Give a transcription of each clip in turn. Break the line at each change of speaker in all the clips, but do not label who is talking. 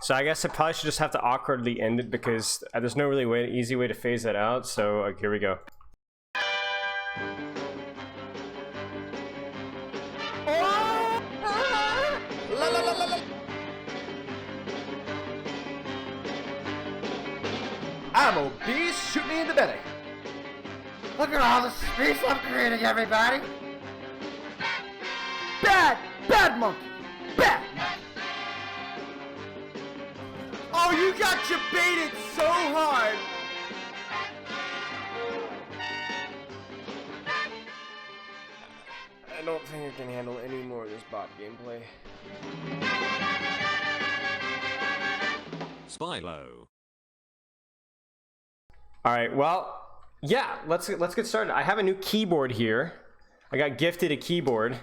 So I guess I probably should just have to awkwardly end it because there's no really easy way to phase that out. So here we go.
I'm obese, shoot me in the belly.
Look at all the space I'm creating, everybody!
Bad monkey! Bad monkey! Oh, you got you baited so hard!
I don't think I can handle any more of this bot gameplay.
Spylo.
All right, well, yeah, let's get started. I have a new keyboard here. I got gifted a keyboard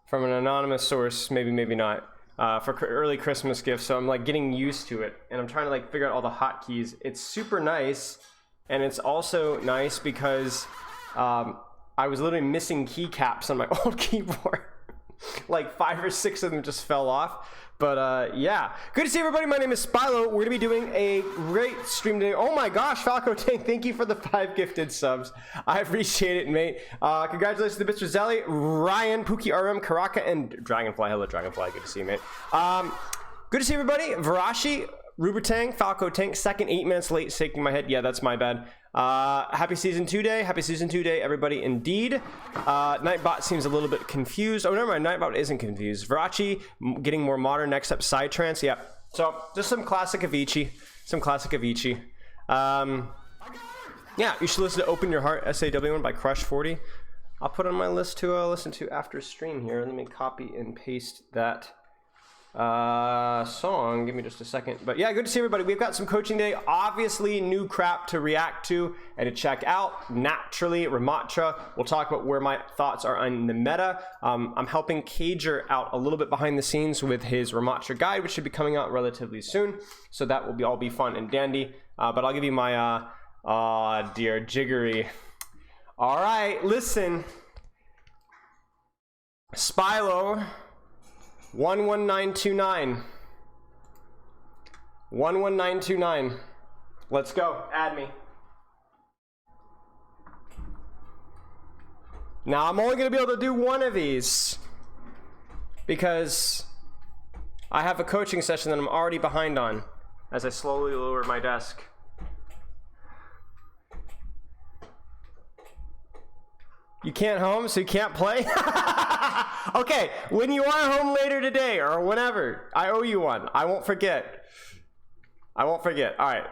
from an anonymous source, maybe not, for early Christmas gift. So I'm like getting used to it, and I'm trying to like figure out all the hotkeys. It's super nice, and it's also nice because I was literally missing keycaps on my old keyboard. Like 5 or 6 of them just fell off. But yeah, good to see everybody. My name is Spylo. We're gonna be doing a great stream today. Oh my gosh, Falco Tank, thank you for the 5 gifted subs. I appreciate it, mate. Congratulations to Mr. Zelly, Ryan, Pookie RM, Karaka, and Dragonfly. Hello, Dragonfly. Good to see you, mate. Good to see everybody. Varashi, Rubertang, Falco Tank, second 8 minutes late, shaking my head. Yeah, that's my bad. Happy season 2 day. Happy season 2 day, everybody, indeed. Nightbot seems a little bit confused. Oh, never mind. Nightbot isn't confused. Varachi getting more modern. Next up, Psytrance. Yeah. So just some classic Avicii. Some classic Avicii. Yeah, you should listen to Open Your Heart, SAW1 by Crush 40. I'll put it on my list to listen to after stream here. Let me copy and paste that song. Give me just a second. But yeah, good to see everybody. We've got some coaching day, obviously new crap to react to and to check out. Naturally, Ramattra. We'll talk about where my thoughts are on the meta. I'm helping Cager out a little bit behind the scenes with his Ramattra guide, which should be coming out relatively soon, so that will all be fun and dandy. But I'll give you my dear jiggery. All right, listen, Spylo 11929. 11929. Let's go. Add me. Now I'm only going to be able to do one of these because I have a coaching session that I'm already behind on as I slowly lower my desk. You can't home, so you can't play? Okay, when you are home later today or whenever, I owe you one. I won't forget. I won't forget. All right,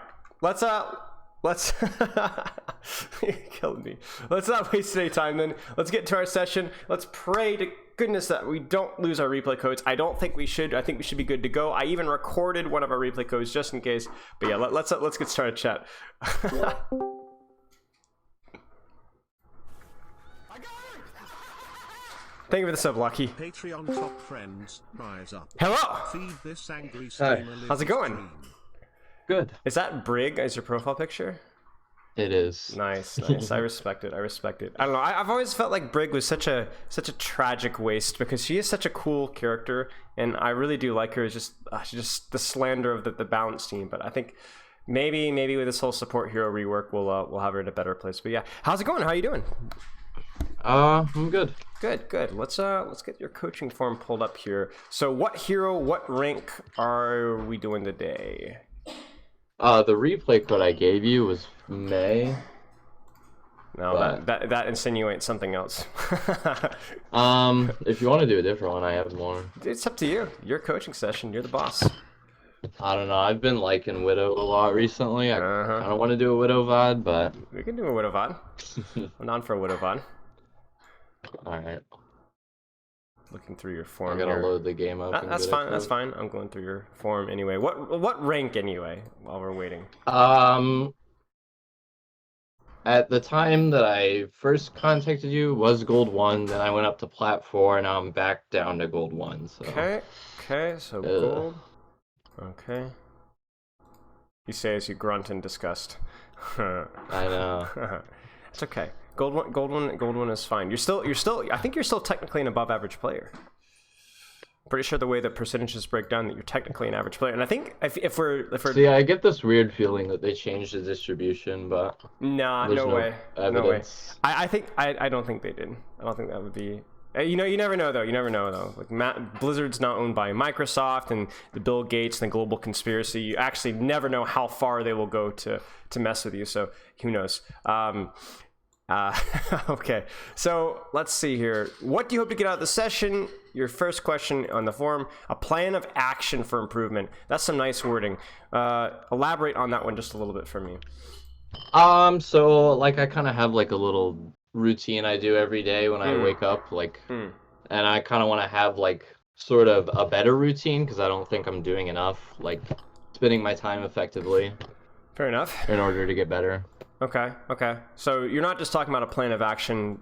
let's you killed me. Let's not waste any time then. Let's get to our session. Let's pray to goodness that we don't lose our replay codes. I don't think we should. I think we should be good to go. I even recorded one of our replay codes just in case. But yeah, let's get started, chat. Thank you for the sub, Lucky.
Patreon top friends, rise up.
Hello.
Feed this angry streamer.
How's it going?
Stream.
Good.
Is that Brig as your profile picture?
It is.
Nice, nice. I respect it. I respect it. I don't know. I've always felt like Brig was such a tragic waste because she is such a cool character, and I really do like her. It's just she's just the slander of the balance team. But I think maybe with this whole support hero rework, we'll have her in a better place. But yeah, how's it going? How are you doing?
I'm good.
Good. Let's get your coaching form pulled up here. So what hero, what rank are we doing today?
The replay code I gave you was May.
No,
but...
that insinuates something else.
If you want to do a different one, I have more.
It's up to you. Your coaching session. You're the boss.
I don't know. I've been liking Widow a lot recently. I don't want to do a Widow VOD, but
we can do a Widow VOD. I'm down for a Widow VOD.
All right.
Looking through your form.
I'm gonna
here.
load the game up.
That's fine. That's fine. I'm going through your form anyway. What rank anyway? While we're waiting.
At the time that I first contacted you was Gold 1, then I went up to Plat 4, and now I'm back down to Gold 1. So.
Okay. So gold. Okay. You say as you grunt in disgust.
I know.
It's okay. Gold one is fine. You're still. I think you're still technically an above average player. Pretty sure the way the percentages break down that you're technically an average player. And I think if we're
See, I get this weird feeling that they changed the distribution, but
nah,
there's
no way,
evidence.
no way. I don't think they did. I don't think that would be. You never know though. You never know though. Like Blizzard's not owned by Microsoft and the Bill Gates and the global conspiracy. You actually never know how far they will go to mess with you. So who knows? Okay, so let's see here. What do you hope to get out of the session? Your first question on the forum: a plan of action for improvement. That's some nice wording. Elaborate on that one just a little bit for me.
So like I kind of have like a little routine I do every day when I wake up, like, and I kind of want to have like sort of a better routine because I don't think I'm doing enough, like spending my time effectively.
Fair enough.
In order to get better.
Okay. So you're not just talking about a plan of action in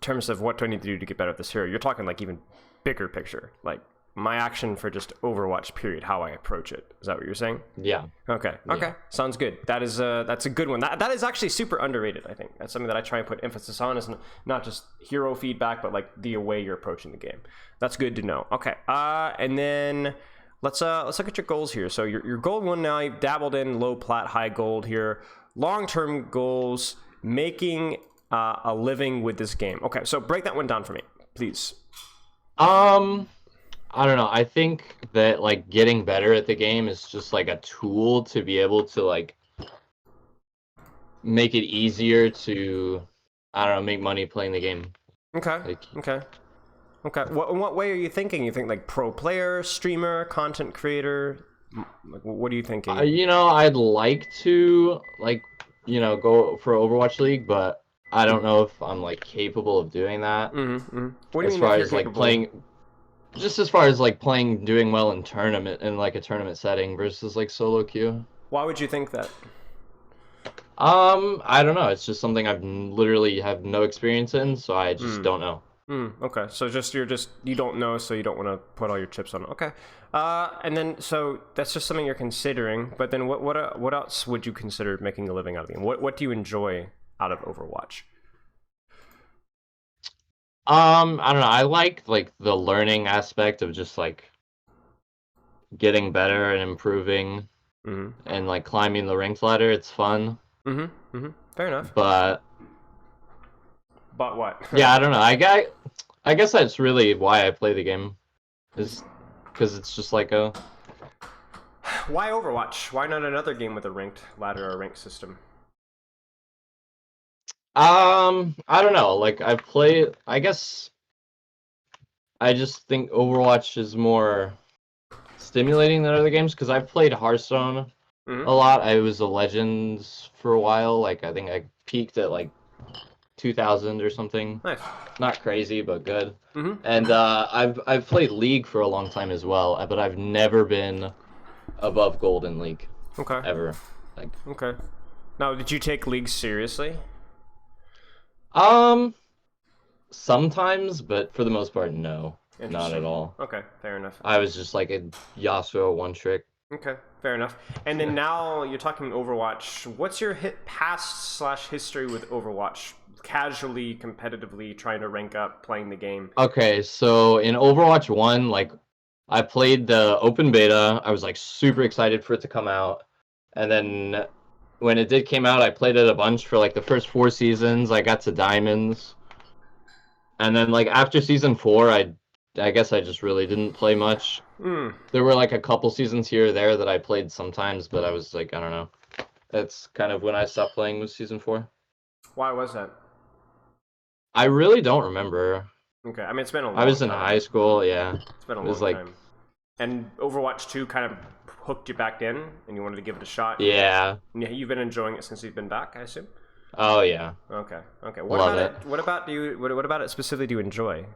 terms of what do I need to do to get better at this hero. You're talking like even bigger picture, like my action for just Overwatch period, how I approach it. Is that what you're saying?
Yeah.
Okay. Sounds good. That's a good one. That is actually super underrated, I think. That's something that I try and put emphasis on, is not just hero feedback, but like the way you're approaching the game. That's good to know. Okay. And then let's look at your goals here. So your gold one now, you've dabbled in low plat, high gold here. Long-term goals, making a living with this game. Okay, so break that one down for me, please.
I don't know. I think that like getting better at the game is just like a tool to be able to like make it easier to, I don't know, make money playing the game.
Okay. Okay. What way are you thinking? You think like pro player, streamer, content creator? Like, what are you thinking?
I'd like to like, go for Overwatch League, but I don't know if I'm like capable of doing that.
What do you mean?
As far as like playing, just as far as like playing, doing well in like a tournament setting versus like solo queue.
Why would you think that?
I don't know. It's just something I've literally have no experience in, so I just don't know.
Okay, so you don't know, so you don't want to put all your chips on it. Okay, and then so that's just something you're considering. But then what else would you consider making a living out of the game? What do you enjoy out of Overwatch?
I don't know. I like the learning aspect of just like getting better and improving, and like climbing the ranked ladder. It's fun.
Fair enough.
But
what?
Yeah, I don't know. I guess that's really why I play the game, is because it's just like a.
Why Overwatch? Why not another game with a ranked ladder or ranked system?
I don't know. Like I've played. I guess. I just think Overwatch is more stimulating than other games because I've played Hearthstone a lot. I was a Legends for a while. Like I think I peaked at like 2000 or something.
Nice.
Not crazy, but good. And I've played League for a long time as well, but I've never been above gold in League.
Okay.
Ever. Like.
Okay. Now, did you take League seriously?
Sometimes, but for the most part, no, not at all.
Okay, fair enough.
I was just like a Yasuo one trick.
Okay, fair enough. And then now you're talking Overwatch. What's your past/history with Overwatch? Casually, competitively, trying to rank up, playing the game.
Okay, so in Overwatch 1, like, I played the open beta. I was like super excited for it to come out. And then when it did came out, I played it a bunch for like the first 4 seasons. I got to diamonds. And then like after season 4, I guess I just really didn't play much. There were like a couple seasons here or there that I played sometimes, but I was like, I don't know. That's kind of when I stopped playing, was season 4.
Why was that?
I really don't remember.
Okay, I mean, it's been a long
time. I was in
time.
high school, yeah.
It's been a long time. And Overwatch 2 kind of hooked you back in, and you wanted to give it a shot?
Yeah.
You've been enjoying it since you've been back, I assume?
Oh, yeah.
Okay.
Love it.
What about it specifically do you enjoy?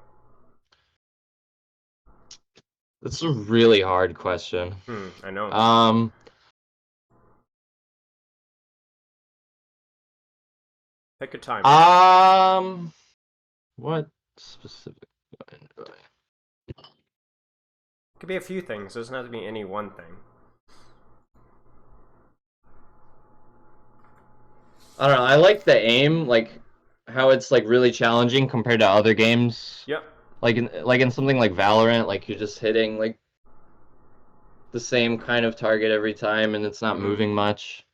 That's a really hard question.
I know. Take your time.
What specific do I enjoy?
It could be a few things. It doesn't have to be any one thing.
I don't know. I like the aim, like how it's like really challenging compared to other games.
Yep.
like in something like Valorant, like you're just hitting like the same kind of target every time, and it's not moving much,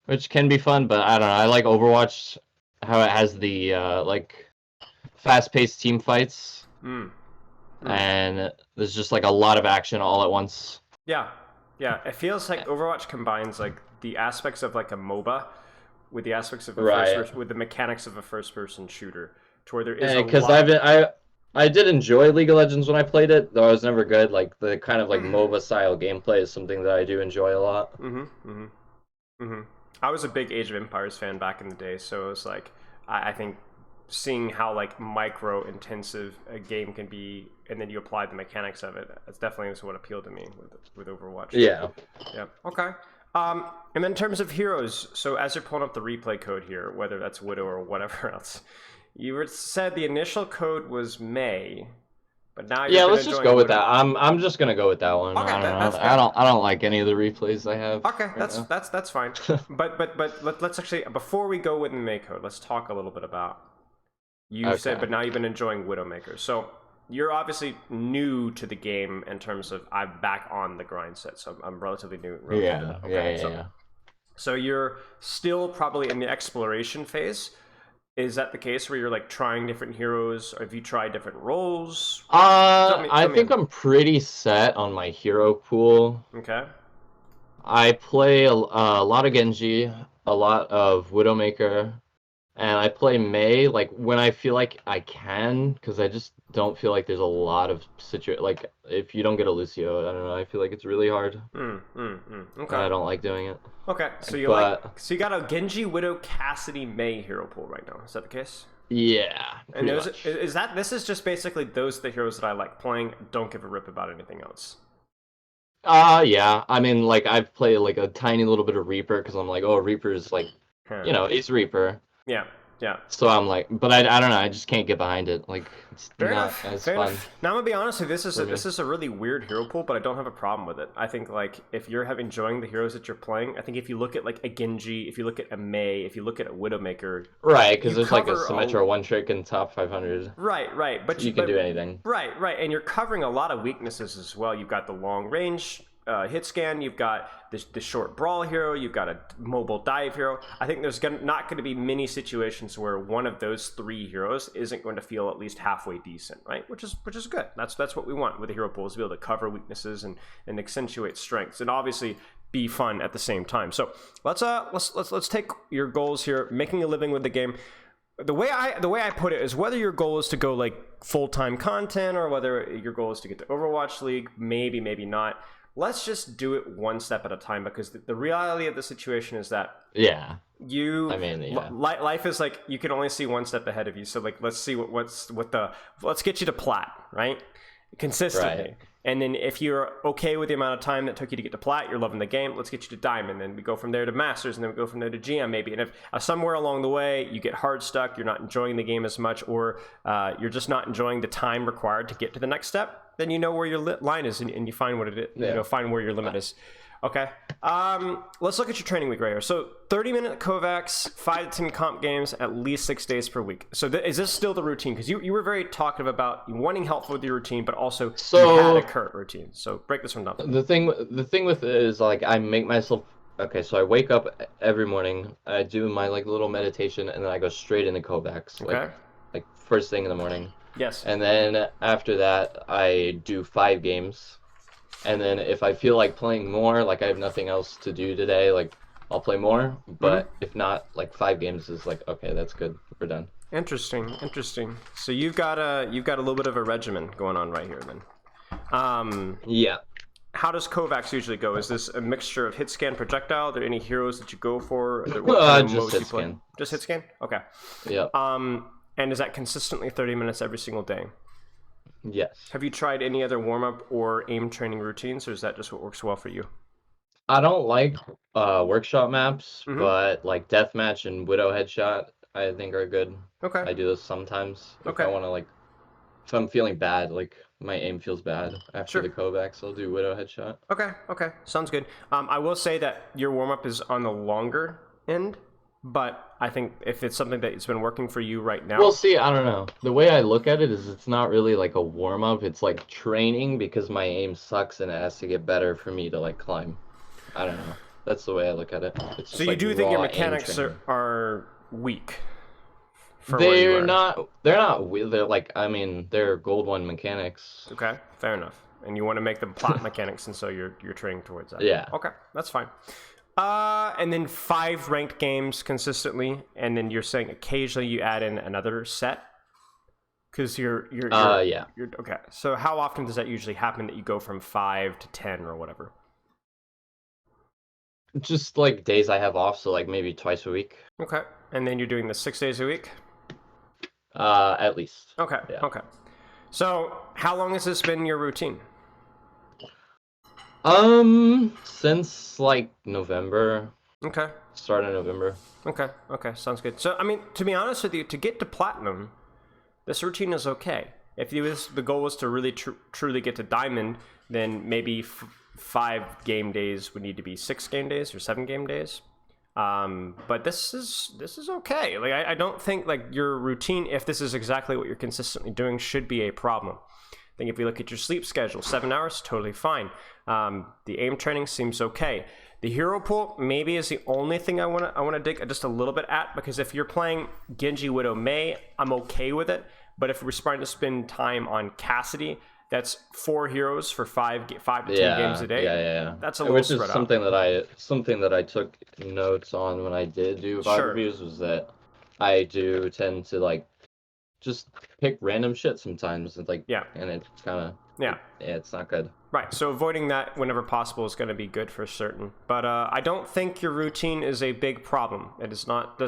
which can be fun. But I don't know. I like Overwatch, how it has the like fast-paced team fights, and there's just like a lot of action all at once.
Yeah, yeah. It feels like Overwatch combines like the aspects of like a MOBA with the aspects of a with the mechanics of a first-person shooter, to where there is a
Because
lot.
I did enjoy League of Legends when I played it, though I was never good. Like the kind of like MOBA style gameplay is something that I do enjoy a lot.
I was a big Age of Empires fan back in the day, so it was like I think seeing how like micro intensive a game can be, and then you apply the mechanics of it. That's definitely what appealed to me with Overwatch.
Yeah.
Yeah. Okay. And then in terms of heroes, so as you're pulling up the replay code here, whether that's Widow or whatever else, said the initial code was May, but now
Yeah, let's just go with
Widow.
that. I'm just gonna go with that one.
Okay,
I don't know.
that's fair.
I don't like any of the replays I have.
Okay, that's fine. but let's actually, before we go with the May code, let's talk a little bit about said, but now you've been enjoying Widowmaker. So you're obviously new to the game in terms of I'm back on the grind set, so I'm relatively new.
Yeah.
So you're still probably in the exploration phase. Is that the case where you're like trying different heroes, or have you tried different roles?
I think I'm pretty set on my hero pool.
Okay.
I play a lot of Genji, a lot of Widowmaker, and I play Mei like when I feel like I can, because I just don't feel like there's a lot of like if you don't get a Lucio, I don't know, I feel like it's really hard.
Okay.
I don't like doing it.
Okay, so you got a Genji, Widow, Cassidy, Mei hero pool right now. Is that the case?
Yeah.
And this is just basically those are the heroes that I like playing. Don't give a rip about anything else.
Yeah. I mean, like I've played like a tiny little bit of Reaper because I'm like, oh, Reaper's like, it's Reaper.
Yeah.
So I'm like, but I don't know. I just can't get behind it. Like, it's
Fair
not
enough.
as
Fair
fun.
enough. Now I'm gonna be honest with you. This is a really weird hero pool, but I don't have a problem with it. I think like if you're enjoying the heroes that you're playing, I think if you look at like a Genji, if you look at a Mei, if you look at a Widowmaker,
right? Because there's like a Symmetra one trick in top 500.
Right. But
you can do anything.
Right, and you're covering a lot of weaknesses as well. You've got the long range hit scan, you've got the short brawl hero, you've got a mobile dive hero. I think there's not going to be many situations where one of those three heroes isn't going to feel at least halfway decent, right? Which is good. That's what we want with the hero pool, is to be able to cover weaknesses and accentuate strengths, and obviously be fun at the same time. So let's take your goals here, making a living with the game. The way I put it is, whether your goal is to go like full-time content or whether your goal is to get to Overwatch League, maybe not. Let's just do it one step at a time, because the reality of the situation is that life is like, you can only see one step ahead of you. So like, let's see let's get you to Plat, right? Consistently. Right. And then if you're okay with the amount of time that took you to get to Plat, you're loving the game, let's get you to Diamond. Then we go from there to Masters, and then we go from there to GM maybe. And if somewhere along the way you get hard stuck, you're not enjoying the game as much, or you're just not enjoying the time required to get to the next step, then you know where your line is, and you find what it is. Yeah. Find where your limit is. Okay. Let's look at your training week right here. So 30-minute Kovacs, 5 to 10 comp games, at least 6 days per week. So is this still the routine? Because you were very talkative about wanting help with your routine, but also you had a current routine. So break this one down.
The thing with it is, like, I make myself... Okay, so I wake up every morning, I do my like little meditation, and then I go straight into Kovacs.
Okay.
Like first thing in the morning.
Yes.
And then after that, I do 5 games. And then if I feel like playing more, like I have nothing else to do today, like I'll play more. But if not, like 5 games is like, okay, that's good. We're done.
Interesting. So you've got a little bit of a regimen going on right here then.
Yeah.
How does Kovacs usually go? Is this a mixture of hit scan, projectile? Are there any heroes that you go for?
Just hit scan.
Just hit scan? Okay.
Yeah.
And is that consistently 30 minutes every single day?
Yes.
Have you tried any other warm-up or aim training routines, or is that just what works well for you?
I don't like workshop maps, but like deathmatch and widow headshot, I think are good.
Okay.
I do those sometimes. If I want to, like, if I'm feeling bad, like my aim feels bad after the Kovacs, I'll do widow headshot.
Okay. Sounds good. I will say that your warm-up is on the longer end. But I think if it's something that's been working for you right now,
Well, see, I don't know. The way I look at it is it's not really like a warm up. It's like training because my aim sucks and it has to get better for me to like climb. I don't know. That's the way I look at it. It's
so
just
you
like
do think your
raw aim
mechanics
training.
are weak for where you
They're
are.
not. They're not. They're like. I mean, they're Gold One mechanics.
Okay, fair enough. And you want to make them Plat mechanics, and so you're training towards that.
Yeah.
Okay, that's fine. And then 5 ranked games consistently, and then you're saying occasionally you add in another set because you're
Yeah.
you're okay. So how often does that usually happen that you go from 5 to 10 or whatever?
Just like days I have off, so like maybe twice a week.
Okay, and then you're doing this 6 days a week.
At least.
Okay,
Yeah.
okay. So how long has this been your routine?
Since like November,
Okay.
start of November.
Okay, okay, sounds good. So, I mean, to be honest with you, to get to platinum, this routine is okay. If the goal was to really truly get to diamond, then maybe 5 game days would need to be 6 game days or 7 game days. But this is okay. Like I don't think like your routine, if this is exactly what you're consistently doing, should be a problem. I think if you look at your sleep schedule, 7 hours, totally fine. The aim training seems okay. The hero pool maybe is the only thing I wanna dig just a little bit at, because if you're playing Genji, Widow, Mei, I'm okay with it. But if we're starting to spend time on Cassidy, that's 4 heroes for 5 to 10 games a day.
Yeah.
That's a little
Which is
spread out.
something that I took notes on when I did do VOD
Sure.
reviews was that I do tend to like just pick random shit sometimes and like
Yeah.
and it's kind of
Yeah.
it's not good.
Right, so avoiding that whenever possible is going to be good for certain. But I don't think your routine is a big problem. It does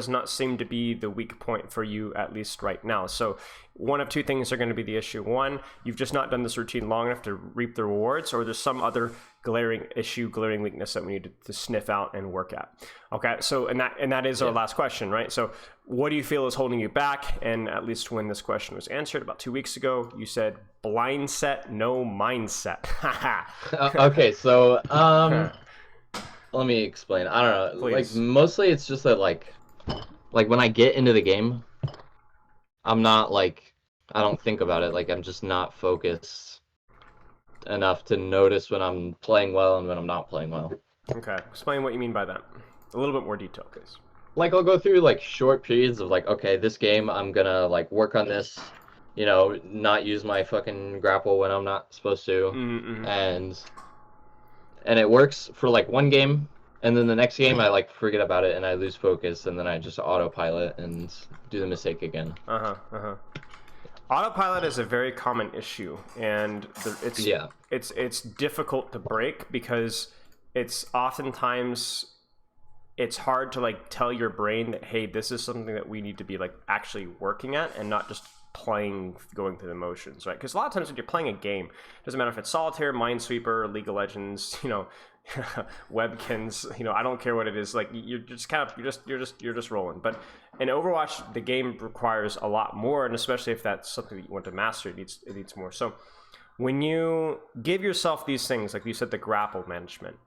not seem to be the weak point for you, at least right now. So one of 2 things are going to be the issue. One, you've just not done this routine long enough to reap the rewards, or there's some other glaring issue, glaring weakness that we need to sniff out and work at. Okay, so and that is our last question, right? So what do you feel is holding you back? And at least when this question was answered about 2 weeks ago, you said blind set, no mindset.
Okay, so let me explain. I don't know.
Please.
Like mostly it's just that like when I get into the game, I'm not like I don't think about it. Like I'm just not focused enough to notice when I'm playing well and when I'm not playing well.
Okay, explain what you mean by that. A little bit more detail, please.
Like I'll go through like short periods of like, okay, this game I'm gonna like work on this, you know, not use my fucking grapple when I'm not supposed to,
Mm-hmm.
and it works for like one game, and then the next game I like forget about it and I lose focus, and then I just autopilot and do the mistake again.
Autopilot is a very common issue, and it's difficult to break because it's oftentimes it's hard to like tell your brain that, hey, this is something that we need to be like actually working at and not just going through the motions, right? Because a lot of times when you're playing a game, it doesn't matter if it's Solitaire, Minesweeper, League of Legends, you know, Webkins, you know, I don't care what it is. Like you're just rolling. But in Overwatch, the game requires a lot more, and especially if that's something that you want to master, it needs more. So when you give yourself these things, like you said, the grapple management,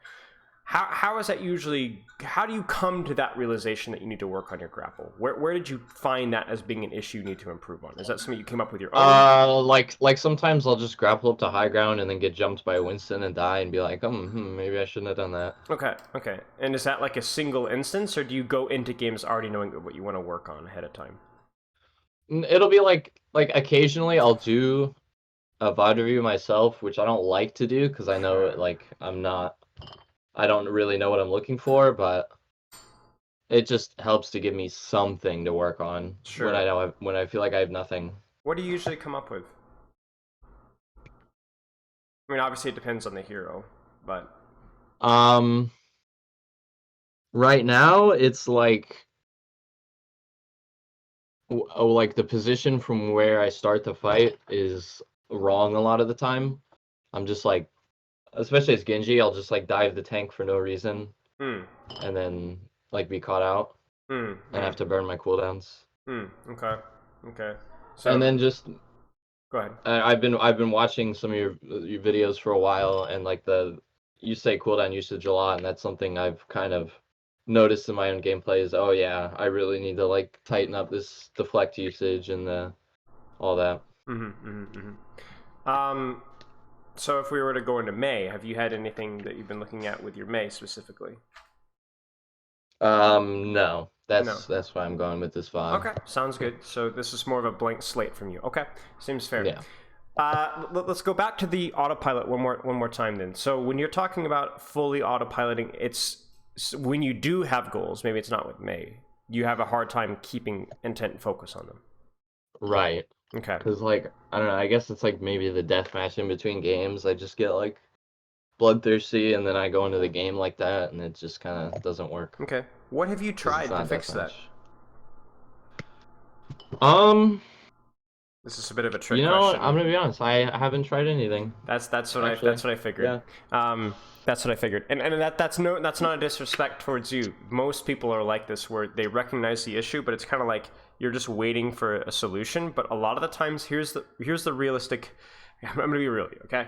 how is that usually? How do you come to that realization that you need to work on your grapple? Where did you find that as being an issue you need to improve on? Is that something you came up with your own?
Like sometimes I'll just grapple up to high ground and then get jumped by Winston and die and be like, maybe I shouldn't have done that.
Okay. And is that like a single instance, or do you go into games already knowing what you want to work on ahead of time?
It'll be like occasionally I'll do a VOD review myself, which I don't like to do because I know like I don't really know what I'm looking for, but it just helps to give me something to work on when I know when I feel like I have nothing.
What do you usually come up with? I mean, obviously it depends on the hero, but
right now it's like like the position from where I start the fight is wrong a lot of the time. I'm just like, especially as Genji, I'll just like dive the tank for no reason, and then like be caught out and have to burn my cooldowns.
Okay. So
and then just
go ahead.
I've been watching some of your videos for a while, and like you say cooldown usage a lot, and that's something I've kind of noticed in my own gameplay is, oh yeah, I really need to like tighten up this deflect usage and all that.
So if we were to go into May, have you had anything that you've been looking at with your May specifically?
No.
No.
That's why I'm going with this VOD.
Okay, sounds good. So this is more of a blank slate from you. Okay, seems fair.
Yeah.
Let's go back to the autopilot one more time then. So when you're talking about fully autopiloting, it's when you do have goals, maybe it's not with May, you have a hard time keeping intent and focus on them.
Right.
Okay.
Because, like, I don't know, I guess it's like maybe the deathmatch in between games. I just get like bloodthirsty and then I go into the game like that and it just kind of doesn't work.
Okay. What have you
'Cause
tried
it's
to
not
fix that?
deathmatch.
This is a bit of a trick
You know what?
question.
I'm gonna be honest. I haven't tried anything.
That's what
Actually,
I figured.
yeah.
That's what I figured. And that's not a disrespect towards you. Most people are like this, where they recognize the issue, but it's kind of like you're just waiting for a solution. But a lot of the times, here's the realistic. I'm gonna be real, okay?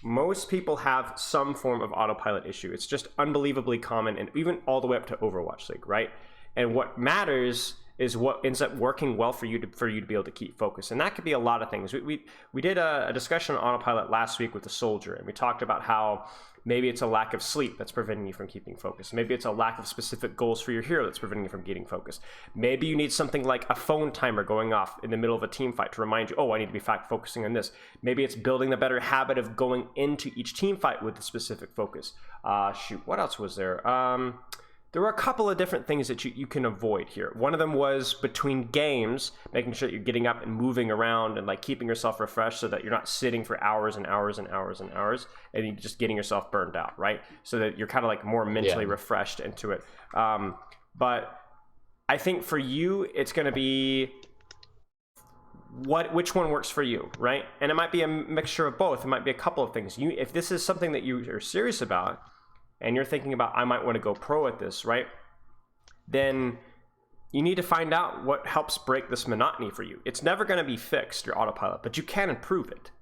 Most people have some form of autopilot issue. It's just unbelievably common, and even all the way up to Overwatch League, right? And what matters is what ends up working well for you to be able to keep focus, and that could be a lot of things. We did a discussion on autopilot last week with the soldier, and we talked about how maybe it's a lack of sleep that's preventing you from keeping focus. Maybe it's a lack of specific goals for your hero that's preventing you from getting focus. Maybe you need something like a phone timer going off in the middle of a team fight to remind you, oh, I need to be focusing on this. Maybe it's building the better habit of going into each team fight with a specific focus. What else was there? There were a couple of different things that you can avoid here. One of them was between games, making sure that you're getting up and moving around and like keeping yourself refreshed so that you're not sitting for hours and hours and hours and hours and you're just getting yourself burned out, right? So that you're kind of like more mentally refreshed into it. But I think for you, it's going to be which one works for you, right? And it might be a mixture of both. It might be a couple of things. If this is something that you are serious about, and you're thinking about, I might want to go pro at this, right? Then you need to find out what helps break this monotony for you. It's never going to be fixed, your autopilot, but you can improve it.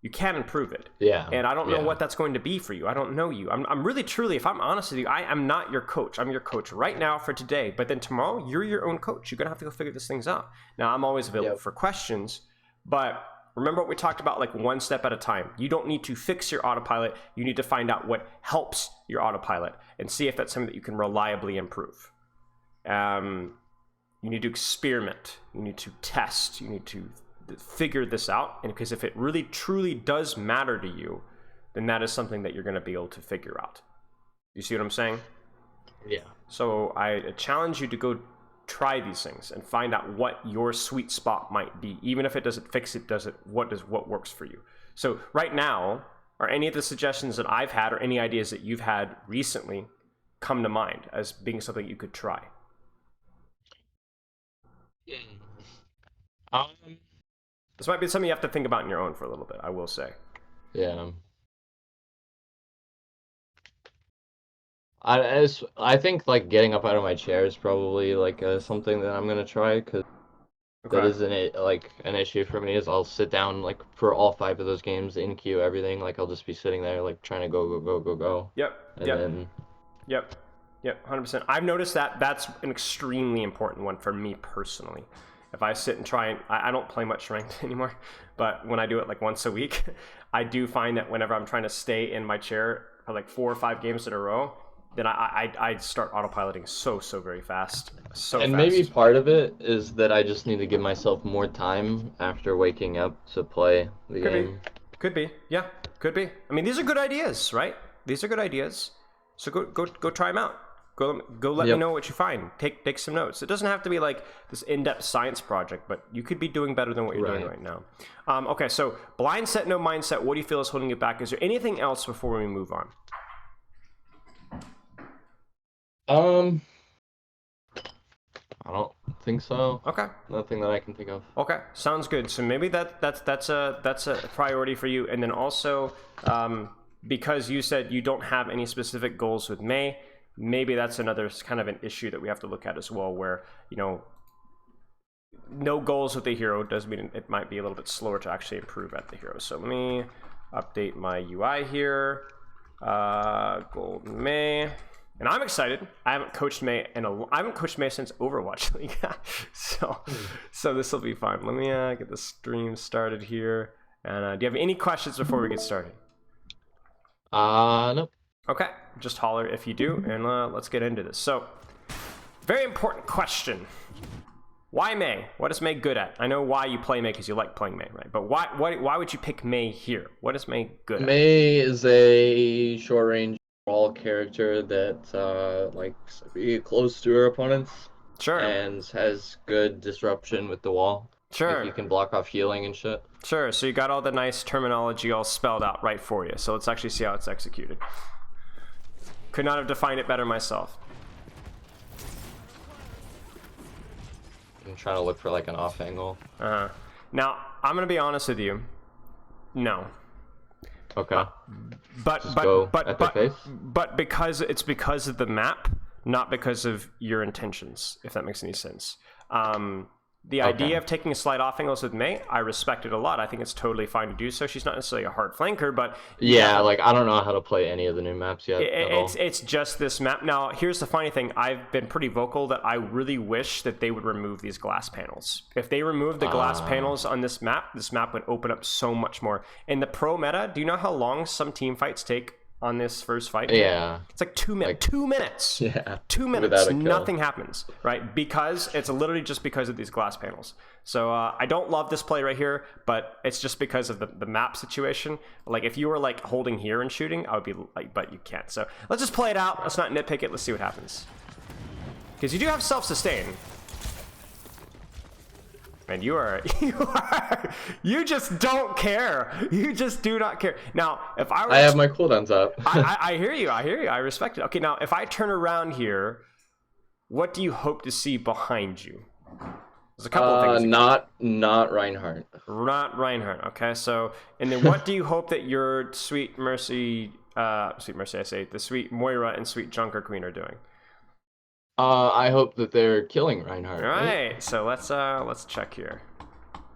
You can improve it.
Yeah.
And I don't know what that's going to be for you. I don't know you. I'm really, truly, if I'm honest with you, I am not your coach. I'm your coach right now for today. But then tomorrow, you're your own coach. You're going to have to go figure these things out. Now, I'm always available for questions, but remember what we talked about, like one step at a time. You don't need to fix your autopilot. You need to find out what helps your autopilot and see if that's something that you can reliably improve. You need to experiment. You need to test. You need to figure this out. And because if it really, truly does matter to you, then that is something that you're going to be able to figure out. You see what I'm saying?
Yeah.
So I challenge you to go try these things and find out what your sweet spot might be. Even if it doesn't fix it, what works for you. So right now, are any of the suggestions that I've had or any ideas that you've had recently come to mind as being something you could try? This might be something you have to think about on your own for a little bit, I will say.
Yeah. I think like getting up out of my chair is probably like something that I'm gonna try, because that is an issue for me. Is I'll sit down like for all 5 of those games in queue, everything, like I'll just be sitting there like trying to go.
Yep, 100%. I've noticed that that's an extremely important one for me personally. If I sit and try and I don't play much ranked anymore, but when I do it like once a week, I do find that whenever I'm trying to stay in my chair for like 4 or 5 games in a row, then I start autopiloting so very fast.
And maybe part of it is that I just need to give myself more time after waking up to play the game.
Could be. Yeah, could be. I mean, these are good ideas, right? These are good ideas. So go try them out. Go let me know what you find. Take some notes. It doesn't have to be like this in-depth science project, but you could be doing better than what you're doing right now. Okay, so blind set, no mindset. What do you feel is holding you back? Is there anything else before we move on?
I don't think so.
Okay.
Nothing that I can think of.
Okay, sounds good. So maybe that's a priority for you. And then also, because you said you don't have any specific goals with May, maybe that's another kind of an issue that we have to look at as well, where, you know, no goals with the hero does mean it might be a little bit slower to actually improve at the hero. So let me update my UI here. Gold May. And I'm excited. I haven't coached May since Overwatch League, so this will be fun. Let me get the stream started here. And do you have any questions before we get started?
Nope.
Okay, just holler if you do, and let's get into this. So, very important question. Why May? What is May good at? I know why you play May because you like playing May, right? But why would you pick May here? What is May good at?
May is a short range brawl character that likes to be close to her opponents.
Sure.
And has good disruption with the wall.
Sure.
Like you can block off healing and shit.
Sure, so you got all the nice terminology all spelled out right for you. So let's actually see how it's executed. Could not have defined it better myself.
I'm trying to look for like an off angle.
Now, I'm going to be honest with you. No.
Okay.
But because of the map, not because of your intentions, if that makes any sense. The idea of taking a slight off angles with May, I respect it a lot. I think it's totally fine to do so. She's not necessarily a hard flanker, but
yeah, like I don't know how to play any of the new maps yet.
It's just this map. Now, here's the funny thing. I've been pretty vocal that I really wish that they would remove these glass panels. If they remove the glass panels on this map would open up so much more. In the pro meta, do you know how long some team fights take on this first fight?
Yeah.
It's like 2 minutes. Like, 2 minutes.
Yeah.
2 minutes. Nothing happens, right? Because it's literally just because of these glass panels. So I don't love this play right here, but it's just because of the map situation. Like if you were like holding here and shooting, I would be like, but you can't. So let's just play it out. Let's not nitpick it. Let's see what happens. Because you do have self-sustain. And you just don't care. You just do not care. Now, if I
have my cooldowns up.
I hear you. I respect it. Okay, now if I turn around here, what do you hope to see behind you? There's a couple of things.
Not Reinhardt.
Not Reinhardt. Okay, so and then what do you hope that your sweet Mercy, I say the sweet Moira and sweet Junker Queen are doing?
I hope that they're killing Reinhardt.
All right, so let's check here.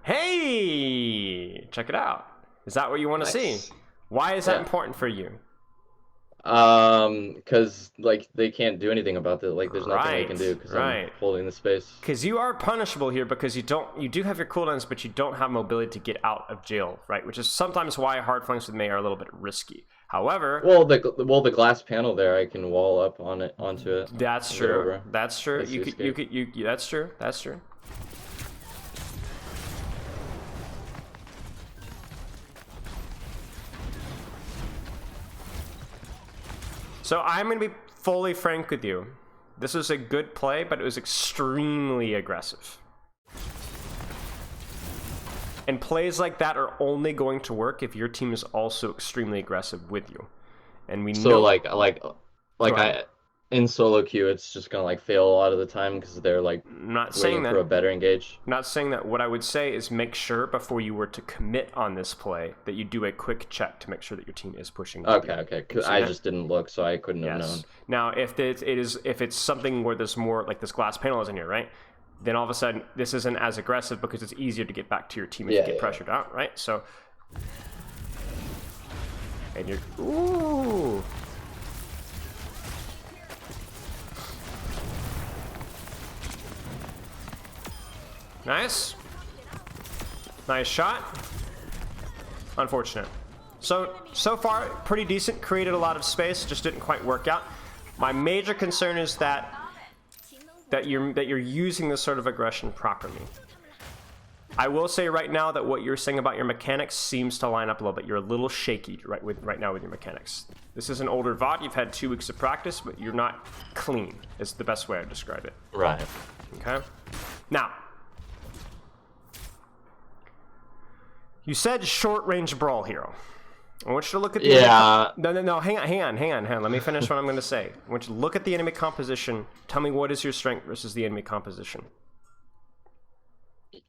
Hey, check it out. Is that what you want to see? Why is that important for you?
Because like they can't do anything about that. Like there's nothing they can do because I'm holding the space.
Because you are punishable here because you do have your cooldowns, but you don't have mobility to get out of jail, right? Which is sometimes why hard flanks with May are a little bit risky. However,
the glass panel there, I can wall up onto it.
That's true. That's true. That's true. That's true. So I'm going to be fully frank with you. This was a good play, but it was extremely aggressive. And plays like that are only going to work if your team is also extremely aggressive with you. And we know
in solo queue, it's just gonna like fail a lot of the time because they're like waiting for a better engage.
Not saying that. What I would say is make sure before you were to commit on this play that you do a quick check to make sure that your team is pushing.
Okay. Because I just didn't look, so I couldn't have known.
Now, if it's something where there's more like this glass panel is in here, right? Then all of a sudden this isn't as aggressive because it's easier to get back to your team if you get pressured out, right? So, and you're ooh. Nice. Nice shot. Unfortunate. So far, pretty decent. Created a lot of space, just didn't quite work out. My major concern is that you're using this sort of aggression properly. I will say right now that what you're saying about your mechanics seems to line up a little bit. You're a little shaky right now with your mechanics. This is an older VOD. You've had 2 weeks of practice, but you're not clean, is the best way to describe it.
Right.
Okay? Now, you said short-range brawl hero. I want you to look at the No, hang on. Let me finish what I'm going to say. I want you to look at the enemy composition. Tell me what is your strength versus the enemy composition.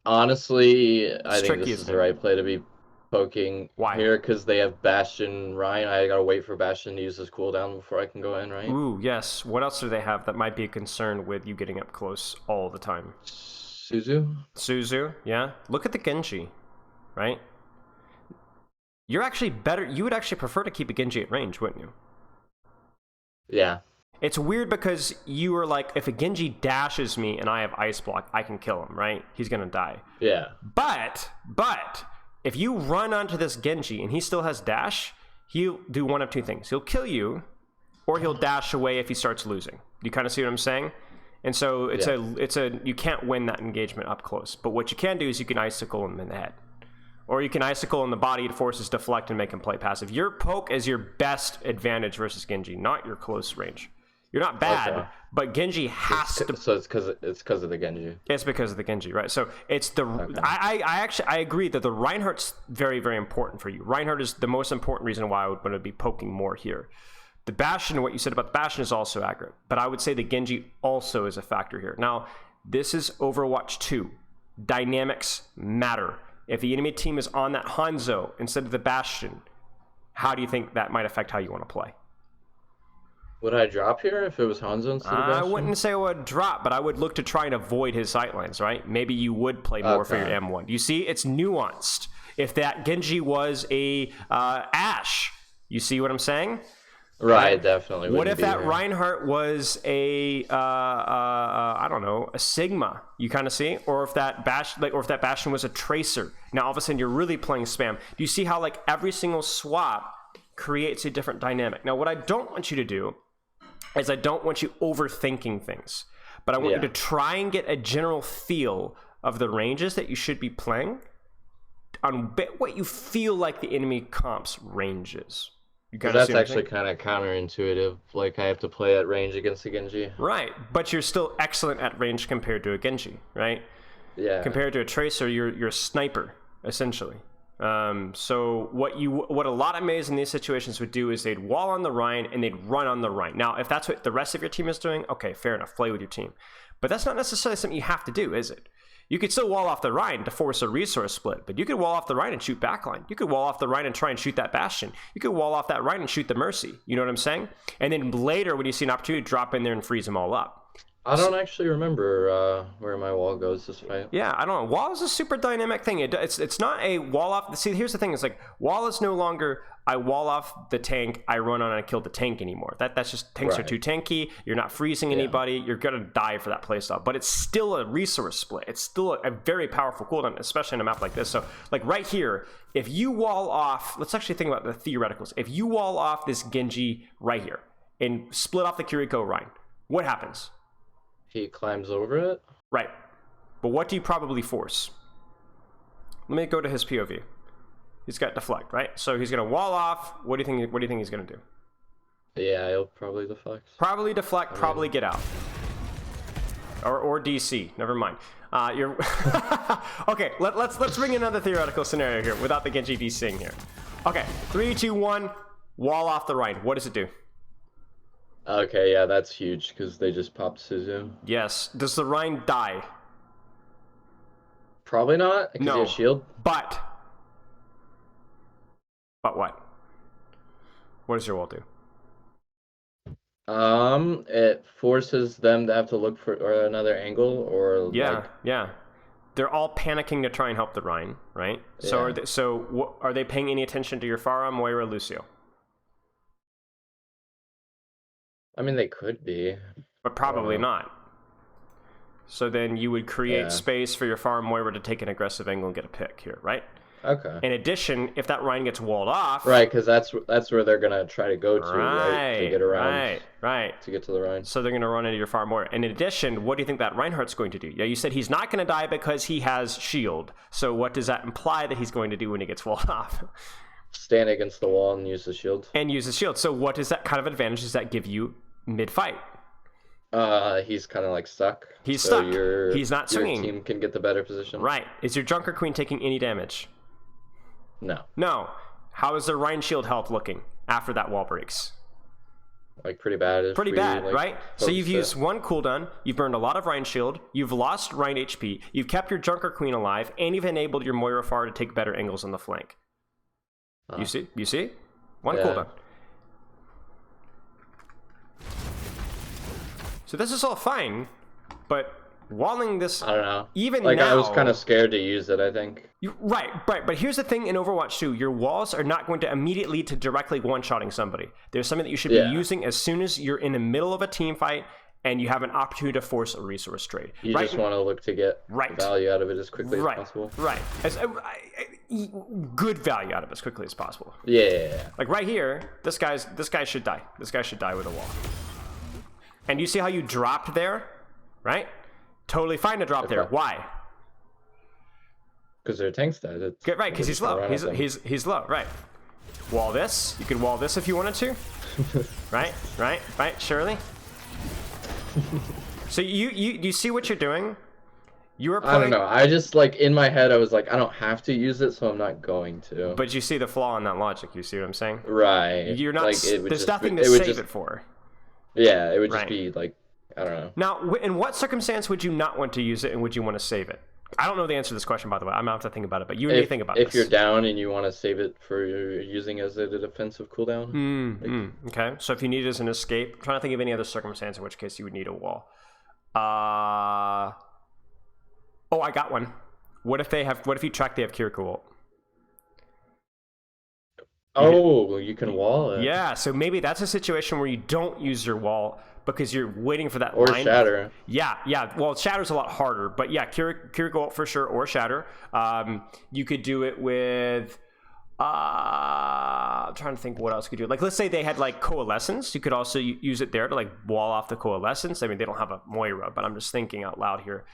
Honestly, I think this is the right play to be poking here because they have Bastion Ryan. I gotta wait for Bastion to use his cooldown before I can go in, right?
Ooh, yes. What else do they have that might be a concern with you getting up close all the time? Suzu, yeah. Look at the Genji, right? You're actually better. You would actually prefer to keep a Genji at range, wouldn't you?
Yeah.
It's weird because you were like, if a Genji dashes me and I have Ice Block, I can kill him, right? He's gonna die.
Yeah.
But if you run onto this Genji and he still has dash, he'll do one of two things. He'll kill you, or he'll dash away if he starts losing. You kind of see what I'm saying? And so it's you can't win that engagement up close. But what you can do is you can icicle him in the head. Or you can icicle in the body to force his deflect and make him play passive. Your poke is your best advantage versus Genji, not your close range. You're not bad, but Genji has to.
So it's because of the Genji.
It's because of the Genji, right? So it's the. Okay. I agree that the Reinhardt's very, very important for you. Reinhardt is the most important reason why I would want to be poking more here. The Bastion, what you said about the Bastion is also accurate, but I would say the Genji also is a factor here. Now, this is Overwatch 2. Dynamics matter. If the enemy team is on that Hanzo instead of the Bastion, how do you think that might affect how you want to play?
Would I drop here if it was Hanzo instead of Bastion?
I wouldn't say I would drop, but I would look to try and avoid his sightlines, right? Maybe you would play more for your M1. You see, it's nuanced. If that Genji was a Ashe, you see what I'm saying?
Right, definitely.
What if that Reinhardt was a I don't know, a Sigma? You kind of see, or if that Bastion was a Tracer. Now all of a sudden you're really playing spam. Do you see how like every single swap creates a different dynamic? Now what I don't want you to do is I don't want you overthinking things, but I want you to try and get a general feel of the ranges that you should be playing on what you feel like the enemy comp's range is.
That's actually kind of counterintuitive. Like I have to play at range against a Genji.
Right, but you're still excellent at range compared to a Genji, right?
Yeah.
Compared to a Tracer, you're a sniper essentially. So what a lot of Mays in these situations would do is they'd wall on the Rhine and they'd run on the Rhine. Now, if that's what the rest of your team is doing, okay, fair enough, play with your team. But that's not necessarily something you have to do, is it? You could still wall off the Rhine to force a resource split, but you could wall off the Rhine and shoot backline. You could wall off the Rhine and try and shoot that Bastion. You could wall off that Rhine and shoot the Mercy. You know what I'm saying? And then later, when you see an opportunity, drop in there and freeze them all up.
I don't actually remember where my wall goes this fight.
Yeah, I don't know. Wall is a super dynamic thing. It's not a wall off. See, here's the thing. It's like wall is no longer I wall off the tank, I run on and I kill the tank anymore. That's just tanks are too tanky. You're not freezing anybody. You're going to die for that playstyle. But it's still a resource split. It's still a very powerful cooldown, especially in a map like this. So like right here, if you wall off, let's actually think about the theoreticals. If you wall off this Genji right here and split off the Kiriko Rhine, what happens?
He climbs over it?
Right. But what do you probably force? Let me go to his POV. He's got deflect, right? So he's going to wall off. What do you think he's going to do?
Yeah, he'll probably deflect.
Probably deflect, probably get out. Or DC. Never mind. You're okay, let's bring another theoretical scenario here without the Genji DCing here. Okay, 3, 2, 1, wall off the Rhine. What does it do?
Okay, yeah, that's huge because they just popped Suzu.
Yes. Does the Rhine die?
Probably not, because he has shield.
But what? What does your wall do?
It forces them to have to look for another angle, or
yeah. They're all panicking to try and help the Rhine, right? So are they paying any attention to your Pharah, Moira, Lucio?
I mean, they could be.
But probably not. So then you would create space for your Pharah, Moira to take an aggressive angle and get a pick here, right?
Okay.
In addition, if that Rhine gets walled off...
Right, because that's where they're going to try to go to, right? To get around.
Right.
To get to the Rhine.
So they're going to run into your Pharah, Moira. And in addition, what do you think that Reinhardt's going to do? Yeah, you said he's not going to die because he has shield. So what does that imply that he's going to do when he gets walled off?
Stand against the wall and use the shield.
And use the shield. So what does that kind of advantage does that give you mid-fight?
He's kind of like stuck.
He's stuck. He's not swinging.
Your team can get the better position.
Right. Is your Junker Queen taking any damage?
No.
How is the Rhine shield health looking after that wall breaks?
Like pretty bad.
Pretty bad, right? So you've used one cooldown, you've burned a lot of Rhine shield, you've lost Rhine HP, you've kept your Junker Queen alive, and you've enabled your Moira Pharah to take better angles on the flank. You see? One cooldown. So this is all fine, but walling this.
I don't know.
Even
like
now,
I was kind of scared to use it. I think.
Right. But here's the thing in Overwatch 2, your walls are not going to immediately lead to directly one-shotting somebody. There's something that you should be using as soon as you're in the middle of a team fight and you have an opportunity to force a resource trade.
You just want to look to get value out of it as quickly as possible.
Right. Good value out of it as quickly as possible.
Yeah.
Like right here, this guy should die. This guy should die with a wall. And you see how you dropped there, right? Totally fine to drop there. Why?
Because their tank's dead.
Right, because he's low. He's low. Right. Wall this. You could wall this if you wanted to. Right. Surely. So you see what you're doing? You were playing...
I don't know. I just like in my head I was like I don't have to use it, so I'm not going to.
But you see the flaw in that logic. You see what I'm saying?
Right.
You're not.
Like,
there's nothing to save it for.
Yeah, it would just be like I don't know.
Now, in what circumstance would you not want to use it, and would you want to save it? I don't know the answer to this question, by the way. I'm gonna have to think about it. But you need to think about it.
If you're down and you want to save it for using as a defensive cooldown.
Okay. So if you need it as an escape, I'm trying to think of any other circumstance in which case you would need a wall. Oh, I got one. What if you track they have Kiriko ult?
Oh, you can wall it.
Yeah, so maybe that's a situation where you don't use your wall because you're waiting for that
or
line.
Shatter.
Yeah. Well, Shatter's a lot harder, but yeah, Kiriko ult for sure, or Shatter. You could do it with... I'm trying to think what else you could do. Like, let's say they had like Coalescence. You could also use it there to like wall off the Coalescence. I mean, they don't have a Moira, but I'm just thinking out loud here.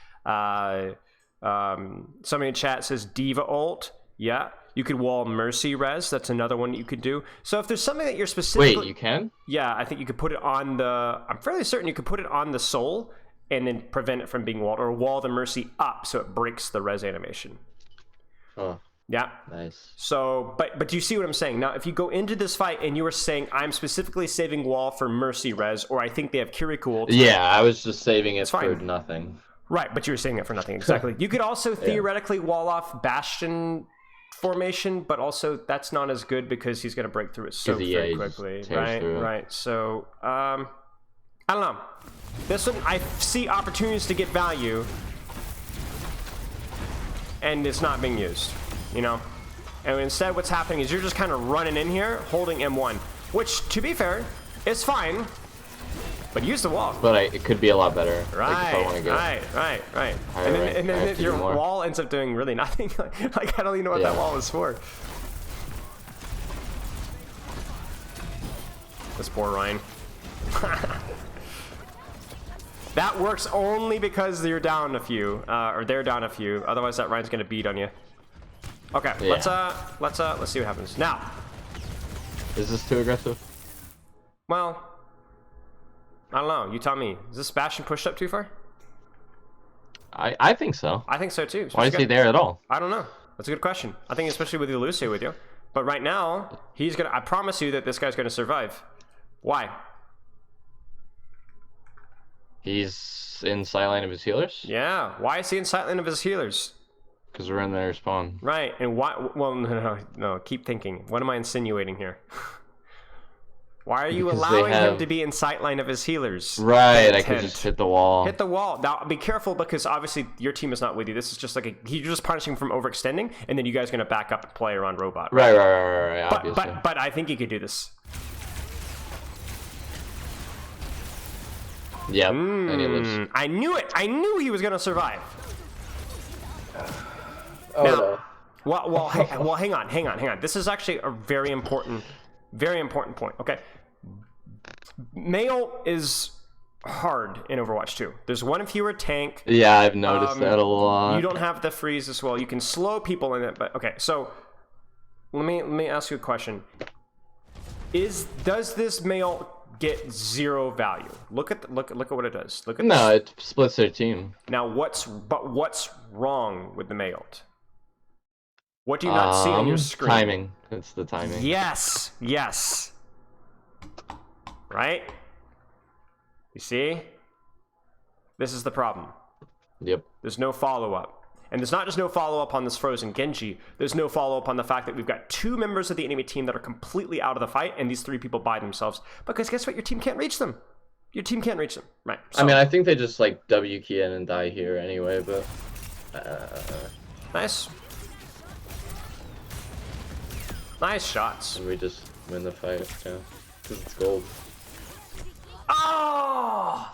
Somebody in chat says Diva ult. Yeah. You could wall Mercy Res. That's another one that you could do. So if there's something that you're specifically...
Wait, you can?
Yeah, I think you could put it on the... I'm fairly certain you could put it on the Soul and then prevent it from being walled, or wall the Mercy up so it breaks the res animation.
Oh.
Yeah.
Nice.
So, but do you see what I'm saying? Now, if you go into this fight and you were saying, I'm specifically saving wall for Mercy Res, or I think they have Kiriko ult...
Yeah, I was just saving it for nothing.
Right, but you were saving it for nothing, exactly. You could also theoretically wall off Bastion formation, but also that's not as good because he's going to break through it so very quickly. Right. So, I don't know. This one, I see opportunities to get value, and it's not being used, you know? And instead what's happening is you're just kind of running in here, holding M1, which, to be fair, is fine, but use the wall.
But it could be a lot better.
Right,
like if I want to go
right. And then your wall ends up doing really nothing. Like I don't even know what that wall was for. This poor Ryan. That works only because you're down a few, or they're down a few. Otherwise, that Ryan's gonna beat on you. Okay, let's see what happens now.
Is this too aggressive?
Well, I don't know. You tell me. Is this Bastion pushed up too far?
I think so.
I think so too.
Why is he there at all?
I don't know. That's a good question. I think especially with Lucio with you. But right now, he's gonna. I promise you that this guy's gonna survive. Why?
He's in sideline of his healers?
Yeah. Why is he in sideline of his healers?
Because we're in their spawn.
Right. And why? Well, no. Keep thinking. What am I insinuating here? Why are you allowing him to be in sightline of his healers?
Right, I could just hit the wall.
Hit the wall. Now, be careful because obviously your team is not with you. This is just like you're just punishing from overextending, and then you guys are going to back up and play around Robot.
Right, obviously.
But I think you could do this.
Yep, and he lives.
I knew it. I knew he was going to survive.
Oh,
now,
no.
Well, hang on. This is actually a very important point. Okay, Mail is hard in Overwatch 2. There's one fewer tank.
Yeah, I've noticed that a lot.
You don't have the freeze as well. You can slow people in it, but okay. So let me ask you a question. Does this Mail get 0 value? Look at what it does. Look at
it splits their team.
Now what's wrong with the Mail? What do you not see on your screen?
Timing. It's the timing.
Yes. Right? You see? This is the problem.
Yep.
There's no follow-up. And there's not just no follow-up on this frozen Genji. There's no follow-up on the fact that we've got 2 members of the enemy team that are completely out of the fight, and these 3 people by themselves. Because guess what? Your team can't reach them. Your team can't reach them. Right.
I mean, I think they just like W key in and die here anyway, but
Nice. Nice shots.
we just win the fight, yeah. Because it's gold.
Oh!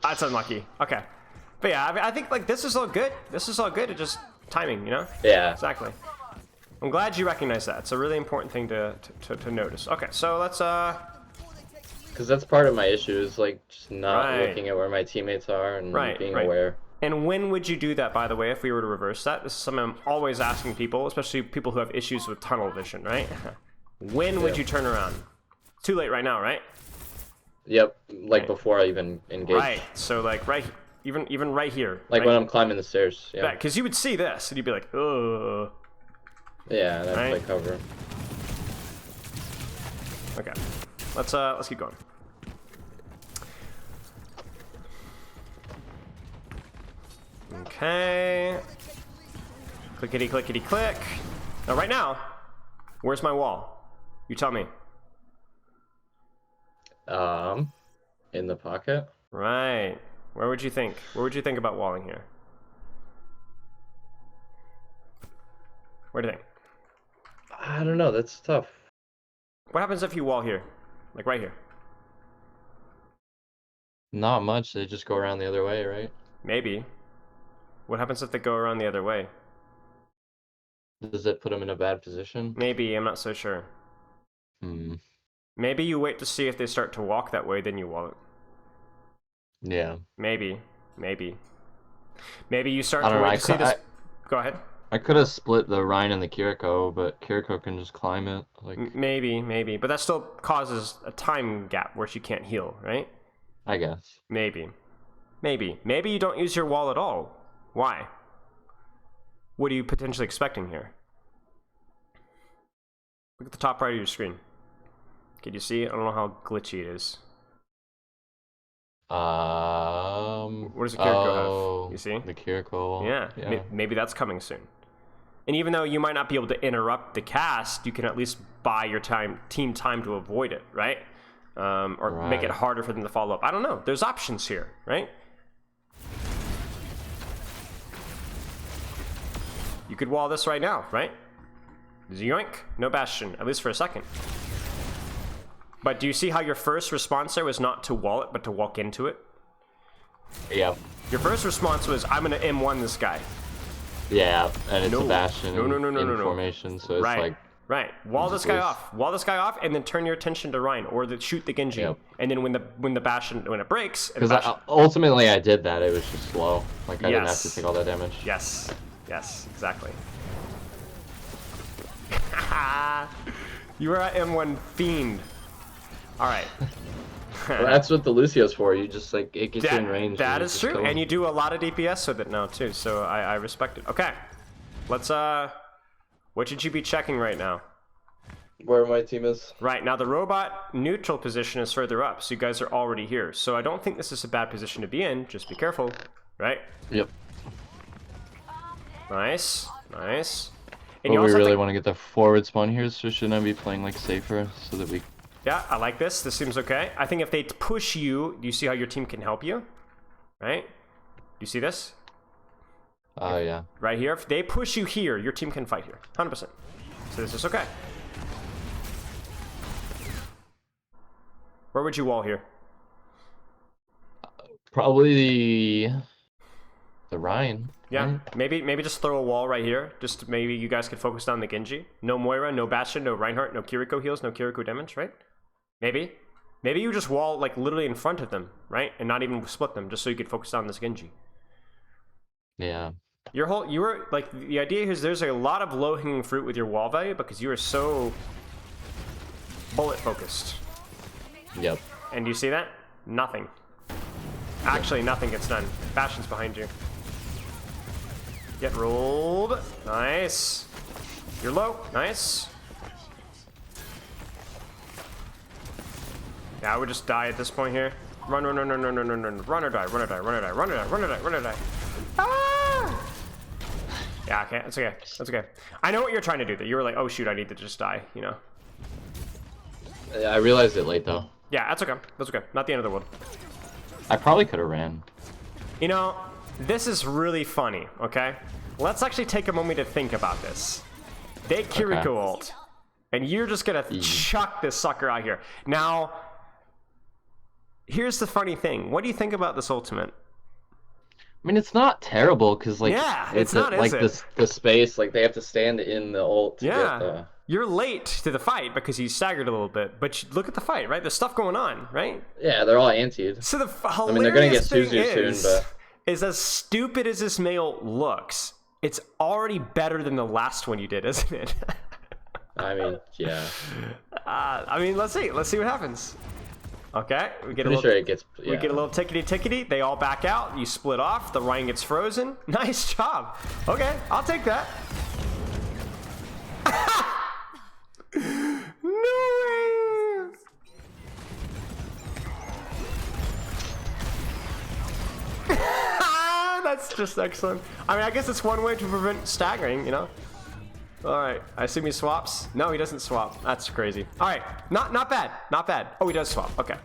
That's unlucky. Okay. But yeah, I think like this is all good. This is all good. It's just timing, you know?
Yeah.
Exactly. I'm glad you recognize that. It's a really important thing to notice. Okay, so let's
Because that's part of my issue is like just not
Right.
looking at where my teammates are and being
right.
aware.
And when would you do that, by the way, if we were to reverse that? This is something I'm always asking people, especially people who have issues with tunnel vision, right? When would you turn around? Too late right now, right?
Yep, like before I even engage.
Right. So like even right here.
Like
right?
when I'm climbing the stairs. Yeah.
Because you would see this and you'd be like, ugh.
Yeah, and I'd
Right.
play cover.
Okay. Let's keep going. Okay. Clickety clickety click. Now right now, where's my wall? You tell me.
In the pocket.
Right. Where would you think? Where would you think about walling here? Where do you think?
I don't know. That's tough.
What happens if you wall here? Like right here?
Not much. They just go around the other way, right?
Maybe. What happens if they go around the other way?
Does it put them in a bad position?
Maybe, I'm not so sure.
Hmm.
Maybe you wait to see if they start to walk that way, then you wall it.
Yeah.
Maybe. Maybe you start
I
to
don't know.
wait to see this. Go ahead.
I could have split the Rhine and the Kiriko, but Kiriko can just climb it. Like
Maybe. But that still causes a time gap where she can't heal, right?
I guess.
Maybe you don't use your wall at all. Why? What are you potentially expecting here? Look at the top right of your screen. Can you see? I don't know how glitchy it is. What does the Kiriko have? You see?
The Kiriko.
Yeah. Maybe that's coming soon. And even though you might not be able to interrupt the cast, you can at least buy your team time to avoid it, right? Or make it harder for them to follow up. I don't know. There's options here, right? You could wall this right now, right? Yoink. No Bastion, at least for a second. But do you see how your first response there was not to wall it, but to walk into it?
Yeah.
Your first response was, I'm going to M1 this guy.
Yeah, and it's
No.
a Bastion
No.
formation, so it's
Right.
like...
Wall this guy off. Wall this guy off, and then turn your attention to Rhine, or shoot the Genji.
Yep.
And then when the Bastion, when it breaks...
Because ultimately I did that, it was just slow. Like, I didn't have to
Yes.
take all that damage.
Yes, exactly. You are at M1 Fiend. Alright.
Well, that's what the Lucio's for. You just, like, it gets you in range.
That
and
is
just
true,
go.
and you do a lot of DPS with it now, too, so I respect it. Okay, let's, what should you be checking right now?
Where my team is.
Right, now the robot neutral position is further up, so you guys are already here. So I don't think this is a bad position to be in, just be careful, right?
Yep.
Nice.
But
And you
we
also
really
think,
want to get the forward spawn here, so shouldn't I be playing, like, safer, so that we...
yeah, I like this. This seems okay. I think if they push you, do you see how your team can help you? Right? Do you see this?
yeah.
Right here. If they push you here, your team can fight here. 100%. So this is okay. Where would you wall here?
Probably the Rhine.
Yeah,
right?
maybe just throw a wall right here. Just maybe you guys could focus on the Genji. No Moira, no Bastion, no Reinhardt, no Kiriko heals, no Kiriko damage, right? Maybe you just wall like literally in front of them, right? And not even split them, just so you could focus on this Genji.
Yeah.
You were like, the idea is there's a lot of low-hanging fruit with your wall value because you are so bullet focused.
Yep.
And do you see that? Nothing. Actually, nothing gets done. Bastion's behind you. Get rolled. Nice. You're low. Nice. Yeah, I would just die at this point here. Run or die. Ah! Yeah, okay. That's okay. That's okay. I know what you're trying to do there. You were like, oh shoot, I need to just die, you know?
I realized it late, though.
Yeah, that's okay. That's okay. Not the end of the world.
I probably could have ran.
You know, this is really funny, okay? Let's actually take a moment to think about this. They Kiriko ult, and you're just gonna chuck this sucker out here. Now, here's the funny thing. What do you think about this ultimate?
I mean, it's not terrible because like
it's not,
like
is it?
the space, like they have to stand in the ult. To get the...
You're late to the fight because he's staggered a little bit, but look at the fight, right? There's stuff going on, right?
Yeah, they're all antied.
So the hilarious
I mean, they're gonna get
thing
Suzu soon, but
is as stupid as this mail looks, it's already better than the last one you did, isn't it?
I mean, yeah.
I mean, let's see what happens. Okay, we get
Pretty
a little.
sure it gets. Yeah.
We get a little tickety. They all back out. You split off. The Ryan gets frozen. Nice job. Okay, I'll take that. No way. That's just excellent. I mean, I guess it's one way to prevent staggering, you know? Alright, I assume he swaps. No, he doesn't swap. That's crazy. Alright, not bad. Not bad. Oh, he does swap. Okay.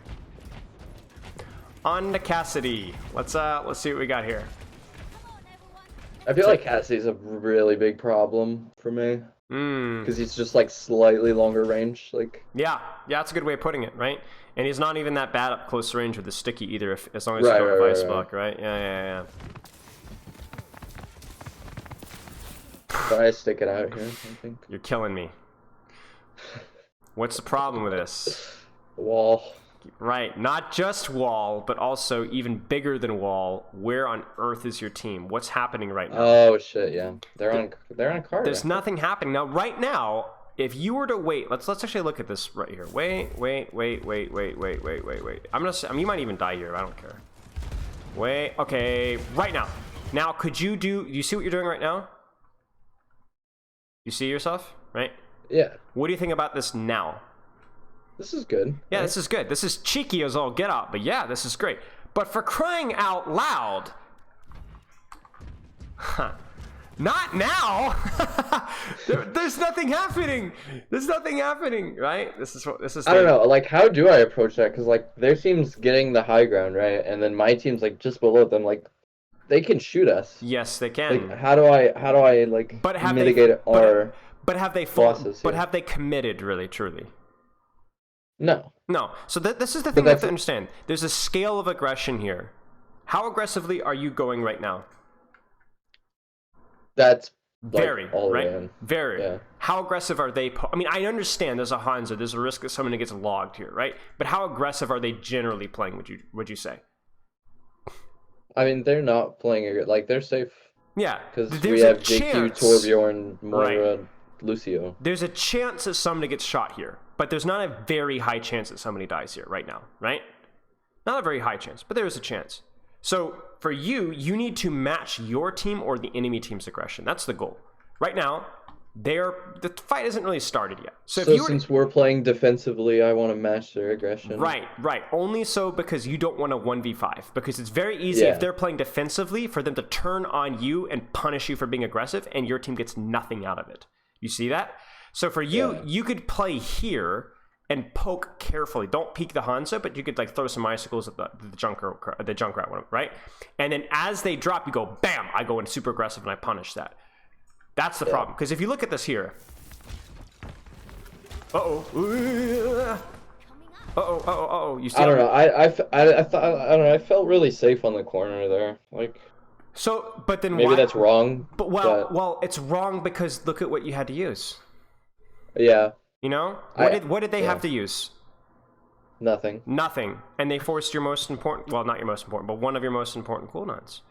On to Cassidy. Let's see what we got here.
I feel like Cassie's a really big problem for me. Because he's just like slightly longer range. Like
yeah, that's a good way of putting it, right? And he's not even that bad up close range with the sticky either, as long as you don't have ice block, right? Yeah.
Try to stick it out here, I think.
You're killing me. What's the problem with this?
Wall.
Right, not just wall, but also even bigger than wall. Where on earth is your team? What's happening right now?
Oh shit, yeah. They're on a card.
There's nothing happening. Now, right now, if you were to wait, let's actually look at this right here. Wait. You might even die here, I don't care. Wait, okay, right now. Now, could you see what you're doing right now? You see yourself, right?
Yeah.
What do you think about this now?
This is good.
Yeah,
right?
This is good. This is cheeky as all get out, but yeah, this is great. But for crying out loud, not now. There's nothing happening. There's nothing happening, right? This is.
I don't know. Like, how do I approach that? Because like their team's getting the high ground, right? And then my team's like just below them. Like, they can shoot us.
Yes, they can.
Like, how do I like mitigate our?
But have they
losses
But
here?
have they committed really, truly?
No.
So this is the thing you have to understand. There's a scale of aggression here. How aggressively are you going right now?
That's like
very
all
right.
in.
Very.
Yeah.
How aggressive are they? I mean, I understand there's a Hanzo. There's a risk that someone gets logged here, right? But how aggressive are they generally playing? Would you say?
I mean, they're not playing it like they're safe.
Yeah,
Because we have JQ, Torbjorn, Moira,
right.
Lucio.
There's a chance that somebody gets shot here, but there's not a very high chance that somebody dies here right now, right? Not a very high chance, but there is a chance. So for you need to match your team or the enemy team's aggression. That's the goal. Right now, the fight isn't really started yet. So
Since we're playing defensively, I want to match their aggression.
Right. Only so because you don't want to 1v5. Because it's very easy if they're playing defensively for them to turn on you and punish you for being aggressive, and your team gets nothing out of it. You see that? So for you, you could play here and poke carefully. Don't peek the Hanzo, but you could like throw some icicles at the Junkrat one, right? And then as they drop, you go, bam! I go in super aggressive and I punish that. That's the problem. Because if you look at this here, you see?
I don't know. I thought I don't know. I felt really safe on the corner there. Like.
So, but then
maybe that's wrong.
But well, it's wrong because look at what you had to use.
Yeah.
You know, what did they have to use?
Nothing.
And they forced your most important, well, not your most important, but one of your most important cooldowns.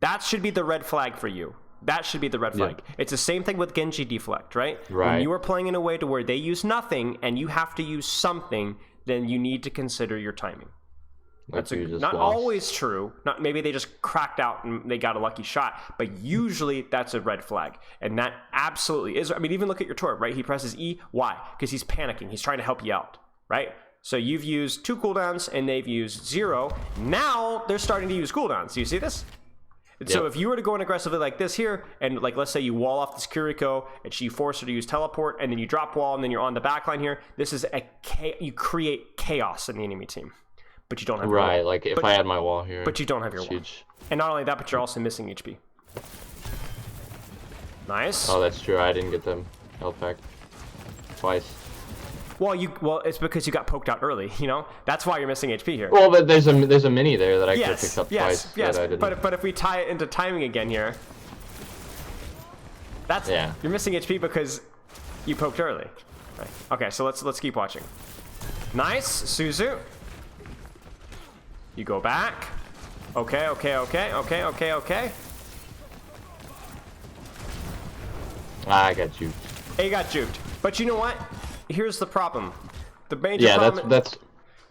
That should be the red flag for you. That should be the red flag. Yeah. It's the same thing with Genji deflect, right? When you are playing in a way to where they use nothing and you have to use something, then you need to consider your timing. That's not always true. Maybe they just cracked out and they got a lucky shot, but usually that's a red flag. And that absolutely is. I mean, even look at your Torb, right? He presses E. Why? Because he's panicking. He's trying to help you out, right? So you've used 2 cooldowns and they've used 0. Now they're starting to use cooldowns. Do you see this? And so if you were to go in aggressively like this here, and like let's say you wall off this Kiriko, and you force her to use teleport, and then you drop wall, and then you're on the backline here, this is you create chaos in the enemy team. but you don't have your
Right,
wall.
like if
But-
I had my wall here.
But you don't have your
it's
wall.
huge.
And not only that, but you're also missing HP. Nice.
Oh, that's true. I didn't get them health back twice.
Well, it's because you got poked out early. You know, that's why you're missing HP here.
Well, but there's a mini there that I could have
Yes,
picked up
yes,
twice
yes.
that I didn't.
But if we tie it into timing again here, that's you're missing HP because you poked early. Right. Okay, so let's keep watching. Nice, Suzu. You go back. Okay.
I got juked.
You got juked. But you know what? Here's the problem. The major
Yeah,
problem.
that's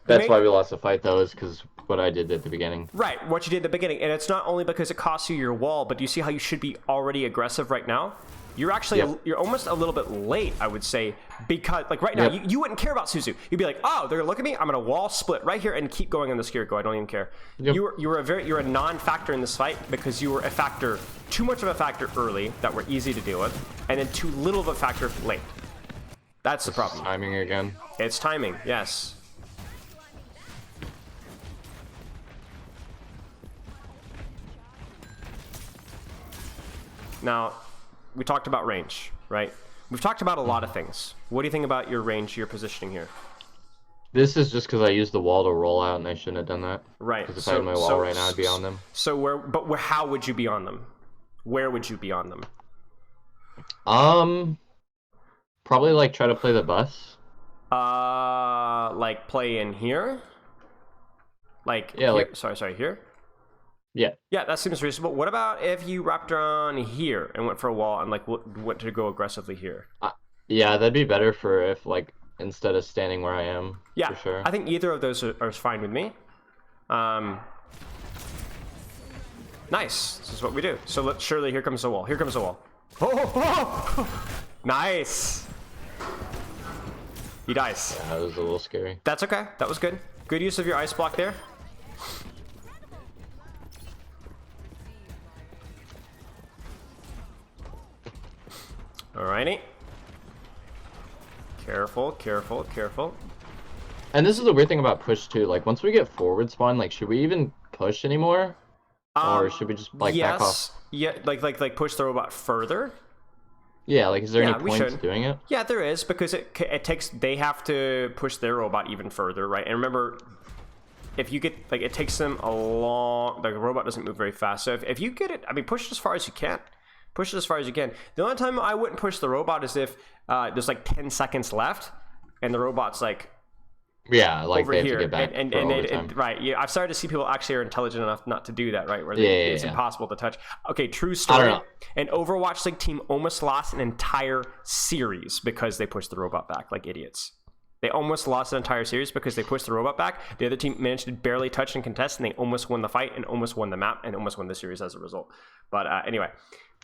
why we lost the fight though, is because what I did at the beginning.
Right, what you did at the beginning, and it's not only because it costs you your wall, but do you see how you should be already aggressive right now? You're actually you're almost a little bit late, I would say, because like right now you wouldn't care about Suzu. You'd be like, oh, they're gonna look at me. I'm gonna wall split right here and keep going on this gear go. I don't even care.
Yep.
You're a non-factor in this fight because you were a factor, too much of a factor early that were easy to deal with, and then too little of a factor late. That's the problem.
Timing again.
It's timing, yes. Now, we talked about range, right? We've talked about a lot of things. What do you think about your range, your positioning here?
This is just because I used the wall to roll out, and I shouldn't have done that.
Right.
Because if I had my wall right now, I'd be on them.
So how would you be on them? Where would you be on them?
Probably like try to play the bus.
Like play in here? Like
yeah,
here?
like
sorry, here?
Yeah.
Yeah, that seems reasonable. What about if you wrapped around here and went for a wall and like went to go aggressively here?
Yeah, that'd be better for if like instead of standing where I am.
Yeah,
for sure.
I think either of those are fine with me. Nice. This is what we do. So surely here comes the wall. Here comes the wall. Oh. Nice. He dies.
Yeah, that was a little scary.
That's okay. That was good. Good use of your ice block there. Alrighty. Careful.
And this is the weird thing about push too. Like once we get forward spawn, like should we even push anymore, or should we just like back off?
Yeah, like push the robot further.
Yeah, like is there any
we
point to
should.
doing it?
Yeah, there is, because it takes, they have to push their robot even further, right? And remember, if you get, like, it takes them a long, like, the robot doesn't move very fast. So if you get it, I mean, push it as far as you can. Push it as far as you can. The only time I wouldn't push the robot is if there's like 10 seconds left and the robot's like,
yeah, like
over
they have
here,
to get back
and
for
they,
overtime.
right? Yeah, I've started to see people actually are intelligent enough not to do that, right? Where it's
yeah.
impossible to touch. Okay, true
I
story.
don't know.
An Overwatch League team almost lost an entire series because they pushed the robot back like idiots. They almost lost an entire series because they pushed the robot back. The other team managed to barely touch and contest, and they almost won the fight and almost won the map and almost won the series as a result. But anyway,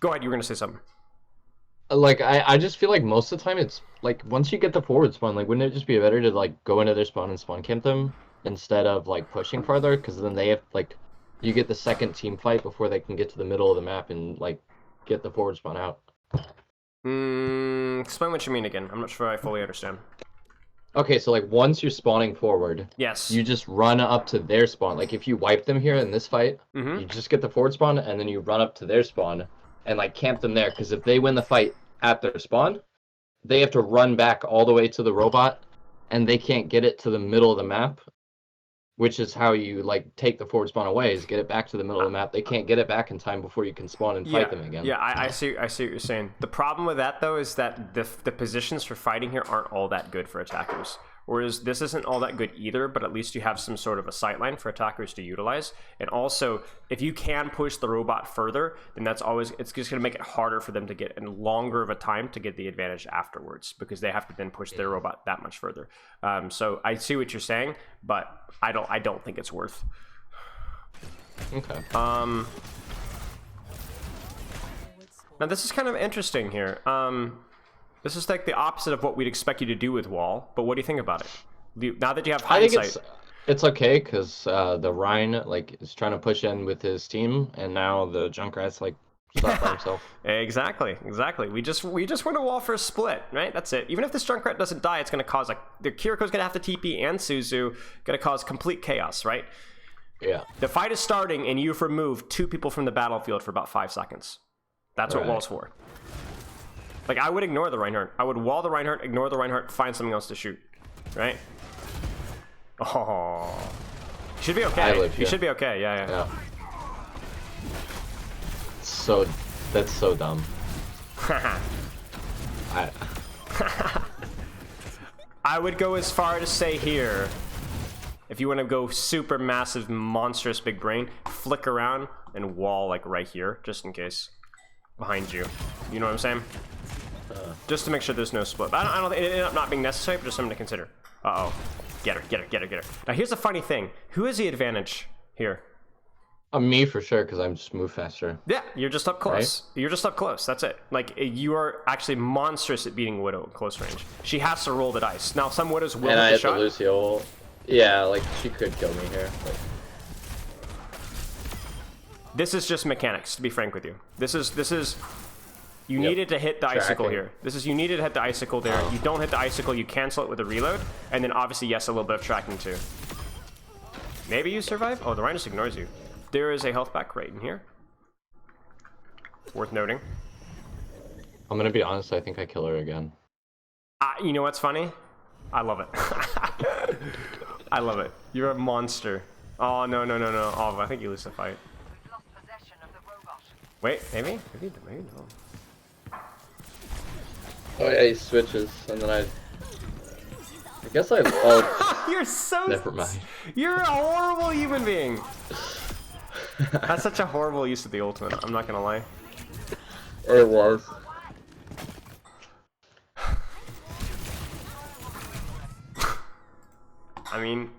go ahead. You were gonna say something.
Like I just feel like most of the time it's like once you get the forward spawn, like wouldn't it just be better to like go into their spawn and spawn camp them instead of like pushing farther? Because then they have like you get the second team fight before they can get to the middle of the map and like get the forward spawn out.
Explain what you mean again. I'm not sure I fully understand.
Okay, so like once you're spawning forward,
Yes.
you just run up to their spawn. Like if you wipe them here in this fight, you just get the forward spawn and then you run up to their spawn and like camp them there. Because if they win the fight at their spawn, they have to run back all the way to the robot, and they can't get it to the middle of the map, which is how you like take the forward spawn away, is get it back to the middle of the map. They can't get it back in time before you can spawn and fight them again.
Yeah, I see what you're saying. The problem with that though is that the positions for fighting here aren't all that good for attackers. Whereas this isn't all that good either, but at least you have some sort of a sightline for attackers to utilize. And also, if you can push the robot further, then it's just going to make it harder for them to get and longer of a time to get the advantage afterwards, because they have to then push their robot that much further. So I see what you're saying, but I don't think it's worth.
Okay.
Now this is kind of interesting here. This is like the opposite of what we'd expect you to do with wall, but what do you think about it? Now that you have hindsight.
I think it's okay, because the Rhine like is trying to push in with his team, and now the Junkrat's like He's not by himself.
Exactly. We just want a wall for a split, right? That's it. Even if this Junkrat doesn't die, it's going to cause like the Kiriko's going to have to TP and Suzu, going to cause complete chaos, right?
Yeah.
The fight is starting, and you've removed 2 people from the battlefield for about 5 seconds. That's what wall's for. Like, I would ignore the Reinhardt. I would wall the Reinhardt, ignore the Reinhardt, find something else to shoot, right? Oh, you should be okay. You should be okay. Yeah.
That's so dumb.
I would go as far to say here, if you want to go super massive, monstrous big brain, flick around and wall like right here, just in case, behind you. You know what I'm saying? Just to make sure there's no split. But I don't think it ended up not being necessary, but just something to consider. Uh-oh. Get her. Now here's the funny thing. Who has the advantage here?
Me for sure, because I'm just move faster.
Yeah, you're just up close.
Right?
You're just up close. That's it. Like, you are actually monstrous at beating Widow at close range. She has to roll the dice. Now, some Widows will
and
hit
I
the
hit
shot.
the Lucio. Yeah, like, she could kill me here. But...
This is just mechanics, to be frank with you. This is... You needed to hit the icicle here. You needed to hit the icicle there. You don't hit the icicle, you cancel it with a reload. And then, obviously, yes, a little bit of tracking, too. Maybe you survive? Oh, the Rhino just ignores you. There is a health back right in here. Worth noting.
I'm gonna be honest, I think I kill her again.
You know what's funny? I love it. I love it. You're a monster. Oh, no. Oh, I think you lose the fight. Wait, maybe no.
Oh yeah, he switches, and then I guess oh,
You're so...
never mind.
You're a horrible human being. That's such a horrible use of the ultimate, I'm not gonna lie.
It was.
I mean...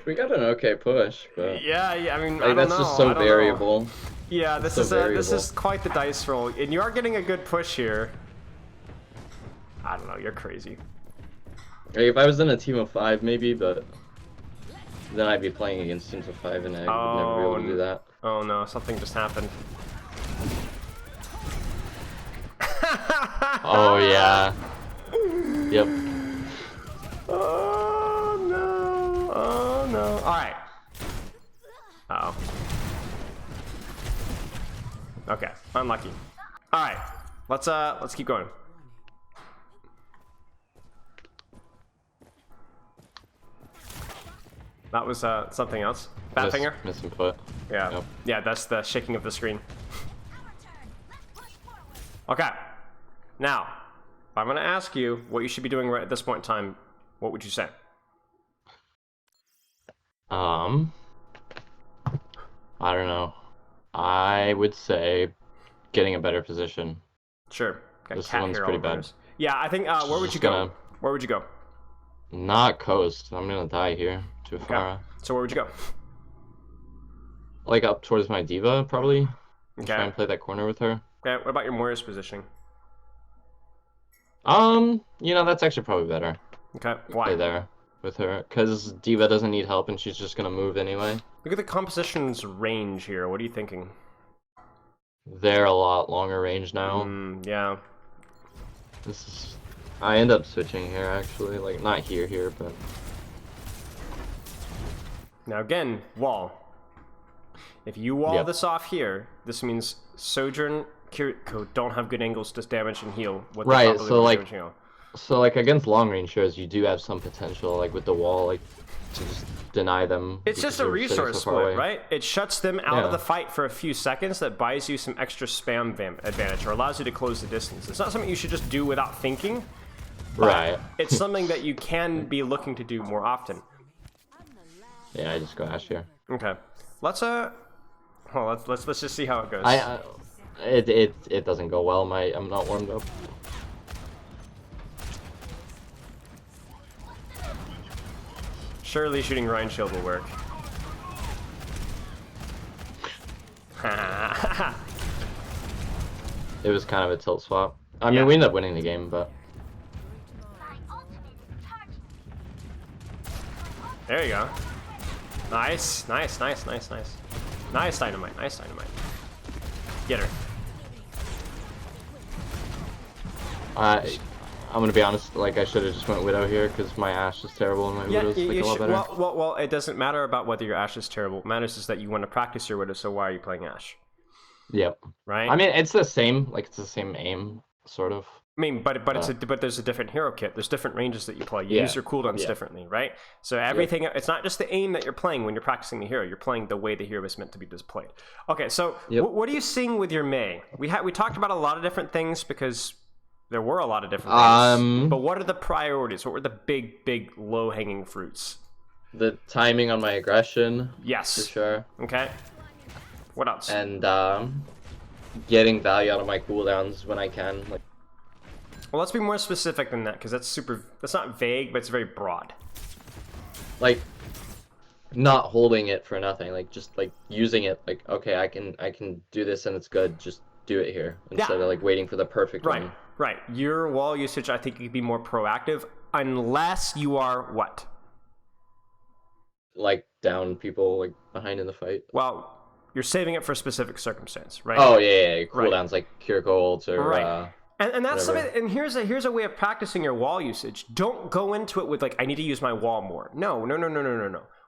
We got an okay push, but...
Yeah, I mean,
like,
I don't
that's
know.
just so variable.
Yeah, this is quite the dice roll, and you are getting a good push here. I don't know, you're crazy.
Like, if I was in a team of 5, maybe, but then I'd be playing against teams of 5, and I would never be able to do that.
Oh no, something just happened.
Oh yeah. Yep.
Oh no. All right. Uh-oh. Okay, unlucky. All right, let's keep going. That was something else. Bat finger.
Missing foot.
Yeah.
Yep.
Yeah, that's the shaking of the screen. Okay. Now, if I'm gonna ask you what you should be doing right at this point in time, what would you say?
I don't know. I would say getting a better position.
Sure. Got
This
cat
one's
hair
pretty
all over
bad.
us. Yeah, I think. Where would you
Just
go?
gonna-
Where would you go?
Not coast. I'm gonna die here to Farah.
So where would you go?
Like up towards my diva, probably.
Okay.
Try and play that corner with her.
Okay. What about your Moira's positioning?
You know, that's actually probably better.
Okay. Why?
Play there with her, because diva doesn't need help and she's just gonna move anyway.
Look at the composition's range here. What are you thinking?
They're a lot longer range now.
Yeah.
This is. I end up switching here actually, like not here, but.
Now again, wall. If you wall this off here, this means Sojourn, Kiriko don't have good angles to damage and heal. What they
Right,
probably
so
would
like,
damage and heal.
so like against long range shows, you do have some potential, like with the wall, like to just deny them.
It's just a
because you're sitting
resource
so far away.
split, right? It shuts them out of
Yeah.
the fight for a few seconds that buys you some extra spam advantage or allows you to close the distance. It's not something you should just do without thinking.
Right.
It's something that you can be looking to do more often.
Yeah, I just go Ash here.
Okay. Let's let's just see how it goes.
It doesn't go well. I'm not warmed up.
Surely shooting Ryan Shield will work.
It was kind of a tilt swap. I mean, we ended up winning the game, but
There you go. Nice. Nice dynamite. Get her.
I'm gonna be honest, like I should have just went Widow here because my Ashe is terrible and my Widow's like a lot better.
Well, it doesn't matter about whether your Ashe is terrible. What matters is that you want to practice your Widow, so why are you playing Ashe?
Yep.
Right?
I mean, it's the same, like it's the same aim, sort of.
I mean, but there's a different hero kit. There's different ranges that you play. You use your cooldowns differently, right? So everything, it's not just the aim that you're playing when you're practicing the hero. You're playing the way the hero is meant to be displayed. Okay, so what are you seeing with your Mei? We talked about a lot of different things because there were a lot of different things. But what are the priorities? What were the big low-hanging fruits?
The timing on my aggression.
Yes.
For sure.
Okay. What else?
And getting value out of my cooldowns when I can. Like.
Well, let's be more specific than that, because that's not vague, but it's very broad.
Like, not holding it for nothing, like just like using it, like, okay, I can do this and it's good, just do it here instead of like waiting for the perfect one.
Right. Your wall usage, I think, could be more proactive, unless you are what?
Like down people like behind in the fight.
Well, you're saving it for a specific circumstance, right?
Oh yeah. Cooldowns like cure golds or
And that's
whatever.
something. And here's a way of practicing your wall usage. Don't go into it with like, I need to use my wall more. No.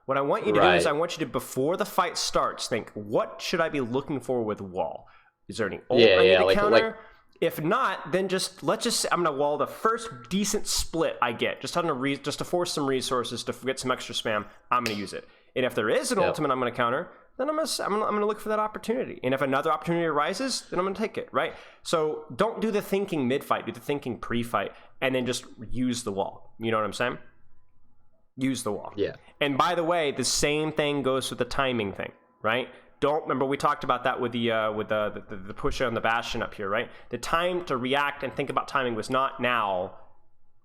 What I want you to do is I want you to, before the fight starts, think, what should I be looking for with wall? Is there any ult I need to counter? If not, then I'm gonna wall the first decent split I get, just to force some resources to get some extra spam. I'm gonna use it. And if there is an ultimate I'm gonna counter, then I'm gonna look for that opportunity. And if another opportunity arises, then I'm gonna take it, right? So don't do the thinking mid-fight, do the thinking pre-fight, and then just use the wall. You know what I'm saying? Use the wall.
Yeah.
And by the way, the same thing goes with the timing thing, right? Don't remember we talked about that with the push on the Bastion up here, right? The time to react and think about timing was not now,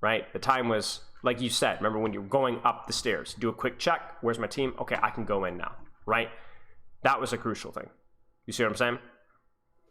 right? The time was, like you said, remember when you're going up the stairs, do a quick check, where's my team? Okay, I can go in now, right? That was a crucial thing. You see what I'm saying?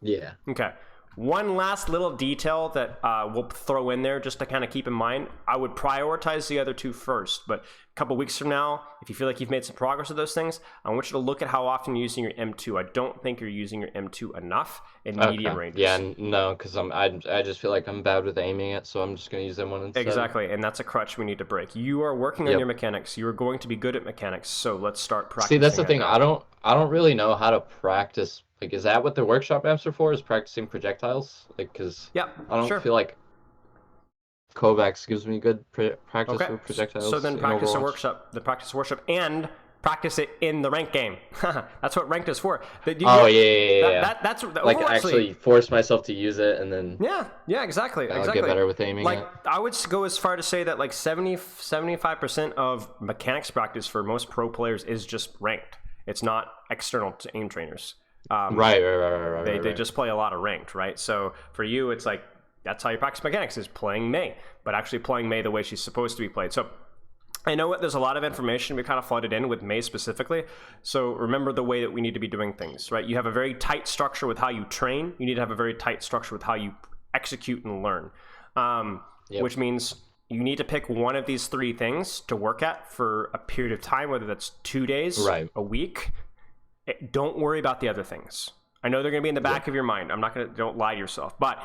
Yeah.
Okay. One last little detail that we'll throw in there just to kind of keep in mind. I would prioritize the other two first, but a couple weeks from now, if you feel like you've made some progress with those things, I want you to look at how often you're using your M2. I don't think you're using your M2 enough in medium ranges.
Yeah, no, because I just feel like I'm bad with aiming it, so I'm just going to use M1 instead.
Exactly, and that's a crutch we need to break. You are working on your mechanics. You are going to be good at mechanics, so let's start practicing.
See, that's the thing. I don't really know how to practice. Like, is that what the workshop maps are for? Is practicing projectiles? Like, because I don't feel like Kovacs gives me good practice for projectiles.
So then practice a workshop. And practice it in the ranked game. That's what ranked is for. That's
like actually force myself to use it and then.
Yeah, exactly.
I'll get better with aiming.
Like I would go as far to say that like 75% of mechanics practice for most pro players is just ranked. It's not external to aim trainers.
Right.
They just play a lot of ranked, right? So for you, it's like that's how you practice mechanics is playing Mei, but actually playing Mei the way she's supposed to be played. So I know there's a lot of information we kind of flooded in with Mei specifically. So remember the way that we need to be doing things, right? You have a very tight structure with how you train. You need to have a very tight structure with how you execute and learn, which means you need to pick one of these three things to work at for a period of time, whether that's 2 days, a week. Don't worry about the other things. I know they're going to be in the back of your mind. Don't lie to yourself, but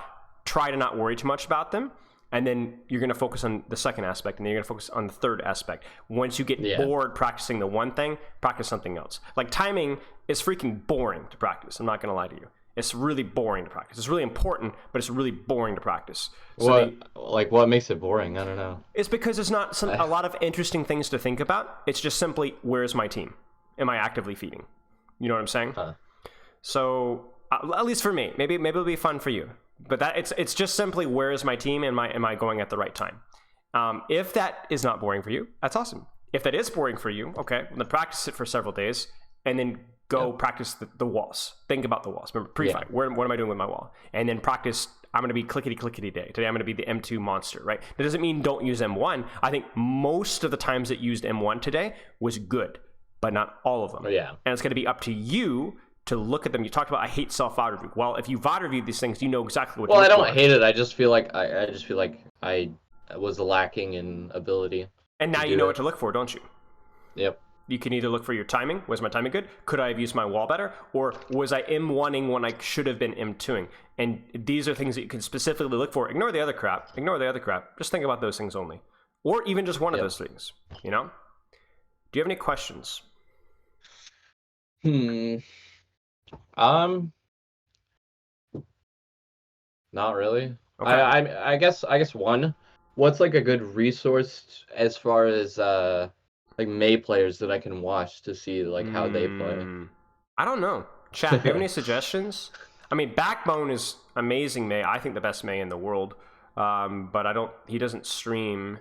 try to not worry too much about them. And then you're going to focus on the second aspect, and then you're going to focus on the third aspect. Once you get bored practicing the one thing, practice something else. Like timing is freaking boring to practice. I'm not going to lie to you. It's really boring to practice. It's really important, but it's really boring to practice. So
what makes it boring? I don't know.
It's because there's not a lot of interesting things to think about. It's just simply, where's my team? Am I actively feeding? You know what I'm saying? So at least for me, maybe it'll be fun for you. But it's just simply, where is my team? Am I going at the right time? If that is not boring for you, that's awesome. If that is boring for you, okay, then practice it for several days, and then go practice the walls. Think about the walls. Remember pre-fight. What am I doing with my wall? And then practice. I'm going to be clickety day. Today I'm going to be the M2 monster, right? That doesn't mean don't use M1. I think most of the times it used M1 today was good, but not all of them.
Yeah.
And it's going to be up to you to look at them. You talked about I hate self-VOD review. Well, if you VOD review these things, you know exactly what. Well,
I don't hate it. I just feel like I was lacking in ability.
And now you know what to look for, don't you?
Yep.
you can either look for your timing. Was my timing good? Could I have used my wall better? Or was I M1ing when I should have been M2ing? And these are things that you can specifically look for. Ignore the other crap. Ignore the other crap. Just think about those things only. Or even just one of those things, you know? Do you have any questions?
Not really.
Okay.
I guess one. What's like a good resource as far as like May players that I can watch to see like how they play?
I don't know. Chat, do you have any suggestions? I mean, Backbone is amazing May. I think the best May in the world. But he doesn't stream,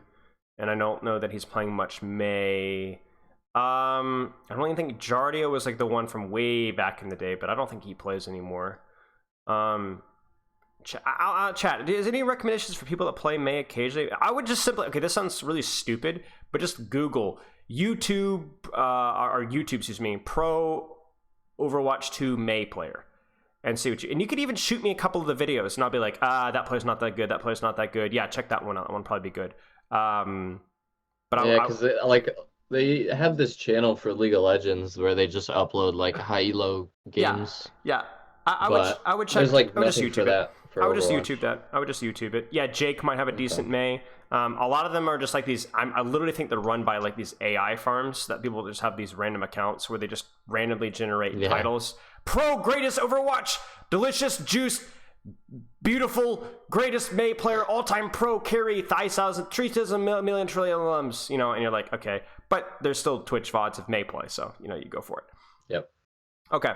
and I don't know that he's playing much May. I don't even think Jardio was like the one from way back in the day, but I don't think he plays anymore. Chat, is any recommendations for people that play May occasionally? I would just simply, okay, this sounds really stupid, but just Google YouTube, or YouTube, excuse me, Pro Overwatch 2 May player, and see what and you could even shoot me a couple of the videos, and I'll be like, that player's not that good, that player's not that good. Yeah, check that one out. That one will probably be good. But
yeah, because they have this channel for League of Legends where they just upload like high elo games.
Yeah. I would check.
There's like
I would just
nothing
YouTube
for
it.
that.
I would just
Overwatch.
YouTube that. I would just YouTube it. Yeah, Jake might have a decent May. A lot of them are just like these. I literally think they're run by like these AI farms that people just have these random accounts where they just randomly generate titles. Pro greatest Overwatch, delicious juice, beautiful greatest May player, all time pro carry, thigh thousand, 3,000 million trillion alums. You know, and you're like, okay, but there's still Twitch VODs of May play, so you know you go for it.
Yep.
Okay.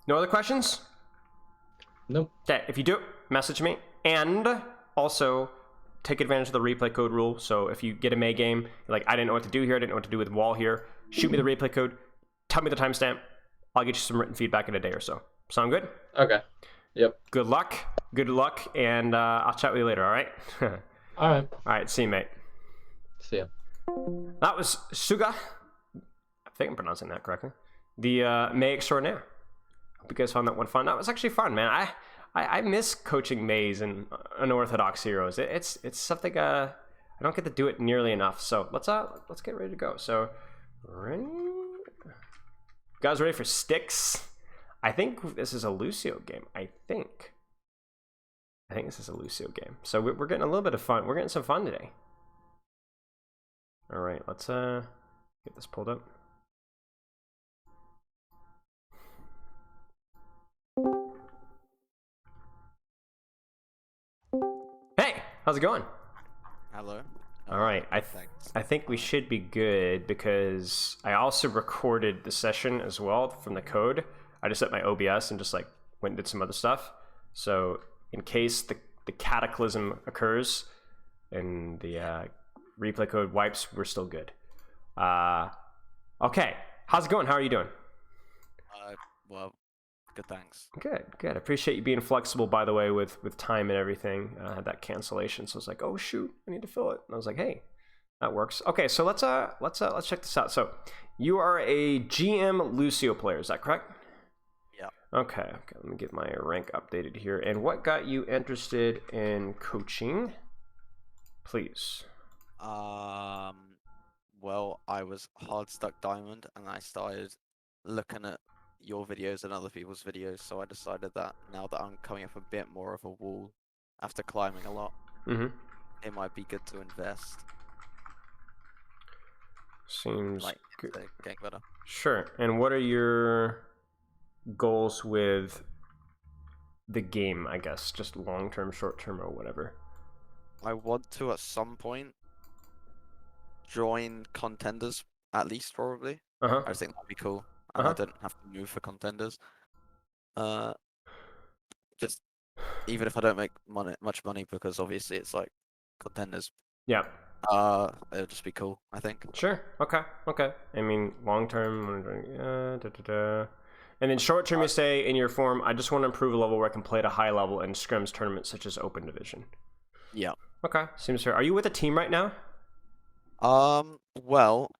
No other questions?
Nope.
Okay, if you do, message me. And also, take advantage of the replay code rule. So if you get a May game, you're like, I didn't know what to do here, I didn't know what to do with wall here, shoot me the replay code, tell me the timestamp, I'll get you some written feedback in a day or so. Sound good?
Okay. Yep.
Good luck, and I'll chat with you later, all right?
All right.
All right, see you, mate.
See ya.
That was Suga. I think I'm pronouncing that correctly. The May Extraordinaire. Hope you guys found that one fun. That was actually fun, man. I miss coaching Mays and unorthodox heroes. It's something I don't get to do it nearly enough. So let's get ready to go. So, ready? Guys, ready for sticks? I think this is a Lucio game. I think this is a Lucio game. So we're getting a little bit of fun. We're getting some fun today. All right, let's get this pulled up. Hey, how's it going?
Hello.
All right, I think we should be good because I also recorded the session as well from the code. I just set my OBS and just like went and did some other stuff. So in case the cataclysm occurs and the replay code wipes, we're still good. Okay, how's it going? How are you doing?
Well, good, thanks.
Good. I appreciate you being flexible, by the way, with time and everything. I had that cancellation, so I was like, oh shoot, I need to fill it. And I was like, hey, that works. Okay, so let's check this out. So you are a GM Lucio player, is that correct?
Yeah.
Okay, let me get my rank updated here. And what got you interested in coaching? Please.
Well, I was hard stuck diamond, and I started looking at your videos and other people's videos, so I decided that now that I'm coming up a bit more of a wall after climbing a lot, it might be good to invest.
Seems
like
good.
Getting better.
Sure. And what are your goals with the game, I guess? Just long-term, short-term, or whatever?
I want to, at some point, join contenders, at least, probably. I just think that'd be cool. And I don't have to move for contenders. Just even if I don't make much money, because obviously it's like contenders.
Yeah.
It'll just be cool, I think.
Sure. Okay. I mean, long term, and then short term, you say in your form, I just want to improve a level where I can play at a high level in scrims tournaments such as Open Division.
Yeah.
Okay. Seems fair. Are you with a team right now?
Well,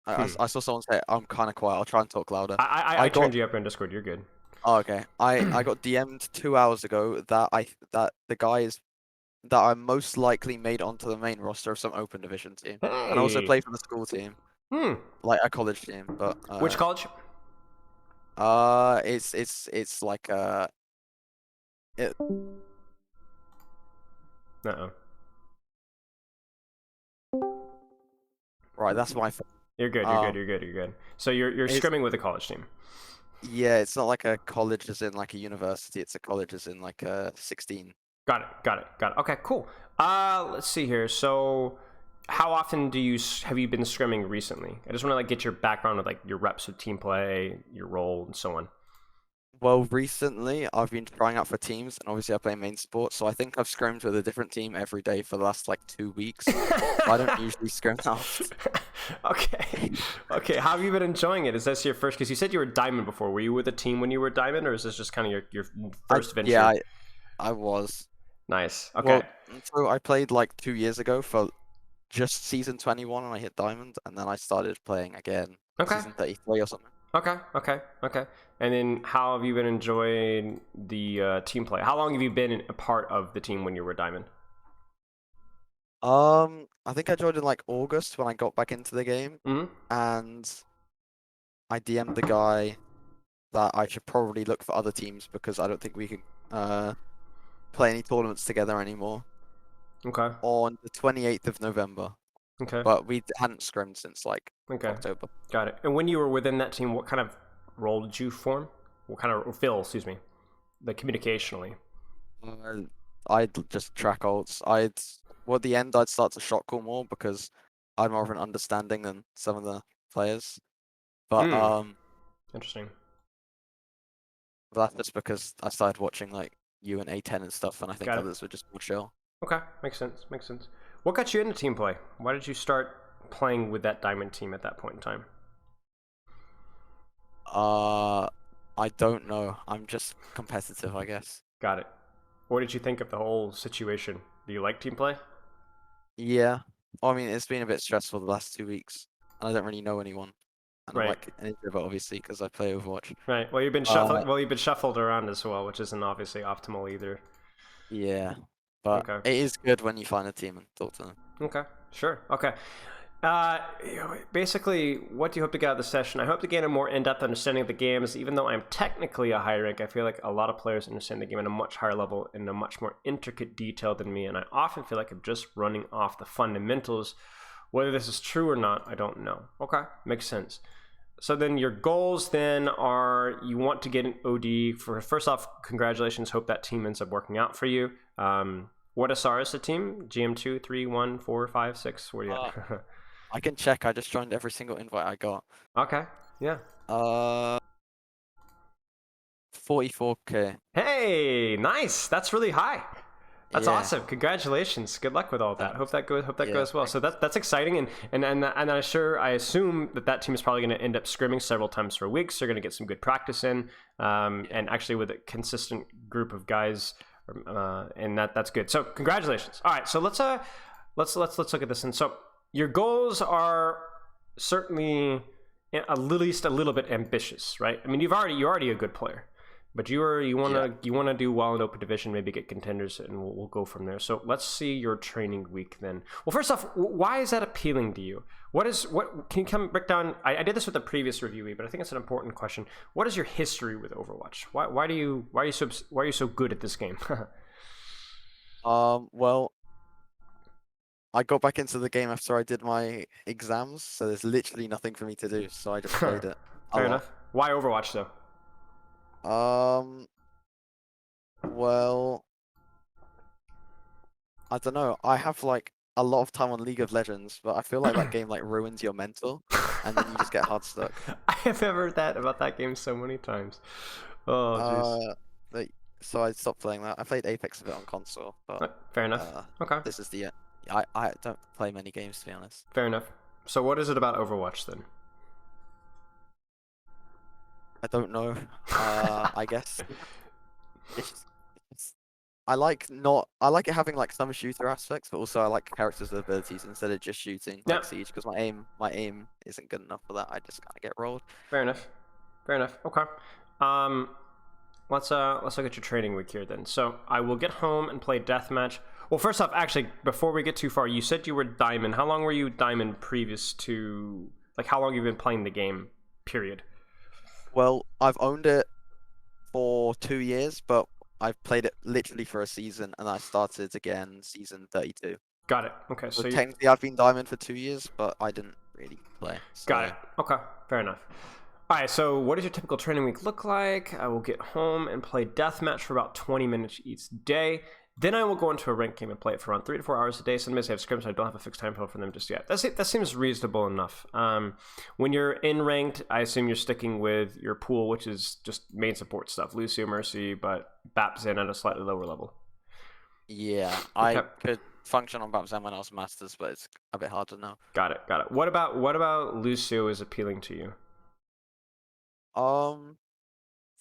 I saw someone say I'm kind of quiet. I'll try and talk louder.
I turned you up in Discord. You're good.
Oh, okay. I got DM'd 2 hours ago that the guys that I most likely made onto the main roster of some Open Division team, and I also play for the school team. like a college team, but
Which college?
it's like it,
Uh-oh.
right. That's my fault.
You're good. You're good. So you're
It's
scrimming with a college team.
Yeah, it's not like a college as in like a university. It's a college as in like a 16.
Got it. Okay, cool. Let's see here. So, how often have you been scrimming recently? I just want to like get your background with like your reps of team play, your role, and so on.
Well, recently I've been trying out for teams, and obviously I play main sport, so I think I've scrimmed with a different team every day for the last like 2 weeks. I don't usually scrim out.
Okay. How have you been enjoying it? Is this your first? Because you said you were diamond before. Were you with a team when you were diamond, or is this just kind of your first venture?
Yeah, I was.
Nice. Okay.
Well, so I played like 2 years ago for just season 21, and I hit diamond, and then I started playing again
Okay.
season 33 or something.
Okay. And then how have you been enjoying the team play? How long have you been a part of the team when you were diamond?
I think I joined in like August when I got back into the game, and I DM'd the guy that I should probably look for other teams because I don't think we can play any tournaments together anymore.
Okay.
On the 28th of November.
Okay.
But we hadn't scrimmed since like October.
Got it. And when you were within that team, what kind of role did you form? What kind of fill? Excuse me. Like communicationally.
I'd just track ults. At the end I'd start to shot call more because I had more of an understanding than some of the players. But
interesting.
That's just because I started watching like you and A10 and stuff, and I think others were just more chill.
Okay, makes sense. What got you into team play? Why did you start playing with that diamond team at that point in time?
I don't know. I'm just competitive, I guess.
Got it. What did you think of the whole situation? Do you like team play?
Yeah. Well, I mean, it's been a bit stressful the last 2 weeks, and I don't really know anyone. And I'm like an introvert, obviously, because I play Overwatch.
Right. Well, you've been shuffled. You've been shuffled around as well, which isn't obviously optimal either.
Yeah, but it is good when you find a team and talk to them.
Okay. Sure. Okay. Basically, what do you hope to get out of the session? I hope to gain a more in-depth understanding of the games. Even though I'm technically a high rank, I feel like a lot of players understand the game at a much higher level in a much more intricate detail than me, and I often feel like I'm just running off the fundamentals. Whether this is true or not, I don't know. Okay, makes sense. So then your goals then are you want to get an OD. First off, congratulations. Hope that team ends up working out for you. What SR is the team? GM2, 3, 1, 4, 5, 6? Where are you at?
I can check. I just joined every single invite I got.
Okay, yeah.
44k.
Hey, nice. That's really high. That's awesome. Congratulations. Good luck with all that. Hope that goes well. So that's exciting, and I assume that team is probably going to end up scrimming several times per week. So you're going to get some good practice in, and actually with a consistent group of guys, and that's good. So congratulations. All right. So let's look at this. And so your goals are certainly at least a little bit ambitious, right? I mean, you're already a good player. But you want to do well in open division, maybe get contenders, and we'll go from there. So let's see your training week then. Well, first off, why is that appealing to you? Can you break down? I did this with the previous reviewee, but I think it's an important question. What is your history with Overwatch? Why are you so good at this game?
Well, I got back into the game after I did my exams, so there's literally nothing for me to do, so I just played it.
Fair enough. Why Overwatch though?
Well, I don't know. I have like a lot of time on League of Legends, but I feel like that game like ruins your mental, and then you just get hard stuck.
I have heard that about that game so many times. Oh, jeez.
So I stopped playing that. I played Apex a bit on console, but
fair enough. Okay.
This is I don't play many games, to be honest.
Fair enough. So what is it about Overwatch then?
I don't know. I guess I like it having like some shooter aspects, but also I like characters with abilities instead of just shooting like Siege, because my aim isn't good enough for that. I just kind of get rolled.
Fair enough. Okay. Let's look at your training week here then. So I will get home and play deathmatch. Well, first off, actually, before we get too far, you said you were diamond. How long were you diamond previous to Like, how long have you been playing the game? Period.
Well, I've owned it for 2 years, but I've played it literally for a season, and I started again season 32.
Got it. Okay,
So
so you
technically, I've been Diamond for 2 years, but I didn't really play.
got
So
it. Okay, fair enough. All right, so what does your typical training week look like? I will get home and play deathmatch for about 20 minutes each day. Then I will go into a ranked game and play it for around 3 to 4 hours a day. Sometimes I have scrims, so I don't have a fixed time for them just yet. That seems reasonable enough. When you're in ranked, I assume you're sticking with your pool, which is just main support stuff. Lucio, Mercy, but Baptiste at a slightly lower level.
yeah, I
Okay.
could function on Baptiste when I was Masters, but it's a bit harder now.
Got it. What about Lucio is appealing to you?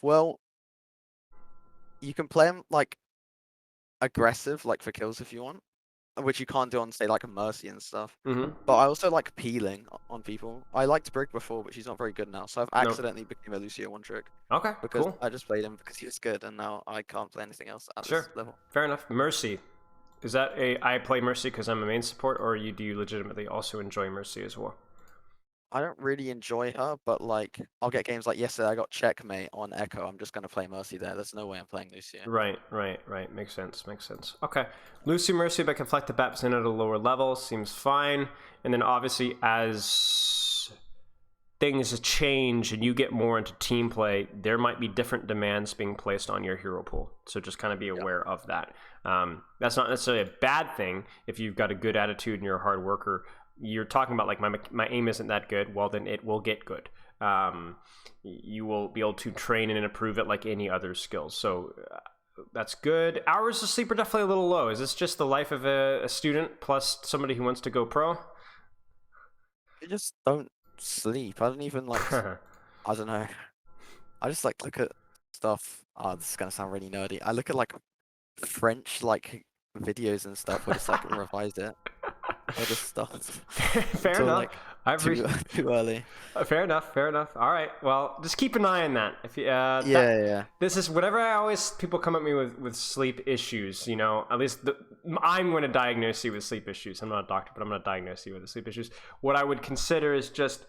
Well, you can play him like aggressive, like for kills if you want, which you can't do on say like a Mercy and stuff.
Mm-hmm.
But I also like peeling on people. I liked Brig before, but she's not very good now, so I've
No.
accidentally became a Lucio one trick
Okay,
because
cool.
I just played him because he was good, and now I can't play anything else at
Sure.
this level.
Fair enough. Mercy. Is that I play Mercy because I'm a main support, or do you legitimately also enjoy Mercy as well?
I don't really enjoy her, but like I'll get games like yesterday I got checkmate on Echo. I'm just gonna play Mercy there. There's no way I'm playing Lucio.
Right. Makes sense. Okay. Lucy Mercy, but can flex the Baps in at a lower level. Seems fine. And then obviously as things change and you get more into team play, there might be different demands being placed on your hero pool. So just kind of be aware of that. That's not necessarily a bad thing if you've got a good attitude and you're a hard worker. You're talking about like my aim isn't that good. Well, then it will get good. You will be able to train and improve it like any other skills. So that's good. Hours of sleep are definitely a little low. Is this just the life of a student plus somebody who wants to go pro?
I just don't sleep. I don't even like. I don't know. I just like look at stuff. Oh, this is gonna sound really nerdy. I look at like French like videos and stuff where just like revise it. Or just stuff
Fair
until,
enough.
like,
I've
too early.
Fair enough. All right. Well, just keep an eye on that. If you,
Yeah.
This is whatever people come at me with sleep issues. You know, at least I'm going to diagnose you with sleep issues. I'm not a doctor, but I'm going to diagnose you with the sleep issues. What I would consider is just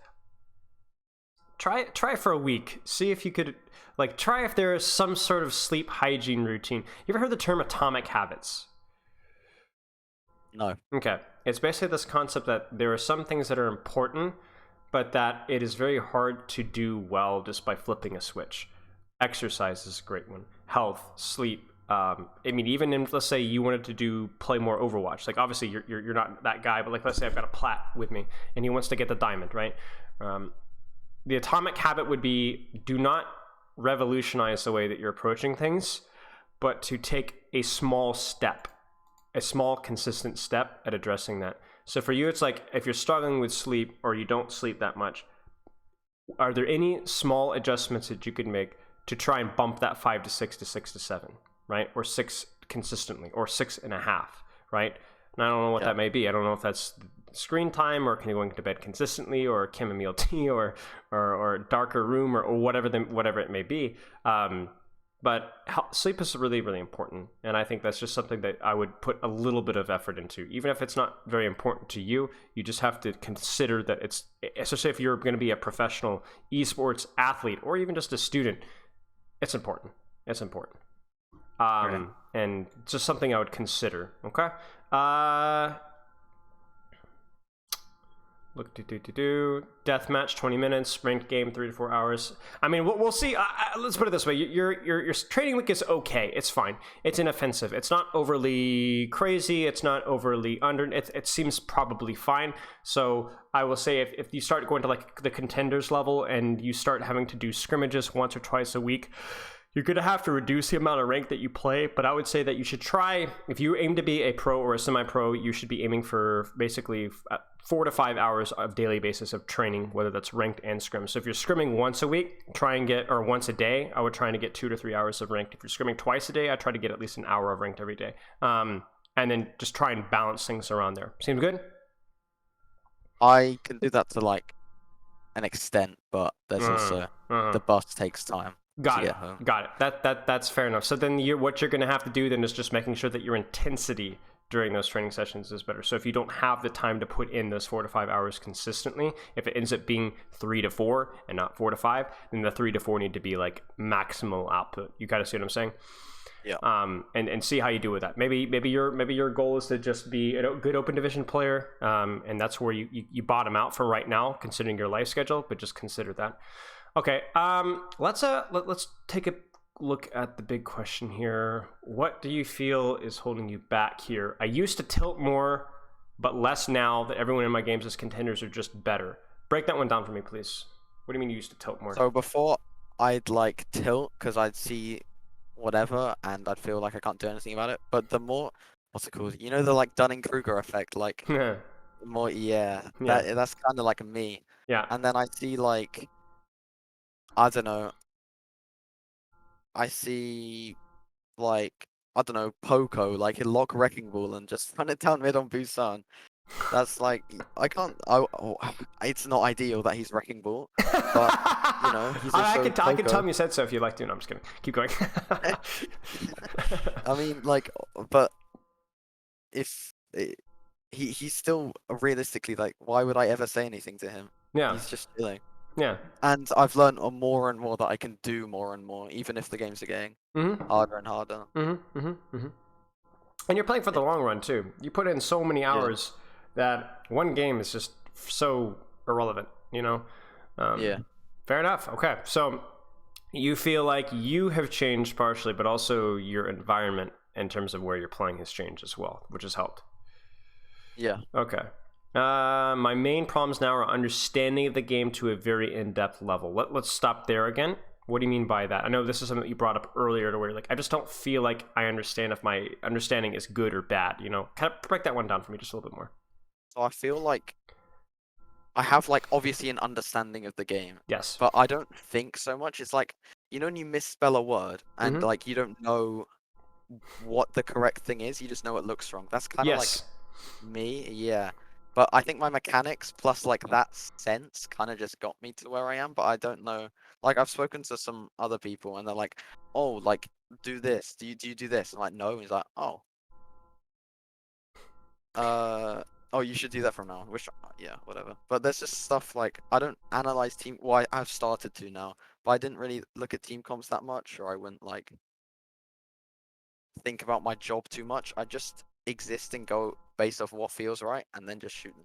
try it for a week. See if you could try if there is some sort of sleep hygiene routine. You ever heard the term atomic habits?
No.
Okay. It's basically this concept that there are some things that are important, but that it is very hard to do well just by flipping a switch. Exercise is a great one. Health, sleep. I mean, even in, let's say you wanted to play more Overwatch. Like, obviously, you're not that guy, but like, let's say I've got a Plat with me, and he wants to get the diamond, right? The atomic habit would be do not revolutionize the way that you're approaching things, but to take a small step. A small consistent step at addressing that. So for you, it's like if you're struggling with sleep or you don't sleep that much, are there any small adjustments that you could make to try and bump that 5 to 6 to 6 to 7, right? Or 6 consistently, or 6.5, right? And I don't know what that may be. I don't know if that's screen time, or can you go into bed consistently, or chamomile tea, or darker room, or whatever it may be. But sleep is really, really important. And I think that's just something that I would put a little bit of effort into. Even if it's not very important to you, you just have to consider that it's, especially if you're going to be a professional esports athlete or even just a student, it's important. It's important. And just something I would consider. Okay. Look, deathmatch, 20 minutes, ranked game, 3 to 4 hours. I mean, we'll see. Let's put it this way: your training week is okay. It's fine. It's inoffensive. It's not overly crazy. It's not overly under. It seems probably fine. So I will say, if you start going to like the contenders level and you start having to do scrimmages once or twice a week, you're going to have to reduce the amount of rank that you play, but I would say that you should try, if you aim to be a pro or a semi-pro, you should be aiming for basically 4 to 5 hours of daily basis of training, whether that's ranked and scrim. So if you're scrimming once a week, or once a day, I would try to get 2 to 3 hours of ranked. If you're scrimming twice a day, I try to get at least an hour of ranked every day. And then just try and balance things around there. Seems good?
I can do that to like an extent, but there's also the bus takes time.
Got it. That's fair enough. So then what you're going to have to do then is just making sure that your intensity during those training sessions is better. So if you don't have the time to put in those 4 to 5 hours consistently, if it ends up being 3 to 4 and not 4 to 5, then the 3 to 4 need to be like maximal output. You kind of see what I'm saying?
Yeah.
And see how you do with that. Maybe your goal is to just be a good open division player, and that's where you bottom out for right now, considering your life schedule. But just consider that. Okay. Let's take a look at the big question here. What do you feel is holding you back here? I used to tilt more, but less now that everyone in my games as contenders are just better. Break that one down for me, please. What do you mean you used to tilt more?
So before I'd like tilt because I'd see whatever and I'd feel like I can't do anything about it. But the more, what's it called? You know the like Dunning-Kruger effect, like
Yeah.
the more, yeah,
Yeah.
that's kind of like me.
Yeah.
And then I see like, I don't know, I see like, I don't know, Poco, like a lock Wrecking Ball and just run it down mid on Busan. That's like, I can't, it's not ideal that he's Wrecking Ball, but, you know, he's also
I can tell
Poco.
him you said so if you'd like to. No, I'm just kidding. Keep going.
I mean, like, but if he's still realistically like, why would I ever say anything to him?
Yeah.
He's just chilling.
Yeah.
And I've learned more and more that I can do more and more, even if the games are getting harder and harder.
And you're playing for the long run too. You put in so many hours that one game is just so irrelevant, you know?
Yeah.
Fair enough. Okay. So you feel like you have changed partially, but also your environment in terms of where you're playing has changed as well, which has helped.
Yeah.
Okay. My main problems now are understanding of the game to a very in-depth level. Let's stop there again. What do you mean by that? I know this is something that you brought up earlier to where you're like, I just don't feel like I understand if my understanding is good or bad, you know? Kind of break that one down for me just a little bit more.
So I feel like I have like obviously an understanding of the game,
Yes.
but I don't think so much. It's like, you know when you misspell a word and like you don't know what the correct thing is, you just know it looks wrong. That's kind of like
Yes.
me, yeah. But I think my mechanics plus like that sense kind of just got me to where I am, but I don't know. Like I've spoken to some other people and they're like, "Oh, like do this. Do you do this?" I'm like, "No." And he's like, "Oh. Oh, you should do that from now." Which yeah, whatever. But there's just stuff like I don't analyze team well, I've started to now, but I didn't really look at team comps that much or I wouldn't like think about my job too much. I just exist and go based off what feels right and then just shoot them.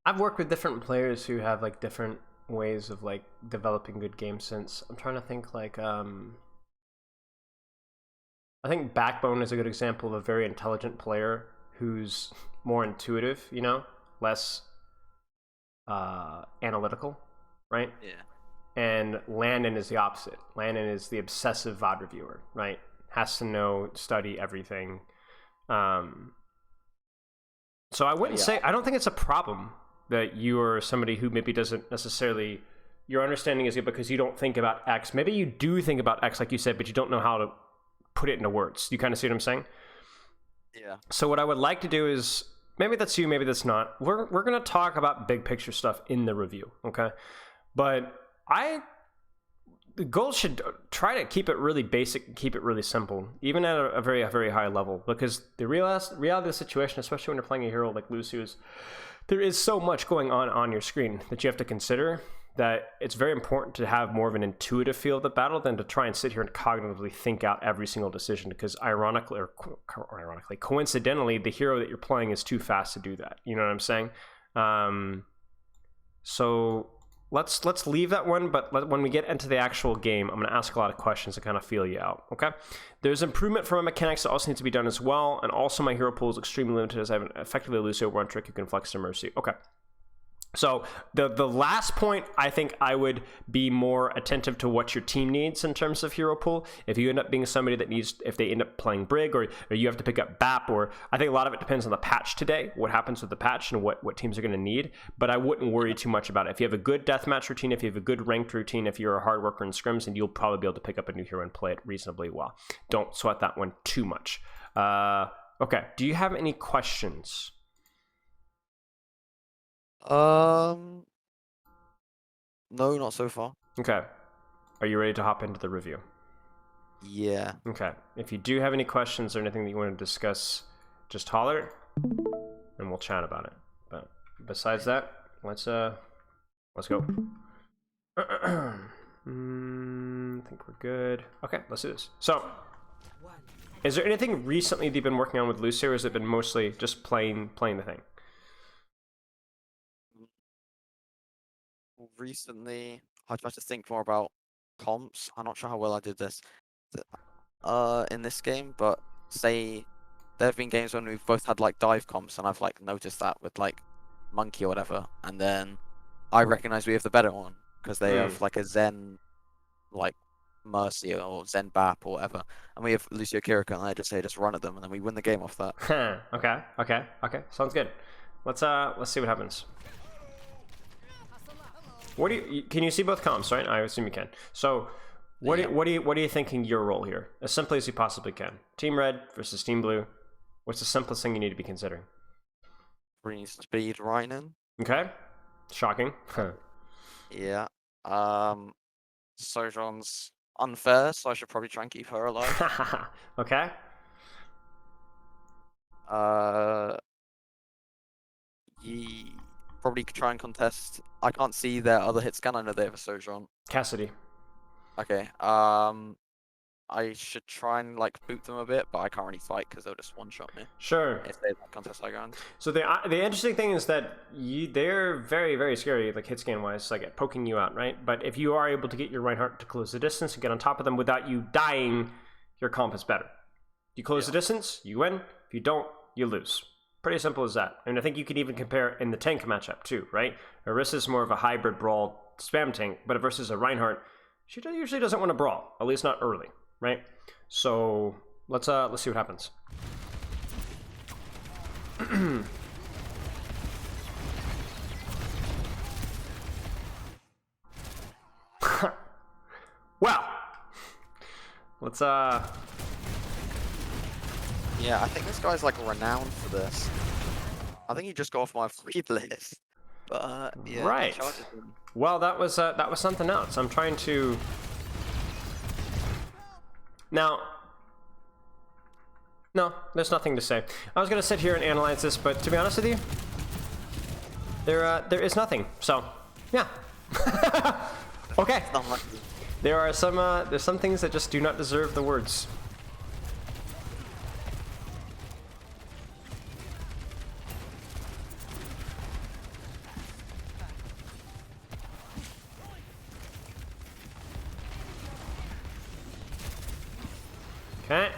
I've worked with different players who have like different ways of like developing good game sense. I'm trying to think like I think Backbone is a good example of a very intelligent player who's more intuitive, you know, less analytical, right?
Yeah.
And Landon is the opposite. Landon is the obsessive VOD reviewer, right? Has to know, study everything. So I wouldn't say, I don't think it's a problem that you are somebody who maybe doesn't necessarily, your understanding is good because you don't think about X. Maybe you do think about X, like you said, but you don't know how to put it into words. You kind of see what I'm saying?
Yeah.
So what I would like to do is, maybe that's you, maybe that's not. We're going to talk about big picture stuff in the review, okay? But the goal should try to keep it really basic, keep it really simple, even at a very, very high level, because the reality of the situation, especially when you're playing a hero like Lucio, is there is so much going on your screen that you have to consider that it's very important to have more of an intuitive feel of the battle than to try and sit here and cognitively think out every single decision, because coincidentally, the hero that you're playing is too fast to do that. You know what I'm saying? So let's leave that one, but when we get into the actual game, I'm going to ask a lot of questions to kind of feel you out, okay? There's improvement from my mechanics that also needs to be done as well, and also my hero pool is extremely limited as I have an effectively Lucio one trick who can flex to Mercy. Okay. So the last point, I think I would be more attentive to what your team needs in terms of hero pool. If you end up being somebody that needs, if they end up playing Brig or you have to pick up BAP, or I think a lot of it depends on the patch today, what happens with the patch and what teams are going to need. But I wouldn't worry too much about it. If you have a good deathmatch routine, if you have a good ranked routine, if you're a hard worker in scrims, and you'll probably be able to pick up a new hero and play it reasonably well. Don't sweat that one too much. Okay, do you have any questions?
No, not so far.
Okay. Are you ready to hop into the review?
Yeah.
Okay. If you do have any questions or anything that you want to discuss, just holler, and we'll chat about it. But besides that, let's go. I think we're good. Okay, let's do this. So, is there anything recently that you've been working on with Lucio, or has it been mostly just playing the thing?
Recently, I tried to think more about comps. I'm not sure how well I did this in this game, but say there have been games when we've both had like dive comps, and I've like noticed that with like Monkey or whatever, and then I recognize we have the better one because they have like a Zen like Mercy or Zen Bap or whatever, and we have Lucio Kiriko, and I just say just run at them, and then we win the game off that.
Okay. Sounds good. Let's see what happens. What do you can you see both comps, right? I assume you can. So what are you thinking your role here? As simply as you possibly can. Team Red versus Team Blue. What's the simplest thing you need to be considering?
Green speed Reinen.
Okay. Shocking.
Yeah. Sojourn's unfair, so I should probably try and keep her alive.
Okay.
Ye probably try and contest. I can't see their other hit scan. I know they have a Sojourn.
Cassidy.
Okay. I should try and like boot them a bit, but I can't really fight because they'll just one shot me
Sure.
if they contest high ground.
So the interesting thing is that they're very, very scary, like hit scan wise, like at poking you out, right? But if you are able to get your Reinhardt to close the distance and get on top of them without you dying, your comp is better. You close the distance, you win. If you don't, you lose. Pretty simple as that. And I think you can even compare in the tank matchup too, right? Orissa's more of a hybrid brawl spam tank, but versus a Reinhardt, she usually doesn't want to brawl, at least not early, right? So let's see what happens. Well, let's
Yeah, I think this guy's like renowned for this. I think he just got off my free list. But yeah,
right.
he charges him.
Well, that was something else. I'm trying to now. No, there's nothing to say. I was gonna sit here and analyze this, but to be honest with you, there is nothing. So, yeah. Okay.
Not much.
There's some things that just do not deserve the words. Okay.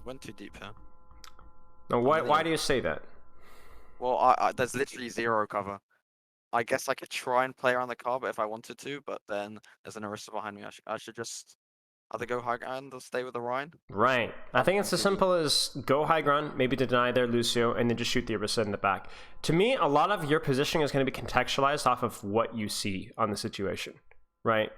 Went too deep here.
Now, why do you say that?
Well, there's literally zero cover. I guess I could try and play around the car, but if I wanted to, but then there's an Orisa behind me. I should just either go high ground or stay with the Rhine.
Right. I think it's as simple as go high ground, maybe deny their Lucio, and then just shoot the Orisa in the back. To me, a lot of your positioning is going to be contextualized off of what you see on the situation, right?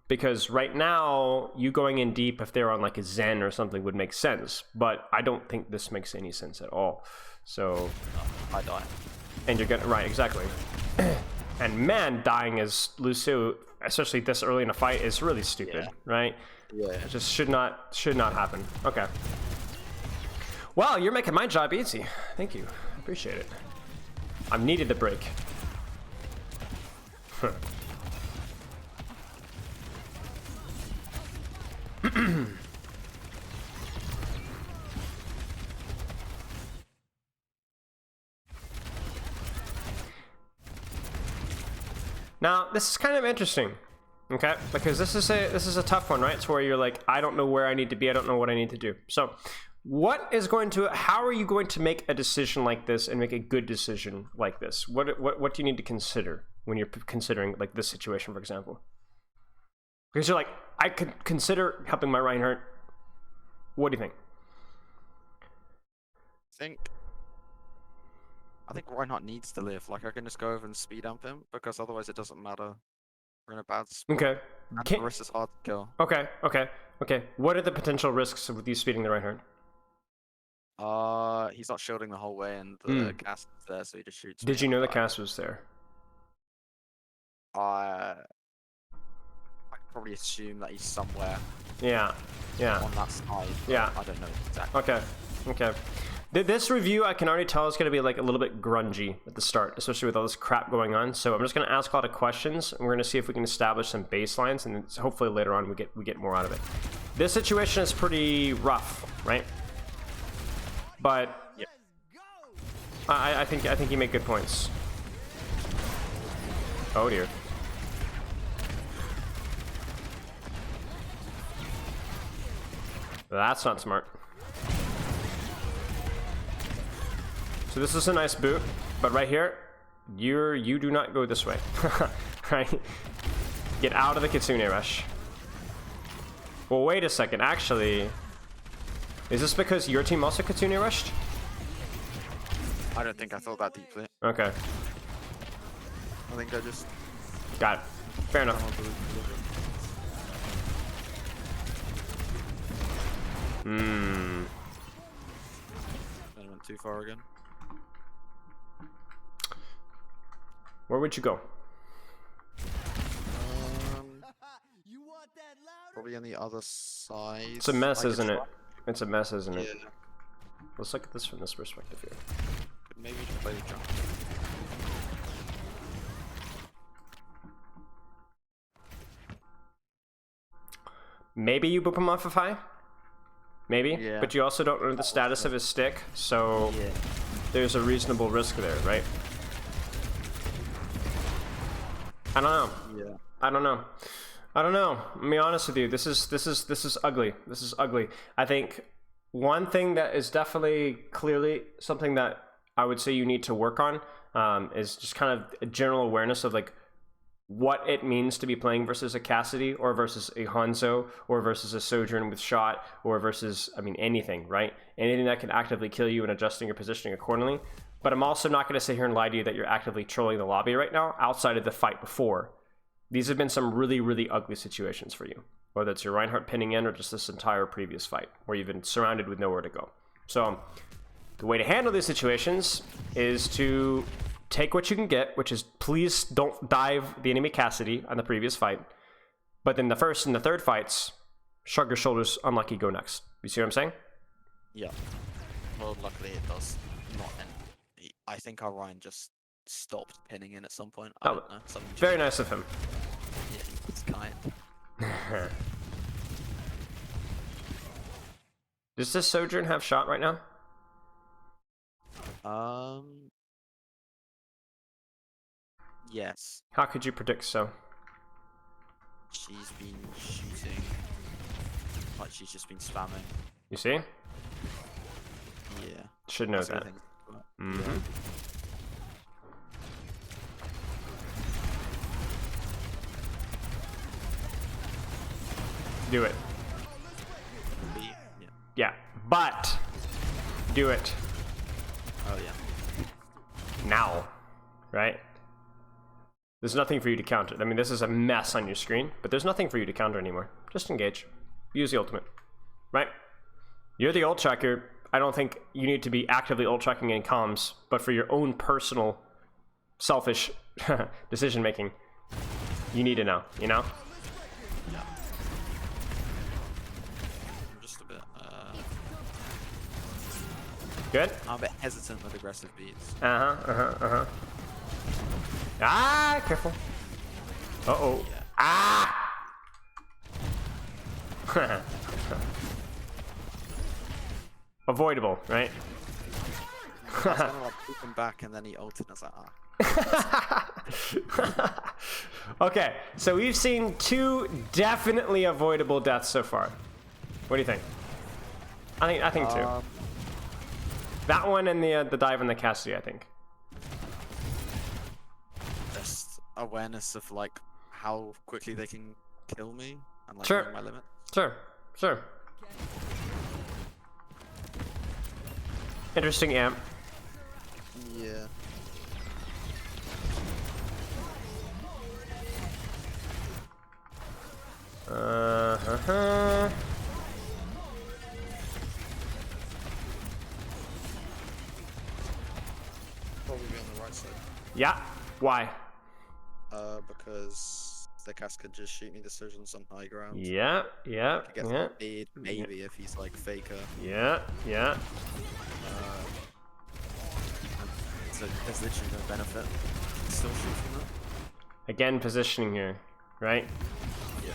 Because right now, you going in deep if they're on like a Zen or something would make sense, but I don't think this makes any sense at all. So,
I die.
and you're gonna right exactly. And man, dying as Lucio, especially this early in a fight, is really stupid, right?
Yeah.
It just should not happen. Okay. Well, you're making my job easy. Thank you. I appreciate it. I've needed the break. Now, this is kind of interesting, okay? Because this is a tough one, right? It's where you're like, I don't know where I need to be, I don't know what I need to do. So, how are you going to make a decision like this and make a good decision like this? What do you need to consider when you're considering like this situation, for example? Because you're like, I could consider helping my Reinhardt. What do you think?
I think Reinhardt needs to live. Like, I can just go over and speed amp him, because otherwise it doesn't matter. We're in a bad spot.
Okay.
And Marissa's hard to kill.
Okay. What are the potential risks with you speeding the Reinhardt?
He's not shielding the whole way, and the cast is there, so he just shoots.
Did
me
you know
and
the
I die.
cast was there?
I could probably assume that he's somewhere
Yeah. Yeah.
on that side. But
Yeah.
I don't know exactly.
Okay. Okay. This review, I can already tell, is going to be like a little bit grungy at the start, especially with all this crap going on. So I'm just going to ask a lot of questions, and we're going to see if we can establish some baselines, and then hopefully later on we get more out of it. This situation is pretty rough, right? But
Yep.
I think you make good points. Oh dear. That's not smart. So this is a nice boot, but right here, you do not go this way. Right? Get out of the Kitsune Rush. Well, wait a second. Actually, is this because your team also Kitsune Rushed?
I don't think I thought that deeply.
Okay,
I think I just.
got it. Fair enough. Hmm.
I went too far again.
Where would you go?
Probably on the other side.
It's a mess,
I could
isn't it?
try.
It's a mess, isn't it?
Yeah.
Let's look at this from this perspective here.
Could maybe just play the jump.
Maybe you boop him off of high. Maybe,
Yeah.
but you also don't know the status of his stick, so
Yeah.
there's a reasonable risk there, right? I don't know.
Yeah.
I don't know. I don't know. I'll be honest with you. This is ugly. This is ugly. I think one thing that is definitely clearly something that I would say you need to work on is just kind of a general awareness of like what it means to be playing versus a Cassidy or versus a Hanzo or versus a Sojourn with shot or versus, I mean, anything, right? Anything that can actively kill you and adjusting your positioning accordingly. But I'm also not going to sit here and lie to you that you're actively trolling the lobby right now outside of the fight before. These have been some really, really ugly situations for you, whether it's your Reinhardt pinning in or just this entire previous fight where you've been surrounded with nowhere to go. So the way to handle these situations is to take what you can get, which is please don't dive the enemy Cassidy on the previous fight. But then the first and the third fights, shrug your shoulders, unlucky, go next. You see what I'm saying?
Yeah. Well, luckily it does not end. I think our Ryan just stopped pinning in at some point. I don't know.
Very nice of him.
Yeah, it's kind.
Does this Sojourn have shot right now?
Yes.
How could you predict so?
She's been shooting. Like she's just been spamming.
You see?
Yeah.
Should know
That's
that.
everything.
Mm-hmm. Do it.
B, yeah.
Yeah, but do it
Oh yeah.
now, right? There's nothing for you to counter. I mean, this is a mess on your screen, but there's nothing for you to counter anymore. Just engage. Use the ultimate, right? You're the ult tracker. I don't think you need to be actively ult tracking in comms, but for your own personal, selfish decision making, you need to know, you know?
Yeah. I'm just a bit
Good?
I'm a bit hesitant with aggressive beats.
Ah, careful. Uh-oh.
Yeah.
Ah! Avoidable, right?
I was gonna like keep him back and then he ulted and I was like, ah.
Okay, so we've seen two definitely avoidable deaths so far. What do you think? I think two. That one and the dive in the Cassidy, I think.
Just awareness of like how quickly they can kill me and like
Sure.
knowing my limit.
Sure. Interesting amp.
Yeah.
probably be on the right side.
Yeah. Why?
Because the cast could just shoot me decisions on high ground.
Yeah. Yeah.
Could get
Yeah.
speed, maybe if he's like faker.
Yeah. Yeah.
So there's literally no benefit. Still shoot from that.
Again, positioning here, right?
Yeah.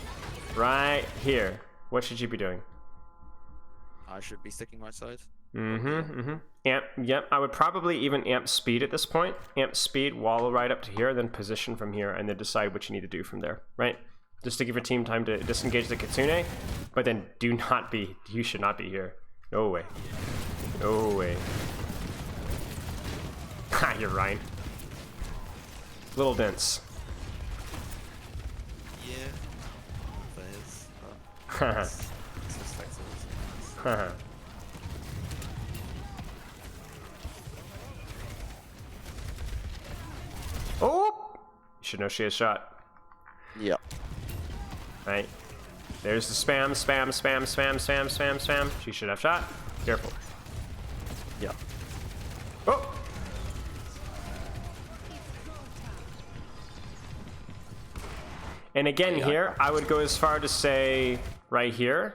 Right here. What should you be doing?
I should be sticking right side.
Amp, yep, I would probably even amp speed at this point. Amp speed, wall right up to here, then position from here, and then decide what you need to do from there, right? Just to give your team time to disengage the Kitsune, but then you should not be here. No way. No way. Ha, you're right. Little dense.
Yeah. That is.
Haha.
It's respectable.
Haha. Oh! You should know she has shot.
Yep.
Right. There's the spam, spam, spam, spam, spam, spam, spam. She should have shot. Careful.
Yep.
Oh! And again here, I would go as far to say right here,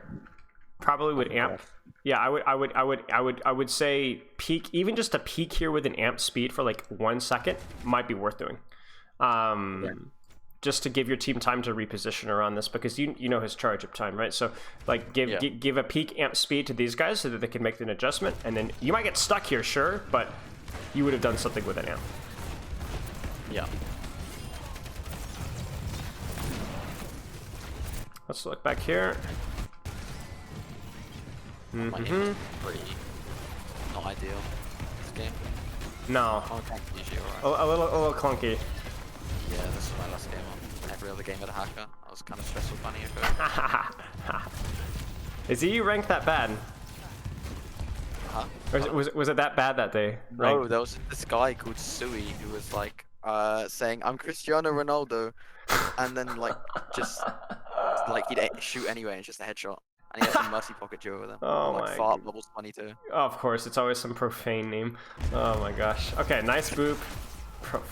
probably would amp. Yeah, I would say peak, even just a peak here with an amp speed for like 1 second might be worth doing. Just to give your team time to reposition around this, because you know his charge up time, right? So like give a peak amp speed to these guys so that they can make an adjustment, and then you might get stuck here, sure, but you would have done something with an amp.
Yeah.
Let's look back here.
My aim is pretty not ideal this game.
No,
Oh, thank you, alright.
a little clunky.
Yeah, this is my last game on every other game with a hacker. I was kind of stressful finding a code.
Is he ranked that bad?
Huh?
Or was it that bad that day?
No,
Ranked?
there was this guy called Sui who was like saying, "I'm Cristiano Ronaldo," and then like just like he'd shoot anyway and it's just a headshot. And he had some mercy pocket Joe with him.
Oh
like
my
fart bubbles 22.
Oh, of course, it's always some profane name. Oh my gosh. Okay, nice boop.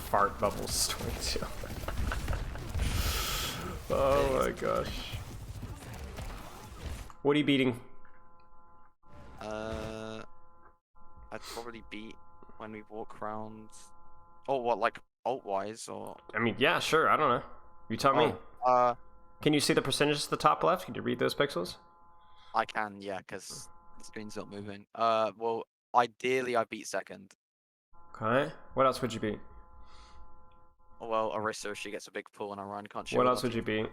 Fart bubbles 22. Oh my gosh. What are you beating?
I'd probably beat when we walk around. Oh, what, like alt-wise or?
I mean, yeah, sure. I don't know. You tell me. Can you see the percentages at the top left? Can you read those pixels?
I can, yeah, because the screen's not moving. Well, ideally I beat second.
Okay. What else would you beat?
Well, Arissa, she gets a big pull and Orion can't shoot.
What else would you beat?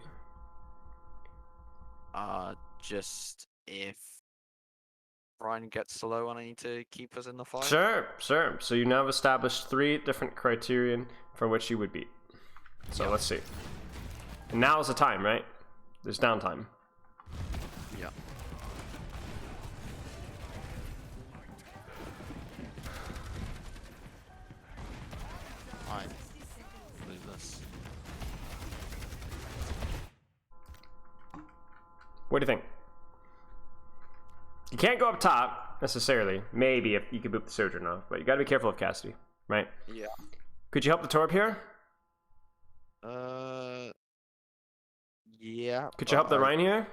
Just if Orion gets slow and I need to keep us in the fight.
Sure, sure. So you now have established 3 different criterion for which you would beat. So let's see. And now is the time, right? There's downtime.
Yeah. Alright. Leave this.
What do you think? You can't go up top necessarily. Maybe if you could boop the Sojourn off, but you gotta be careful of Cassidy, right?
Yeah.
Could you help the Torb here?
Yeah.
Could you help the Rhine here?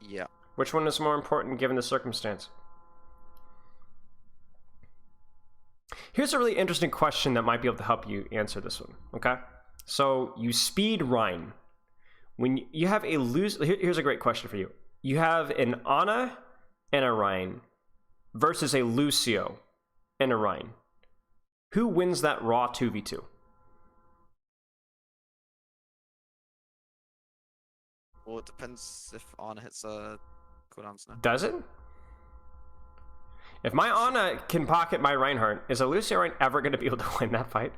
Yeah.
Which one is more important given the circumstance? Here's a really interesting question that might be able to help you answer this one, okay? So you speed Rhine. When you have a here's a great question for you. You have an Ana and a Rhine versus a Lucio and a Rhine. Who wins that raw 2v2?
Well, it depends if Anna hits a cooldowns now.
Does it? If my Ana can pocket my Reinhardt, is a Lucio Rhine ever going to be able to win that fight?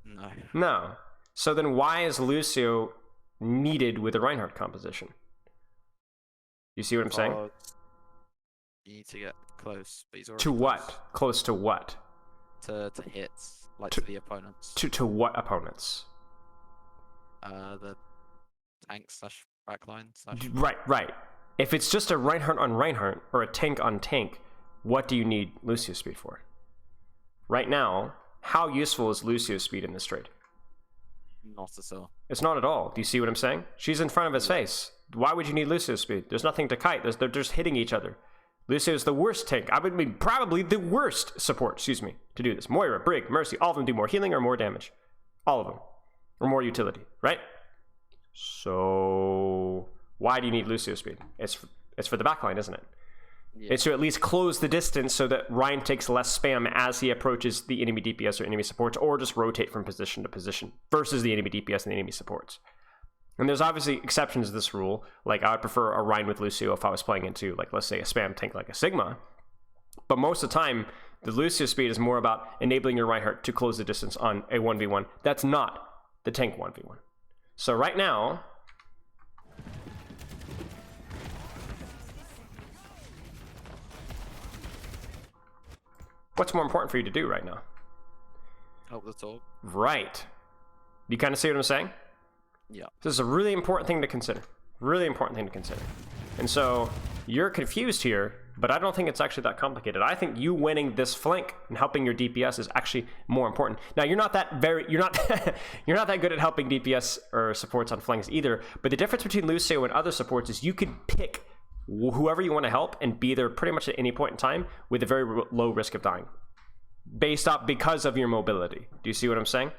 No.
No. So then why is Lucio needed with a Reinhardt composition? You see what I'm saying?
You need to get close, but he's already
To
close.
what? Close to what?
To hits, like to the opponents.
To what opponents?
The tank slash backline slash.
Right. If it's just a Reinhardt on Reinhardt or a tank on tank, what do you need Lucio speed for? Right now, How useful is Lucio's speed in this trade?
Not at all.
It's not at all. Do you see what I'm saying? She's in front of his face. Why would you need Lucio's speed? There's nothing to kite. They're just hitting each other. Lucio's the worst tank. I would be probably the worst support, excuse me, to do this. Moira, Brig, Mercy, all of them do more healing or more damage. All of them. Or more utility, right? So why do you need Lucio's speed? It's for the backline, isn't it?
Yeah.
It's to at least close the distance so that Ryan takes less spam as he approaches the enemy DPS or enemy supports, or just rotate from position to position versus the enemy DPS and the enemy supports. And there's obviously exceptions to this rule. Like, I would prefer a Ryan with Lucio if I was playing into, like, let's say a spam tank like a Sigma. But most of the time, the Lucio speed is more about enabling your Reinhardt to close the distance on a 1v1. That's not the tank 1v1. So right now, what's more important for you to do right now?
Help the top.
Right. You kind of see what I'm saying?
Yeah.
This is a really important thing to consider. Really important thing to consider. And so you're confused here, but I don't think it's actually that complicated. I think you winning this flank and helping your DPS is actually more important. Now you're not that you're not that good at helping DPS or supports on flanks either. But the difference between Lucio and other supports is you could pick whoever you want to help and be there pretty much at any point in time with a very low risk of dying, because of your mobility. Do you see what I'm saying?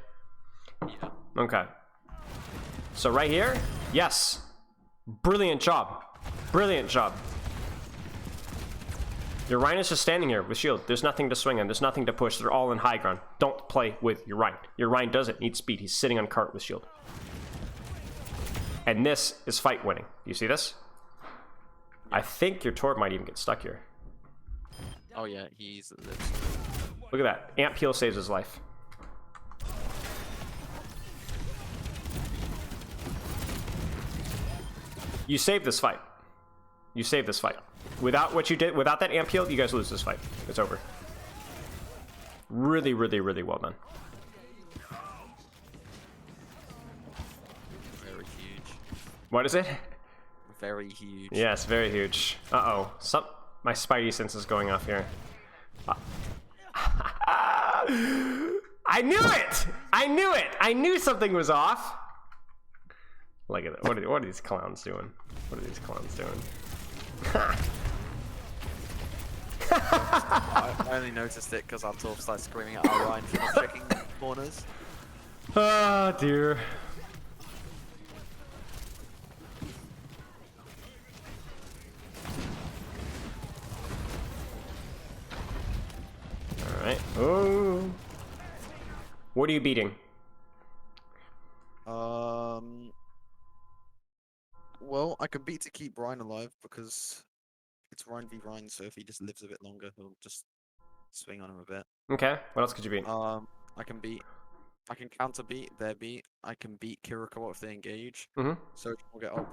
Yeah.
Okay. So right here, yes. Brilliant job. Brilliant job. Your Ryan is just standing here with shield. There's nothing to swing on. There's nothing to push. They're all in high ground. Don't play with your Ryan. Your Ryan doesn't need speed. He's sitting on cart with shield. And this is fight winning. Do you see this? I think your Torb might even get stuck here.
Oh yeah, he's.
Look at that. Amp heal saves his life. You saved this fight. You saved this fight. Without what you did, without that amp heal, you guys lose this fight. It's over. Really, really, really well done.
Very huge.
What is it?
Very huge.
Yes, very huge. Uh-oh. My spidey sense is going off here. I knew it! I knew it! I knew something was off! Look at that. What are these clowns doing? What are these clowns doing?
I only noticed it because our top started screaming at our Ryan for not checking corners.
Oh, dear. Alright. Oh. What are you beating?
Well, I can beat to keep Ryan alive because it's Ryan v Ryan, so if he just lives a bit longer, he'll just swing on him a bit.
Okay. What else could you beat?
I can counter beat their beat. I can beat Kiriko if they engage. So we'll get up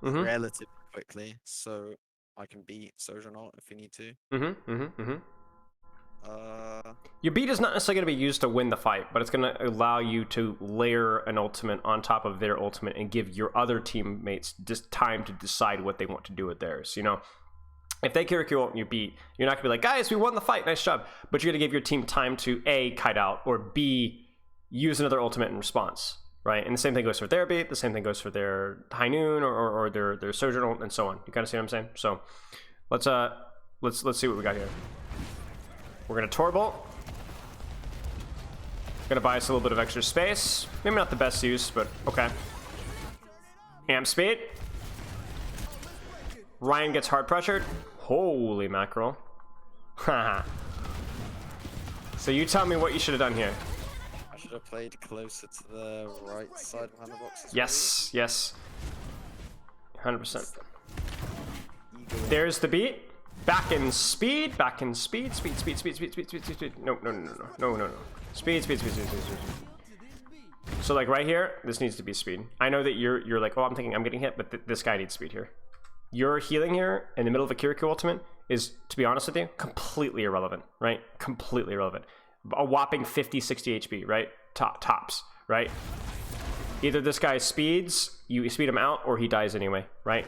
relatively quickly. So I can beat Sojourner if we need to.
Your beat is not necessarily going to be used to win the fight, but it's going to allow you to layer an ultimate on top of their ultimate and give your other teammates just time to decide what they want to do with theirs. You know, if they Kiriko ult and you beat, you're not going to be like, guys, we won the fight, nice job. But you're going to give your team time to A, kite out, or B, use another ultimate in response, right? And the same thing goes for their beat, the same thing goes for their High Noon or their Sojourner ult, and so on. You kind of see what I'm saying? So let's see what we got here. We're gonna Torbolt. Gonna buy us a little bit of extra space. Maybe not the best use, but okay. Amp speed. Ryan gets hard pressured. Holy mackerel. Haha. So you tell me what you should have done here.
I should have played closer to the right side behind the boxes.
Yes, yes. 100%. There's the beat. Back in speed, speed. No. Speed. So like right here, this needs to be speed. I know that you're like, oh, I'm thinking I'm getting hit, but this guy needs speed here. Your healing here in the middle of a Kiriko ultimate is, to be honest with you, completely irrelevant, right? Completely irrelevant. A whopping 50, 60 HP, right? Tops, right? Either this guy speeds, you speed him out, or he dies anyway, right?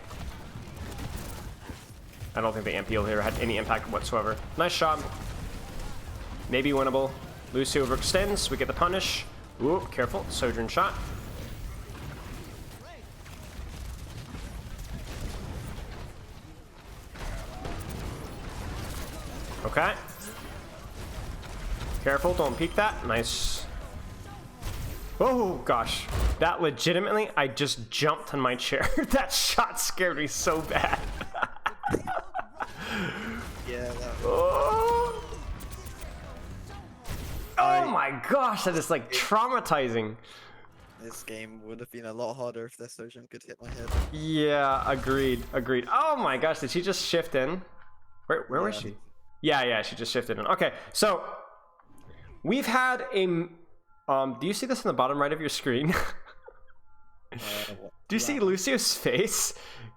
I don't think the amp heal here had any impact whatsoever. Nice job. Maybe winnable. Lucio overextends. We get the punish. Ooh, careful. Sojourn shot. Okay. Careful, don't peek that. Nice. Oh, gosh. That legitimately, I just jumped on my chair. That shot scared me so bad.
Yeah, that
Oh. Oh my gosh, that is like traumatizing.
this game would have been a lot harder if their Sojourn could hit my head.
Yeah, agreed, agreed. Oh my gosh, did she just shift in? Where was she? Yeah, she just shifted in. Okay, so we've had a do you see this in the bottom right of your screen? Do you see Lucio's face?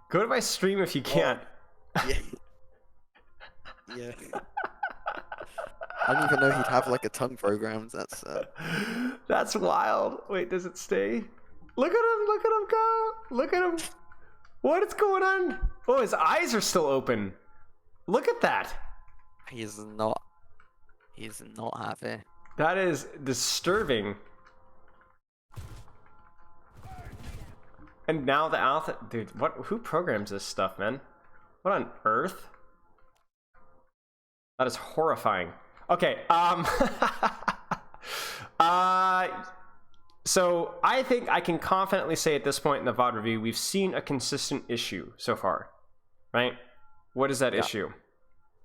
Go to my stream if you can't.
Yeah. Yeah. I didn't even know he'd have like a tongue programmed.
That's wild. Wait, does it stay? Look at him, look at him go. Look at him. What is going on? Oh, his eyes are still open. Look at that.
He's not happy.
That is disturbing. And now the alpha, dude, who programs this stuff, man? What on earth? That is horrifying. Okay, so I think I can confidently say at this point in the VOD review, we've seen a consistent issue so far, right? What is that issue?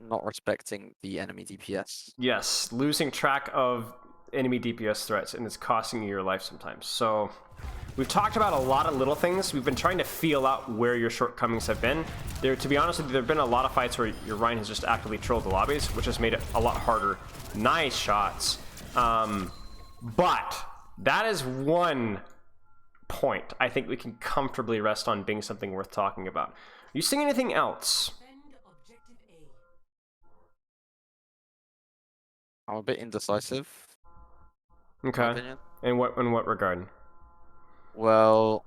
Not respecting the enemy DPS.
Yes, losing track of enemy DPS threats, and it's costing you your life sometimes. So we've talked about a lot of little things. We've been trying to feel out where your shortcomings have been. To be honest with you, there have been a lot of fights where your Ryan has just actively trolled the lobbies, which has made it a lot harder. Nice shots. But that is one point I think we can comfortably rest on being something worth talking about. Are you seeing anything else?
I'm a bit indecisive. In my
Okay.
opinion.
In what regard?
Well,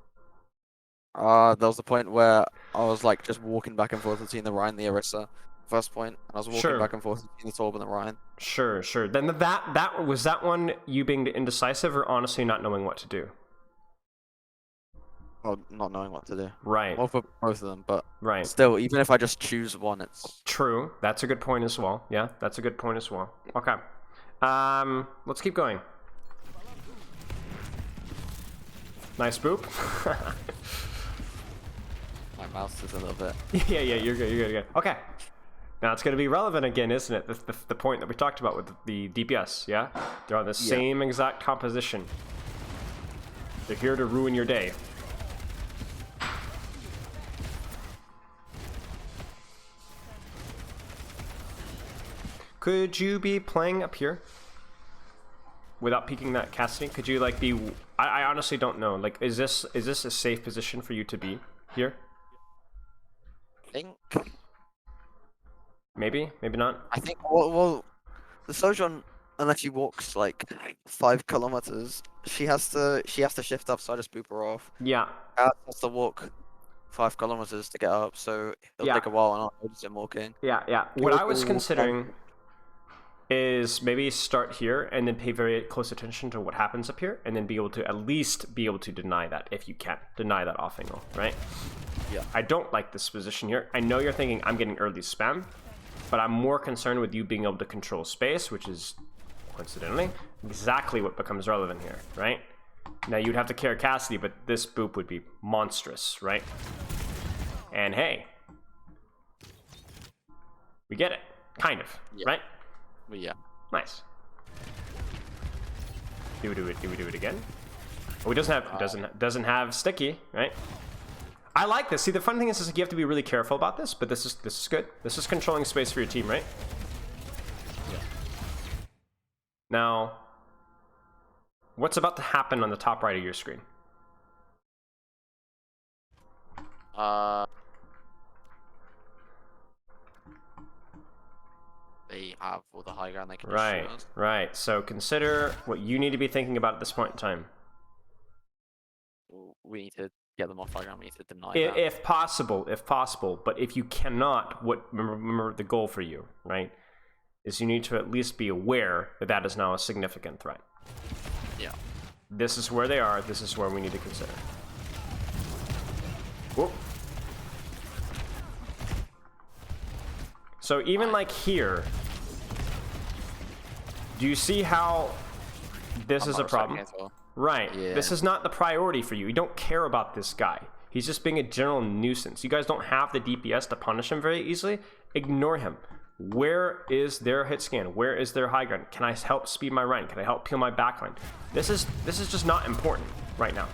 there was the point where I was like just walking back and forth between the Ryan and the Orisa. First point, and I was walking back and forth between the Torb and the Ryan.
Sure. Then that was that one you being indecisive or honestly not knowing what to do?
Well, not knowing what to do.
Right.
Well, for both of them, but
Right.
still, even if I just choose one, it's
True. That's a good point as well. Yeah, that's a good point as well. Okay. Let's keep going. Nice boop.
my mouse is a little bit.
yeah, you're good. Okay. Now it's going to be relevant again, isn't it? The point that we talked about with the DPS, yeah? They're on the same exact composition. They're here to ruin your day. Could you be playing up here? Without peeking that Cassidy? Could you like be... I honestly don't know. Like, is this a safe position for you to be here?
I think.
Maybe not.
I think. Well, the Sojourn, unless she walks like 5 kilometers, she has to shift up. So I just boop her off.
Yeah.
Alex has to walk 5 kilometers to get up, so it'll take a while, and I'll notice him walking.
Yeah. What I was considering is maybe start here and then pay very close attention to what happens up here, and then be able to at least be able to deny that if you can deny that off angle, right?
Yeah.
I don't like this position here. I know you're thinking I'm getting early spam, but I'm more concerned with you being able to control space, which is coincidentally exactly what becomes relevant here, right? Now you'd have to care Cassidy, but this boop would be monstrous, right? And hey, we get it, kind of, right?
But yeah.
Nice. Do we do it again? Oh, he doesn't have sticky, right? I like this. See, the fun thing is like you have to be really careful about this, but this is good. This is controlling space for your team, right?
Yeah.
Now, what's about to happen on the top right of your screen?
They have all the high ground they can just shoot us.
Right. So consider what you need to be thinking about at this point in time.
We need to get them off high ground. We need to deny
If,
that.
if possible. But if you cannot, remember the goal for you, right? is you need to at least be aware that that is now a significant threat.
Yeah.
This is where they are. This is where we need to consider. Whoop. So even like here, do you see how this is a problem? Right.
Yeah.
This is not the priority for you. You don't care about this guy. He's just being a general nuisance. You guys don't have the DPS to punish him very easily. Ignore him. Where is their hit scan? Where is their high ground? Can I help speed my run? Can I help peel my backline? This is just not important right now.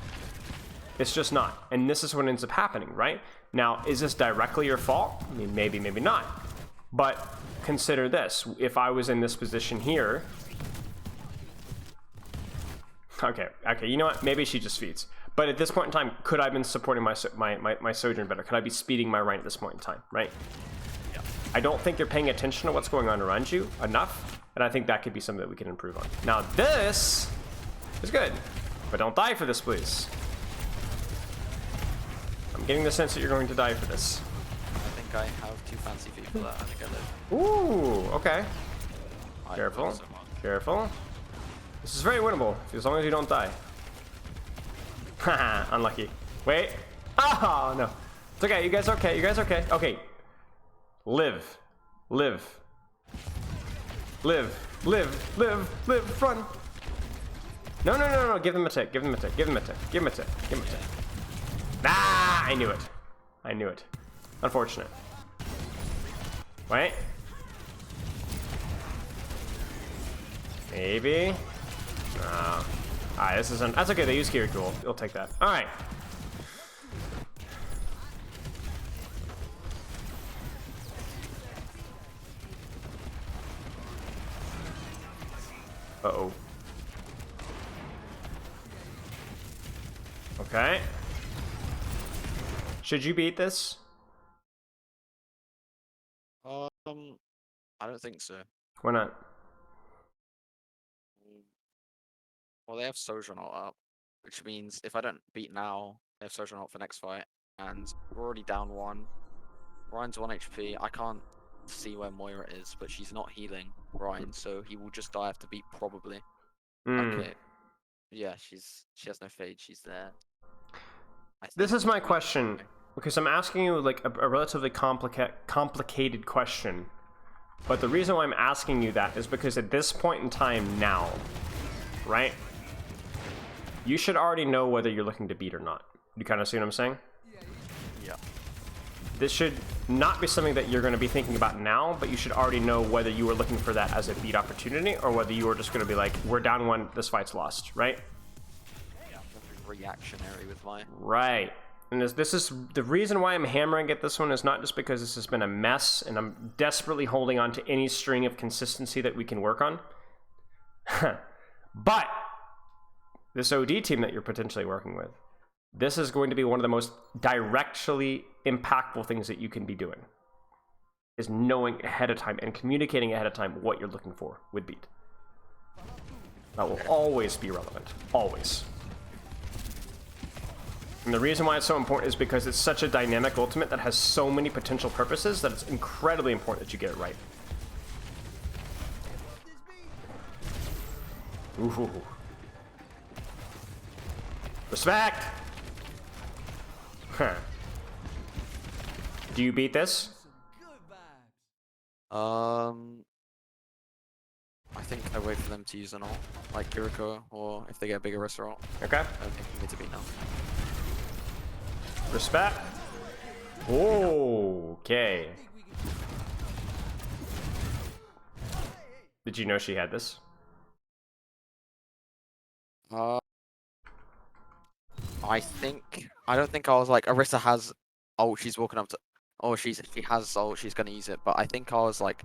It's just not. And this is what ends up happening, right? Now, is this directly your fault? I mean, maybe, maybe not. But consider this. If I was in this position here... Okay, you know what? Maybe she just feeds. But at this point in time, could I have been supporting my Sojourn better? Could I be speeding my run at this point in time, right?
Yeah.
I don't think you're paying attention to what's going on around you enough, and I think that could be something that we can improve on. Now this is good, but don't die for this, please. I'm getting the sense that you're going to die for this.
I think I have too fancy feet for that. I think I live.
Ooh, okay.
I
Careful,
love so much.
careful. This is very winnable, as long as you don't die. Haha, unlucky. Wait. Oh, no. It's okay, you guys are okay, you guys are okay. Okay. Live. Live. Live. Live. Live. Live. Run. No, no, no, no. Give them a tick. Give them a tick. Give them a tick. Give them a tick. Give them a tick. Ah! I knew it. I knew it. Unfortunate. Wait. Maybe. Alright, this isn't. That's okay. They use gear cool. You'll take that. Alright. Uh-oh. Okay. Should you beat this?
I don't think so.
Why not?
Well, they have Sojourn up, which means if I don't beat now, they have Sojourn for next fight, and we're already down 1. Ryan's 1 HP. I can't see where Moira is, but she's not healing Ryan, so he will just die after beat probably. Okay. Yeah, she has no fade. She's there.
This is my question, because I'm asking you like a relatively complicated question. But the reason why I'm asking you that is because at this point in time now, right? You should already know whether you're looking to beat or not. You kind of see what I'm saying?
Yeah.
This should not be something that you're going to be thinking about now, but you should already know whether you were looking for that as a beat opportunity or whether you were just going to be like, we're down 1, this fight's lost, right?
Yeah, very reactionary with my...
Right. And this is the reason why I'm hammering at this one is not just because this has been a mess and I'm desperately holding on to any string of consistency that we can work on. But this OD team that you're potentially working with, this is going to be one of the most directly impactful things that you can be doing, is knowing ahead of time and communicating ahead of time what you're looking for with beat. That will always be relevant. Always. And the reason why it's so important is because it's such a dynamic ultimate that has so many potential purposes that it's incredibly important that you get it right. Ooh. Respect! Huh. Do you beat this?
I think I wait for them to use an ult, like Kiriko, or if they get a bigger restaurant.
Okay.
I don't think we need to beat now.
Respect. Okay. Did you know she had this?
I don't think I was like, Orisa has ult, she's walking up to, oh, she has ult, she's gonna use it, but I think I was like,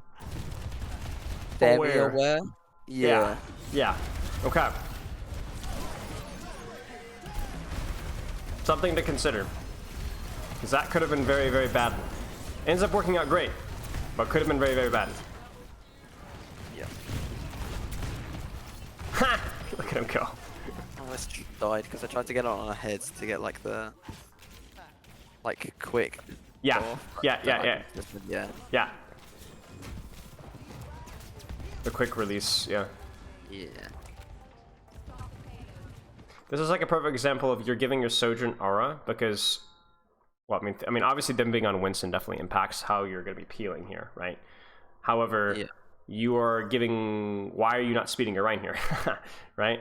very aware. Yeah.
Yeah. Okay. Something to consider. Because that could have been very, very bad. Ends up working out great, but could have been very, very bad.
Yeah.
Ha! Look at him go.
I almost died because I tried to get on her head to get like the... like quick.
Yeah.
off,
Yeah,
but
yeah,
I
yeah.
just- yeah.
Yeah. The quick release, yeah.
Yeah.
This is like a perfect example of you're giving your Sojourn aura because, well, I mean, obviously them being on Winston definitely impacts how you're going to be peeling here, right? However,
Yeah.
you are giving. Why are you not speeding your Rhine here, right?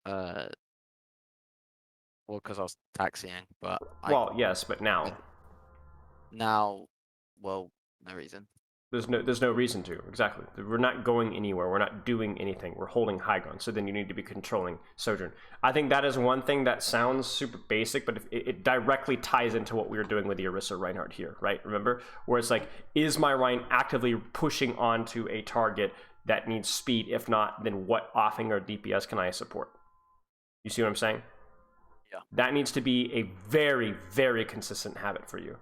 Well, because I was taxiing, but
Well, yes, but now
now, well, no reason.
there's no reason to. Exactly. We're not going anywhere. We're not doing anything. We're holding high ground. So then you need to be controlling Sojourn. I think that is one thing that sounds super basic, but it directly ties into what we were doing with the Orisa Reinhardt here, right? Remember? Where it's like, is my Rhine actively pushing onto a target that needs speed? If not, then what offing or DPS can I support? You see what I'm saying?
Yeah.
That needs to be a very, very consistent habit for you.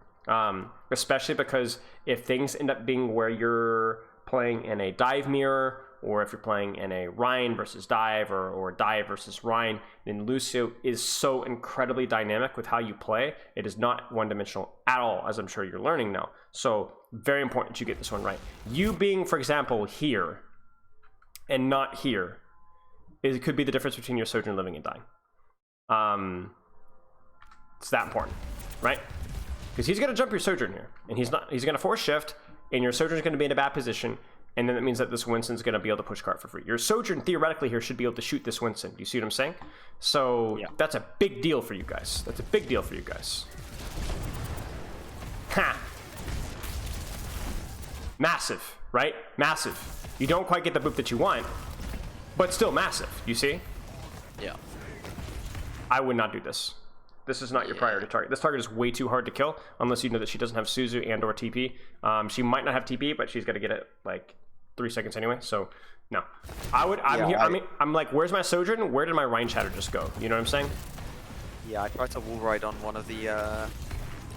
Especially because if things end up being where you're playing in a dive mirror, or if you're playing in a Rhine versus dive, or dive versus Rhine, then Lucio is so incredibly dynamic with how you play. It is not one-dimensional at all, as I'm sure you're learning now. So very important you get this one right. You being, for example, here and not here, it could be the difference between your Sojourn living and dying. It's that important, right? Because he's going to jump your Sojourn here, and he's going to force shift, and your Sojourn's going to be in a bad position, and then that means that this Winston's going to be able to push cart for free. Your Sojourn, theoretically, here should be able to shoot this Winston. Do you see what I'm saying? So
Yeah.
That's a big deal for you guys. That's a big deal for you guys. Ha! Massive, right? Massive. You don't quite get the boop that you want, but still massive. You see?
Yeah.
I would not do this. This is not your priority target. This target is way too hard to kill unless you know that she doesn't have Suzu and or TP. She might not have TP, but she's got to get it like 3 seconds anyway. So no, I'm like, where's my Sojourn? Where did my Rhine Chatter just go? You know what I'm saying?
Yeah, I tried to wall ride on one of the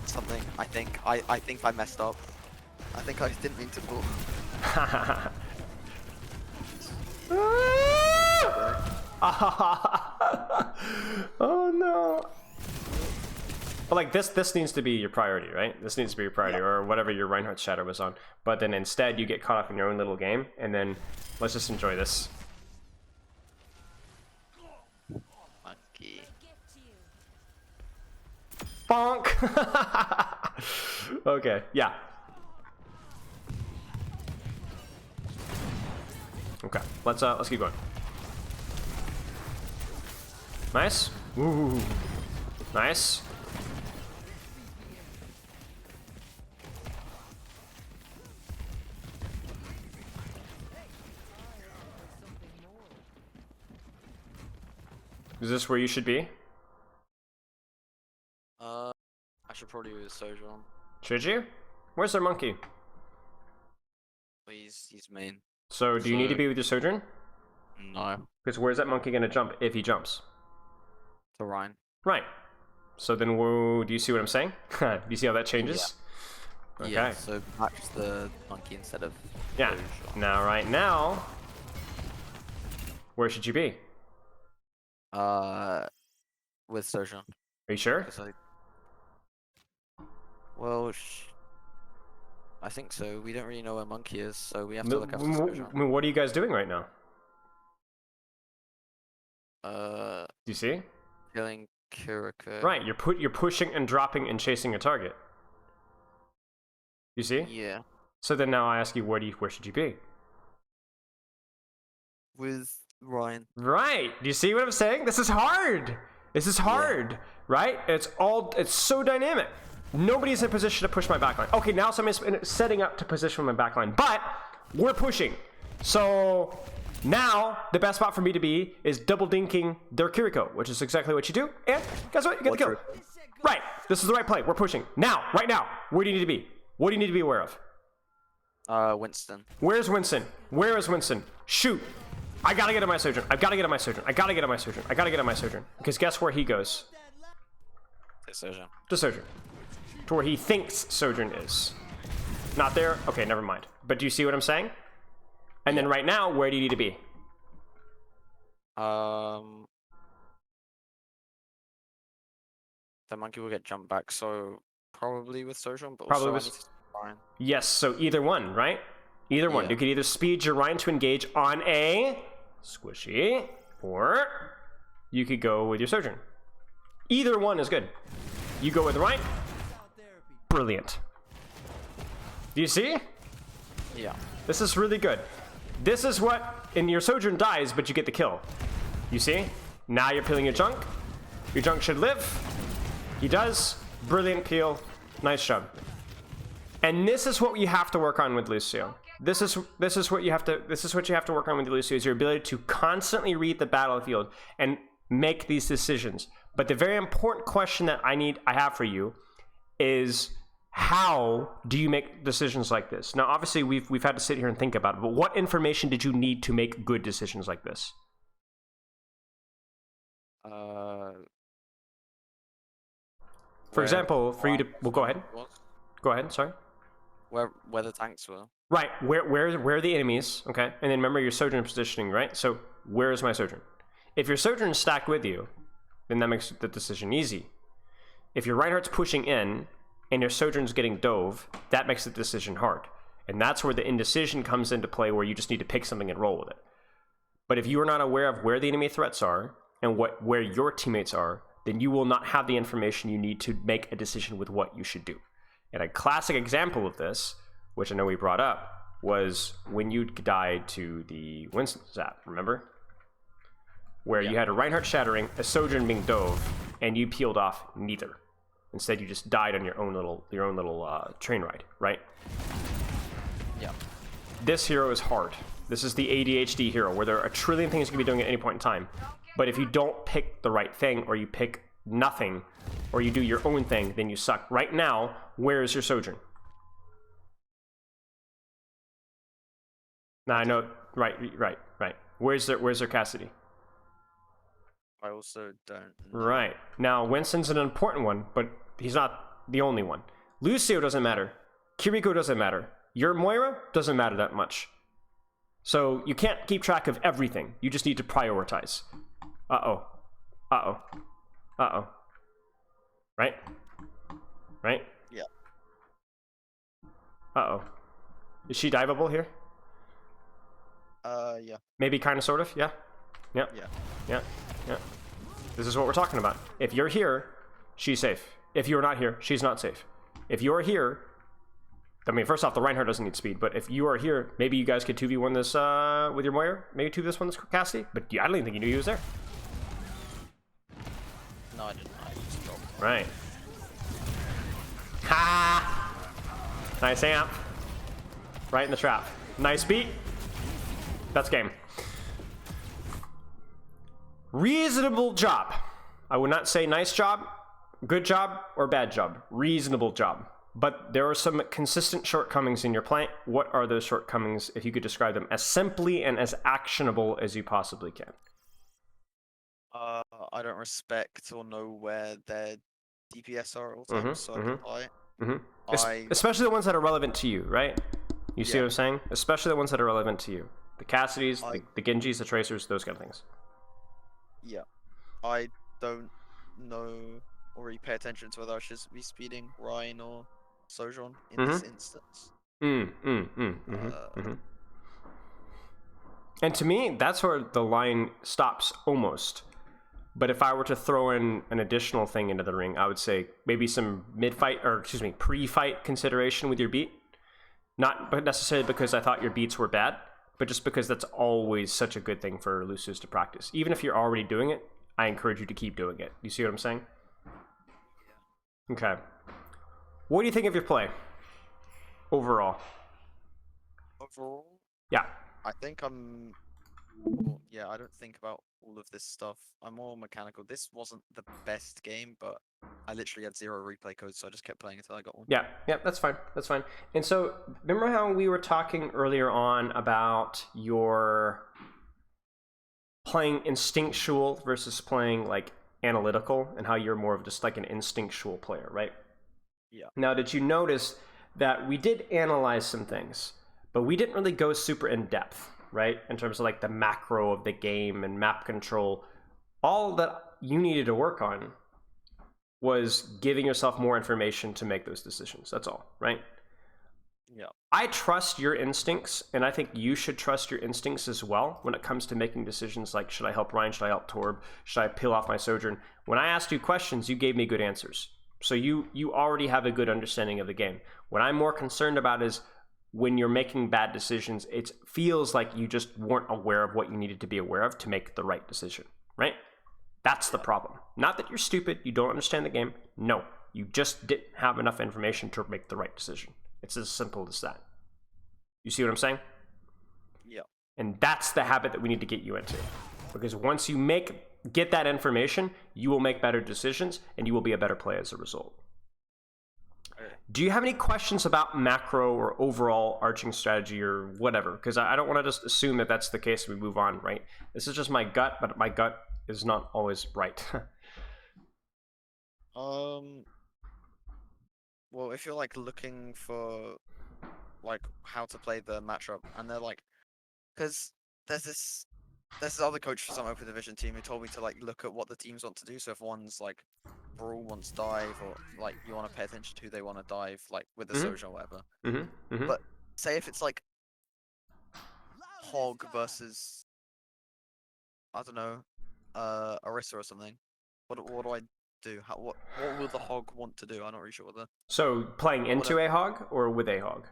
something. I think I messed up. I think I didn't mean to wall.
Oh no. But like this needs to be your priority, right? This needs to be your priority, or whatever your Reinhardt's Shadow was on. But then instead you get caught up in your own little game, and then let's just enjoy this.
Monkey.
Bonk! Okay, yeah. Okay, let's keep going. Nice. Ooh. Nice. Is this where you should be?
I should probably do a Sojourn.
Should you? Where's their monkey?
He's main.
So do you need to be with your Sojourn?
No.
Because where's that monkey gonna jump if he jumps?
To Rhine.
Right. So then, do you see what I'm saying? Do you see how that changes?
Yeah.
Okay.
Yeah, so match the monkey instead of
Yeah.
Sojourn.
Now, right now, where should you be?
With Sojourn.
Are you sure?
Well, I think so. We don't really know where monkey is, so we have to look after Sojourn.
I mean, what are you guys doing right now?
Do
you see?
Killing Kuriko.
Right, you're pushing and dropping and chasing a target. You see?
Yeah.
So then now I ask you, where should you be?
With Ryan.
Right. Do you see what I'm saying? This is hard. This is hard, right? It's so dynamic. Nobody's in a position to push my backline. Okay, now somebody's setting up to position my backline, but we're pushing. So now the best spot for me to be is double dinking their Kiriko, which is exactly what you do. And guess what? You get the kill. Right. This is the right play. We're pushing. Now, right now. Where do you need to be? What do you need to be aware of?
Winston.
Where's Winston? Where is Winston? Shoot. I gotta get on my Sojourn. I gotta get on my Sojourn. I gotta get on my Sojourn. I gotta get on my Sojourn. Because guess where he goes?
Sojourn.
To Sojourn. To where he thinks Sojourn is. Not there? Okay, never mind. But do you see what I'm saying? And then right now, where do you need to be?
The monkey will get jumped back, so probably with Sojourn, but
Probably
also
with...
Ryan.
Yes, so either one, right? Either one.
Yeah.
You could either speed your Rhine to engage on a squishy, or you could go with your Sojourn. Either one is good. You go with Rhine. Brilliant. Do you see?
Yeah.
This is really good. This is what, and your Sojourn dies, but you get the kill. You see? Now you're peeling your junk. Your junk should live. He does. Brilliant peel. Nice job. And this is what you have to work on with Lucio. This is what you have to work on with Lucio, is your ability to constantly read the battlefield and make these decisions. But the very important question that I have for you is, how do you make decisions like this? Now, obviously, we've had to sit here and think about it, but what information did you need to make good decisions like this? For example, for you to, well, go ahead. Go ahead, sorry.
Where the tanks were.
Right, where are the enemies, okay? And then remember your Sojourn positioning, right? So where is my Sojourn? If your Sojourn is stacked with you, then that makes the decision easy. If your Reinhardt's pushing in and your Sojourn's getting dove, that makes the decision hard. And that's where the indecision comes into play, where you just need to pick something and roll with it. But if you are not aware of where the enemy threats are and where your teammates are, then you will not have the information you need to make a decision with what you should do. And a classic example of this, which I know we brought up, was when you died to the Winston Zap, remember? Where you had a Reinhardt shattering, a Sojourn being dove, and you peeled off neither. Instead, you just died on your own little train ride, right?
Yeah.
This hero is hard. This is the ADHD hero, where there are a trillion things you can be doing at any point in time. But if you don't pick the right thing, or you pick nothing, or you do your own thing, then you suck. Right now, where is your Sojourn? Now I know, right. Where's their Cassidy?
I also don't know.
Right. Now, Winston's an important one, but he's not the only one. Lucio doesn't matter. Kiriko doesn't matter. Your Moira doesn't matter that much. So you can't keep track of everything. You just need to prioritize. Uh-oh. Uh-oh. Uh-oh. Right? Right?
Yeah.
Uh-oh. Is she diveable here?
Yeah.
Maybe, kind of, sort of? Yeah? Yeah.
Yeah.
Yeah. Yeah. This is what we're talking about. If you're here, she's safe. If you're not here, she's not safe. If you're here, I mean, first off, the Reinhardt doesn't need speed, but if you are here, maybe you guys could 2v1 this with your Moira. Maybe 2v this one this Cassidy. But I don't even think you knew he was there.
No, I didn't. I just dropped.
Right. Ha! Nice amp. Right in the trap. Nice beat. That's game. Reasonable job. I would not say nice job, good job, or bad job. Reasonable job. But there are some consistent shortcomings in your play. What are those shortcomings, if you could describe them as simply and as actionable as you possibly can?
I don't respect or know where their DPS are at all times, so I can buy it.
Especially the ones that are relevant to you, right? You see what I'm saying? Especially the ones that are relevant to you. The Cassidys, the Genjis, the Tracers, those kind of things.
Yeah. I don't know or really pay attention to whether I should be speeding Ryan or Sojourn in this instance.
And to me, that's where the line stops almost. But if I were to throw in an additional thing into the ring, I would say maybe some pre-fight consideration with your beat. Not necessarily because I thought your beats were bad, but just because that's always such a good thing for Lucius to practice. Even if you're already doing it, I encourage you to keep doing it. You see what I'm saying? Okay. What do you think of your play overall?
Overall?
Yeah.
I think I don't think about all of this stuff. I'm more mechanical. This wasn't the best game, but I literally had 0 replay codes, so I just kept playing until I got one.
Yeah, that's fine. That's fine. And so, remember how we were talking earlier on about your playing instinctual versus playing like analytical, and how you're more of just like an instinctual player, right?
Yeah.
Now, did you notice that we did analyze some things, but we didn't really go super in depth, right? In terms of like the macro of the game and map control. All that you needed to work on was giving yourself more information to make those decisions. That's all, right?
Yeah.
I trust your instincts, and I think you should trust your instincts as well when it comes to making decisions like, should I help Ryan, should I help Torb, should I peel off my Sojourn? When I asked you questions, you gave me good answers. So you already have a good understanding of the game. What I'm more concerned about is when you're making bad decisions, it feels like you just weren't aware of what you needed to be aware of to make the right decision, right? That's the problem. Not that you're stupid, you don't understand the game. No, you just didn't have enough information to make the right decision. It's as simple as that. You see what I'm saying?
Yeah.
And that's the habit that we need to get you into. Because once you get that information, you will make better decisions and you will be a better player as a result. Do you have any questions about macro or overall arching strategy or whatever? Because I don't want to just assume that that's the case and we move on, right? This is just my gut, but my gut is not always right.
Well, if you're like looking for like how to play the matchup, and they're like, because there's this other coach for some open division team who told me to like look at what the teams want to do. So if one's like brawl wants dive, or like you want to pay attention to who they want to dive, like with the Soja or whatever. But say if it's like Hog versus, I don't know, Orisa or something. What do I do? What will the Hog want to do? I'm not really sure what the.
So playing into a hog or with a hog?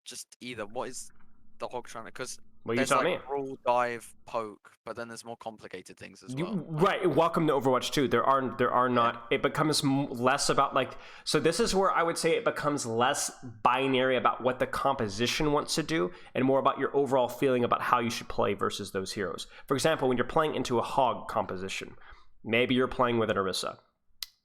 Just either. What is the Hog trying to? Because
Well, you
there's
tell
like
me.
brawl, dive, poke, but then there's more complicated things as well.
Right. Welcome to Overwatch 2. There are not. It becomes less about like. So this is where I would say it becomes less binary about what the composition wants to do, and more about your overall feeling about how you should play versus those heroes. For example, when you're playing into a hog composition, maybe you're playing with an Orisa.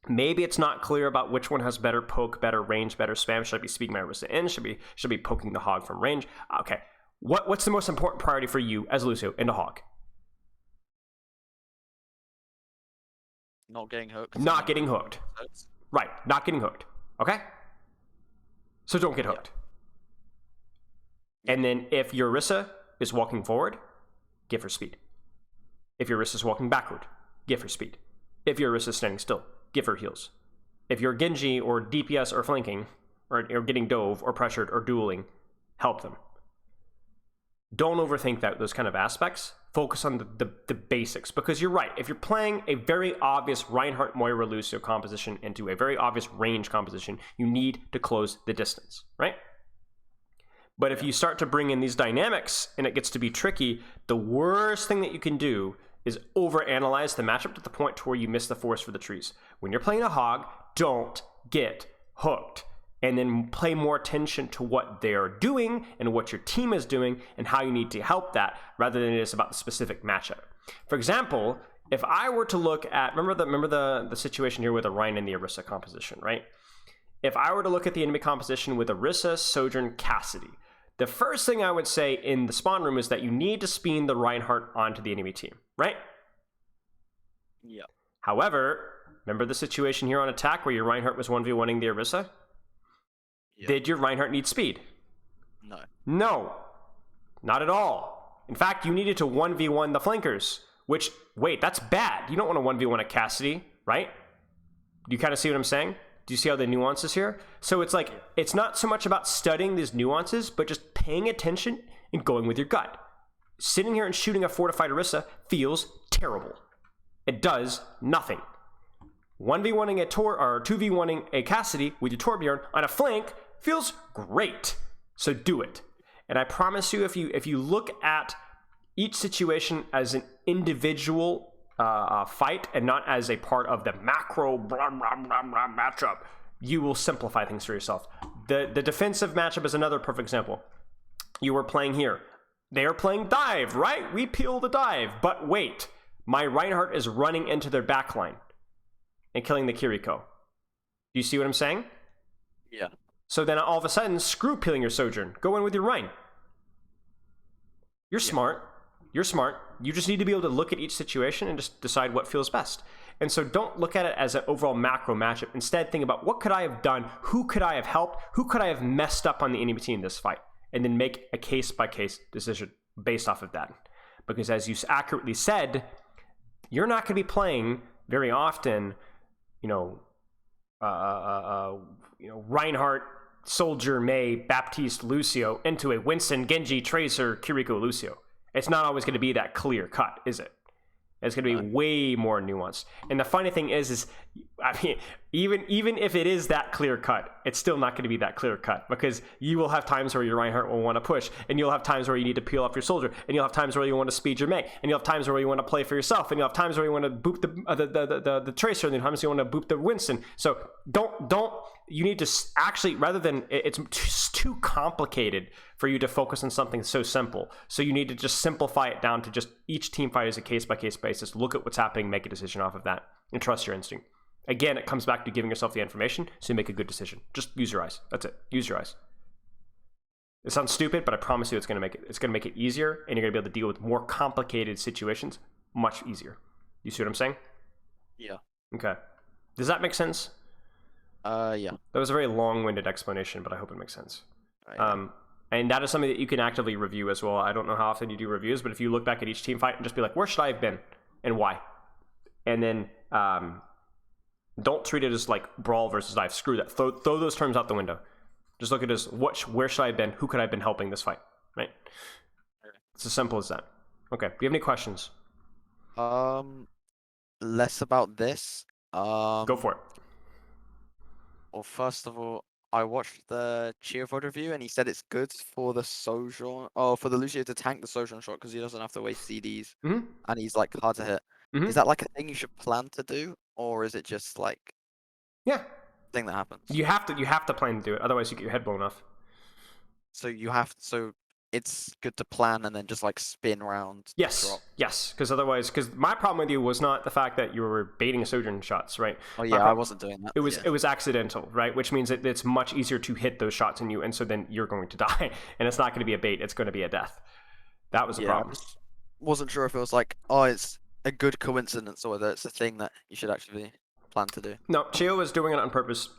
Maybe it's not clear about which one has better poke, better range, better spam. Should I be speaking my Orisa in? Should be poking the hog from range? Okay. What's the most important priority for you as Lucio in the hog?
Not getting hooked.
Not getting hooked. Right, not getting hooked. Okay? So don't get hooked. And then if your Orisa is walking forward, give her speed. If your Orisa is walking backward, give her speed. If your Orisa is standing still, give her heals. If you're Genji or DPS or flanking, or getting dove or pressured or dueling, help them. Don't overthink those kind of aspects. Focus on the basics, because you're right. If you're playing a very obvious Reinhardt, Moira, Lucio composition into a very obvious range composition, you need to close the distance, right? But if you start to bring in these dynamics and it gets to be tricky, the worst thing that you can do is overanalyze the matchup to the point to where you miss the forest for the trees. When you're playing a hog, don't get hooked. And then pay more attention to what they're doing and what your team is doing and how you need to help that, rather than it is about the specific matchup. For example, if I were to look at, remember the situation here with the Ryan and the Orisa composition, right? If I were to look at the enemy composition with Orisa, Sojourn, Cassidy, the first thing I would say in the spawn room is that you need to spin the Reinhardt onto the enemy team, right?
Yeah.
However, remember the situation here on attack where your Reinhardt was 1v1ing the Orisa?
Yeah.
Did your Reinhardt need speed?
No.
No, not at all. In fact, you needed to 1v1 the flankers, which, wait, that's bad. You don't want to 1v1 a Cassidy, right? Do you kind of see what I'm saying? Do you see how the nuances here? So it's like, it's not so much about studying these nuances, but just paying attention and going with your gut. Sitting here and shooting a fortified Orisa feels terrible. It does nothing. 1v1ing a Tor, or 2v1ing a Cassidy with your Torbjorn on a flank feels great. So do it. And I promise you, if you look at each situation as an individual fight and not as a part of the macro matchup, you will simplify things for yourself. The defensive matchup is another perfect example. You were playing here. They are playing dive, right? We peel the dive. But wait, my Reinhardt is running into their backline and killing the Kiriko. Do you see what I'm saying?
Yeah.
So then all of a sudden, screw peeling your Sojourn. Go in with your Rein. You're smart. You're smart. You just need to be able to look at each situation and just decide what feels best. And so don't look at it as an overall macro matchup. Instead, think about what could I have done? Who could I have helped? Who could I have messed up on the enemy team in this fight? And then make a case-by-case decision based off of that. Because as you accurately said, you're not going to be playing very often, Reinhardt, Soldier, May, Baptiste, Lucio into a Winston, Genji, Tracer, Kiriko, Lucio. It's not always going to be that clear cut, is it? It's going to be way more nuanced. And the funny thing is I mean, even if it is that clear cut, it's still not going to be that clear cut, because you will have times where your Reinhardt will want to push, and you'll have times where you need to peel off your Soldier, and you'll have times where you want to speed your May, and you'll have times where you want to play for yourself, and you'll have times where you want to boop the Tracer, and then times you want to boop the Winston. So don't. You need to actually, rather than, it's too complicated for you to focus on something so simple. So you need to just simplify it down to just each team fight is a case-by-case basis. Look at what's happening, make a decision off of that, and trust your instinct. Again, it comes back to giving yourself the information so you make a good decision. Just use your eyes. That's it. Use your eyes. It sounds stupid, but I promise you it's going to make it easier, and you're going to be able to deal with more complicated situations much easier. You see what I'm saying?
Yeah.
Okay. Does that make sense?
Yeah.
That was a very long-winded explanation, but I hope it makes sense.
Yeah.
And that is something that you can actively review as well. I don't know how often you do reviews, but if you look back at each team fight and just be like, where should I have been and why? And then don't treat it as like brawl versus dive. Screw that. Throw those terms out the window. Just look at it as where should I have been? Who could I have been helping this fight? Right? It's as simple as that. Okay. Do you have any questions?
Less about this.
Go for it.
Well, first of all, I watched the Cheerford review, and he said it's good for the Sojourn, for the Lucio to tank the Sojourn shot because he doesn't have to waste CDs, and he's like hard to hit. Is that like a thing you should plan to do, or is it just like
a
thing that happens?
You have to plan to do it, otherwise you get your head blown off.
So it's good to plan and then just like spin around.
Yes, because my problem with you was not the fact that you were baiting Sojourn shots, right?
Oh yeah, I wasn't doing that.
It was accidental, right? Which means that it's much easier to hit those shots in you, and so then you're going to die, and it's not going to be a bait; it's going to be a death. That was the problem.
I just wasn't sure if it was like, it's a good coincidence or whether it's a thing that you should actually plan to do.
No, Chio was doing it on purpose,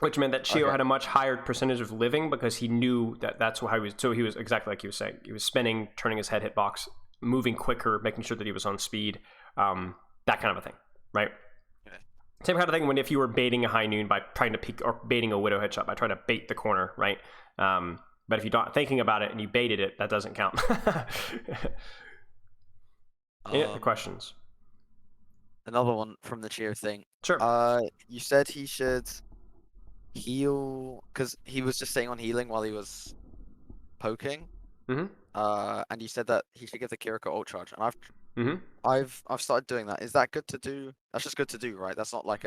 which meant that Chio had a much higher percentage of living because he knew that's how he was. So he was exactly like you were saying. He was spinning, turning his head hitbox, moving quicker, making sure that he was on speed, that kind of a thing, right? Okay. Same kind of thing when if you were baiting a high noon by trying to peek, or baiting a widow headshot by trying to bait the corner, right? But if you're not thinking about it and you baited it, that doesn't count. Any other questions?
Another one from the cheer thing.
Sure.
You said he should heal because he was just staying on healing while he was poking. And you said that he should give the Kiriko ult charge, and I've started doing that. Is that good to do? That's just good to do, right? That's not like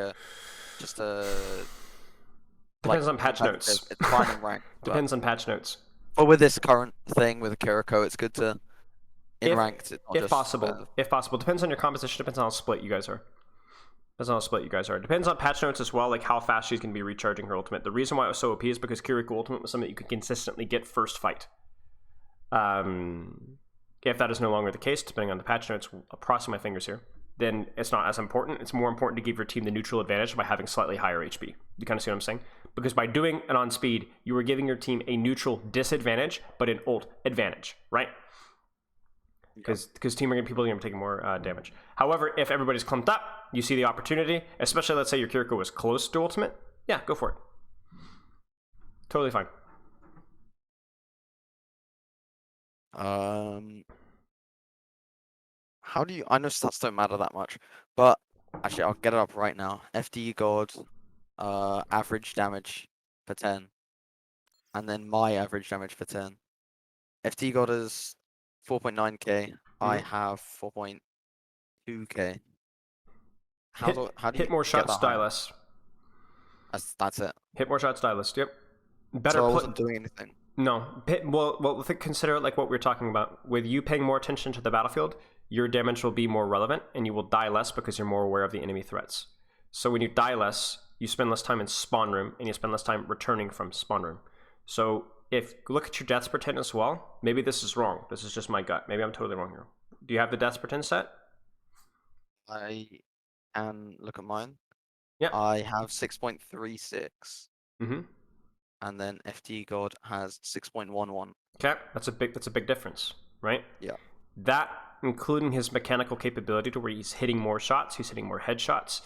depends
on patch notes.
It's fine in rank.
Depends on patch notes.
But with this current thing with Kiriko, it's good to ranked.
If possible. Depends on your composition. Depends on how split you guys are. Depends on patch notes as well, like how fast she's going to be recharging her ultimate. The reason why it was so OP is because Kiriko ultimate was something that you could consistently get first fight. If that is no longer the case, depending on the patch notes, I'm crossing my fingers here, then it's not as important. It's more important to give your team the neutral advantage by having slightly higher HP. You kind of see what I'm saying? Because by doing it on speed, you are giving your team a neutral disadvantage, but an ult advantage, right? Because people are going to be taking more damage. However, if everybody's clumped up, you see the opportunity, especially let's say your Kiriko was close to ultimate, yeah, go for it. Totally fine.
How do you? I know stats don't matter that much, but actually, I'll get it up right now. FD God, average damage per 10, and then my average damage per 10. FD God is 4.9k. I have 4.2k. How do you
hit more shots, die less?
That's it.
Hit more shots, die less. Yep.
So I wasn't doing anything.
No. Well, consider it like what we were talking about. With you paying more attention to the battlefield, your damage will be more relevant, and you will die less because you're more aware of the enemy threats. So when you die less, you spend less time in spawn room, and you spend less time returning from spawn room. So if look at your deaths per 10 as well, maybe this is wrong. This is just my gut. Maybe I'm totally wrong here. Do you have the deaths per 10 set?
I can look at mine.
Yeah.
I have 6.36. And then FT God has 6.11.
Okay, that's a big difference, right?
Yeah.
That, including his mechanical capability to where he's hitting more shots, he's hitting more headshots.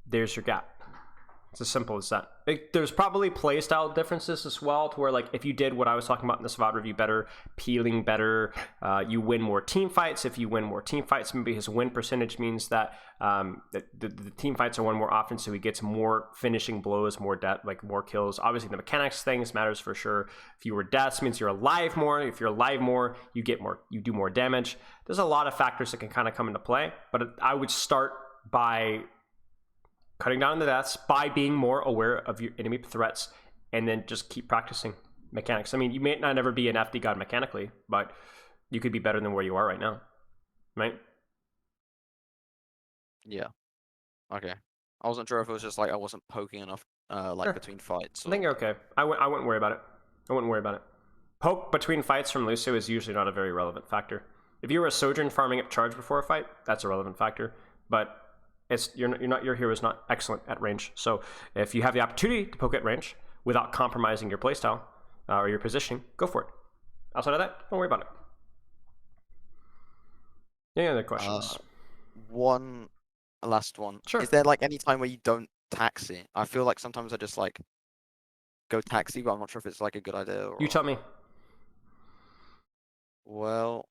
There's your gap. It's as simple as that. There's probably playstyle differences as well, to where like if you did what I was talking about in the SVOD review better, peeling better, you win more team fights. If you win more team fights, maybe his win percentage means that the team fights are won more often, so he gets more finishing blows, more more kills. Obviously, the mechanics things matters for sure. Fewer deaths means you're alive more. If you're alive more, you do more damage. There's a lot of factors that can kind of come into play, but I would start by cutting down on the deaths, by being more aware of your enemy threats, and then just keep practicing mechanics. I mean, you may not ever be an FD god mechanically, but you could be better than where you are right now, right?
Yeah. Okay. I wasn't sure if it was just like I wasn't poking enough, like
Sure.
between fights.
I think you're okay. I wouldn't worry about it. I wouldn't worry about it. Poke between fights from Lucio is usually not a very relevant factor. If you were a Sojourn farming up charge before a fight, that's a relevant factor. But your hero is not excellent at range. So if you have the opportunity to poke at range without compromising your playstyle or your positioning, go for it. Outside of that, don't worry about it. Any other questions?
One last one.
Sure.
Is there like any time where you don't taxi? I feel like sometimes I just like go taxi, but I'm not sure if it's like a good idea. Or...
You tell me.
Well,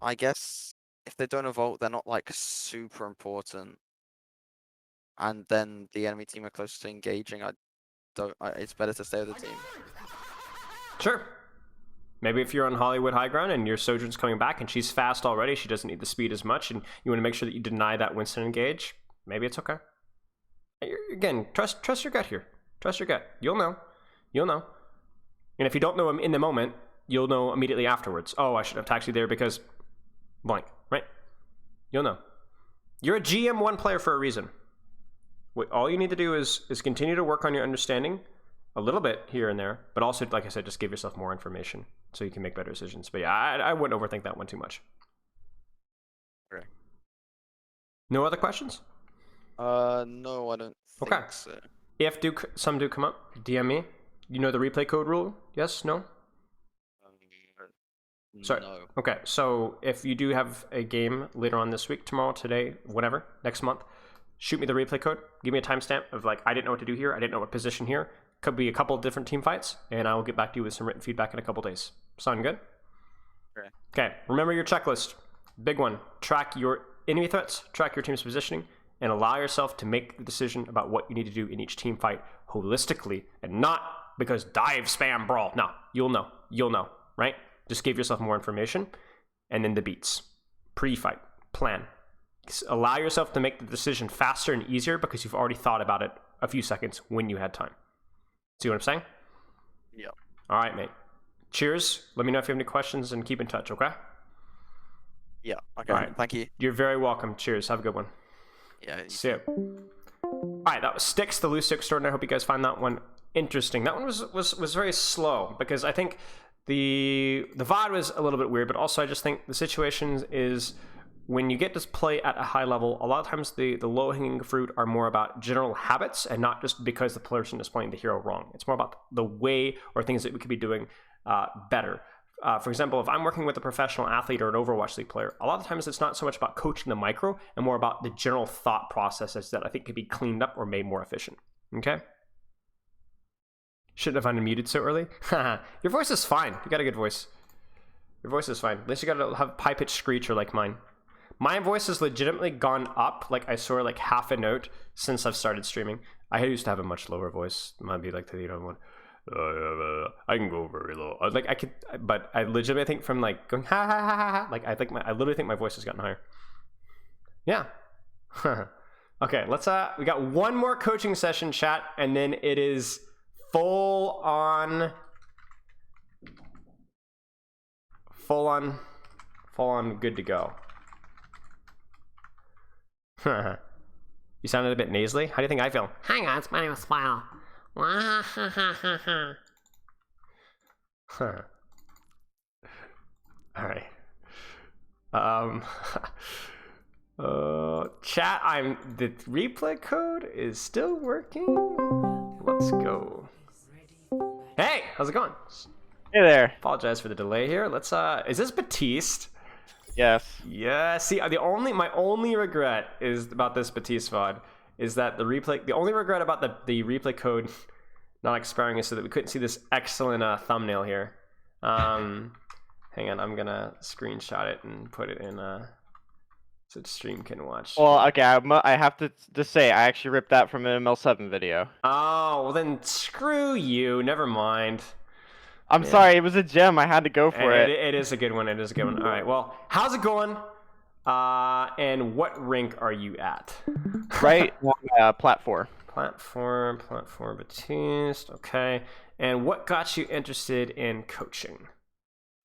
I guess if they don't evolve, they're not like super important. And then the enemy team are close to engaging. It's better to stay with the team.
Sure. Maybe if you're on Hollywood high ground and your Sojourn's coming back and she's fast already, she doesn't need the speed as much, and you want to make sure that you deny that Winston engage, maybe it's okay. Again, trust your gut here. Trust your gut. You'll know. You'll know. And if you don't know him in the moment, you'll know immediately afterwards. Oh, I should have taxied there because blank, right? You'll know. You're a GM1 player for a reason. All you need to do is continue to work on your understanding a little bit here and there, but also, like I said, just give yourself more information so you can make better decisions. But yeah, I wouldn't overthink that one too much.
Okay.
No other questions?
No, I don't think so.
If some do come up, DM me. You know the replay code rule? Yes? No? Sorry.
No.
Okay, so if you do have a game later on this week, tomorrow, today, whatever, next month, shoot me the replay code. Give me a timestamp of like, I didn't know what to do here. I didn't know what position here. Could be a couple of different team fights, and I will get back to you with some written feedback in a couple days. Sound good? Okay, remember your checklist. Big one. Track your enemy threats, track your team's positioning, and allow yourself to make the decision about what you need to do in each team fight holistically, and not because dive, spam, brawl. No, you'll know, right? Just give yourself more information, and then the beats. Pre-fight, plan. Allow yourself to make the decision faster and easier because you've already thought about it a few seconds when you had time. See what I'm saying?
Yeah.
All right, mate. Cheers. Let me know if you have any questions and keep in touch, okay?
Yeah. Okay.
All right.
Thank you.
You're very welcome. Cheers. Have a good one.
Yeah.
See ya. All right, that was Styx, the Lucio Extraordinary. I hope you guys find that one interesting. That one was very slow because I think the VOD was a little bit weird, but also I just think the situation is when you get to play at a high level, a lot of times the low-hanging fruit are more about general habits and not just because the person is playing the hero wrong. It's more about the way or things that we could be doing better. For example, if I'm working with a professional athlete or an Overwatch League player, a lot of times it's not so much about coaching the micro and more about the general thought processes that I think could be cleaned up or made more efficient. Okay? Shouldn't have unmuted so early. Your voice is fine. You got a good voice. Your voice is fine. At least you got to have high-pitched screecher like mine. My voice has legitimately gone up, like I swear, like half a note since I've started streaming. I used to have a much lower voice. It might be like the one. I can go very low. Like I could, but I legitimately think from like going ha ha ha ha. Like I literally think my voice has gotten higher. Yeah. Okay, let's we got one more coaching session, chat, and then it is full on good to go. You sounded a bit nasally. How do you think I feel?
Hi guys, my name is Smile.
Huh. All right. Chat, the replay code is still working. Let's go. Hey, how's it going?
Hey there.
Apologize for the delay here. Let's is this Baptiste?
Yes.
Yeah, see, my only regret is about this Baptiste VOD is that the only regret about the replay code not expiring is so that we couldn't see this excellent thumbnail here. Hang on, I'm gonna screenshot it and put it in so the stream can watch.
Well, okay, I have to just say I actually ripped that from an ML7 video.
Oh, well then screw you. Never mind.
I'm sorry, it was a gem. I had to go for it.
It is a good one. It is a good one. All right. Well, how's it going? And what rank are you at?
Right, Plat 4.
Plat 4, Baptiste. Okay. And what got you interested in coaching?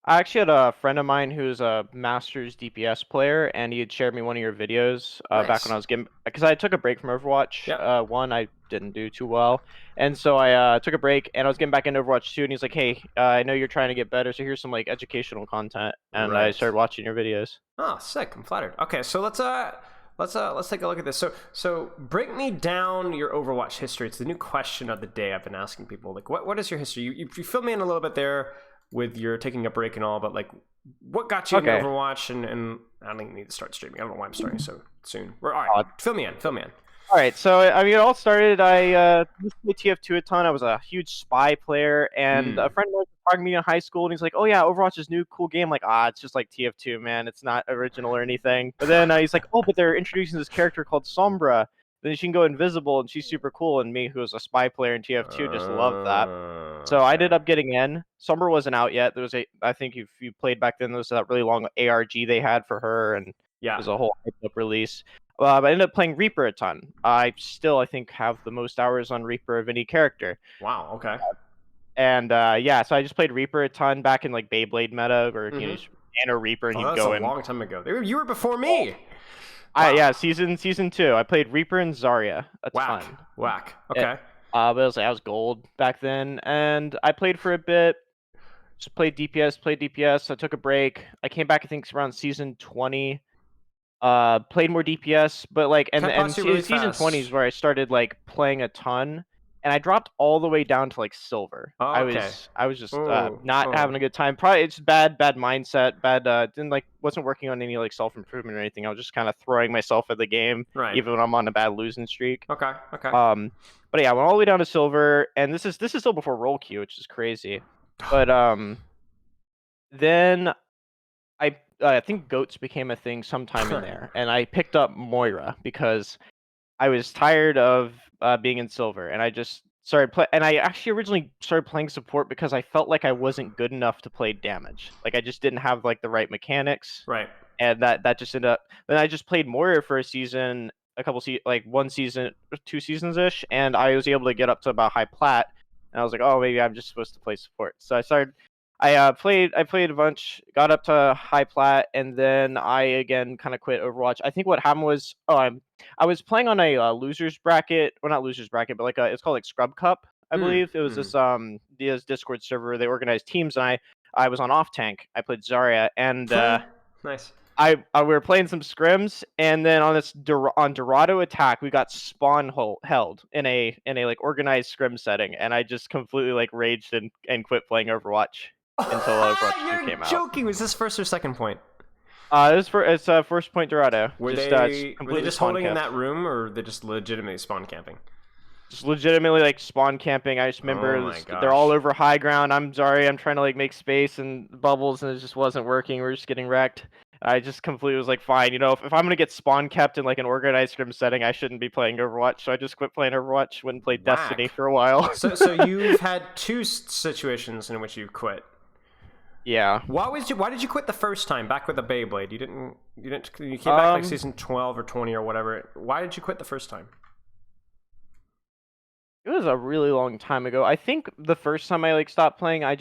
I actually had a friend of mine who's a Masters DPS player, and he had shared me one of your videos back when I was getting, because I took a break from Overwatch.
Yep.
1, I didn't do too well, and so I took a break, and I was getting back into Overwatch 2, and he's like, "Hey, I know you're trying to get better, so here's some like educational content," and I started watching your videos.
Oh, sick! I'm flattered. Okay, so let's take a look at this. So break me down your Overwatch history. It's the new question of the day. I've been asking people, like, what is your history? You filled me in a little bit there with your taking a break and all, but like, what got you into Overwatch? And I don't even need to start streaming. I don't know why I'm starting so soon. All right, fill me in.
All right, so I mean, it all started. I used to play TF2 a ton. I was a huge spy player, and a friend of mine was talking to me in high school, and he's like, "Oh yeah, Overwatch is new, cool game." I'm like, it's just like TF2, man. It's not original or anything. But then he's like, "Oh, but they're introducing this character called Sombra. Then she can go invisible, and she's super cool." And me, who was a spy player in TF2, just loved that. So I ended up getting in. Sombra wasn't out yet. There was I think if you played back then, there was that really long ARG they had for her, and it was a whole hyped up release. But I ended up playing Reaper a ton. I think, have the most hours on Reaper of any character.
Wow, okay.
And so I just played Reaper a ton back in like Beyblade meta, or you know, Nano Reaper, and you'd go in.
That's a long time ago. You were before me.
Yeah, season 2. I played Reaper and Zarya a ton.
Whack. Okay.
But I was gold back then, and I played for a bit. Just played DPS. I took a break. I came back, I think, around season 20. Played more DPS, but like, and season 20 is where I started like playing a ton, and I dropped all the way down to like silver. I was just not having a good time. Probably it's bad mindset, wasn't working on any like self improvement or anything. I was just kind of throwing myself at the game, even when I'm on a bad losing streak.
Okay.
But yeah, I went all the way down to silver, and this is still before roll queue, which is crazy. But then I think goats became a thing sometime in there, and I picked up Moira because I was tired of being in silver, and I just started play. And I actually originally started playing support because I felt like I wasn't good enough to play damage. Like I just didn't have like the right mechanics.
Right.
And that just ended up. Then I just played Moira for a season, like 1 season, 2 seasons ish, and I was able to get up to about high plat. And I was like, oh, maybe I'm just supposed to play support. So I started. I played a bunch, got up to high plat, and then I again kind of quit Overwatch. I think what happened was, I was playing on a losers bracket, well not losers bracket, but like it's called like Scrub Cup, I believe. It was this Discord server. They organized teams, and I was on off tank. I played Zarya, and
nice.
we were playing some scrims, and then on this on Dorado attack, we got spawn held in a like organized scrim setting, and I just completely like raged and quit playing Overwatch. Until Overwatch 2 came out.
You're joking. Was this first or second point?
It's first point Dorado.
Were they just holding in that room, or they just legitimately spawn camping?
Just legitimately like spawn camping. I just remember they're all over high ground. I'm sorry. I'm trying to like make space and bubbles, and it just wasn't working. We're just getting wrecked. I just completely was like, fine, you know, if I'm gonna get spawn kept in like an organized scrim setting, I shouldn't be playing Overwatch. So I just quit playing Overwatch. Went and played Destiny for a while.
so you've had 2 situations in which you quit.
Yeah.
Why did you quit the first time back with the Beyblade? You came back like season 12 or 20 or whatever. Why did you quit the first time?
It was a really long time ago. I think the first time I like stopped playing, I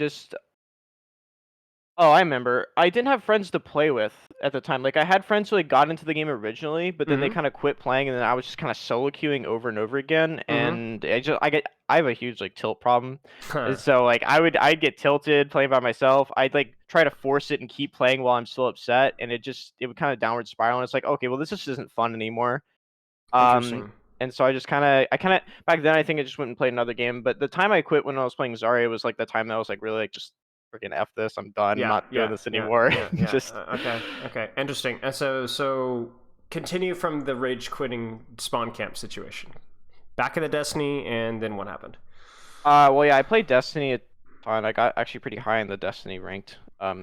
remember. I didn't have friends to play with at the time. Like I had friends who like got into the game originally, but then they kind of quit playing, and then I was just kind of solo queuing over and over again. And I have a huge like tilt problem, and so like I'd get tilted playing by myself. I'd like try to force it and keep playing while I'm still upset, and it would kind of downward spiral. And it's like, okay, well this just isn't fun anymore. And so I kind of back then I think I just went and played another game. But the time I quit when I was playing Zarya was like the time that I was like really like just freaking F this, I'm done. I'm not doing this anymore.
Okay. Interesting. And so continue from the rage quitting spawn camp situation. Back in the Destiny, and then what happened?
Well, yeah, I played Destiny a ton. I got actually pretty high in the Destiny ranked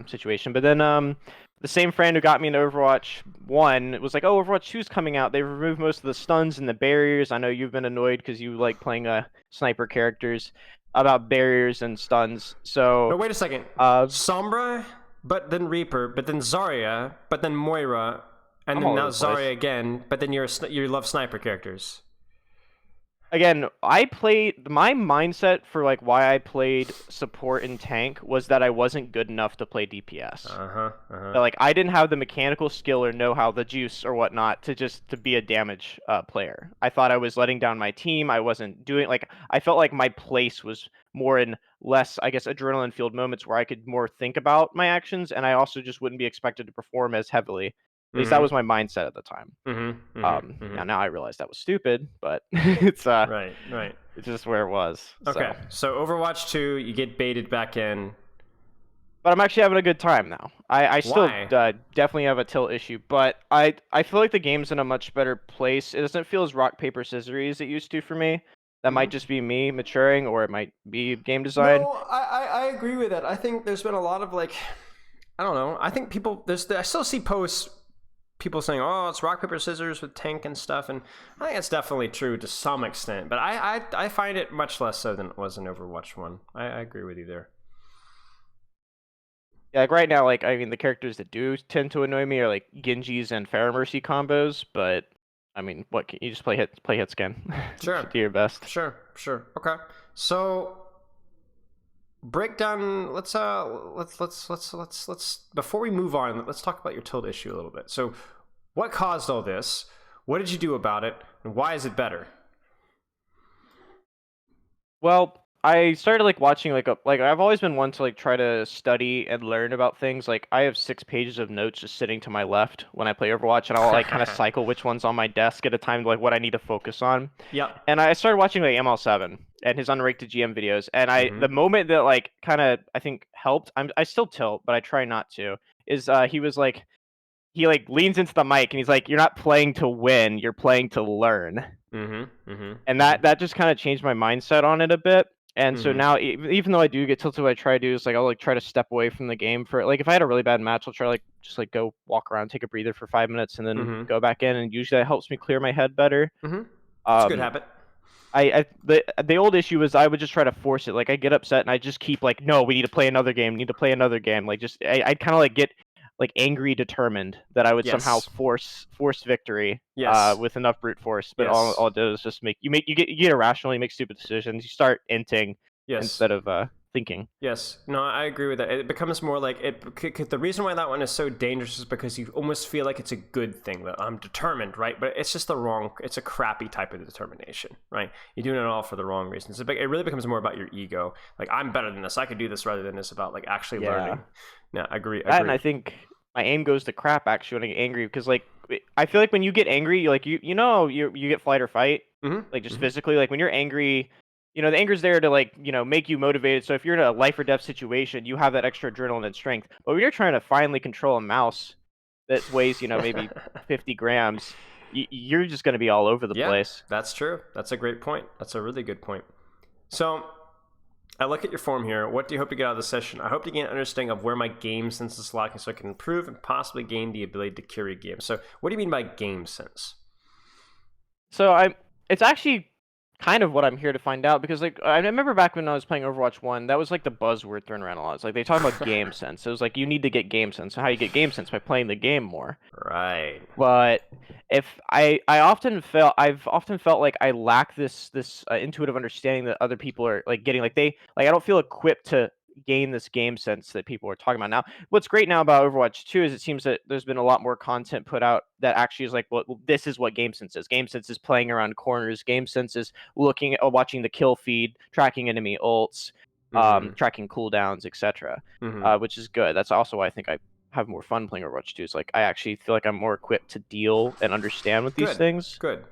situation. But then the same friend who got me into Overwatch 1 was like, "Oh, Overwatch 2 is coming out. They've removed most of the stuns and the barriers. I know you've been annoyed because you like playing sniper characters about barriers and stuns." So,
No, wait a second. Sombra, but then Reaper, but then Zarya, but then Moira, and
I'm
then
all
now
over the place.
Zarya again. But then you love sniper characters.
Again, my mindset for like why I played support and tank was that I wasn't good enough to play DPS. That, like I didn't have the mechanical skill or know-how, the juice or whatnot to be a damage player. I thought I was letting down my team. I wasn't doing like I felt like my place was more in less, I guess, adrenaline fueled moments where I could more think about my actions, and I also just wouldn't be expected to perform as heavily. At least that was my mindset at the time. Now I realize that was stupid, but it's
right.
it's just where it was.
Okay, so Overwatch 2, you get baited back in.
But I'm actually having a good time now. I still definitely have a tilt issue, but I feel like the game's in a much better place. It doesn't feel as rock paper scissors as it used to for me. That might just be me maturing, or it might be game design.
No, I agree with that. I think there's been a lot of like, I don't know. I think people I still see posts. People saying, "Oh, it's rock paper scissors with tank and stuff," and I think it's definitely true to some extent. But I find it much less so than it was in Overwatch 1. I agree with you there.
Yeah, like right now, like I mean, the characters that do tend to annoy me are like Genji's and Pharah Mercy combos. But I mean, what can you just play hit scan?
Sure.
Do your best.
Sure. Okay. So break down. Let's before we move on, let's talk about your tilt issue a little bit. So, what caused all this? What did you do about it? And why is it better?
Well, I started like watching like I've always been one to like try to study and learn about things. Like I have 6 pages of notes just sitting to my left when I play Overwatch, and I'll like kind of cycle which one's on my desk at a time, like what I need to focus on.
Yep.
And I started watching like ML7 and his unrated GM videos, and the moment that like kind of I think helped. I still tilt, but I try not to. Is he was like he like leans into the mic and he's like, "You're not playing to win, you're playing to learn." And that just kind of changed my mindset on it a bit. And so now, even though I do get tilted, what I try to do is like I'll like try to step away from the game for like if I had a really bad match, I'll try to like just like go walk around, take a breather for 5 minutes, and then go back in. And usually that helps me clear my head better.
It's a good habit.
The old issue was I would just try to force it. Like I get upset and I just keep like, no, we need to play another game. Need to play another game. Like just I'd kind of like get like angry, determined that I would somehow force victory with enough brute force. But all it does is just you get irrational. You make stupid decisions. You start inting instead of thinking.
Yes. No, I agree with that. It becomes more like the reason why that one is so dangerous is because you almost feel like it's a good thing that I'm determined, right? But it's just it's a crappy type of determination, right? You're doing it all for the wrong reasons. It really becomes more about your ego. Like I'm better than this. I could do this rather than this about like actually learning. No, I agree.
And I think my aim goes to crap actually when I get angry because like I feel like when you get angry, you get flight or fight, like just physically. Like when you're angry, the anger's there to like make you motivated. So if you're in a life or death situation, you have that extra adrenaline and strength. But when you're trying to finally control a mouse that weighs maybe 50 grams, you're just going to be all over the place.
That's true. That's a great point. That's a really good point. So I look at your form here. What do you hope to get out of the session? I hope to gain an understanding of where my game sense is lacking so I can improve and possibly gain the ability to carry games. So what do you mean by game sense?
So it's actually kind of what I'm here to find out because like I remember back when I was playing Overwatch 1, that was like the buzzword thrown around a lot. It's like they talk about game sense. It was like you need to get game sense. So how you get game sense by playing the game more.
Right.
But if I've often felt like I lack this intuitive understanding that other people are like getting. Like I don't feel equipped to gain this game sense that people are talking about now. What's great now about Overwatch 2 is it seems that there's been a lot more content put out that actually is like, well, this is what game sense is. Game sense is playing around corners. Game sense is looking at watching the kill feed, tracking enemy ults, tracking cooldowns, etc. Which is good. That's also why I think I have more fun playing Overwatch 2. It's like I actually feel like I'm more equipped to deal and understand with these things.
Good.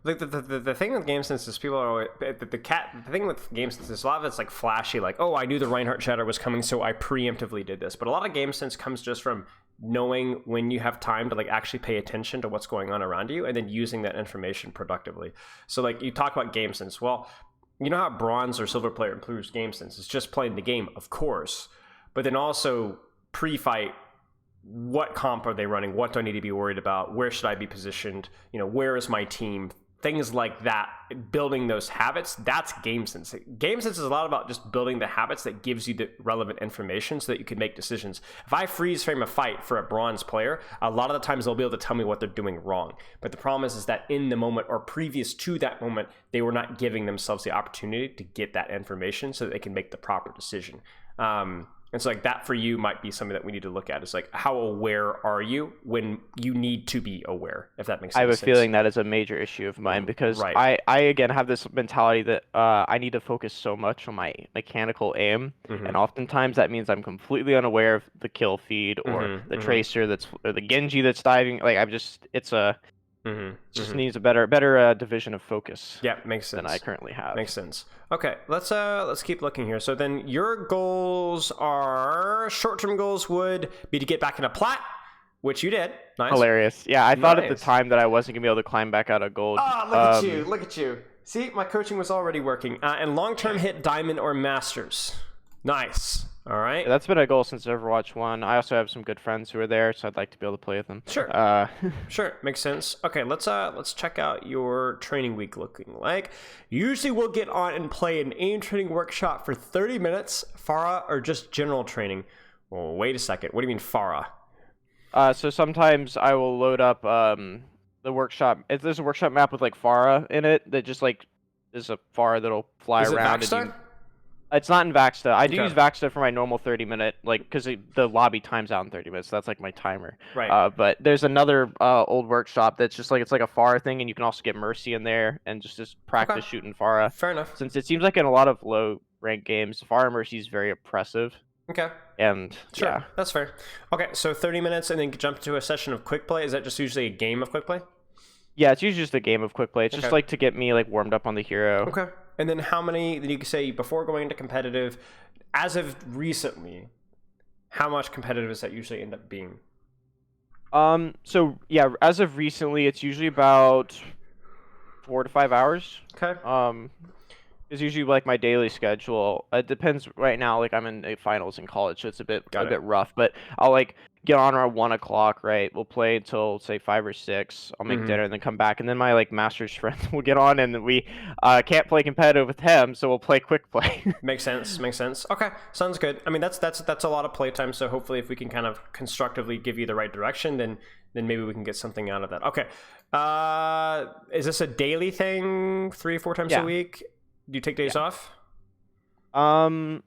Like the thing with game sense is people are always, the thing with game sense is a lot of it's like flashy, like, oh, I knew the Reinhardt shatter was coming, so I preemptively did this. But a lot of game sense comes just from knowing when you have time to like actually pay attention to what's going on around you, and then using that information productively. So like you talk about game sense. Well, you know how bronze or silver player improves game sense? It's just playing the game, of course, but then also pre-fight, what comp are they running? What do I need to be worried about? Where should I be positioned? You know, where is my team? Things like that, building those habits, that's game sense. Game sense is a lot about just building the habits that gives you the relevant information so that you can make decisions. If I freeze frame a fight for a bronze player, a lot of the times they'll be able to tell me what they're doing wrong. But the problem is that in the moment or previous to that moment, they were not giving themselves the opportunity to get that information so that they can make the proper decision. And so like that for you might be something that we need to look at. Is like, how aware are you when you need to be aware, if that makes sense.
I have a feeling that is a major issue of mine because
Right.
I again have this mentality that I need to focus so much on my mechanical aim, and oftentimes that means I'm completely unaware of the kill feed or the tracer or the Genji that's diving. Like I'm just just needs a better division of focus.
Yeah, makes sense.
Than I currently have.
Makes sense. Okay, let's keep looking here. So then your goals are short-term goals would be to get back into Plat, which you did. Nice.
Hilarious. Yeah, I thought at the time that I wasn't gonna be able to climb back out of gold.
Ah, look at you. Look at you. See, my coaching was already working. And long-term hit diamond or masters. Nice. All right.
Yeah, that's been a goal since Overwatch 1. I also have some good friends who are there, so I'd like to be able to play with them.
Sure. Sure. Makes sense. Okay, let's check out your training week looking like. Usually we'll get on and play an aim training workshop for 30 minutes, Farah, or just general training. Well, wait a second. What do you mean Farah?
So sometimes I will load up the workshop. If there's a workshop map with like Farah in it, that just like is a Farah that'll fly around. It's not in Vaxta. I do use Vaxta for my normal 30-minute, like, because the lobby times out in 30 minutes. So that's like my timer.
Right.
But there's another old workshop that's just like, it's like a Farah thing, and you can also get Mercy in there and just practice shooting Farah.
Fair enough.
Since it seems like in a lot of low rank games, Farah Mercy is very oppressive.
Okay.
And
sure,
yeah,
that's fair. Okay, so 30 minutes and then jump to a session of quick play. Is that just usually a game of quick play?
Yeah, it's usually just a game of quick play. It's just like to get me like warmed up on the hero.
Okay. And then how many, then you could say before going into competitive, as of recently, how much competitive does that usually end up being?
So yeah, as of recently, it's usually about 4 to 5 hours.
Okay.
Is usually like my daily schedule. It depends. Right now, like I'm in finals in college, so it's a bit rough. But I'll like get on around 1 o'clock. Right, we'll play until say 5 or 6. I'll make dinner and then come back, and then my like master's friend will get on, and we can't play competitive with him, so we'll play quick play.
Makes sense. Makes sense. Okay, sounds good. I mean, that's a lot of playtime. So hopefully, if we can kind of constructively give you the right direction, then maybe we can get something out of that. Okay. Is this a daily thing? 3 or 4 times a week? Do you take days off?
Not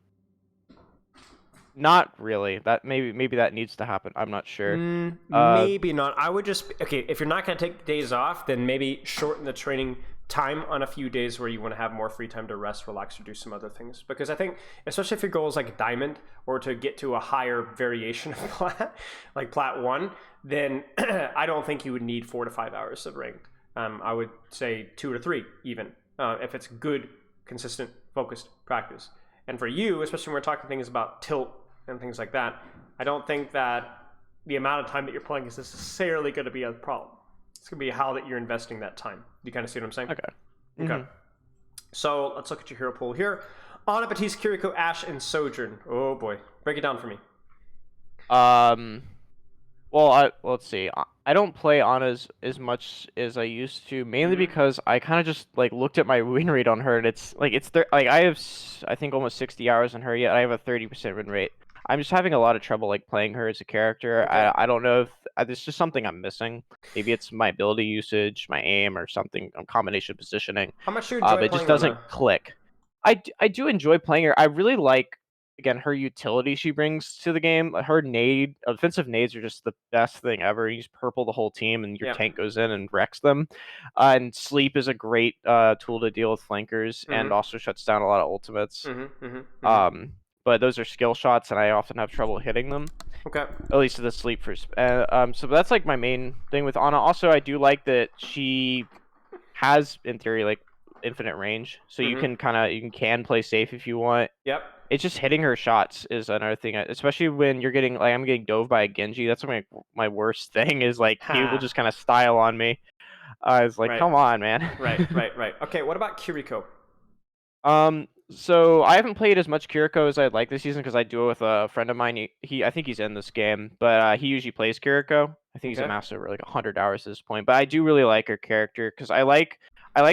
really. That maybe that needs to happen. I'm not sure.
Maybe not. I would just if you're not going to take days off, then maybe shorten the training time on a few days where you want to have more free time to rest, relax, or do some other things. Because I think, especially if your goal is like diamond or to get to a higher variation of Plat, like Plat 1, then I don't think you would need 4 to 5 hours of ranked. I would say 2 to 3 even, if it's good, consistent, focused practice. And for you, especially when we're talking things about tilt and things like that, I don't think that the amount of time that you're playing is necessarily going to be a problem. It's going to be how that you're investing that time. Do you kind of see what I'm saying?
Okay.
Okay. So let's look at your hero pool here. Ana, Baptiste, Kiriko, Ashe, and Sojourn. Oh boy. Break it down for me.
Well, let's see. I don't play Ana's as much as I used to, mainly because I kind of just like looked at my win rate on her, and it's like I have I think almost 60 hours on her yet. I have a 30% win rate. I'm just having a lot of trouble like playing her as a character.
Okay.
I don't know if it's just something I'm missing. Maybe it's my ability usage, my aim, or something, a combination of positioning.
How much do you enjoy
But it just doesn't click. I do enjoy playing her. I really like, again, her utility she brings to the game. Her offensive nades are just the best thing ever. You just purple the whole team, and your tank goes in and wrecks them. And sleep is a great tool to deal with flankers, and also shuts down a lot of ultimates. But those are skill shots, and I often have trouble hitting them.
Okay.
At least to the sleep first. So that's like my main thing with Ana. Also, I do like that she has, in theory, like infinite range, so you can play safe if you want.
Yep.
It's just hitting her shots is another thing, especially when you're getting I'm getting dove by a Genji. That's my worst thing is like he will just kind of style on me. I was like,
Right.
come on, man.
Right. Okay, what about Kiriko?
So I haven't played as much Kiriko as I'd like this season because I do it with a friend of mine. I think he's in this game, but he usually plays Kiriko. I think he's a master over like 100 hours at this point. But I do really like her character because I like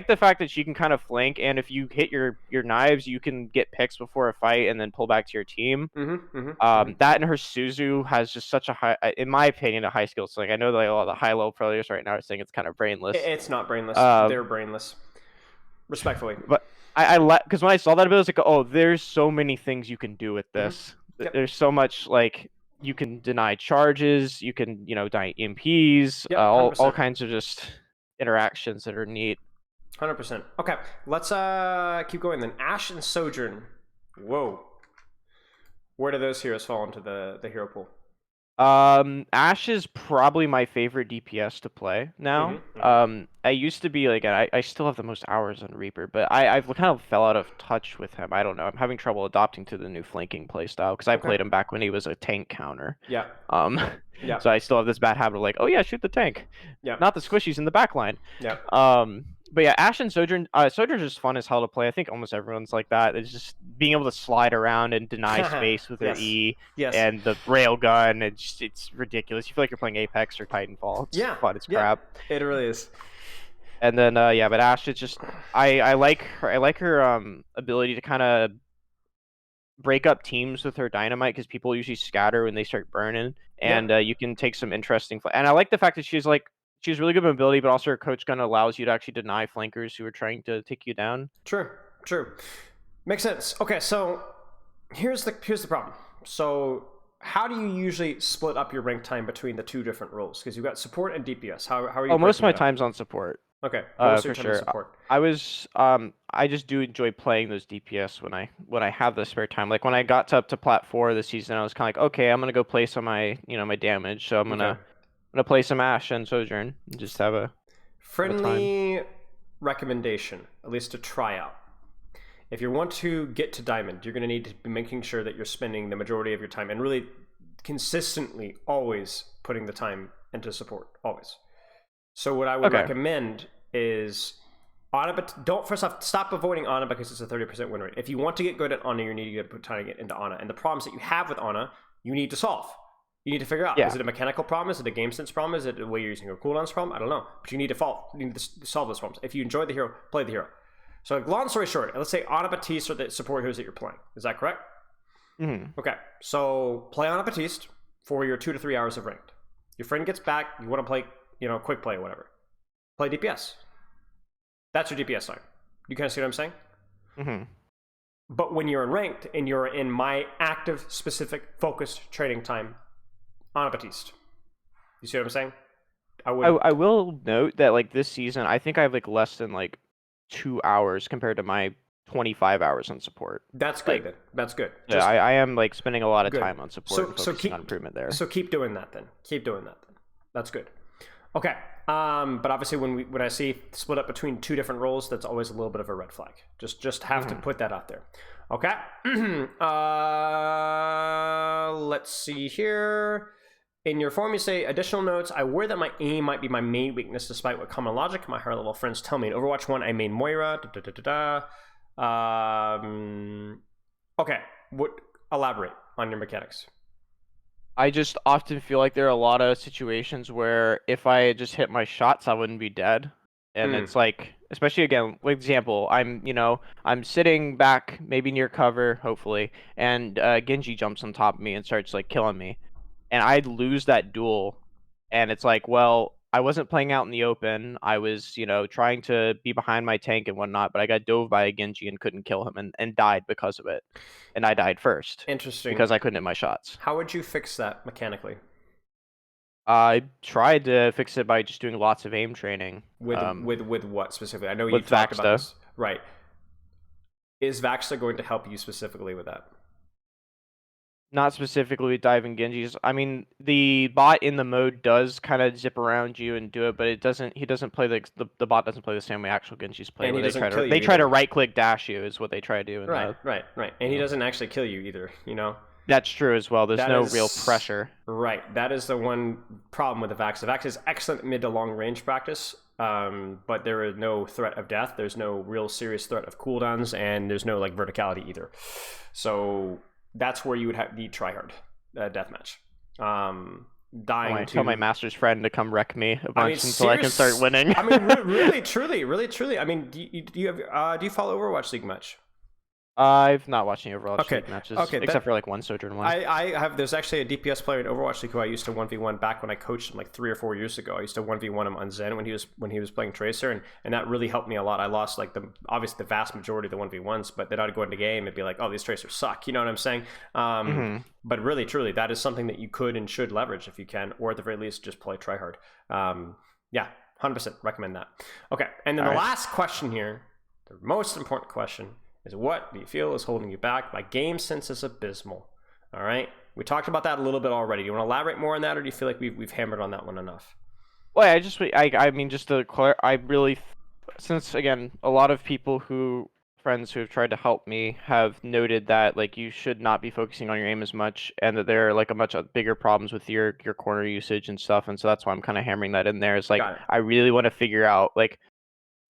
the fact that she can kind of flank, and if you hit your knives, you can get picks before a fight and then pull back to your team. That and her Suzu has just such a high, in my opinion, a high skill ceiling. I know that like, a lot of the high level players right now are saying it's kind of brainless.
It's not brainless. They're brainless. Respectfully.
But I because when I saw that, I was like, oh, there's so many things you can do with this.
Yep.
There's so much like you can deny charges, you can deny MPs,
Yep,
all kinds of just interactions that are neat.
100%. Okay, let's keep going then. Ashe and Sojourn. Whoa. Where do those heroes fall into the hero pool?
Ashe is probably my favorite DPS to play now. I used to be like, I still have the most hours on Reaper, but I've kind of fell out of touch with him. I don't know. I'm having trouble adopting to the new flanking playstyle because I played him back when he was a tank counter.
Yeah.
Yeah. So I still have this bad habit of like, oh yeah, shoot the tank.
Yeah.
Not the squishies in the back line.
Yeah.
But yeah, Ashe and Sojourn. Sojourn's just fun as hell to play. I think almost everyone's like that. It's just being able to slide around and deny space with their E.
Yes.
And the rail gun. It's ridiculous. You feel like you're playing Apex or Titanfall. It's fun. It's crap.
It really is.
And then but Ashe, it's just I like her. I like her ability to kind of break up teams with her dynamite because people usually scatter when they start burning, and you can take some interesting. And I like the fact that she's really good mobility, but also her coach gun allows you to actually deny flankers who are trying to take you down.
True. Makes sense. Okay, so here's the problem. So how do you usually split up your rank time between the two different roles? Because you've got support and DPS. How are you?
Oh, most of my time's on support.
Okay, most of your
for
time on
sure.
support.
I just do enjoy playing those DPS when I have the spare time. Like when I got up to Plat 4 this season, I was kind of like, okay, I'm gonna go play some of my damage. So I'm gonna play some Ashe and Sojourn and just have a
friendly recommendation, at least to try out. If you want to get to Diamond, you're going to need to be making sure that you're spending the majority of your time and really consistently always putting the time into support, always. So what I would recommend is Ana, but don't first off stop avoiding Ana because it's a 30% win rate. If you want to get good at Ana, you need to put time into Ana, and the problems that you have with Ana, you need to solve. You need to figure out, is it a mechanical problem? Is it a game sense problem? Is it the way you're using your cooldowns problem? I don't know. But you need to solve those problems. If you enjoy the hero, play the hero. So long story short, let's say Ana Baptiste are the support heroes that you're playing. Is that correct? Okay. So play Ana Baptiste for your 2 to 3 hours of ranked. Your friend gets back, you want to play, quick play or whatever. Play DPS. That's your DPS time. You kind of see what I'm saying? But when you're in ranked and you're in my active, specific, focused training time, Ana Baptiste. You see what I'm saying?
I will note that like this season, I think I have like less than like 2 hours compared to my 25 hours on support.
That's good. Then. That's good.
Yeah, I am like spending a lot of time on support and focusing on improvement there.
So keep doing that then. That's good. Okay. But obviously when I see split up between two different roles, that's always a little bit of a red flag. Just have to put that out there. Okay. Let's see here. In your form, you say, additional notes, I worry that my aim might be my main weakness despite what common logic my higher level friends tell me. In Overwatch 1, I main Moira. Okay. Elaborate on your mechanics.
I just often feel like there are a lot of situations where if I just hit my shots, I wouldn't be dead. And it's like, especially again, for example, I'm sitting back, maybe near cover, hopefully, and Genji jumps on top of me and starts like killing me. And I'd lose that duel, and it's like, well, I wasn't playing out in the open. I was, trying to be behind my tank and whatnot, but I got dove by a Genji and couldn't kill him and died because of it. And I died first.
Interesting.
Because I couldn't hit my shots.
How would you fix that mechanically?
I tried to fix it by just doing lots of aim training.
With what specifically? I know you talked about this. Right. Is Vaxta going to help you specifically with that?
Not specifically diving Genjis. I mean, the bot in the mode does kind of zip around you and do it, but it doesn't. He doesn't play the bot doesn't play the same way actual Genjis play,
And he
where
doesn't kill you
they try to
either.
right click dash you is what they try to do. In
Right,
the,
right, right. And he doesn't actually kill you either, you know?
That's true as well. There's
That
no
is
real pressure.
Right. That is the one problem with the Vax. The Vax is excellent mid to long range practice, but there is no threat of death. There's no real serious threat of cooldowns, and there's no like verticality either. So that's where you would have the tryhard deathmatch. Dying
I
to
tell my master's friend to come wreck me a bunch until
serious...
I can start winning.
I mean, really, truly. I mean, do you follow Overwatch League much?
I've not watched any Overwatch
Okay.
League matches,
Okay,
except for like one Sojourn one.
I have. There's actually a DPS player in Overwatch League who I used to 1v1 back when I coached him like 3 or 4 years ago. I used to 1v1 him on Zen when he was playing Tracer, and that really helped me a lot. I lost like obviously the vast majority of the 1v1s, but then I'd go into game and be like, oh, these Tracers suck. You know what I'm saying? But really, truly, that is something that you could and should leverage if you can, or at the very least, just play tryhard. Yeah, 100% recommend that. Okay, and then the last question here, the most important question, is what do you feel is holding you back? My game sense is abysmal. All right, we talked about that a little bit already. Do you want to elaborate more on that, or do you feel like we've hammered on that one enough?
Well, I mean, just to I really, since again, a lot of friends who have tried to help me have noted that like you should not be focusing on your aim as much, and that there are like a much bigger problems with your corner usage and stuff, and so that's why I'm kind of hammering that in there. It's like I really want to figure out like.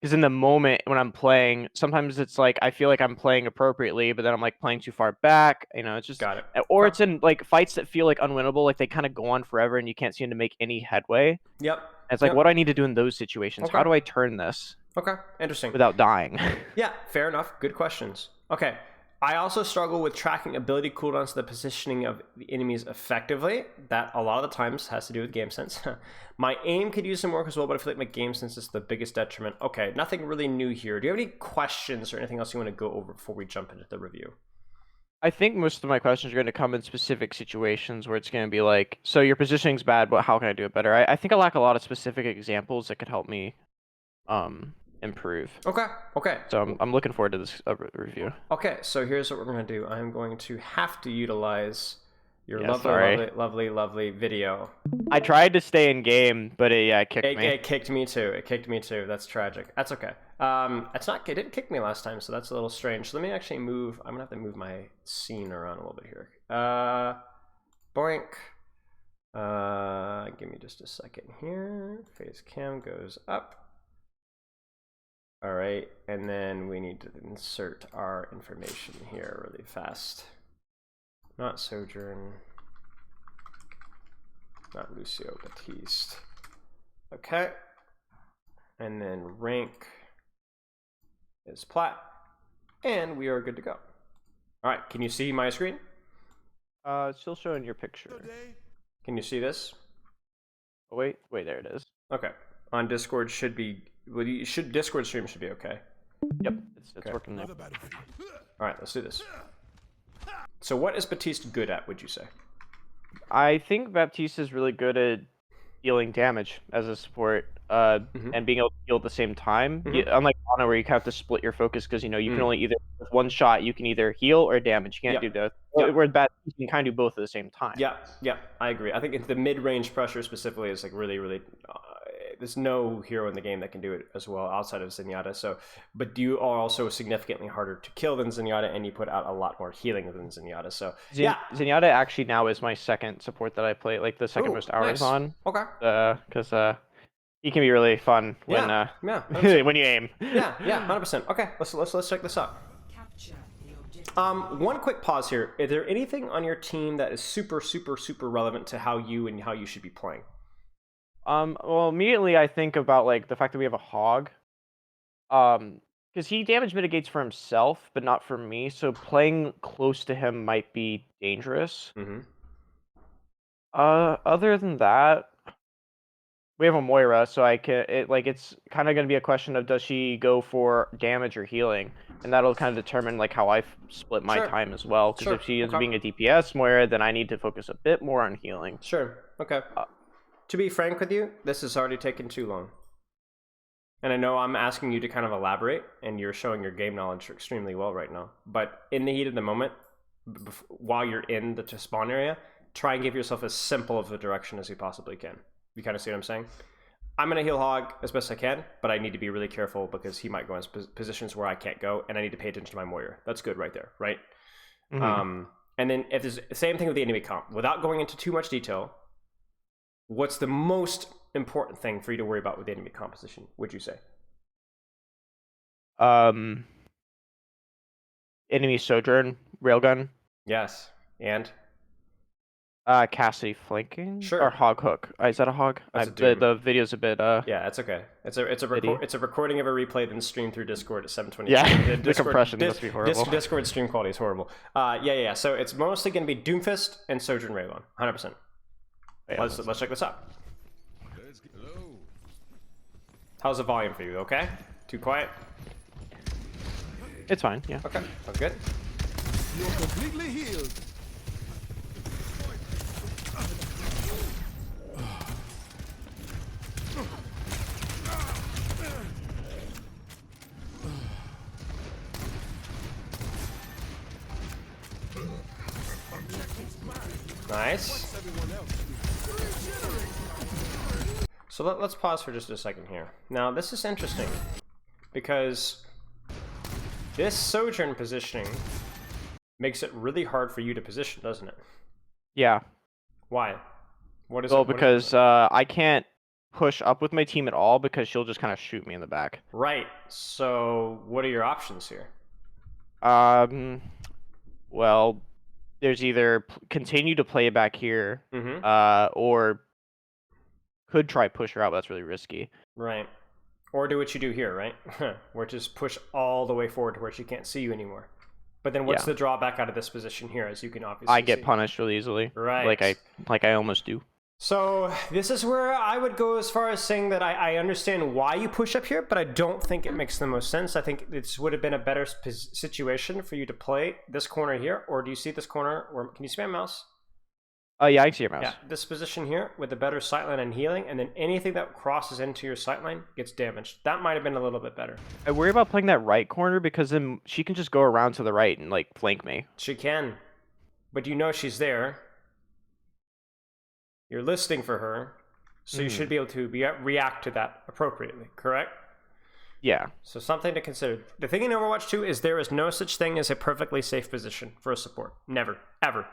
Because in the moment when I'm playing, sometimes it's like I feel like I'm playing appropriately, but then I'm like playing too far back. You know, it's just or it's in like fights that feel like unwinnable, like they kind of go on forever and you can't seem to make any headway.
Yep.
And it's like, what do I need to do in those situations? How do I turn this?
Okay, interesting.
Without dying.
Yeah, fair enough. Good questions. Okay. I also struggle with tracking ability cooldowns to the positioning of the enemies effectively. That a lot of the times has to do with game sense. My aim could use some work as well, but I feel like my game sense is the biggest detriment. Okay, nothing really new here. Do you have any questions or anything else you want to go over before we jump into the review?
I think most of my questions are going to come in specific situations where it's going to be like, so your positioning's bad, but how can I do it better? I think I lack a lot of specific examples that could help me improve.
Okay.
So I'm looking forward to this review.
Okay, so here's what we're going to do. I'm going to have to utilize your lovely video.
I tried to stay in game, but it kicked me.
It kicked me too. That's tragic. That's okay. It didn't kick me last time, so that's a little strange. So let me actually move. I'm gonna have to move my scene around a little bit here. Boink. Give me just a second here. Face cam goes up. All right, and then we need to insert our information here really fast. Not Sojourn. Not Lucio, Baptiste. Okay. And then rank is Plat. And we are good to go. All right, can you see my screen?
It's still showing your picture.
Can you see this?
Oh, wait, there it is.
Okay. On Discord should be, Discord stream should be okay.
Yep, it's working now.
All right, let's do this. So what is Baptiste good at, would you say?
I think Baptiste is really good at dealing damage as a support, and being able to heal at the same time. Unlike Ana, where you have to split your focus because you can only either with one shot you can either heal or damage. You can't do both. Where Baptiste you can kind of do both at the same time.
Yeah, I agree. I think the mid-range pressure specifically is like really. There's no hero in the game that can do it as well outside of Zenyatta. So, but you are also significantly harder to kill than Zenyatta, and you put out a lot more healing than Zenyatta. So,
Zenyatta actually now is my second support that I play, like the second most hours on.
Okay.
Because he can be really fun when when you aim.
Yeah, 100%. Okay, let's check this out. One quick pause here. Is there anything on your team that is super relevant to how you should be playing?
Well, immediately I think about like the fact that we have a hog. Because he damage mitigates for himself, but not for me. So playing close to him might be dangerous. Other than that, we have a Moira, so it's kind of going to be a question of does she go for damage or healing, and that'll kind of determine like how I split my time as well. Because if she is being a DPS Moira, then I need to focus a bit more on healing.
Sure. Okay. To be frank with you, this has already taken too long. And I know I'm asking you to kind of elaborate, and you're showing your game knowledge extremely well right now. But in the heat of the moment, while you're in the spawn area, try and give yourself as simple of a direction as you possibly can. You kind of see what I'm saying? I'm going to heal Hog as best I can, but I need to be really careful because he might go in positions where I can't go, and I need to pay attention to my Moira. That's good right there, right? And then if there's the same thing with the enemy comp, without going into too much detail, what's the most important thing for you to worry about with the enemy composition, would you say?
Enemy Sojourn, Railgun.
Yes. And?
Cassidy flanking?
Sure.
Or Hog Hook. Is that a Hog? The video's a bit,
Yeah, it's okay. It's a recording of a replay then streamed through Discord at 720.
Yeah, the compression must be horrible.
Discord stream quality is horrible. Yeah. So it's mostly going to be Doomfist and Sojourn Railgun, 100%. Yeah, let's check this out. How's the volume for you? Okay? Too quiet?
It's fine, yeah.
Okay, sounds good.
You're completely healed.
Nice. So let's pause for just a second here. Now this is interesting because this Sojourn positioning makes it really hard for you to position, doesn't it?
Yeah.
Why? What is
well,
it?
Because I can't push up with my team at all because she'll just kind of shoot me in the back.
Right. So what are your options here?
Well, there's either continue to play back here, or could try push her out, but that's really risky.
Right. Or do what you do here, right? Where just push all the way forward to where she can't see you anymore. But then what's the drawback out of this position here, as you can obviously
I get punished really easily.
Right.
Like I almost do. So
this is where I would go as far as saying that I understand why you push up here, but I don't think it makes the most sense. I think this would have been a better situation for you to play this corner here. Or do you see this corner? Or can you see my mouse?
Yeah, I can see your mouse.
Yeah, this position here with the better sightline and healing, and then anything that crosses into your sightline gets damaged. That might have been a little bit better.
I worry about playing that right corner because then she can just go around to the right and like flank me.
She can, but you know she's there. You're listening for her, so you should be able to react to that appropriately, correct?
Yeah.
So something to consider. The thing in Overwatch 2 is there is no such thing as a perfectly safe position for a support. Never. Ever.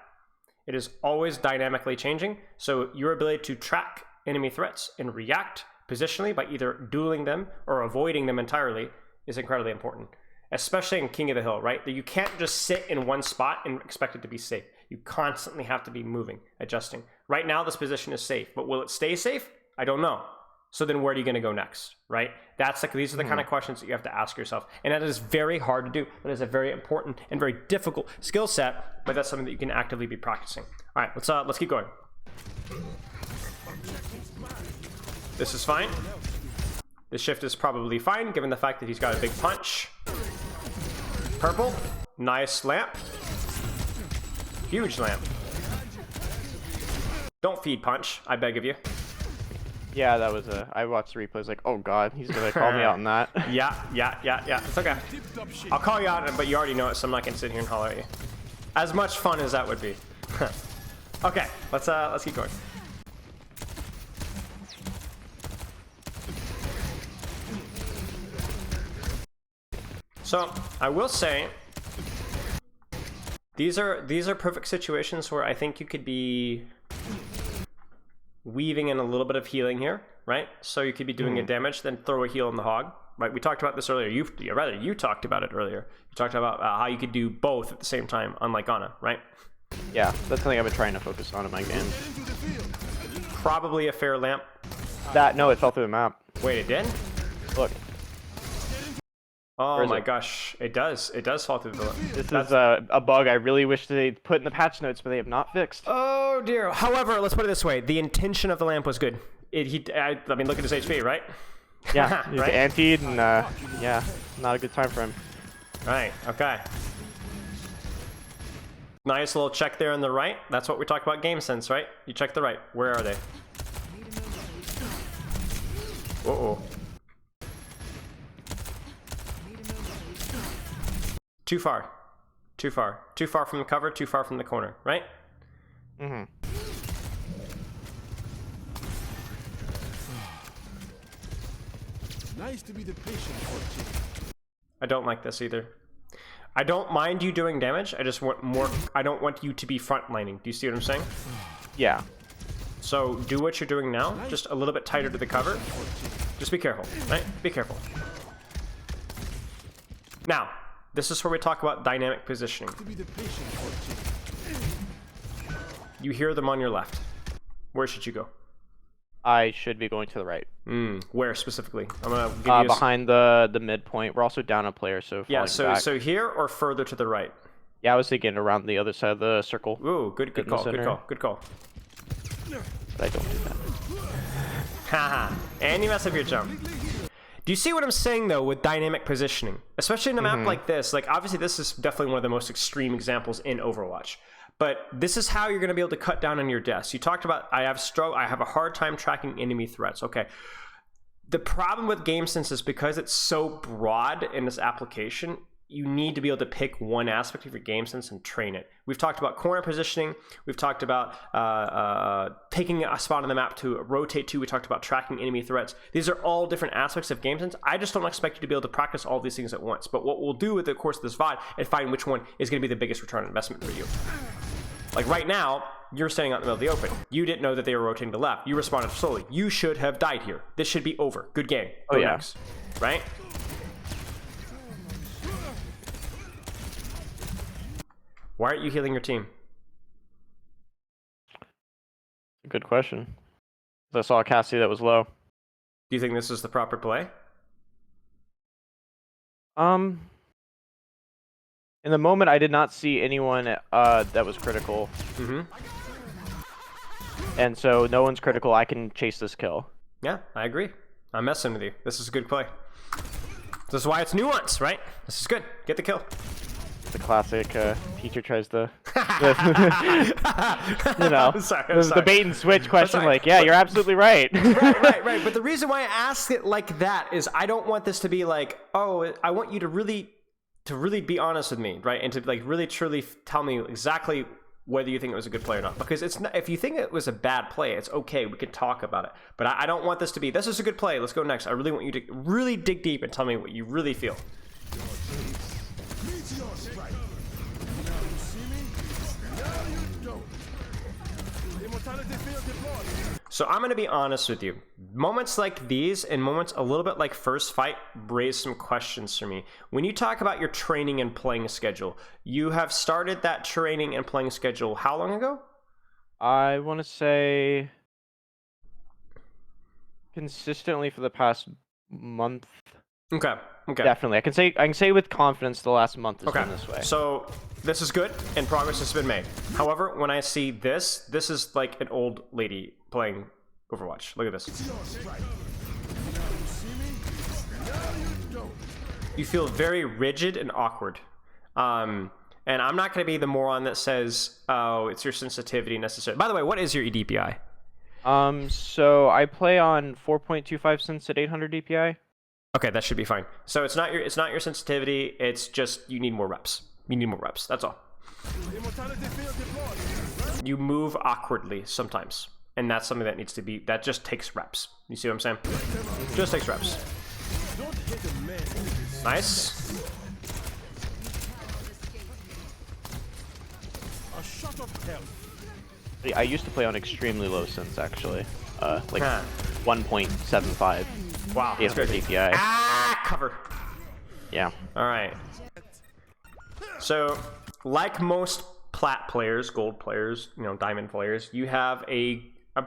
It is always dynamically changing, so your ability to track enemy threats and react positionally by either dueling them or avoiding them entirely is incredibly important. Especially in King of the Hill, right? That you can't just sit in one spot and expect it to be safe. You constantly have to be moving, adjusting. Right now, this position is safe, but will it stay safe? I don't know. So then where are you going to go next, right? These are the kind of questions that you have to ask yourself. And that is very hard to do. That is a very important and very difficult skill set, but that's something that you can actively be practicing. All right, let's keep going. This is fine. This shift is probably fine, given the fact that he's got a big punch. Purple, nice lamp. Huge lamp. Don't feed punch, I beg of you.
Yeah, that was I watched the replays like, oh god, he's gonna call me out on that.
Yeah. It's okay. I'll call you out, but you already know it, so I'm not gonna sit here and holler at you. As much fun as that would be. Okay, let's keep going. So I will say these are perfect situations where I think you could be weaving in a little bit of healing here, right? So you could be doing a damage, then throw a heal in the hog, right? We talked about this earlier. You talked about it earlier. You talked about how you could do both at the same time, unlike Ana, right?
Yeah, that's something I've been trying to focus on in my game.
Probably a fair lamp.
No, it fell through the map.
Wait, it did?
Look.
Oh my gosh, it does. It does fall through the lamp.
This is a bug I really wish they'd put in the patch notes, but they have not fixed.
Oh dear. However, let's put it this way: the intention of the lamp was good. I mean, look at his HP, right?
Yeah, he's
right?
antied, and yeah, not a good time for him.
Right. Okay. Nice little check there on the right. That's what we talked about game sense, right? You check the right. Where are they? Uh-oh. Too far. Too far. Too far from the cover, too far from the corner, right?
Mm-hmm.
Nice to be the patient coach.
I don't like this either. I don't mind you doing damage. I just want more. I don't want you to be frontlining. Do you see what I'm saying?
Yeah.
So do what you're doing now, just a little bit tighter to the cover. Just be careful, right? Be careful. Now, this is where we talk about dynamic positioning. You hear them on your left. Where should you go?
I should be going to the right.
Where specifically? I'm gonna give you
behind the midpoint. We're also down a player, so
yeah.
falling back.
So here or further to the right?
Yeah, I was thinking around the other side of the circle.
Ooh, good call. Good call. Good call.
But I don't do that.
Haha. And you mess up your jump. Do you see what I'm saying though with dynamic positioning? Especially in a map like this. Like obviously this is definitely one of the most extreme examples in Overwatch. But this is how you're going to be able to cut down on your deaths. You talked about I have a hard time tracking enemy threats. Okay. The problem with GameSense is because it's so broad in this application, you need to be able to pick one aspect of your GameSense and train it. We've talked about corner positioning. We've talked about taking a spot on the map to rotate to. We talked about tracking enemy threats. These are all different aspects of GameSense. I just don't expect you to be able to practice all these things at once. But what we'll do with the course of this VOD is find which one is going to be the biggest return on investment for you. Like right now, you're standing out in the middle of the open. You didn't know that they were rotating to the left. You responded slowly. You should have died here. This should be over. Good game.
Oh, yeah.
Next. Right? Why aren't you healing your team?
Good question. I saw a Cassie that was low.
Do you think this is the proper play?
In the moment, I did not see anyone that was critical. And so no one's critical. I can chase this kill.
Yeah, I agree. I'm messing with you. This is a good play. This is why it's nuance, right? This is good. Get the kill.
The classic Peter tries the you know,
I'm sorry.
the bait and switch question. Like, yeah, you're absolutely right.
right. But the reason why I ask it like that is I don't want this to be like, oh, I want you to really be honest with me, right? And to like really truly tell me exactly whether you think it was a good play or not. Because it's not, if you think it was a bad play, it's okay. We can talk about it. But I don't want this to be, this is a good play. Let's go next. I really want you to really dig deep and tell me what you really feel. So I'm going to be honest with you. Moments like these and moments a little bit like first fight raise some questions for me. When you talk about your training and playing schedule, you have started that training and playing schedule how long ago?
I want to say consistently for the past month.
Okay.
Definitely. I can say with confidence the last month has been this way.
So this is good and progress has been made. However, when I see this is like an old lady playing Overwatch. Look at this. You feel very rigid and awkward. And I'm not going to be the moron that says, oh, it's your sensitivity necessary. By the way, what is your EDPI?
So I play on 4.25 cents at 800 DPI.
Okay, that should be fine. So it's not your sensitivity, it's just you need more reps. You need more reps, that's all. You move awkwardly sometimes. And that's something that needs to be, that just takes reps. You see what I'm saying? Just takes reps. Nice.
I used to play on extremely low cents actually. Like 1.75.
Wow, that's good.
DPI.
Ah, cover.
Yeah.
All right. So, like most plat players, gold players, you know, diamond players, you have a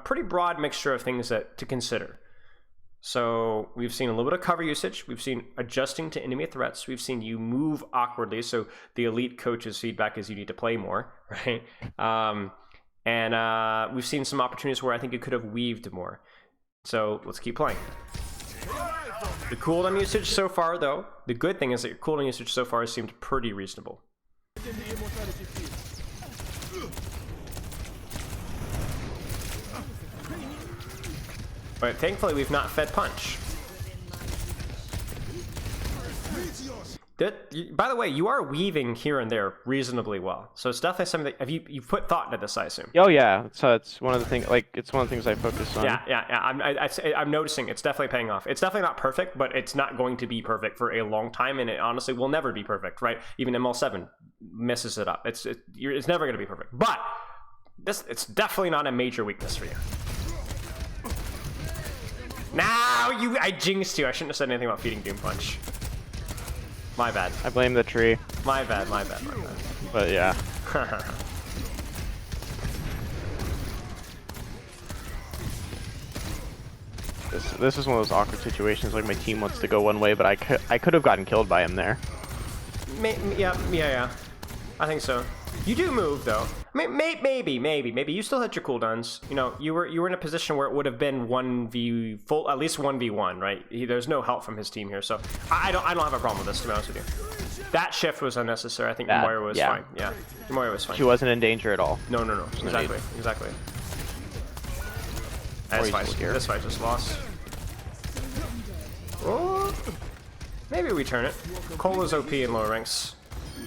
pretty broad mixture of things to consider. So we've seen a little bit of cover usage. We've seen adjusting to enemy threats. We've seen you move awkwardly. So the elite coach's feedback is you need to play more, right? And we've seen some opportunities where I think you could have weaved more. So let's keep playing. The cooldown usage so far, though, the good thing is that your cooldown usage so far has seemed pretty reasonable. But thankfully, we've not fed punch. By the way, you are weaving here and there reasonably well, so it's definitely something that you've put thought into this, I assume.
Oh yeah, so it's one of the things. Like it's one of the things I focus on.
Yeah. I'm noticing it's definitely paying off. It's definitely not perfect, but it's not going to be perfect for a long time, and it honestly will never be perfect, right? Even ML7 messes it up. It's never going to be perfect, but it's definitely not a major weakness for you. Now I jinxed you. I shouldn't have said anything about feeding Doom Punch. My bad.
I blame the tree.
My bad.
But yeah. This is one of those awkward situations. Like my team wants to go one way, but I could have gotten killed by him there.
Yeah. I think so. You do move though. Maybe. You still had your cooldowns. You know, you were in a position where it would have been at least 1v1, right? There's no help from his team here, so I don't have a problem with this, to be honest with you. That shift was unnecessary. I think Moira was fine. Yeah, Moira was fine.
She wasn't in danger at all.
No. Exactly. This fight just lost. Oh, maybe we turn it. Cole is OP in lower ranks.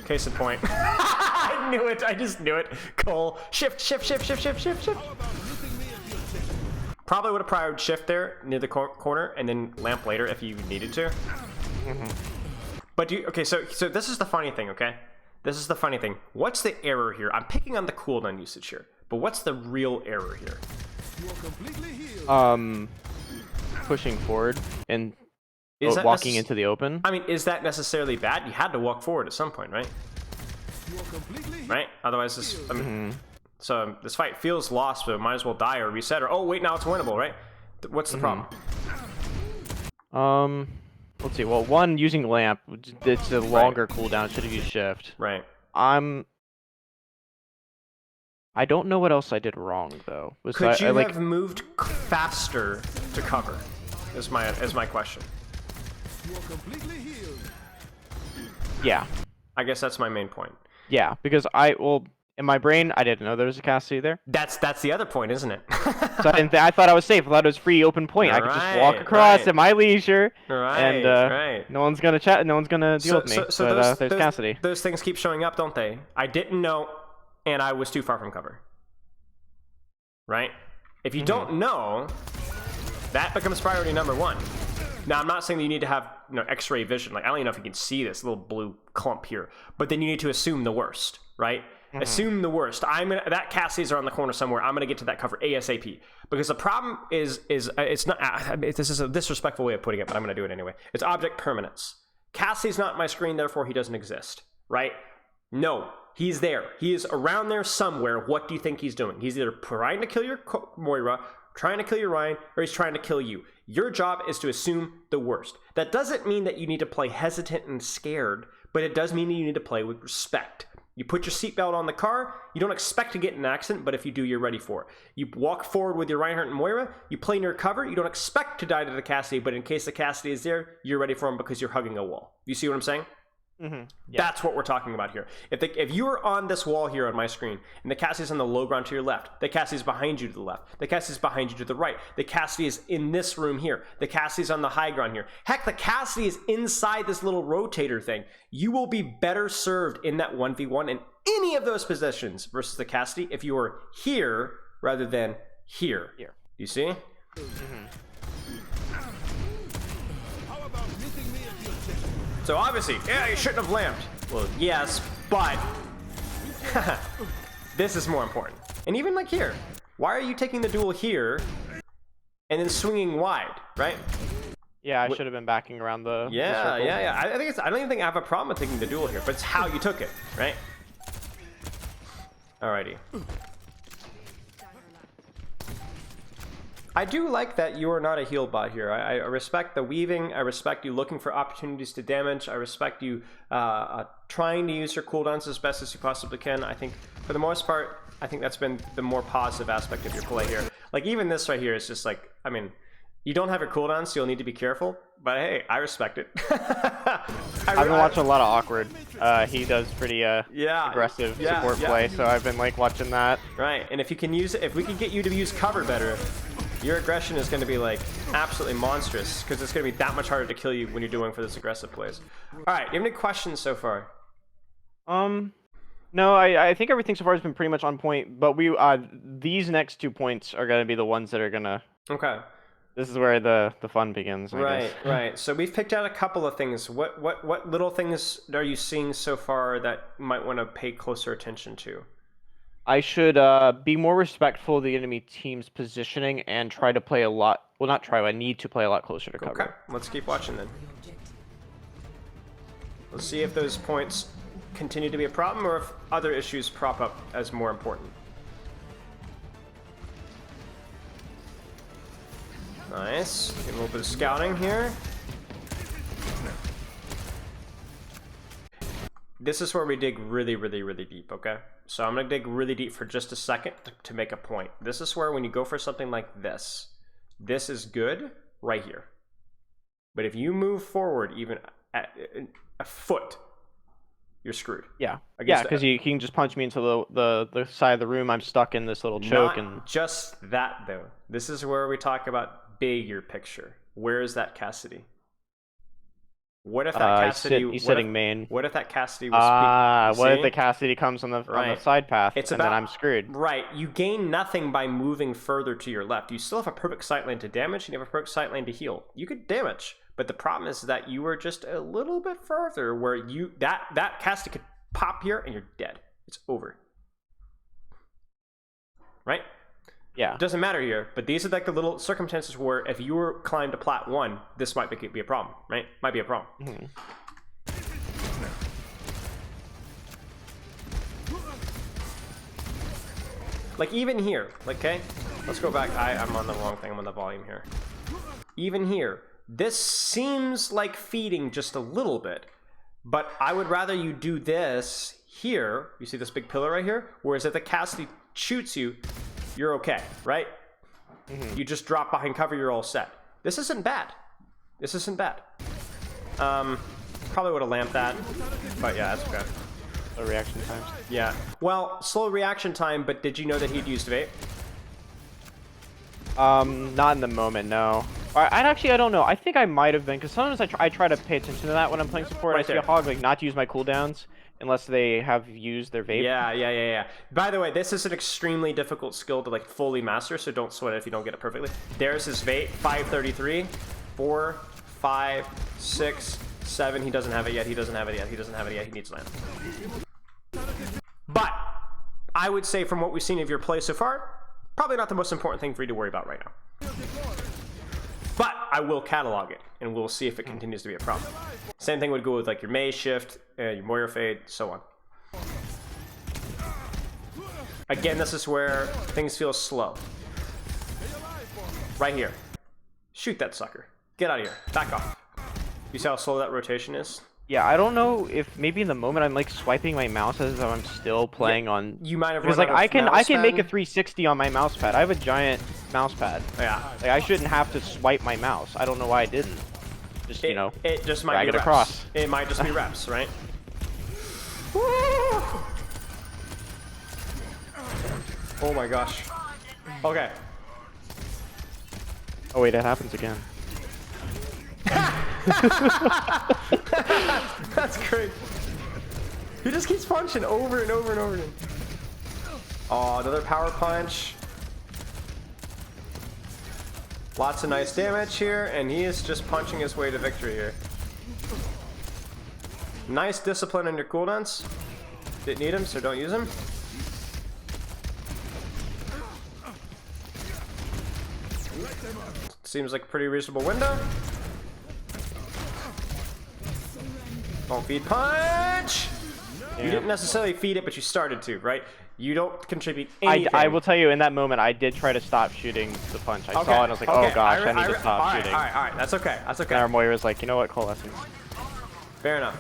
Case in point. I knew it. I just knew it. Cole. Shift. Probably would have priored shift there near the corner and then lamp later if you needed to. But so this is the funny thing, okay? This is the funny thing. What's the error here? I'm picking on the cooldown usage here, but what's the real error here?
Pushing forward and walking into the open.
I mean, is that necessarily bad? You had to walk forward at some point, right? Right? Otherwise, so this fight feels lost, but it might as well die or reset. Or wait, now it's winnable, right? What's the problem?
Let's see. Well, one, using lamp, it's a longer cooldown. Should have used shift.
Right.
I don't know what else I did wrong though.
Could you have moved faster to cover? Is my question.
Yeah.
I guess that's my main point.
Yeah, because in my brain, I didn't know there was a Cassidy there.
That's the other point, isn't it?
So I thought I was safe. I thought it was free open point. I could just walk across at my leisure, and no one's gonna chat. No one's gonna deal with me. So there's Cassidy.
Those things keep showing up, don't they? I didn't know, and I was too far from cover. Right? If you don't know, that becomes priority number one. Now, I'm not saying that you need to have X-ray vision. Like, I don't even know if you can see this little blue clump here. But then you need to assume the worst, right? Assume the worst. That Cassidy's around the corner somewhere. I'm gonna get to that cover ASAP. Because the problem is it's not. This is a disrespectful way of putting it, but I'm gonna do it anyway. It's object permanence. Cassidy's not my screen, therefore he doesn't exist, right? No, he's there. He is around there somewhere. What do you think he's doing? He's either trying to kill your Moira, trying to kill your Ryan, or he's trying to kill you. Your job is to assume the worst. That doesn't mean that you need to play hesitant and scared, but it does mean that you need to play with respect. You put your seatbelt on the car, you don't expect to get in an accident, but if you do, you're ready for it. You walk forward with your Reinhardt and Moira, you play near cover, you don't expect to die to the Cassidy, but in case the Cassidy is there, you're ready for him because you're hugging a wall. You see what I'm saying? Yeah. That's what we're talking about here. If you are on this wall here on my screen, and the Cassidy's on the low ground to your left, the Cassidy's behind you to the left, the Cassidy's behind you to the right, the Cassidy is in this room here, the Cassidy's on the high ground here. Heck, the Cassidy is inside this little rotator thing. You will be better served in that 1v1 in any of those positions versus the Cassidy if you are here rather than here. You see? So obviously, yeah, you shouldn't have lamped. Well, yes, but this is more important. And even like here, why are you taking the duel here and then swinging wide, right?
Yeah, I should have been backing around the circle.
Yeah. I don't even think I have a problem with taking the duel here, but it's how you took it, right? Alrighty. I do like that you are not a heal bot here. I respect the weaving. I respect you looking for opportunities to damage. I respect you trying to use your cooldowns as best as you possibly can. I think, for the most part, I think that's been the more positive aspect of your play here. Like, even this right here is just like, I mean, you don't have your cooldowns, so you'll need to be careful. But hey, I respect it.
I've been watching a lot of Awkward. He does pretty aggressive support play, so I've been like watching that.
Right, and if you can use, if we can get you to use cover better, Your aggression is going to be like absolutely monstrous because it's going to be that much harder to kill you when you're doing for this aggressive plays. All right, do you have any questions so far?
No, I think everything so far has been pretty much on point, but these next 2 points are gonna be the ones that are gonna.
Okay.
This is where the fun begins. I guess.
Right. So we've picked out a couple of things. What little things are you seeing so far that you might want to pay closer attention to?
I should be more respectful of the enemy team's positioning and try to play a lot. Well, not try. I need to play a lot closer to cover.
Okay, let's keep watching then. Let's see if those points continue to be a problem or if other issues prop up as more important. Nice. Get a little bit of scouting here. This is where we dig really, really, really deep, okay? So I'm going to dig really deep for just a second to make a point. This is where when you go for something like this is good right here. But if you move forward even a foot, you're screwed.
Yeah, because he can just punch me into the side of the room. I'm stuck in this little choke.
Not just that, though. This is where we talk about bigger picture. Where is that Cassidy? What if that Cassidy?
He's sitting main.
What if that Cassidy was?
What if the Cassidy comes on the side path, and then I'm screwed?
Right. You gain nothing by moving further to your left. You still have a perfect sight lane to damage, and you have a perfect sight lane to heal. You could damage, but the problem is that you were just a little bit further, where that Cassidy could pop here, and you're dead. It's over. Right.
Yeah.
It doesn't matter here, but these are like the little circumstances where if you were climbed to Plat 1, this might be a problem, right? Might be a problem.
Mm-hmm.
Like even here, okay? Let's go back. I'm on the wrong thing. I'm on the volume here. Even here, this seems like feeding just a little bit, but I would rather you do this here. You see this big pillar right here? Whereas if the Cassidy shoots you, you're okay, right? Mm-hmm. You just drop behind cover, you're all set. This isn't bad. This isn't bad. Probably would have lamped that, but yeah, that's okay.
Slow reaction times.
Yeah. Well, slow reaction time, but did you know that he'd used vape?
Not in the moment, no. I don't know. I think I might have been, because sometimes I try to pay attention to that when I'm playing support.
Right
I see a hog like not to use my cooldowns unless they have used their vape.
Yeah. By the way, this is an extremely difficult skill to like fully master, so don't sweat it if you don't get it perfectly. There's his vape, 533, 4, 5, 6, 7. He doesn't have it yet. He doesn't have it yet. He doesn't have it yet. He needs land. But I would say from what we've seen of your play so far, probably not the most important thing for you to worry about right now. But I will catalog it, and we'll see if it continues to be a problem. Same thing would go with like your Maze Shift, your Moira Fade, so on. Again, this is where things feel slow. Right here. Shoot that sucker. Get out of here. Back off. You see how slow that rotation is?
Yeah, I don't know if maybe in the moment I'm like swiping my mouse as though I'm still playing on.
You might have
because
run
like
out of
I can make a
mouse
360 on my mouse pad. I have a giant mouse pad.
Yeah.
Like I shouldn't have to swipe my mouse. I don't know why I didn't. Just you know.
It just might
drag
be
it
reps.
across.
It might just be reps, right? Oh my gosh. Okay.
Oh wait, it happens again.
That's great. He just keeps punching over and over and over again. Oh, another power punch. Lots of nice damage here, and he is just punching his way to victory here. Nice discipline on your cooldowns. Didn't need him, so don't use him. Seems like a pretty reasonable window. Don't feed punch! Yeah. You didn't necessarily feed it, but you started to, right? You don't contribute anything.
I will tell you, in that moment, I did try to stop shooting the punch. I saw it, and I was like, oh gosh, I need to stop shooting.
Alright, that's okay, that's okay.
And our Moira was like, you know what, coalescence.
Fair enough.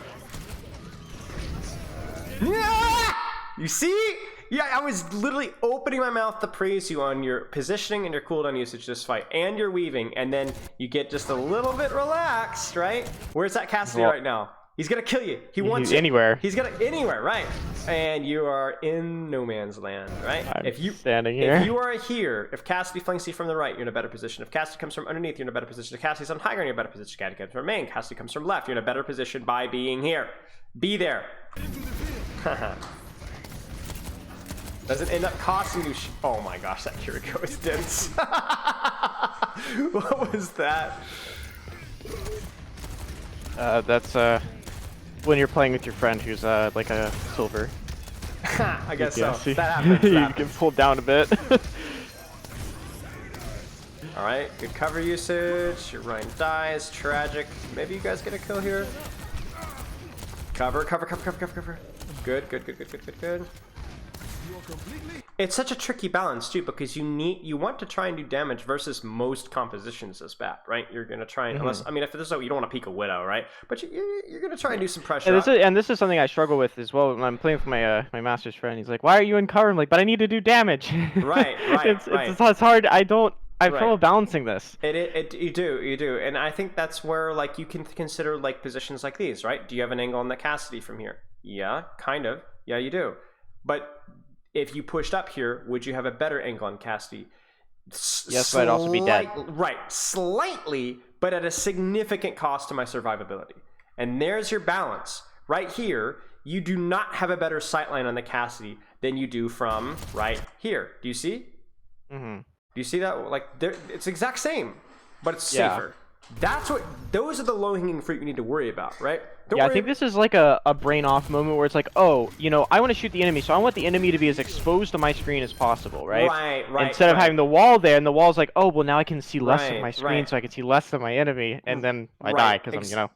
Yeah! You see? Yeah, I was literally opening my mouth to praise you on your positioning and your cooldown usage this fight, and your weaving, and then you get just a little bit relaxed, right? Where's that Cassidy right now? He's gonna kill you. He wants
He's
you.
anywhere.
He's gonna anywhere, right? And you are in no man's land, right?
I'm standing here.
If you are here, if Cassidy flanks you from the right, you're in a better position. If Cassidy comes from underneath, you're in a better position. If Cassidy's on high ground, you're in a better position. If Cassidy comes from main, Cassidy comes from left, you're in a better position by being here. Be there. Does it end up costing you? Oh my gosh, that Kiriko is dense. What was that?
That's when you're playing with your friend who's like a silver.
I guess so.
You,
That happens.
you get pulled down a bit.
All right, good cover usage. Your Ryan dies. Tragic. Maybe you guys get a kill here. Cover, cover, cover, cover, cover, cover. Good, good, good, good, good, good, good. It's such a tricky balance too, because you want to try and do damage versus most compositions as BAP, right? You're gonna try and unless, I mean, if this is, you don't want to peek a widow, right? But you're gonna try and do some pressure.
And this is something I struggle with as well when I'm playing with my my master's friend. He's like, "Why are you in cover?" I'm like, "But I need to do damage."
Right,
It's hard. I have trouble balancing this.
You do, and I think that's where like you can consider like positions like these, right? Do you have an angle on the Cassidy from here? Yeah, kind of. Yeah, you do. But if you pushed up here, would you have a better angle on Cassidy?
Yes, but I'd also be dead.
Right, slightly, but at a significant cost to my survivability. And there's your balance. Right here, you do not have a better sightline on the Cassidy than you do from right here. Do you see? Mm-hmm. Do you see that? Like, it's exact same, but it's safer. Those are the low-hanging fruit you need to worry about, right?
I think this is like a brain off moment where it's like, oh, you know, I want to shoot the enemy, so I want the enemy to be as exposed to my screen as possible, right? Right. Instead of having the wall there, and the wall's like, oh, well, now I can see less of my screen, so I can see less of my enemy, and then I die because I'm, you know,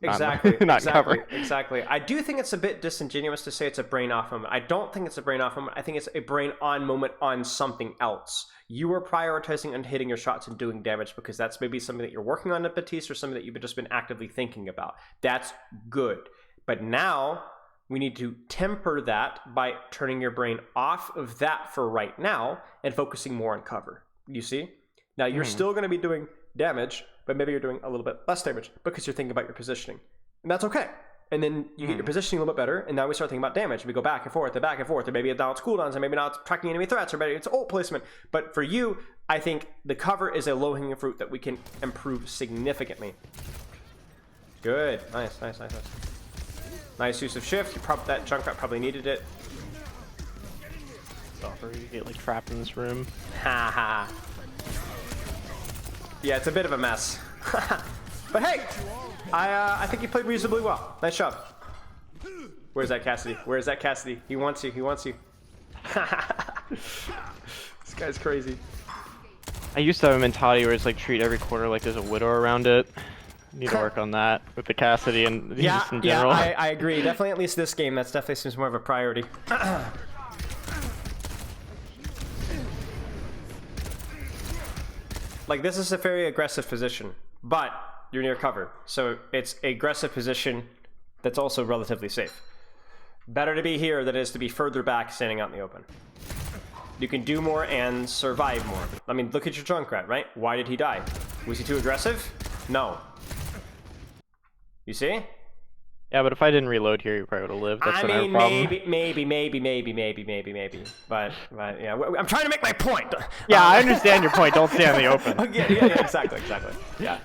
not covered.
Exactly. I do think it's a bit disingenuous to say it's a brain off moment. I don't think it's a brain off moment. I think it's a brain on moment on something else. You are prioritizing on hitting your shots and doing damage because that's maybe something that you're working on at Baptiste or something that you've just been actively thinking about. That's good. But now we need to temper that by turning your brain off of that for right now and focusing more on cover. You see? Now you're still going to be doing damage, but maybe you're doing a little bit less damage because you're thinking about your positioning. And that's okay. And then you get your positioning a little bit better, and now we start thinking about damage. And we go back and forth, and maybe now it's cooldowns, and maybe now it's tracking enemy threats, or maybe it's ult placement. But for you, I think the cover is a low-hanging fruit that we can improve significantly. Good. Nice. Nice use of shift. That Junkrat probably needed it.
You get like trapped in this room.
Haha. Yeah, it's a bit of a mess. But hey, I think you played reasonably well. Nice job. Where's that Cassidy? Where's that Cassidy? He wants you. He wants you. This guy's crazy.
I used to have a mentality where it's like treat every quarter like there's a widow around it. Need to work on that with the Cassidy and just in general.
Yeah, I agree. Definitely, at least this game, that's definitely seems more of a priority. Like, this is a very aggressive position, but you're near cover. So it's an aggressive position that's also relatively safe. Better to be here than it is to be further back standing out in the open. You can do more and survive more. I mean, look at your Junkrat, right? Why did he die? Was he too aggressive? No. You see?
Yeah, but if I didn't reload here, you probably would have lived. That's another problem.
maybe. But yeah, I'm trying to make my point.
Yeah, I understand your point. Don't stay on the open.
Yeah, exactly. Yeah.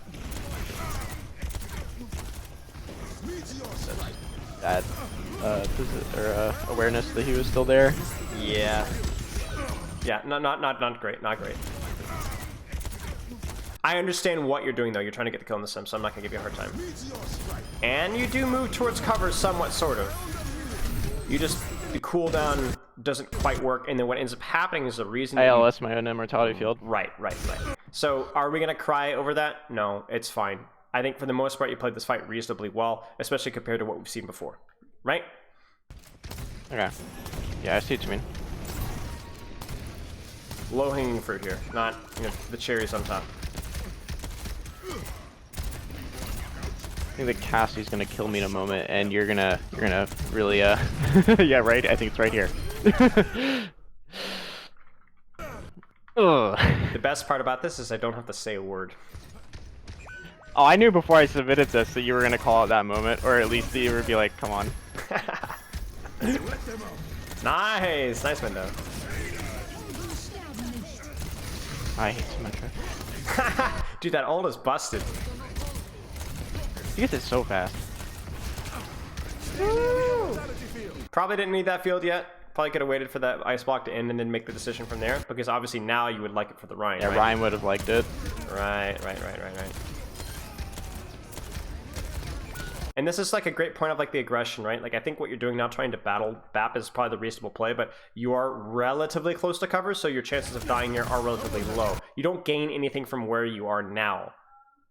That awareness that he was still there.
Yeah. Yeah, not great. I understand what you're doing, though. You're trying to get the kill in the sim, so I'm not going to give you a hard time. And you do move towards cover somewhat, sort of. You just, the cooldown doesn't quite work, and then what ends up happening is the reason
I LS my own immortality field.
Right. So, are we going to cry over that? No, it's fine. I think for the most part, you played this fight reasonably well, especially compared to what we've seen before. Right?
Okay. Yeah, I see what you mean.
Low-hanging fruit here, not, the cherries on top.
I think the Cassie's gonna kill me in a moment, and you're gonna really yeah, right. I think it's right here.
The best part about this is I don't have to say a word.
Oh, I knew before I submitted this that you were gonna call it that moment, or at least that you would be like, "Come on."
Nice window.
I hate Symmetra.
Dude, that ult is busted.
He gets it so fast.
Probably didn't need that field yet. Probably could have waited for that ice block to end and then make the decision from there, because obviously now you would like it for the Ryan.
Yeah,
right?
Ryan would have liked it.
Right. And this is like a great point of like the aggression, right? Like I think what you're doing now, trying to battle Bap, is probably the reasonable play, but you are relatively close to cover, so your chances of dying here are relatively low. You don't gain anything from where you are now,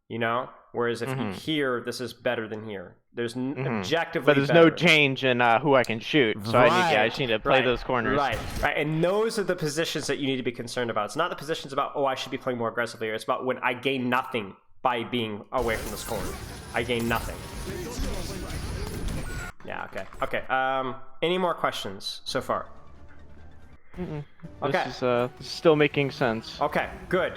you know? Whereas if you here, this is better than here. There's objectively
But there's
better.
no change in who I can shoot, so I just need to play those corners.
Right, and those are the positions that you need to be concerned about. It's not the positions about, oh, I should be playing more aggressively. It's about when I gain nothing by being away from this corner. I gain nothing. Yeah, okay. Any more questions so far? Okay.
This is still making sense.
Okay, good.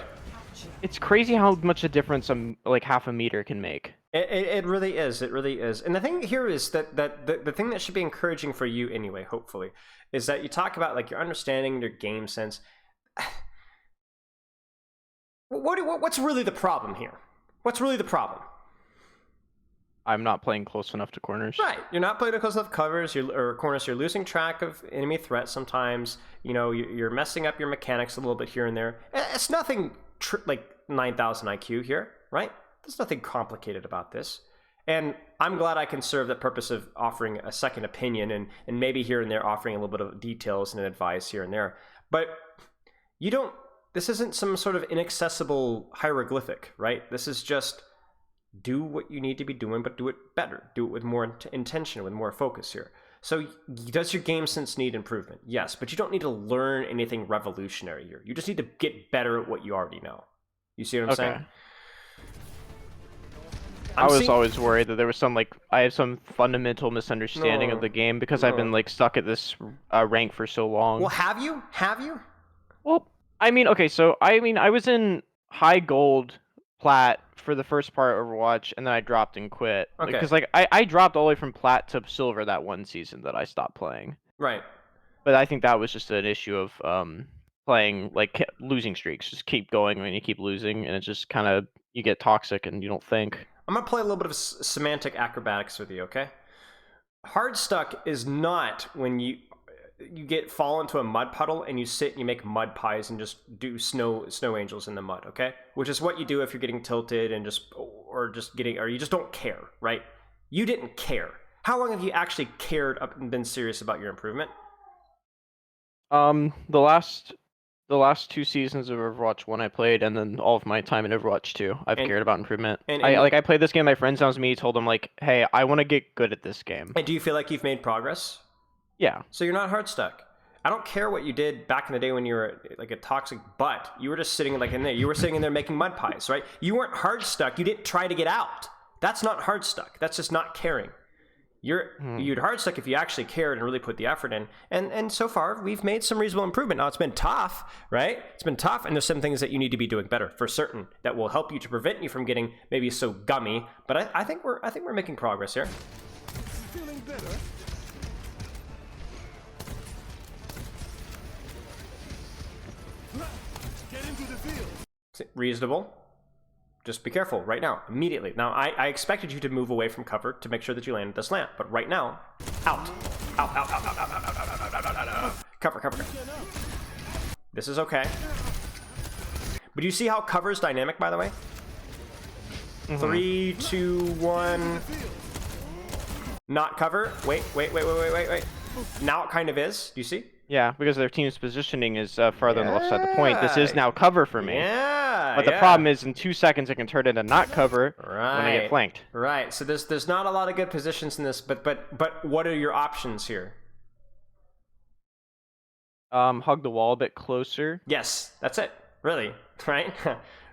It's crazy how much a difference like half a meter can make.
It really is. It really is. And the thing here is that the thing that should be encouraging for you anyway, hopefully, is that you talk about like your understanding, your game sense. What's really the problem here? What's really the problem?
I'm not playing close enough to corners.
Right, you're not playing close enough covers or corners. You're losing track of enemy threats sometimes. You know, you're messing up your mechanics a little bit here and there. It's nothing like 9,000 IQ here, right? There's nothing complicated about this. And I'm glad I can serve the purpose of offering a second opinion and maybe here and there offering a little bit of details and advice here and there. But this isn't some sort of inaccessible hieroglyphic, right? This is just do what you need to be doing, but do it better. Do it with more intention, with more focus here. So does your game sense need improvement? Yes, but you don't need to learn anything revolutionary here. You just need to get better at what you already know. You see what I'm saying?
I was always worried that there was I have some fundamental misunderstanding of the game because I've been like stuck at this rank for so long.
Well, have you? Have you?
Well, I mean, okay, so I was in high gold Plat for the first part of Overwatch, and then I dropped and quit.
Okay.
Because I dropped all the way from Plat to silver that one season that I stopped playing.
Right.
But I think that was just an issue of playing like losing streaks. Just keep going when you keep losing, and it just kind of you get toxic and you don't think.
I'm gonna play a little bit of semantic acrobatics with you, okay? Hard stuck is not when you fall into a mud puddle and you sit and you make mud pies and just do snow angels in the mud, okay? Which is what you do if you're getting tilted and or you just don't care, right? You didn't care. How long have you actually cared up and been serious about your improvement?
The last 2 seasons of Overwatch 1 I played, and then all of my time in Overwatch 2, I've cared about improvement. I played this game. My friend tells me, told him like, "Hey, I want to get good at this game."
And do you feel like you've made progress?
Yeah.
So you're not hard stuck. I don't care what you did back in the day when you were like a toxic butt. You were just sitting like in there. You were sitting in there making mud pies, right? You weren't hard stuck. You didn't try to get out. That's not hard stuck. That's just not caring. You'd hard stuck if you actually cared and really put the effort in. And so far, we've made some reasonable improvement. Now, it's been tough, right? It's been tough, and there's some things that you need to be doing better for certain that will help you to prevent you from getting maybe so gummy. But I think we're making progress here.
Feeling better? Get into the field.
Reasonable. Just be careful right now, immediately. Now, I expected you to move away from cover to make sure that you landed the slant, but right now, out. Cover. This is okay. But do you see how cover is dynamic, by the way? 3, 2, 1. Not cover. Wait. Now it kind of is. Do you see?
Yeah, because their team's positioning is farther on the left side of the point. This is now cover for me.
Yeah.
But the problem is, in 2 seconds, it can turn into not cover when I get flanked.
Right. So there's not a lot of good positions in this, but what are your options here?
Hug the wall a bit closer.
Yes, that's it. Really, right?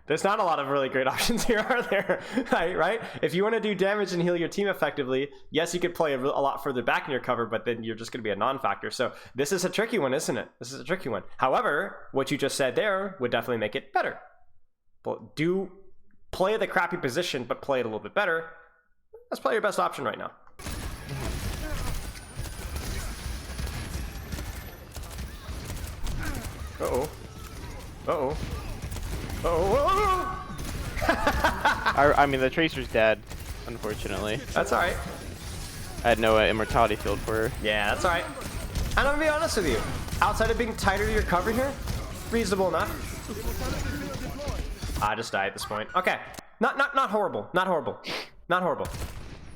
There's not a lot of really great options here, are there? Right? If you want to do damage and heal your team effectively, yes, you could play a lot further back in your cover, but then you're just going to be a non-factor. So this is a tricky one, isn't it? This is a tricky one. However, what you just said there would definitely make it better. But do play the crappy position, but play it a little bit better, that's probably your best option right now. Uh-oh. Uh-oh. Uh-oh.
I mean, the Tracer's dead, unfortunately.
That's alright.
I had no immortality field for her.
Yeah, that's alright. And I'm gonna be honest with you. Outside of being tighter to your cover here, reasonable enough. I just died at this point. Okay. Not horrible. Not horrible. Not horrible.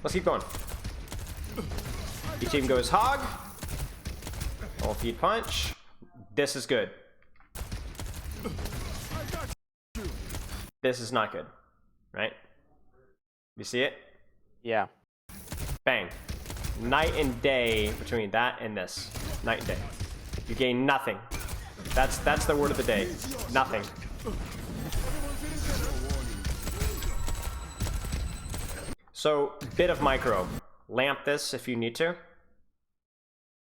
Let's keep going. Each team goes hog. All feed punch. This is good. This is not good. Right? You see it?
Yeah.
Bang. Night and day between that and this. Night and day. You gain nothing. That's the word of the day. Nothing. So, bit of micro. Lamp this if you need to.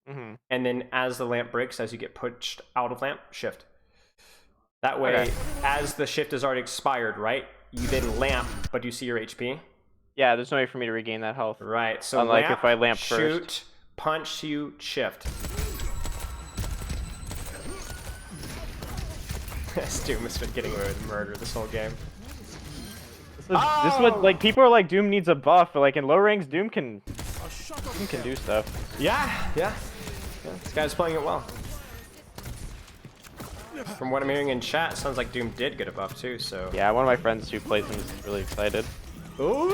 And then as the lamp breaks, as you get pushed out of lamp, shift. That way, as the shift is already expired, right? You then lamp, but you see your HP.
Yeah, there's no way for me to regain that health.
Right, so
unlike
lamp,
if I lamp
shoot,
first.
punch, you shift. Doom has been getting murdered this whole game.
This is what, like, people are like, Doom needs a buff, but like in low ranks, Doom can do stuff.
Yeah. This guy's playing it well. From what I'm hearing in chat, it sounds like Doom did get a buff too, so...
Yeah, one of my friends who plays him is really excited.
Ooh!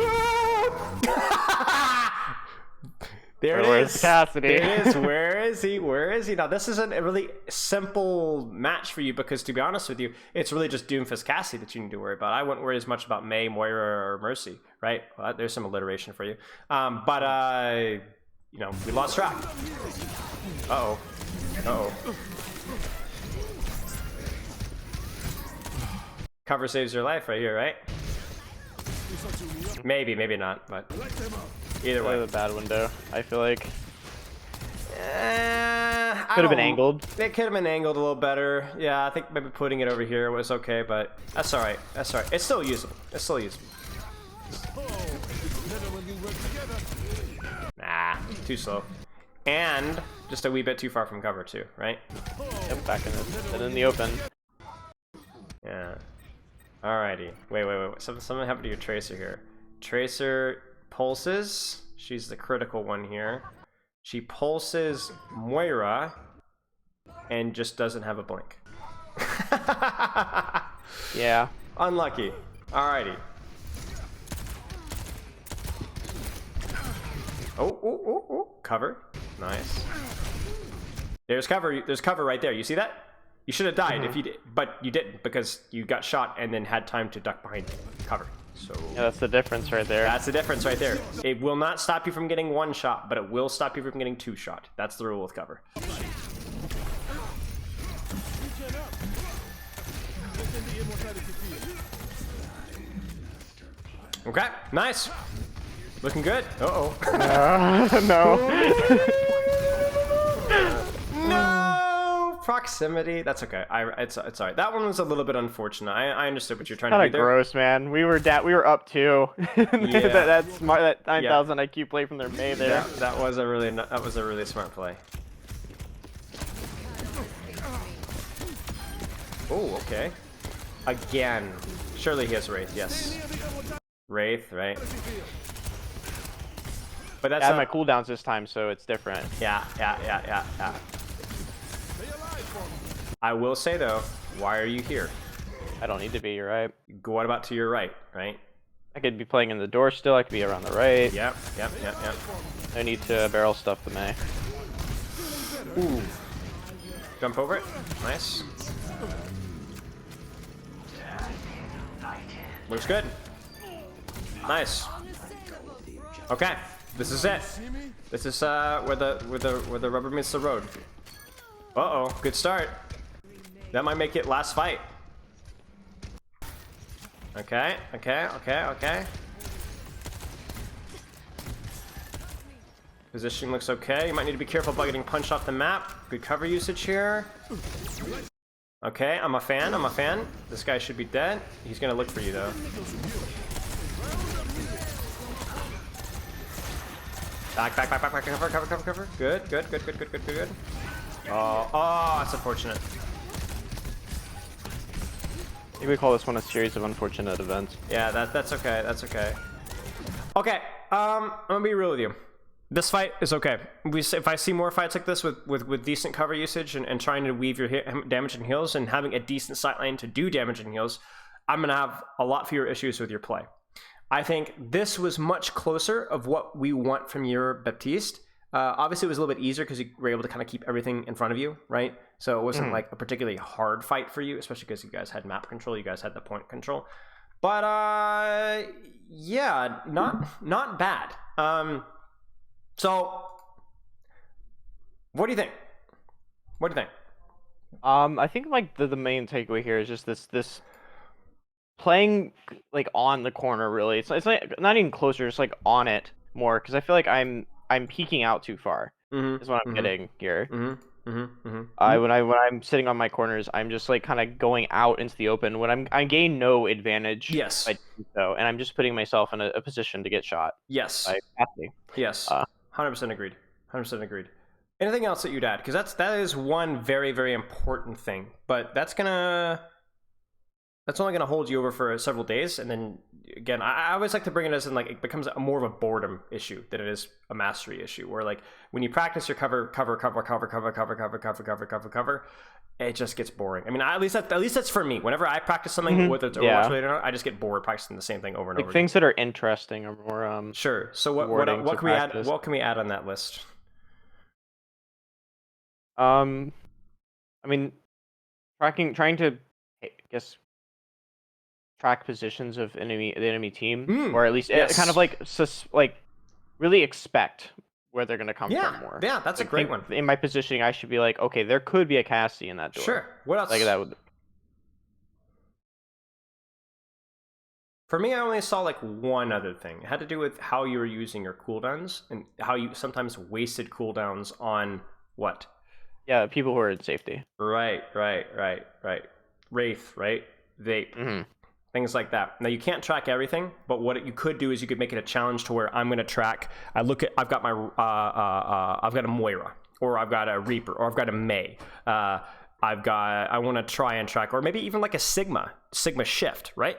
There it
Where's
is.
Cassidy?
There it is. Where is he? Where is he? Now, this isn't a really simple match for you because, to be honest with you, it's really just Doomfist Cassidy that you need to worry about. I wouldn't worry as much about Mei, Moira, or Mercy, right? Well, there's some alliteration for you. You know, we lost track. Uh-oh. Uh-oh. Cover saves your life right here, right? Maybe, maybe not, but either way.
A bad window, I feel like.
Could
Could have been angled.
It could have been angled a little better. Yeah, I think maybe putting it over here was okay, but that's alright. That's alright. It's still usable. It's still usable. Nah, too slow. And just a wee bit too far from cover too, right?
Yep, back in the open.
Yeah. Alrighty. Wait. Something happened to your Tracer here. Tracer pulses. She's the critical one here. She pulses Moira and just doesn't have a blink.
Yeah.
Unlucky. Alrighty. Oh. Cover. Nice. There's cover. There's cover right there. You see that? You should have died if you did, but you didn't because you got shot and then had time to duck behind cover. So
Yeah, that's the difference right there.
that's the difference right there. It will not stop you from getting one shot, but it will stop you from getting two shot. That's the rule with cover. Okay, nice. Looking good. Uh-oh.
No.
No proximity. That's okay. It's alright. That one was a little bit unfortunate. I understood what you're trying to
Kind
do
of
there.
gross, man. We were up 2.
Yeah.
that 9,000 IQ play from their Mei there.
That was a really smart play. Oh, okay. Again. Surely he has Wraith. Yes. Wraith, right? But that's
I had
not...
my cooldowns this time, so it's different.
Yeah. I will say though, why are you here?
I don't need to be, you're right.
What about to your right, right?
I could be playing in the door still, I could be around the right.
Yep.
I need to barrel stuff the Mei.
Ooh. Jump over it. Nice. Looks good. Nice. Okay. This is it. This is where the rubber meets the road. Uh-oh, good start. That might make it last fight. Okay. Position looks okay. You might need to be careful about getting punched off the map. Good cover usage here. Okay, I'm a fan. I'm a fan. This guy should be dead. He's gonna look for you though. Back, cover. Good. Oh, that's unfortunate.
I think we call this one a series of unfortunate events.
Yeah, that's okay. That's okay. Okay, I'm gonna be real with you. This fight is okay. If I see more fights like this with decent cover usage and trying to weave your damage and heals and having a decent sight line to do damage and heals, I'm gonna have a lot fewer issues with your play. I think this was much closer of what we want from your Baptiste. Obviously, it was a little bit easier because you were able to kind of keep everything in front of you, right? So it wasn't like a particularly hard fight for you, especially because you guys had map control, you guys had the point control. But yeah, not bad. So what do you think?
I think like the main takeaway here is just this playing like on the corner. Really, it's like not even closer, it's like on it more, because I feel like I'm peeking out too far. Is what I'm getting here. When I'm sitting on my corners, I'm just like kind of going out into the open when I gain no advantage.
Yes.
By doing so, and I'm just putting myself in a position to get shot.
Yes.
By Patsy.
Yes. 100% agreed. 100% agreed. Anything else that you'd add? Because that is one very, very important thing. But that's only gonna hold you over for several days, and then again, I always like to bring it as in like it becomes more of a boredom issue than it is a mastery issue. Where like when you practice your cover, it just gets boring. I mean, at least that's for me. Whenever I practice something, whether it's Overwatch related or not, I just get bored practicing the same thing over and over.
Things that are interesting are more
sure. So what can we add? What can we add on that list?
I mean, trying to, I guess, track positions of the enemy team, or at least kind of like really expect where they're gonna come from more.
Yeah, that's a great one.
In my positioning, I should be like, okay, there could be a Cassie in that door.
Sure. What else?
Like that would.
For me, I only saw like one other thing. It had to do with how you were using your cooldowns and how you sometimes wasted cooldowns on what?
Yeah, people who are in safety.
Right. Wraith, right? Vape. Things like that. Now you can't track everything, but what you could do is you could make it a challenge to where I'm going to track. I've got my I've got a Moira, or I've got a Reaper, or I've got a Mei. I want to try and track, or maybe even like a Sigma Shift, right?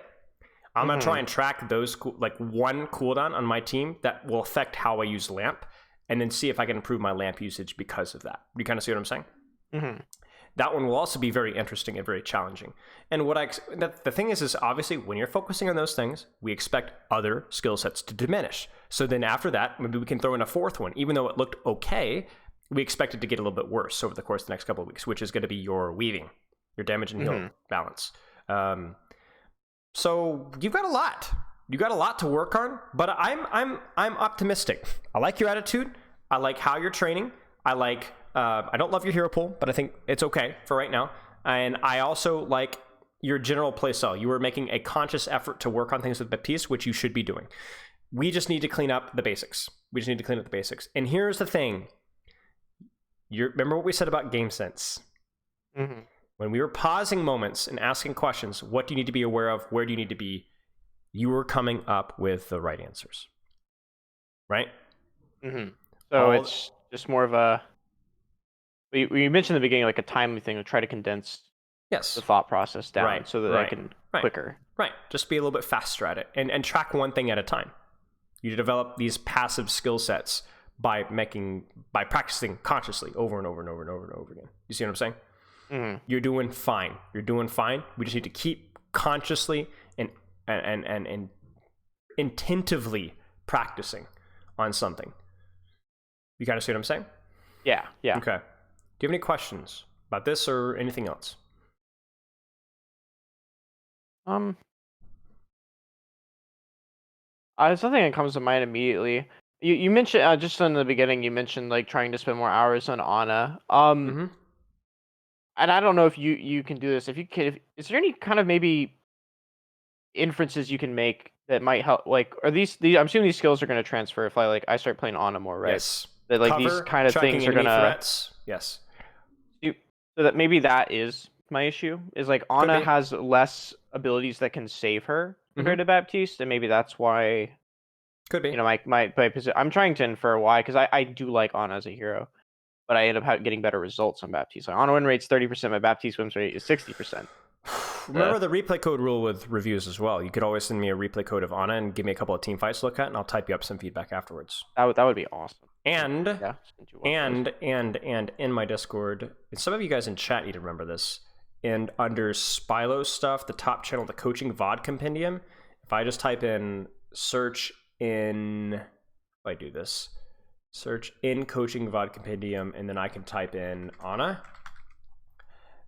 I'm going to try and track those like one cooldown on my team that will affect how I use lamp, and then see if I can improve my lamp usage because of that. You kind of see what I'm saying? That one will also be very interesting and very challenging. And the thing is obviously when you're focusing on those things, we expect other skill sets to diminish. So then after that, maybe we can throw in a fourth one. Even though it looked okay, we expect it to get a little bit worse over the course of the next couple of weeks, which is going to be your weaving, your damage and heal balance. So you've got a lot. You got a lot to work on, but I'm optimistic. I like your attitude. I like how you're training. I don't love your hero pool, but I think it's okay for right now. And I also like your general play style. You were making a conscious effort to work on things with Baptiste, which you should be doing. We just need to clean up the basics. And here's the thing. Remember what we said about game sense? When we were pausing moments and asking questions, what do you need to be aware of? Where do you need to be? You were coming up with the right answers. Right?
So it's just more of a... We mentioned in the beginning like a timely thing to try to condense the thought process down so that I can quicker. Right.
Just be a little bit faster at it and track one thing at a time. You develop these passive skill sets by practicing consciously over and over and over and over and over again. You see what I'm saying? You're doing fine. We just need to keep consciously and intentively practicing on something. You kind of see what I'm saying?
Yeah.
Okay. Do you have any questions about this or anything else?
Something that comes to mind immediately. You mentioned just in the beginning. You mentioned like trying to spend more hours on Ana. And I don't know if you can do this. If you can, is there any kind of maybe inferences you can make that might help? Like, are these I'm assuming these skills are going to transfer if I start playing Ana more, right?
Yes.
That like
Cover,
these kind of things are
enemy
gonna
threats. Yes.
So that maybe that is my issue. Is like Ana
be.
has less abilities that can save her compared to Baptiste, and maybe that's why.
Could be.
You know, my position. I'm trying to infer why, because I do like Ana as a hero, but I end up getting better results on Baptiste. Like Ana win rate's 30%, my Baptiste win rate is 60%.
Remember the replay code rule with reviews as well. You could always send me a replay code of Ana and give me a couple of team fights to look at, and I'll type you up some feedback afterwards.
That would be awesome.
And
Yeah,
and in my Discord, and some of you guys in chat need to remember this. And under Spilo stuff, the top channel, the coaching VOD compendium, if I just type in search in, if I do this, search in coaching VOD compendium, and then I can type in Ana.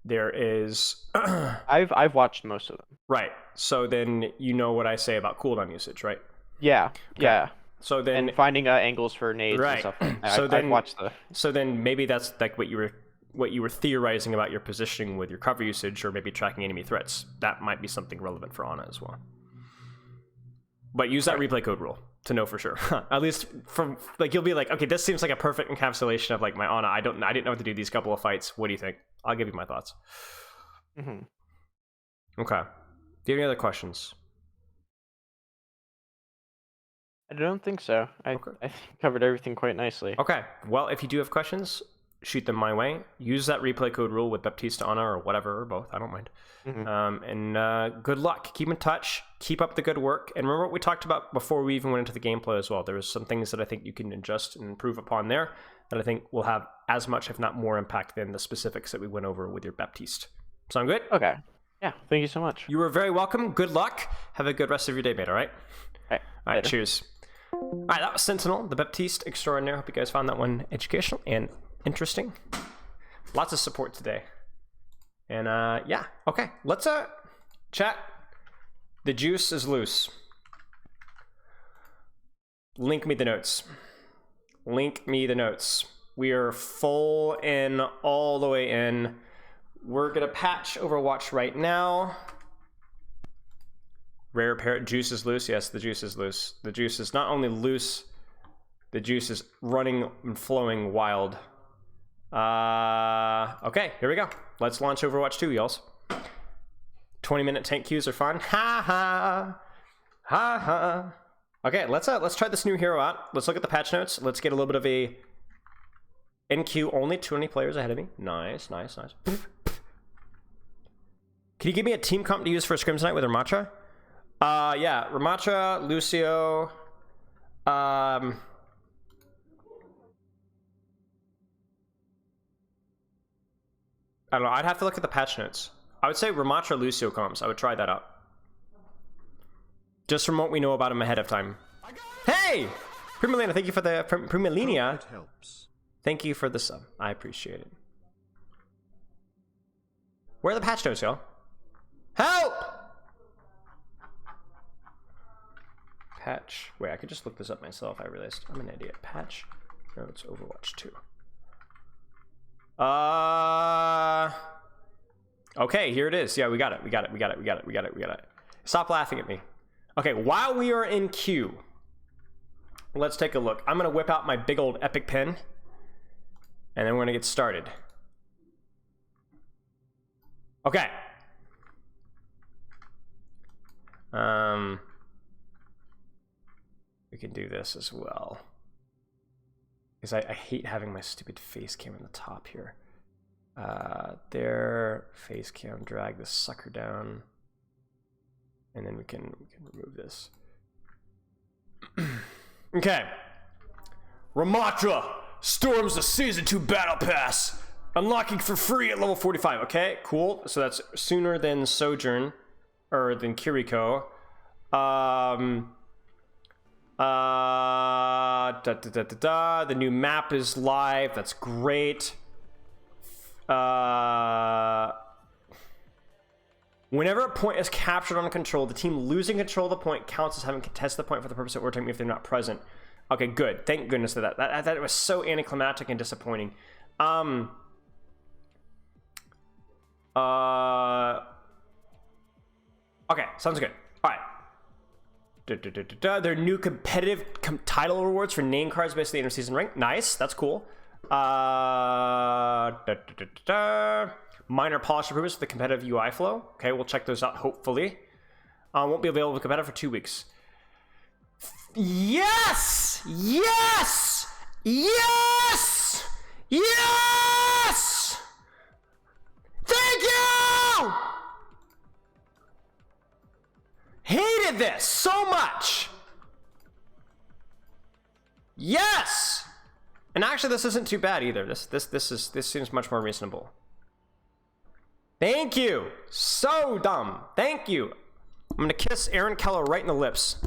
There is
I've watched most of them.
right. So then you know what I say about cooldown usage, right?
Yeah, yeah.
So then
And finding angles for nades and stuff. I've watched the.
So then maybe that's like what you were theorizing about your positioning with your cover usage, or maybe tracking enemy threats. That might be something relevant for Ana as well. But use that replay code rule to know for sure. At least from like you'll be like, okay, this seems like a perfect encapsulation of like my Ana. I didn't know what to do these couple of fights. What do you think? I'll give you my thoughts. Okay. Do you have any other questions?
I don't think so. I covered everything quite nicely.
Okay. Well, if you do have questions, shoot them my way. Use that replay code rule with Baptiste, Ana, or whatever, or both. I don't mind. And good luck. Keep in touch. Keep up the good work. And remember what we talked about before we even went into the gameplay as well. There was some things that I think you can adjust and improve upon there that I think will have as much, if not more, impact than the specifics that we went over with your Baptiste. Sound good?
Okay. Yeah. Thank you so much.
You were very welcome. Good luck. Have a good rest of your day, mate. All right?
All
right. Cheers. All right. That was Sentinel, the Baptiste extraordinaire. Hope you guys found that one educational and interesting. Lots of support today. And yeah, okay, let's chat. The juice is loose. Link me the notes. Link me the notes. We are full in, all the way in. We're gonna patch Overwatch right now. Rare parrot, juice is loose. Yes, the juice is loose. The juice is not only loose, the juice is running and flowing wild. Okay, here we go. Let's launch Overwatch 2, y'all. 20-minute tank queues are fun. Ha ha. Ha ha. Okay, let's try this new hero out. Let's look at the patch notes. Let's get a little bit of a NQ only, 20 players ahead of me. Nice, nice, nice. Can you give me a team comp to use for scrims tonight with Ramattra? Yeah, Ramattra, Lucio, I don't know. I'd have to look at the patch notes. I would say Ramattra Lucio comps. I would try that out. Just from what we know about him ahead of time. Hey! Primalina, thank you for the... Primalinia.
It helps.
Thank you for the sub. I appreciate it. Where are the patch notes, y'all? Help! Patch. Wait, I could just look this up myself. I realized I'm an idiot. Patch notes Overwatch 2. Okay, here it is. Yeah, we got it. Stop laughing at me. Okay, while we are in queue, let's take a look. I'm gonna whip out my big old epic pen, and then we're gonna get started. Okay. We can do this as well. Because I hate having my stupid face cam in the top here. There, face cam, drag this sucker down. And then we can remove this. Okay. Ramattra storms the Season 2 Battle Pass. Unlocking for free at level 45. Okay, cool. So that's sooner than Sojourn, or than Kiriko. The new map is live. That's great. Whenever a point is captured on control, the team losing control of the point counts as having contested the point for the purpose of overtime if they're not present. Okay, good. Thank goodness for that. That was so anticlimactic and disappointing. Okay, sounds good. All right. Their new competitive title rewards for name cards based on the interseason rank. Nice, that's cool. minor polish improvements for the competitive UI flow. Okay, we'll check those out, hopefully. Won't be available competitive for 2 weeks. Yes! Yes! Yes! Yes! Thank you! Hated this so much. Yes! And actually, this isn't too bad either. This seems much more reasonable. Thank you. So dumb. Thank you. I'm gonna kiss Aaron Keller right in the lips.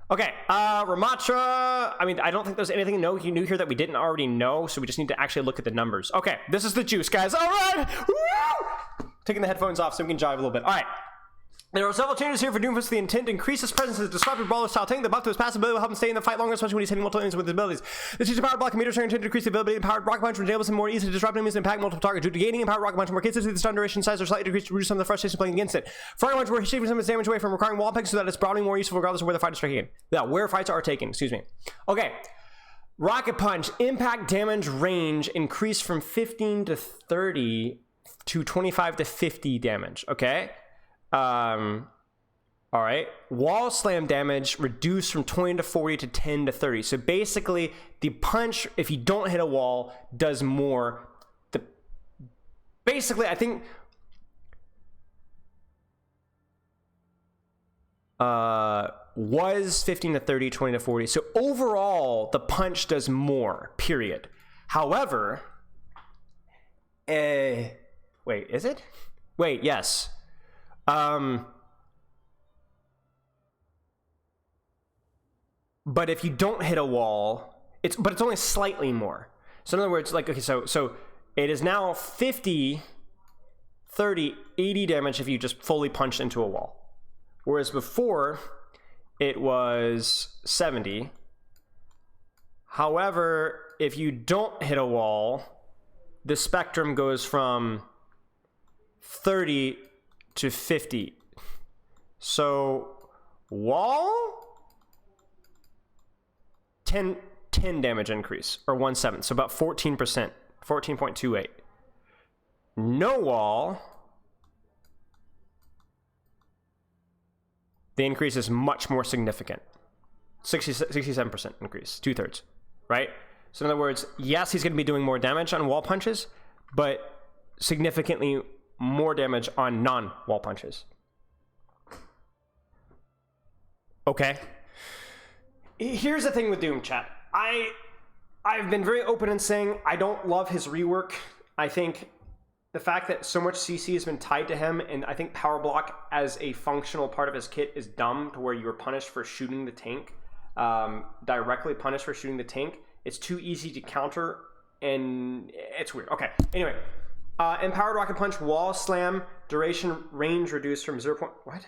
Okay, Ramattra. I mean, I don't think there's anything new here that we didn't already know, so we just need to actually look at the numbers. Okay, this is the juice, guys. All right. Woo! Taking the headphones off so we can jive a little bit. All right. There are several changes here for Doomfist with the intent to increase his presence as a disruptive brawler style tank. The buff to his passive ability will help him stay in the fight longer, especially when he's hitting multiple enemies with his abilities. This uses powered block and meter strength to increase the ability. Empowered rocket punch enables him more easily to disrupt enemies and impact multiple targets. Due to gaining empowered rocket punch, more cases the stun duration size are slightly decreased to reduce some of the frustration playing against it. Rocket punch where shaping some of its damage away from requiring wall picks so that it's broadly more useful regardless of where the fight is striking in. Yeah, where fights are taken, excuse me. Okay. Rocket punch impact damage range increased from 15 to 30 to 25 to 50 damage. Okay. All right, wall slam damage reduced from 20 to 40 to 10 to 30. So basically, the punch, if you don't hit a wall, does more. Basically, I think was 15 to 30, 20 to 40. So overall, the punch does more, period. However, wait, is it? Wait, yes. But if you don't hit a wall, it's only slightly more. So in other words, like, okay, so it is now 50, 30, 80 damage if you just fully punch into a wall. Whereas before, it was 70. However, if you don't hit a wall, the spectrum goes from 30 to 50. So, wall? 10 damage increase, or 1/7, so about 14%, 14.28. No wall, the increase is much more significant. 67% increase, 2/3, right? So in other words, yes, he's going to be doing more damage on wall punches, but significantly more damage on non-wall punches. Okay. Here's the thing with Doom, chat. I've been very open in saying I don't love his rework. I think the fact that so much CC has been tied to him, and I think power block as a functional part of his kit is dumb, to where you were punished for shooting the tank, directly punished for shooting the tank. It's too easy to counter, and it's weird. Okay, anyway. Empowered rocket punch, wall slam, duration range reduced from 0. What?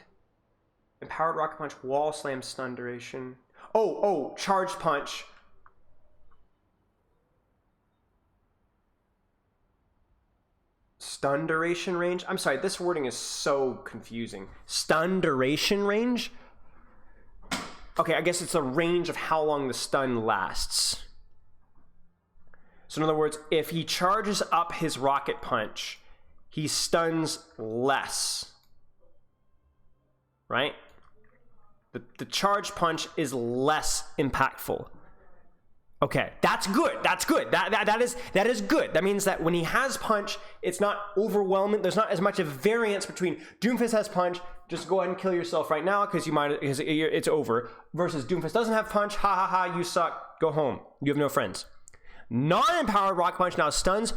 Empowered rocket punch, wall slam, stun duration. Oh, charged punch. Stun duration range? I'm sorry, this wording is so confusing. Stun duration range? Okay, I guess it's the range of how long the stun lasts. So in other words, if he charges up his rocket punch, he stuns less. Right? The charge punch is less impactful. Okay, that's good. That's good. That is good. That means that when he has punch, it's not overwhelming. There's not as much of variance between Doomfist has punch, just go ahead and kill yourself right now because it's over, versus Doomfist doesn't have punch, ha ha ha, you suck, go home, you have no friends. Non-empowered rocket punch now stuns.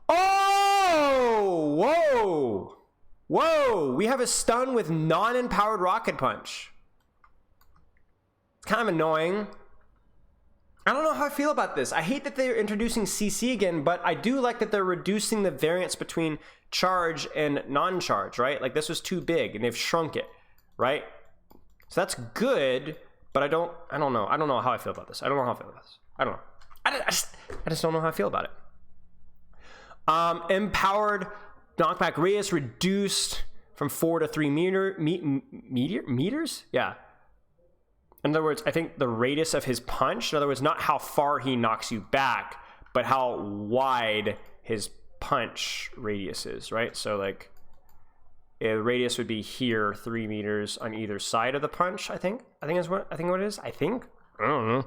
Oh, whoa, we have a stun with non-empowered rocket punch. It's kind of annoying. I don't know how I feel about this. I hate that they're introducing CC again, but I do like that they're reducing the variance between charge and non-charge, right? Like, this was too big and they've shrunk it, right? So that's good, but I don't know. I don't know how I feel about this. I don't know how I feel about this. I don't know. I just don't know how I feel about it. Empowered knockback radius reduced from 4 to 3 meters? Yeah. In other words, I think the radius of his punch, in other words, not how far he knocks you back, but how wide his punch radius is, right? So like the radius would be here, 3 meters on either side of the punch. I think is what it is. I don't know.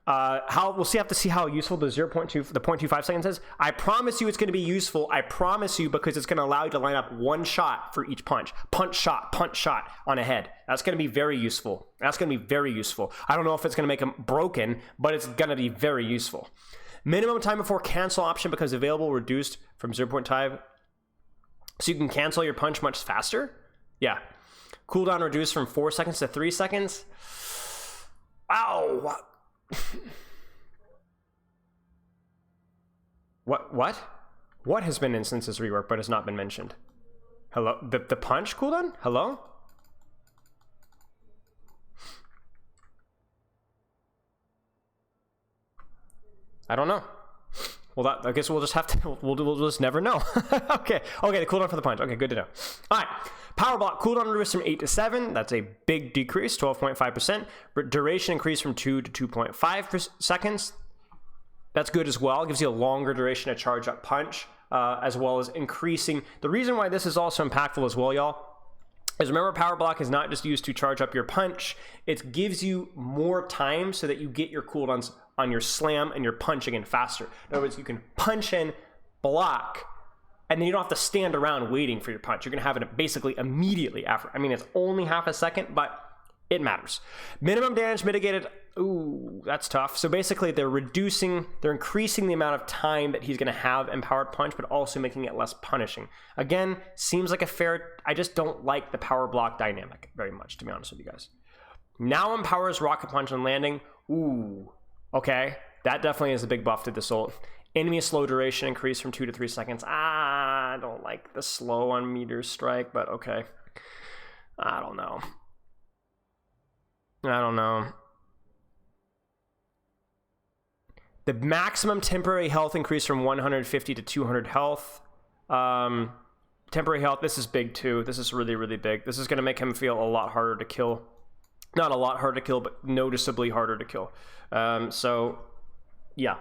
We'll have to see how useful the 0.25 seconds is. I promise you it's going to be useful. I promise you, because it's going to allow you to line up one shot for each punch. Punch shot on a head. That's going to be very useful. I don't know if it's going to make them broken, but it's going to be very useful. Minimum time before cancel option becomes available, reduced from 0.5. So you can cancel your punch much faster. Yeah. Cooldown reduced from 4 seconds to 3 seconds. Ow. What has been instances reworked but has not been mentioned? Hello? The punch cooldown? Hello? I don't know. Well, I guess we'll just have to, we'll just never know. Okay, the cooldown for the punch. Okay, good to know. All right, power block cooldown reduced from 8 to 7. That's a big decrease, 12.5%. Duration increased from 2 to 2.5 seconds. That's good as well. It gives you a longer duration to charge up punch, as well as increasing. The reason why this is also impactful as well, y'all, is remember power block is not just used to charge up your punch. It gives you more time so that you get your cooldowns on your slam and your punch again faster. In other words, you can punch in, block, and then you don't have to stand around waiting for your punch. You're going to have it basically immediately after. I mean, it's only half a second, but it matters. Minimum damage mitigated. Ooh, that's tough. So basically, they're increasing the amount of time that he's going to have empowered punch, but also making it less punishing. Again, seems like a fair. I just don't like the power block dynamic very much, to be honest with you guys. Now empowers rocket punch on landing. Ooh. Okay, that definitely is a big buff to this ult. Enemy slow duration increased from 2 to 3 seconds. I don't like the slow on meter strike, but okay. I don't know. The maximum temporary health increased from 150 to 200 health. Temporary health, this is big too. This is really, really big. This is going to make him feel a lot harder to kill. Not a lot harder to kill, but noticeably harder to kill. So, yeah.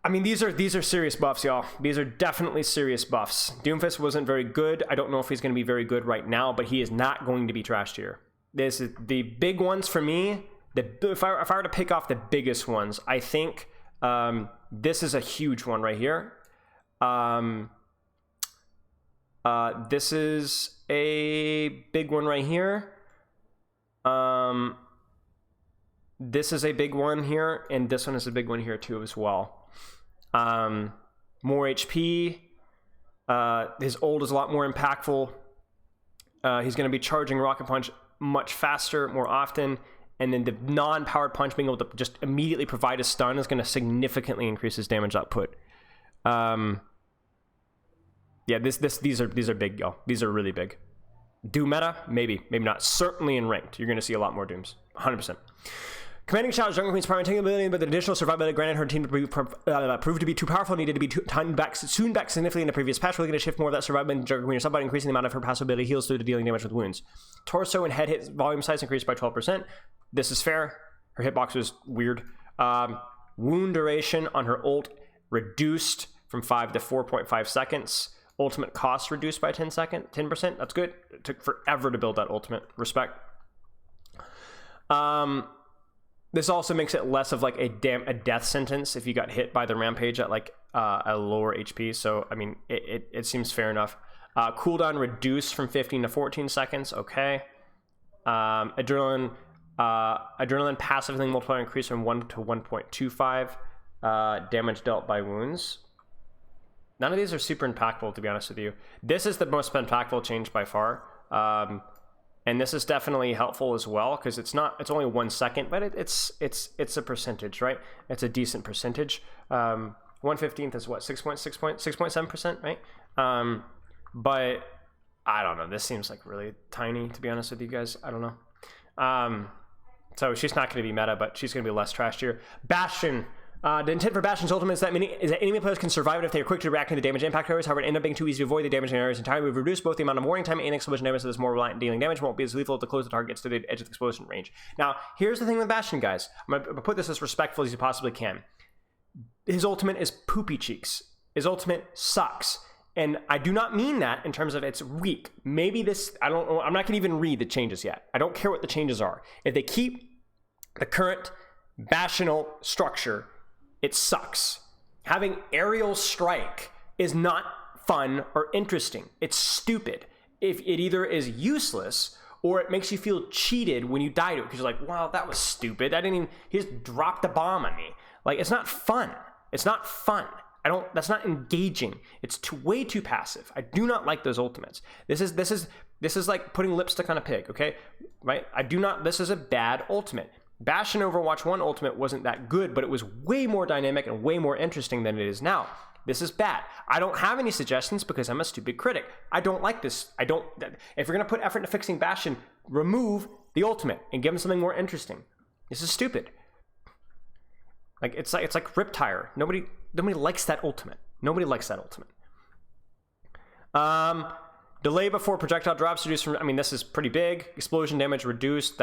I mean, these are serious buffs, y'all. These are definitely serious buffs. Doomfist wasn't very good. I don't know if he's going to be very good right now, but he is not going to be trashed here. This is the big ones for me. If I were to pick off the biggest ones, I think this is a huge one right here. This is a big one right here. This is a big one here, and this one is a big one here too as well. More HP. His ult is a lot more impactful. He's going to be charging rocket punch much faster, more often, and then the non-powered punch being able to just immediately provide a stun is going to significantly increase his damage output. Yeah, these are big, y'all. These are really big. Doom meta? Maybe not. Certainly in ranked, you're going to see a lot more Dooms. 100%. Commanding Shot Jungle Queen's primary tanking ability, but the additional survivability granted her team proved to be too powerful, needed to be tuned back significantly in the previous patch. We're going to shift more of that survivability to Jungle Queen herself by increasing the amount of her passive ability heals through to dealing damage with wounds. Torso and head hit volume size increased by 12%. This is fair. Her hitbox was weird. Wound duration on her ult reduced from 5 to 4.5 seconds. Ultimate cost reduced by 10%. That's good. It took forever to build that ultimate. Respect. This also makes it less of like a death sentence if you got hit by the rampage at like a lower HP. So I mean, it seems fair enough. Cooldown reduced from 15 to 14 seconds. Okay. Adrenaline passive thing multiplier increased from 1 to 1.25. Damage dealt by wounds. None of these are super impactful, to be honest with you. This is the most impactful change by far. And this is definitely helpful as well, because it's only 1 second, but it's a percentage, right? It's a decent percentage. 1/15 is what, 6.7%, right? But I don't know. This seems like really tiny, to be honest with you guys. I don't know. So she's not going to be meta, but she's going to be less trashed here. Bastion. The intent for Bastion's ultimate is that enemy players can survive it if they are quick to react to the damage impact areas. However, it ends up being too easy to avoid the damage in areas entirely. We've reduced both the amount of warning time and explosion damage, so there's more reliant on dealing damage. Won't be as lethal if the close the target gets to the edge of the explosion range. Now, here's the thing with Bastion, guys. I'm going to put this as respectful as you possibly can. his ultimate is poopy cheeks. His ultimate sucks. And I do not mean that in terms of it's weak. Maybe this, I don't know, I'm not gonna even read the changes yet. I don't care what the changes are. If they keep the current Bastional structure, it sucks. Having aerial strike is not fun or interesting. It's stupid. If it either is useless or it makes you feel cheated when you die to it because you're like, wow, that was stupid. He just dropped a bomb on me. Like, it's not fun. It's not fun. That's not engaging. It's way too passive. I do not like those ultimates. This is like putting lipstick on a pig, okay? Right? This is a bad ultimate. Bastion Overwatch 1 ultimate wasn't that good, but it was way more dynamic and way more interesting than it is now. This is bad. I don't have any suggestions because I'm a stupid critic. I don't like this. If you're going to put effort into fixing Bastion, remove the ultimate and give him something more interesting. This is stupid. Like it's like Riptire. Nobody likes that ultimate. Nobody likes that ultimate. Delay before projectile drops reduced from, this is pretty big. Explosion damage reduced.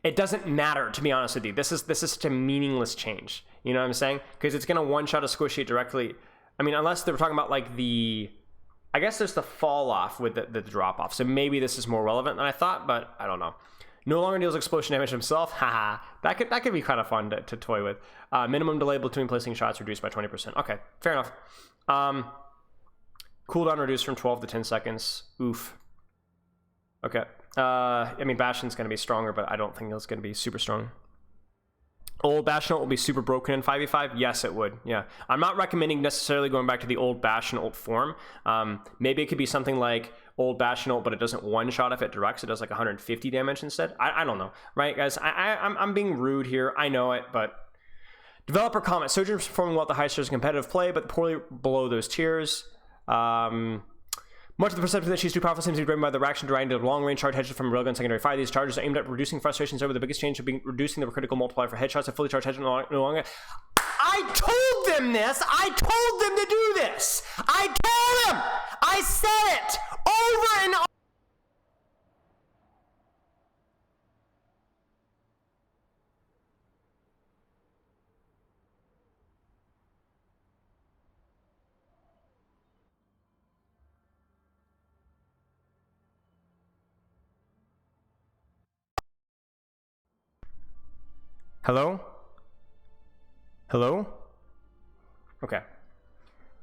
It doesn't matter, to be honest with you. This is such a meaningless change. You know what I'm saying? Because it's going to one-shot a squishy directly. Unless they were talking about like I guess there's the fall off with the drop off. So maybe this is more relevant than I thought, but I don't know. No longer deals explosion damage himself. Haha. That could be kind of fun to toy with. Minimum delay between placing shots reduced by 20%. Okay, fair enough. Cooldown reduced from 12 to 10 seconds. Oof. Okay. Bastion's going to be stronger, but I don't think it's going to be super strong. Old Bastion ult will be super broken in 5v5? Yes, it would. Yeah. I'm not recommending necessarily going back to the old Bastion ult form. Maybe it could be something like old Bastion ult, but it doesn't one-shot if it directs. It does like 150 damage instead. I don't know. Right, guys? I'm being rude here. I know it, but... Developer comment. Sojourner's performing well at the high tiers of competitive play, but poorly below those tiers. Much of the perception that she's too powerful seems to be driven by the reaction deriving to long-range charge headshots from railgun secondary fire. These charges are aimed at reducing frustrations over the biggest change of being reducing the critical multiplier for headshots. A fully charged headshot no longer. I told them this. I told them to do this. I told them. I said it over and over. Hello? Hello? Okay.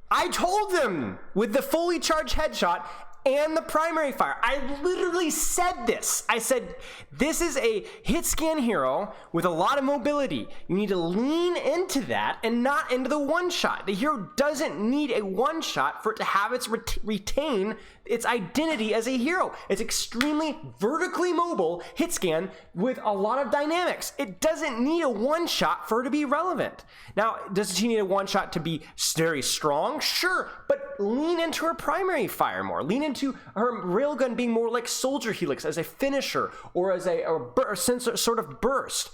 I told them with the fully charged headshot and the primary fire. I literally said this. I said, this is a hit scan hero with a lot of mobility. You need to lean into that and not into the one shot. The hero doesn't need a one shot for it to have its retain its identity as a hero. It's extremely vertically mobile hit scan with a lot of dynamics. It doesn't need a one shot for it to be relevant. Now, does she need a one shot to be very strong? Sure, but lean into her primary fire more. Lean into her railgun being more like Soldier Helix as a finisher or as a sort of burst,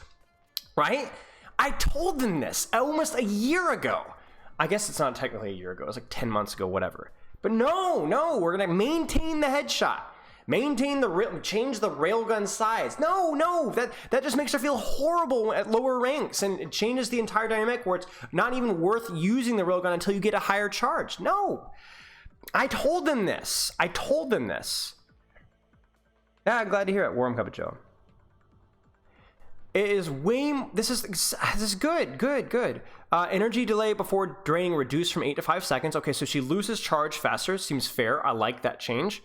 right? I told them this almost a year ago. I guess it's not technically a year ago. It was like 10 months ago, whatever. But no, we're gonna maintain the headshot. Change the railgun size. No, that just makes her feel horrible at lower ranks, and it changes the entire dynamic where it's not even worth using the railgun until you get a higher charge. No, I told them this. Yeah, I'm glad to hear it. Warm cup of Joe. It is this is good. Energy delay before draining reduced from 8 to 5 seconds. Okay, so she loses charge faster. Seems fair. I like that change.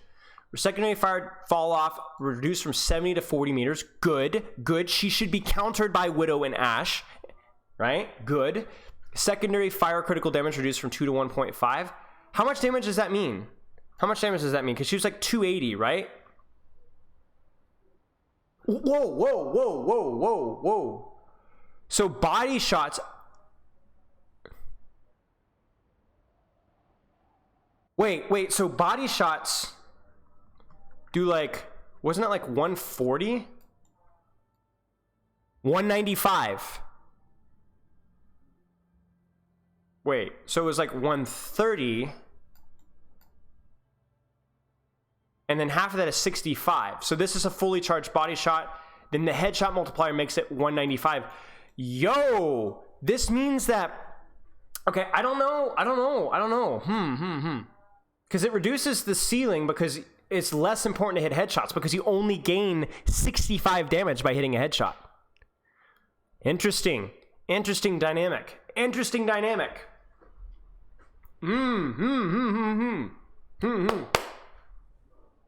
Secondary fire fall off reduced from 70 to 40 meters. Good. She should be countered by Widow and Ashe, right? Good. Secondary fire critical damage reduced from 2 to 1.5. How much damage does that mean? Because she was like 280, right? Whoa. So body shots. Wait. So body shots do like, wasn't it like 140? 195. Wait, so it was like 130. And then half of that is 65. So this is a fully charged body shot. Then the headshot multiplier makes it 195. Yo, this means that, okay, I don't know. Because it reduces the ceiling because it's less important to hit headshots because you only gain 65 damage by hitting a headshot. Interesting dynamic. I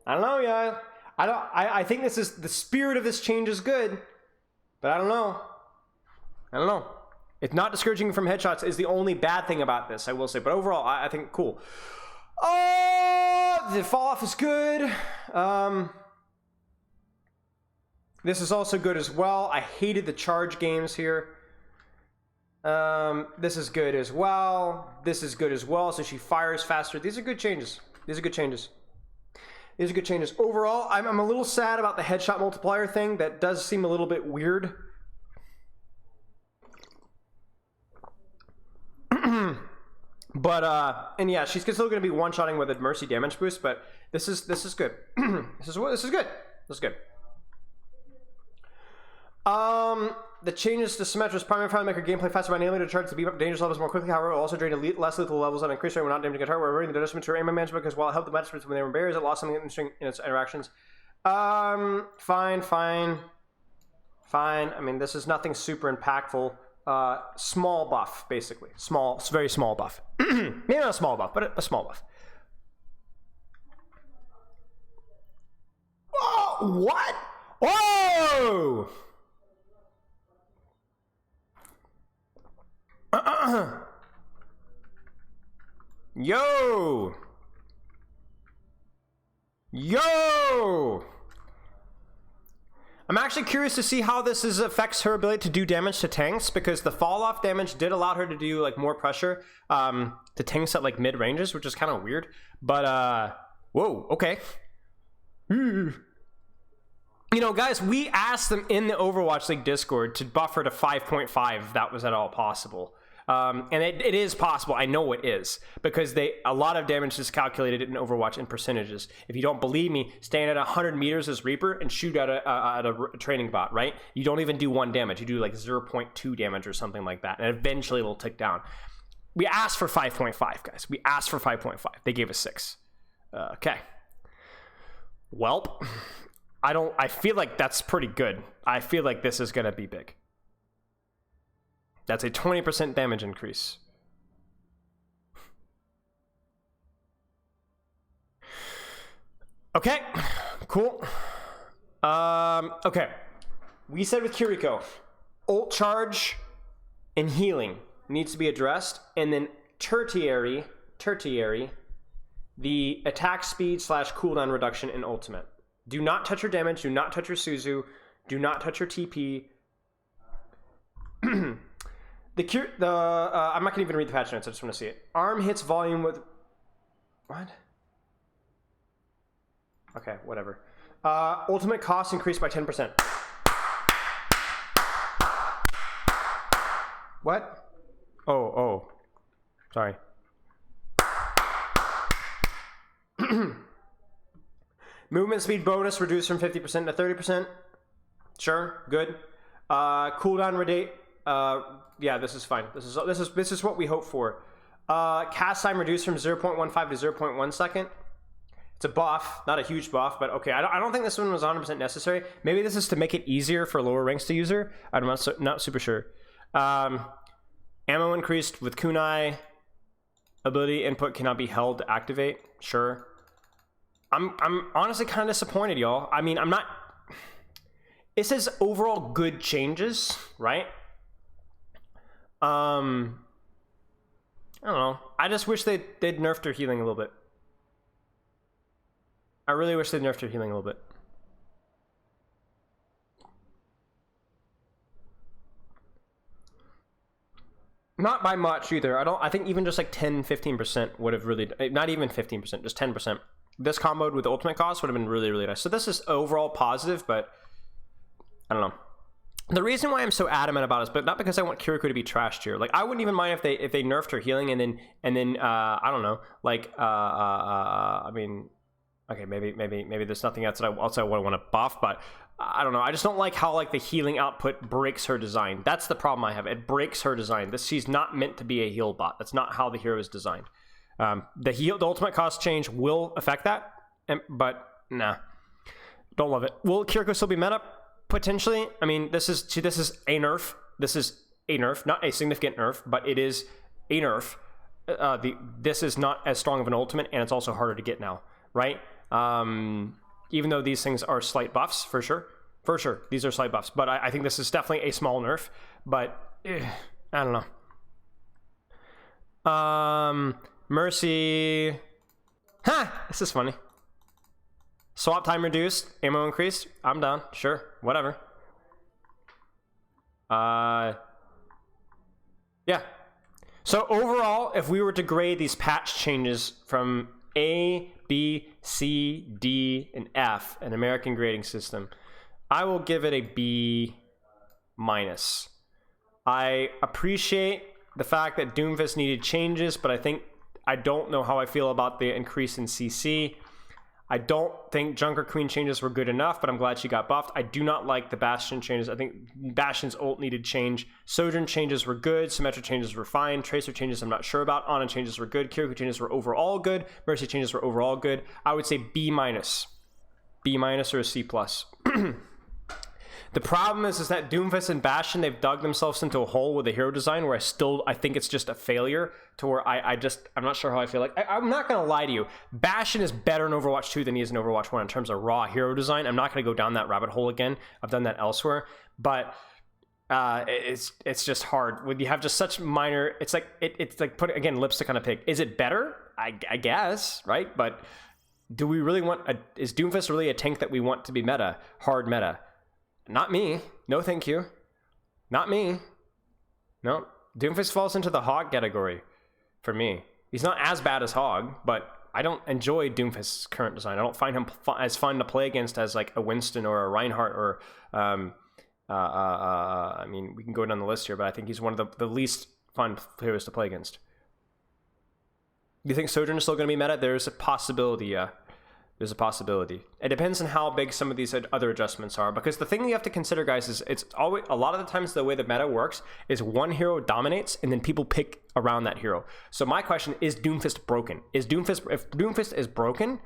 don't know, yeah. I think this is the spirit of this change is good, but I don't know. It's not discouraging from headshots is the only bad thing about this, I will say. But overall, I think cool. Oh, the fall off is good. This is also good as well. I hated the charge games here. This is good as well. This is good as well. So she fires faster. These are good changes. Overall, I'm a little sad about the headshot multiplier thing. That does seem a little bit weird. But and yeah, she's still going to be one-shotting with a mercy damage boost. But this is good. this is good. The changes to Symmetra's primary file make her gameplay faster by enabling her to charge to beat up dangerous levels more quickly. However, it will also drain less lethal levels on increased rate when not damaging a target. We're reverting the adjustment to her aim management because while it helped the matches when they were barriers, it lost something interesting in its interactions. Fine. I mean, this is nothing super impactful. Small buff, basically. Very small buff. Maybe not a small buff, but a small buff. Oh, what? Whoa! Yo! I'm actually curious to see how this affects her ability to do damage to tanks, because the fall off damage did allow her to do like more pressure to tanks at like mid ranges, which is kind of weird. But whoa, okay. You know, guys, we asked them in the Overwatch League Discord to buff her to 5.5 if that was at all possible. And it is possible. I know it is, because a lot of damage is calculated in Overwatch in percentages. If you don't believe me, stand at 100 meters as Reaper and shoot at a training bot, right? You don't even do 1 damage. You do like 0.2 damage or something like that, and eventually it'll tick down. We asked for 5.5, guys. We asked for 5.5. They gave us 6. Okay. Welp. I feel like that's pretty good. I feel like this is going to be big. That's a 20% damage increase. Okay, cool. Okay. We said with Kiriko, ult charge and healing needs to be addressed, and then tertiary, the attack speed / cooldown reduction in ultimate. Do not touch her damage, do not touch her Suzu, do not touch her TP. I'm not gonna even read the patch notes, I just want to see it. Arm hits volume with... What? Okay, whatever. Ultimate cost increased by 10%. What? Oh. Sorry. Movement speed bonus reduced from 50% to 30%. Sure, good. Cooldown redate. Yeah, this is fine. This is what we hope for. Cast time reduced from 0.15 to 0.1 second. It's a buff, not a huge buff, but okay. I don't think this one was 100% necessary. Maybe this is to make it easier for lower ranks to use her. I'm not super sure. Ammo increased with kunai. Ability input cannot be held to activate. Sure. I'm honestly kind of disappointed, y'all. I mean, I'm not... It says overall good changes, right? I don't know. I just wish they'd nerfed her healing a little bit. I really wish they'd nerfed her healing a little bit. Not by much either. I think even just like 10-15% would have really... Not even 15%, just 10%. This comboed with ultimate cost would have been really, really nice. So this is overall positive, but I don't know. The reason why I'm so adamant about it is, but not because I want Kiriko to be trashed here. Like, I wouldn't even mind if they nerfed her healing and then I don't know, like I mean, Okay, maybe there's nothing else that I want to buff, but I don't know. I just don't like how like the healing output breaks her design. That's the problem I have. It breaks her design. She's not meant to be a heal bot. That's not how the hero is designed. The ultimate cost change will affect that, but nah, don't love it. Will Kiriko still be meta? Potentially. I mean, this is a nerf. This is a nerf, not a significant nerf, but it is a nerf. This is not as strong of an ultimate, and it's also harder to get now, right? Even though these things are slight buffs, for sure, these are slight buffs, but I think this is definitely a small nerf, but I don't know. Mercy. This is funny. Swap time reduced, ammo increased. I'm down, sure, whatever. Yeah. So overall, if we were to grade these patch changes from A, B, C, D, and F, an American grading system, I will give it a B minus. I appreciate the fact that Doomfist needed changes, but I don't know how I feel about the increase in CC. I don't think Junker Queen changes were good enough, but I'm glad she got buffed. I do not like the Bastion changes. I think Bastion's ult needed change. Sojourn changes were good. Symmetric changes were fine. Tracer changes I'm not sure about. Ana changes were good. Kiriko changes were overall good. Mercy changes were overall good. I would say B minus. B minus or a C plus. The problem is that Doomfist and Bastion, they've dug themselves into a hole with the hero design where I think it's just a failure to where I'm not sure how I feel like. I'm not going to lie to you. Bastion is better in Overwatch 2 than he is in Overwatch 1 in terms of raw hero design. I'm not going to go down that rabbit hole again. I've done that elsewhere. But it's just hard. When you have just such minor, it's like put, again, lipstick on a pig. Is it better? I guess, right? But do we really is Doomfist really a tank that we want to be meta? Hard meta? Not me. No, thank you. Not me. No. Doomfist falls into the Hog category for me. He's not as bad as Hog, but I don't enjoy Doomfist's current design. I don't find him as fun to play against as like a Winston or a Reinhardt or I mean, we can go down the list here, but I think he's one of the least fun players to play against. Do you think Sojourn is still going to be meta? There's a possibility, yeah. There's a possibility. It depends on how big some of these other adjustments are, because the thing you have to consider, guys, is it's always, a lot of the times the way the meta works is one hero dominates and then people pick around that hero. So my question is Doomfist broken? If Doomfist is broken,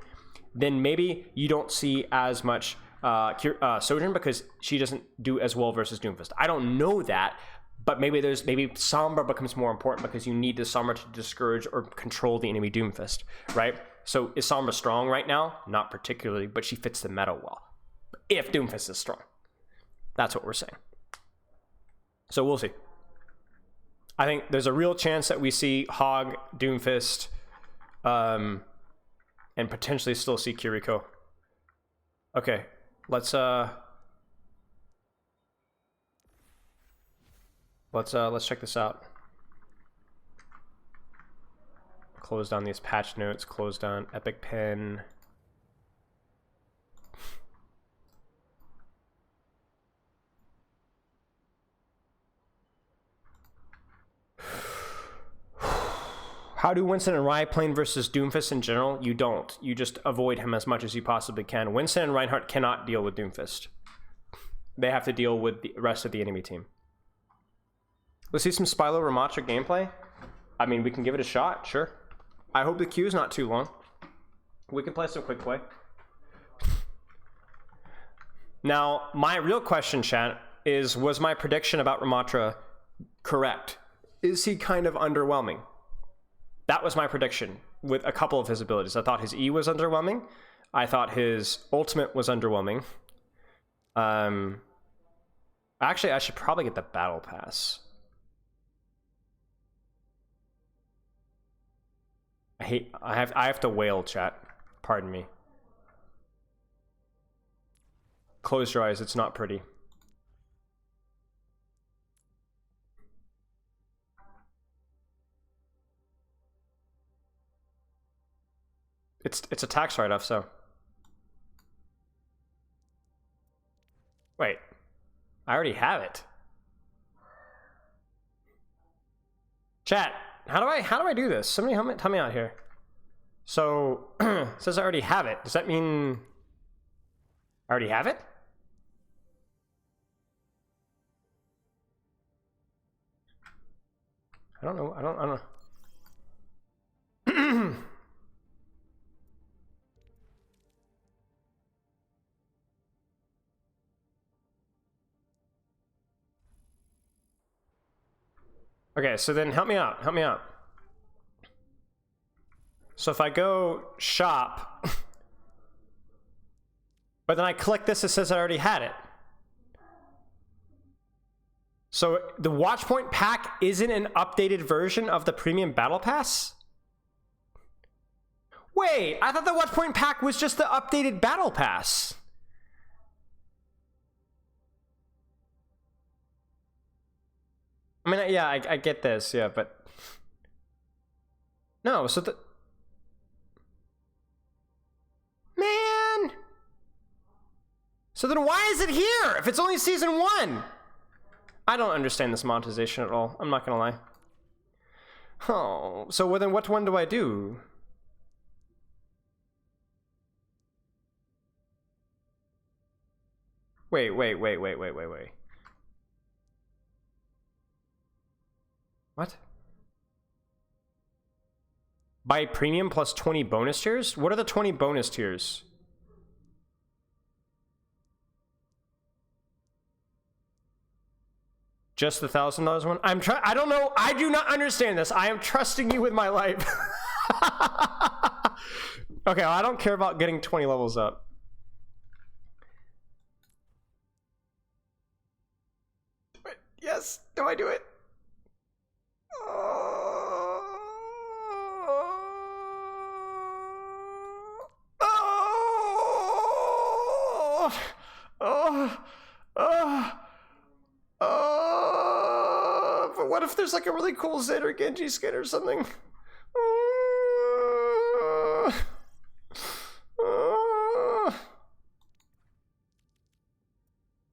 then maybe you don't see as much Sojourn because she doesn't do as well versus Doomfist. I don't know that, but maybe Sombra becomes more important because you need the Sombra to discourage or control the enemy Doomfist, right? So is Sombra strong right now? Not particularly, but she fits the meta well. If Doomfist is strong. That's what we're saying. So we'll see. I think there's a real chance that we see Hog, Doomfist, and potentially still see Kiriko. Okay, let's check this out. Close down these patch notes, close down Epic Pen. How do Winston and Rye play versus Doomfist in general? You don't. You just avoid him as much as you possibly can. Winston and Reinhardt cannot deal with Doomfist. They have to deal with the rest of the enemy team. Let's see some Spylo Ramattra gameplay. I mean, we can give it a shot, sure. I hope the queue is not too long. We can play some quick play. Now, my real question, chat, is was my prediction about Ramattra correct? Is he kind of underwhelming? That was my prediction with a couple of his abilities. I thought his E was underwhelming. I thought his ultimate was underwhelming. Actually, I should probably get the battle pass. I have to wail, chat. Pardon me. Close your eyes, it's not pretty. It's a tax write-off, so. Wait. I already have it. Chat. How do I do this? Somebody help me out here. So, it says I already have it. Does that mean I already have it? I don't know. I don't know. Okay, so then help me out. Help me out. So if I go shop, but then I click this, it says I already had it. So the Watchpoint pack isn't an updated version of the premium battle pass? Wait, I thought the Watchpoint pack was just the updated battle pass. I mean, yeah, I get this, yeah, but no, so the man. So then why is it here if it's only season 1? I don't understand this monetization at all. I'm not gonna lie. Oh, so then what one do I do? Wait. What? Buy premium plus 20 bonus tiers? What are the 20 bonus tiers? Just the $1,000 one? I don't know. I do not understand this. I am trusting you with my life. Okay, well, I don't care about getting 20 levels up. Wait, yes, do I do it? But what if there's like a really cool Zed or Genji skin or something?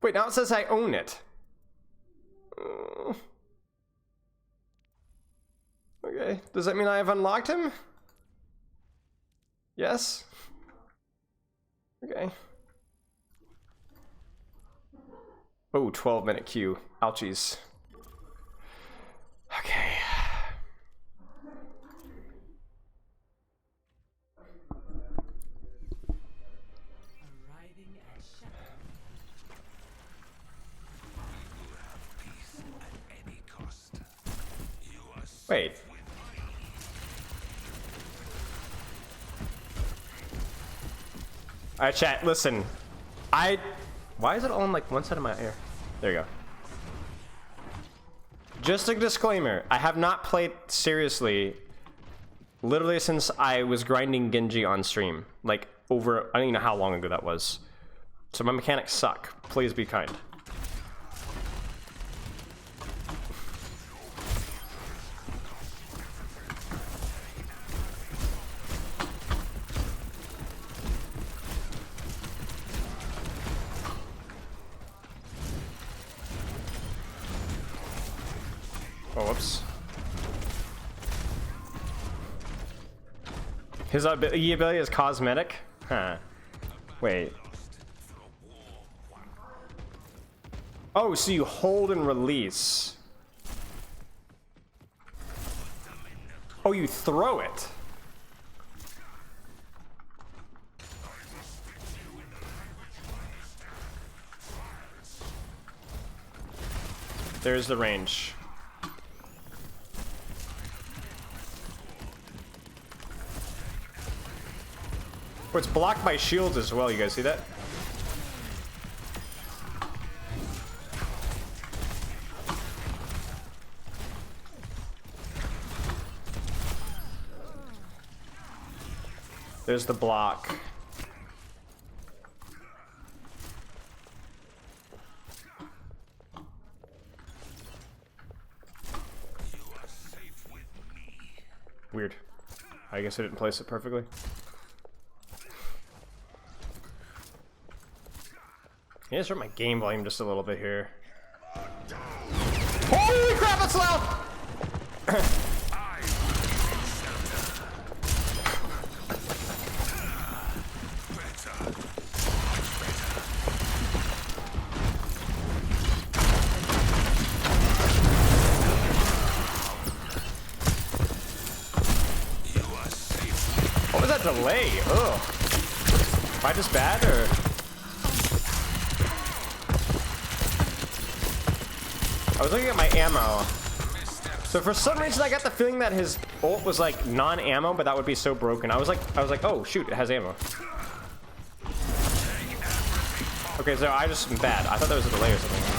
Wait, now it says I own it. Okay, does that mean I have unlocked him? Yes? Okay. Oh, 12-minute queue. Ouchies. Okay. Wait. Alright, chat, listen. Why is it all on like one side of my ear? There you go. Just a disclaimer, I have not played seriously literally since I was grinding Genji on stream. Like over, I don't even know how long ago that was. So my mechanics suck. Please be kind. Oh, whoops. His ability is cosmetic? Huh. Wait. Oh, so you hold and release. Oh, you throw it. There's the range. Oh, it's blocked by shields as well. You guys see that? There's the block. Weird. I guess I didn't place it perfectly. I just hurt my game volume just a little bit here. Holy crap, that's loud! is that delay? Ugh. Am I just bad, or? I was looking at my ammo. So for some reason, I got the feeling that his ult was like non-ammo, but that would be so broken. I was like, oh shoot, it has ammo. Okay, so I just am bad. I thought there was a delay or something.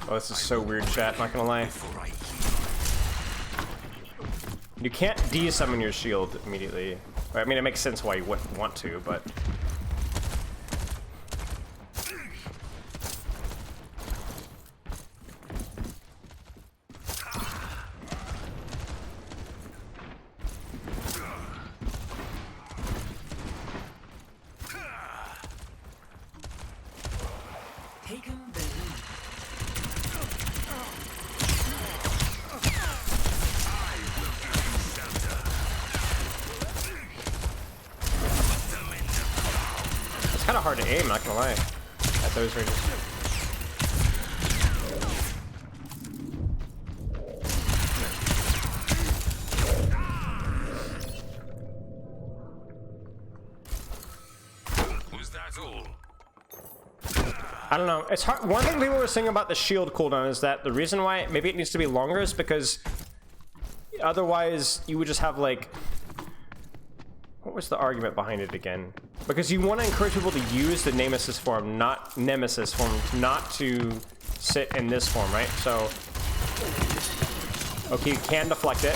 Oh, this is so weird, chat, not gonna lie. You can't de-summon your shield immediately. I mean, it makes sense why you wouldn't want to, but... Kind of hard to aim, not gonna lie, at those ranges.
Was that all?
I don't know. It's hard. One thing people were saying about the shield cooldown is that the reason why maybe it needs to be longer is because otherwise you would just have like. What was the argument behind it again? Because you want to encourage people to use the Nemesis form, not to sit in this form, right? So, okay, you can deflect it.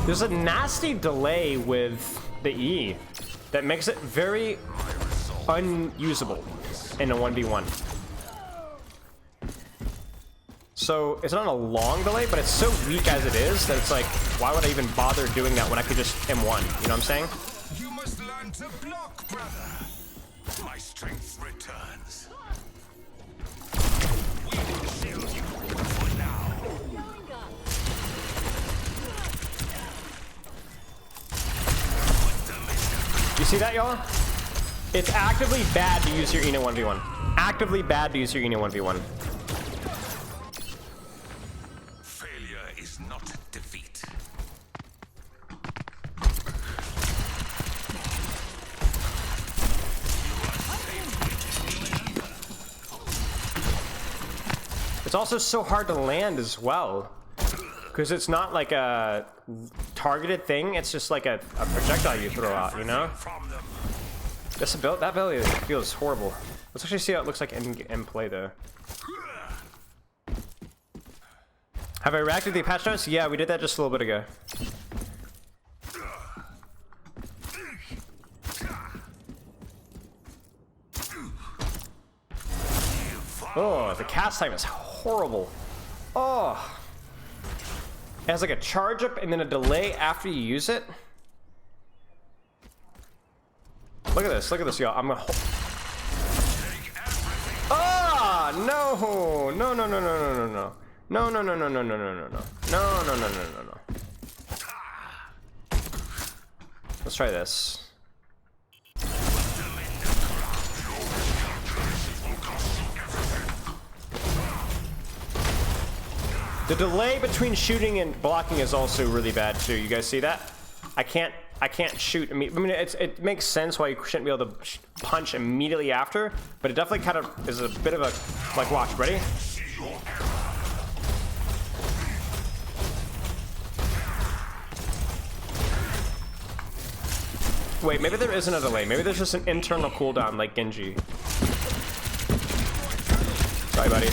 There's a nasty delay with the E that makes it very unusable in a 1v1. So it's not a long delay, but it's so weak as it is that it's like, why would I even bother doing that when I could just M1? You know what I'm saying?
You must learn to block, brother. My strength returns. We will shield you for now.
You see that, y'all? It's actively bad to use your Ina 1v1. Actively bad to use your Ina 1v1. It's also so hard to land as well, because it's not like a targeted thing. It's just like a projectile you throw out, you know? That ability feels horrible. Let's actually see how it looks like in play, though. Have I reacted to the patch notes? Yeah, we did that just a little bit ago. Oh, the cast time is horrible. Oh. It has like a charge up and then a delay after you use it. Look at this, y'all. I'm gonna Ah, no. No. No. Let's try this. The delay between shooting and blocking is also really bad too. You guys see that? I can't shoot. I mean, it makes sense why you shouldn't be able to punch immediately after, but it definitely kind of is a bit of a like. Watch, ready? Wait, maybe there isn't a delay. Maybe there's just an internal cooldown like Genji. Sorry, buddy.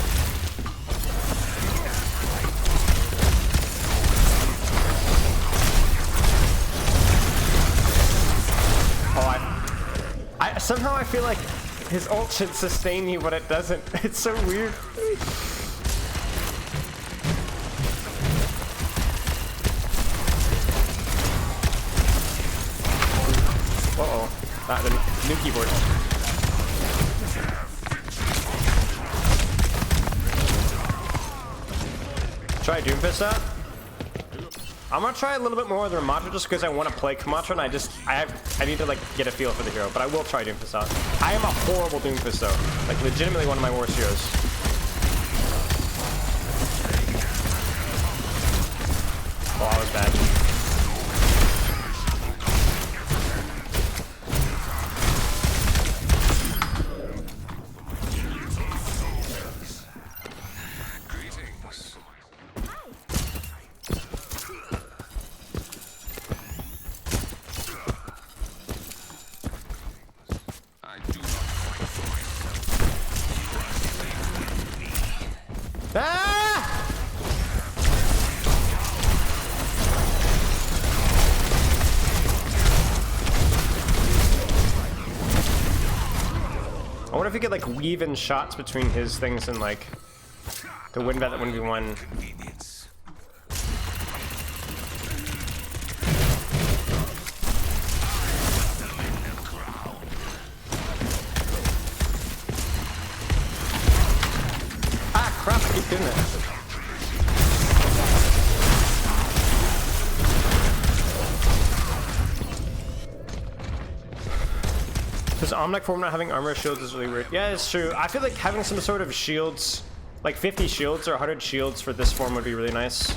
Somehow I feel like his ult should sustain you, but it doesn't. It's so weird. Uh-oh. The new keyboard. Try Doomfist out. I'm gonna try a little bit more with Ramattra just because I want to play Ramattra and I need to like get a feel for the hero, but I will try Doomfist out. I am a horrible Doomfist though, like legitimately one of my worst heroes. Oh, I was bad. Ah! I wonder if he could like weave in shots between his things and like to win that 1v1. Ah crap, I keep doing that. Does Omnic form not having armor shields is really weird? Yeah, it's true. I feel like having some sort of shields, like 50 shields or 100 shields for this form would be really nice.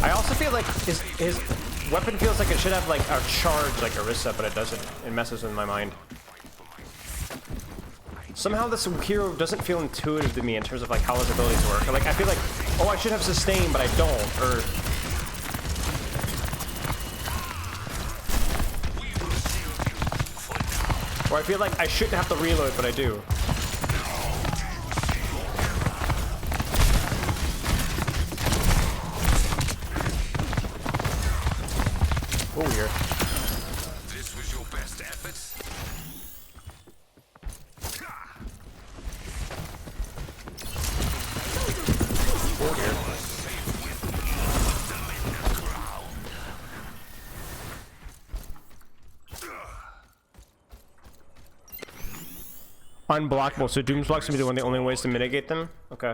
I also feel like his weapon feels like it should have like a charge like Orisa, but it doesn't. It messes with my mind. Somehow this hero doesn't feel intuitive to me in terms of like how his abilities work. Like I feel like, oh, I should have sustain, but I don't. Or I feel like I shouldn't have to reload, but I do. Oh, weird.
This was your best efforts.
Unblockable, so Doom's blocks gonna be one of the only ways to mitigate them? Okay.
I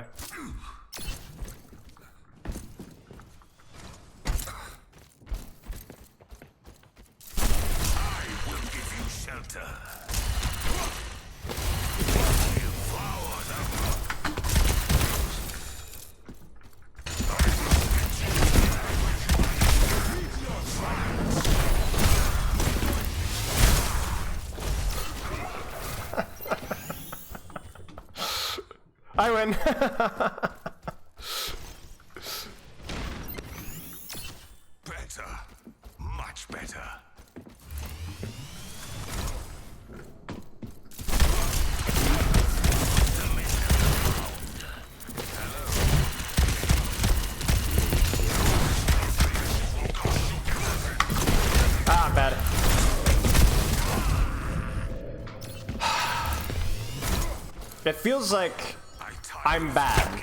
will give you shelter. Devour them.
I win.
Better. Much better.
Ah, bad. It feels like I'm bad,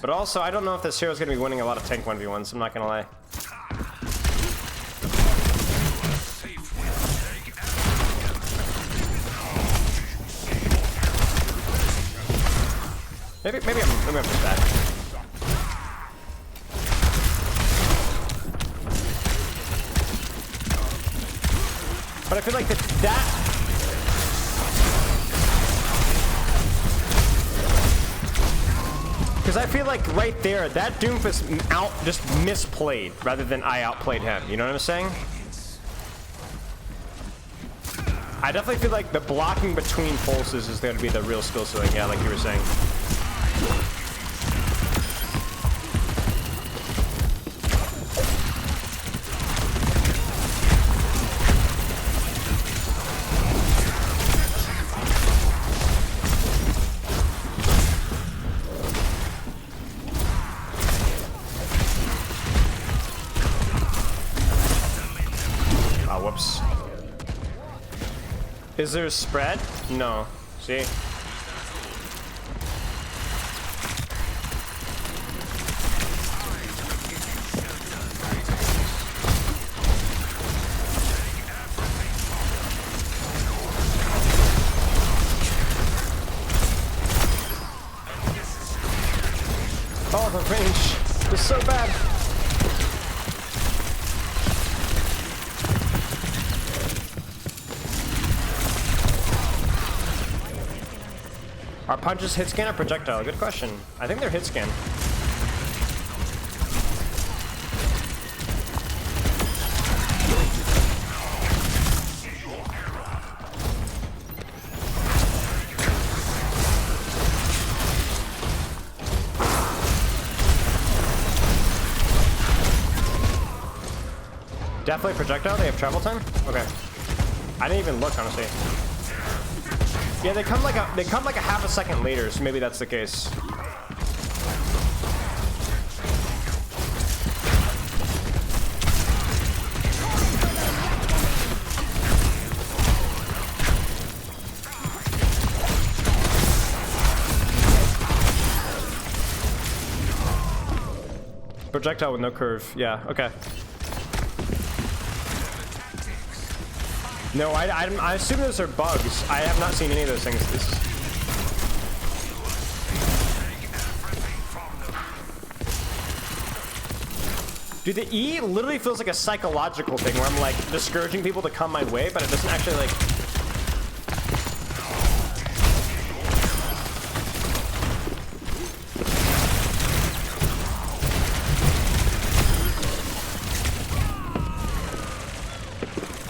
but also I don't know if this hero's gonna be winning a lot of tank 1v1s, I'm not gonna lie. Maybe I'm just bad. But I feel like that because I feel like right there, that Doomfist just misplayed rather than I outplayed him. You know what I'm saying? I definitely feel like the blocking between pulses is going to be the real skill ceiling. Yeah, like you were saying. Whoops. Is there a spread? No. See? so bad. Are punches hit scan or projectile? Good question. I think they're hit scan. Definitely projectile. They have travel time. Okay. I didn't even look, honestly. Yeah, they come like a half a second later, so maybe that's the case. Projectile with no curve. Yeah. Okay. No, I assume those are bugs. I have not seen any of those things. Dude, the E literally feels like a psychological thing where I'm like discouraging people to come my way, but it doesn't actually like...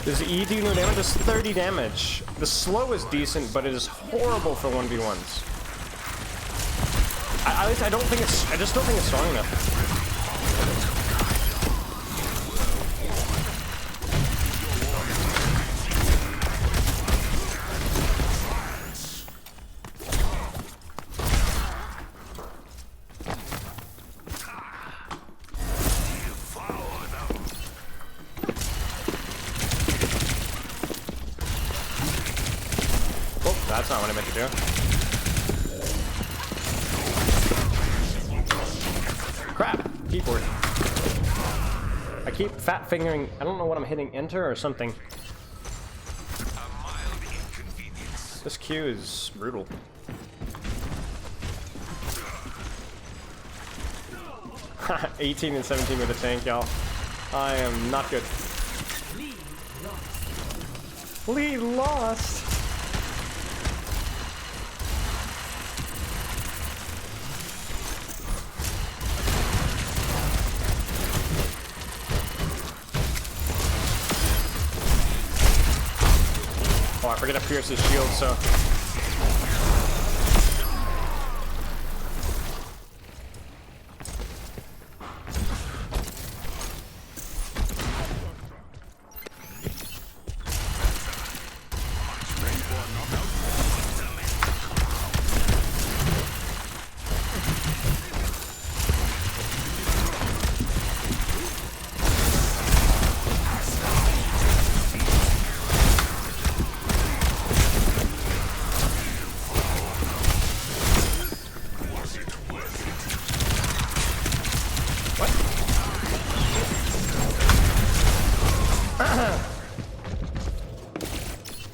Does E do no damage? Does 30 damage. The slow is decent, but it is horrible for 1v1s. At least I don't think it's... I just don't think it's strong enough. That's not what I meant to do. Crap! Keyboard. I keep fat fingering. I don't know what I'm hitting. Enter or something. This Q is brutal. Ha! 18 and 17 with a tank, y'all. I am not good. Lead lost. Oh, I forget to pierce his shield, so...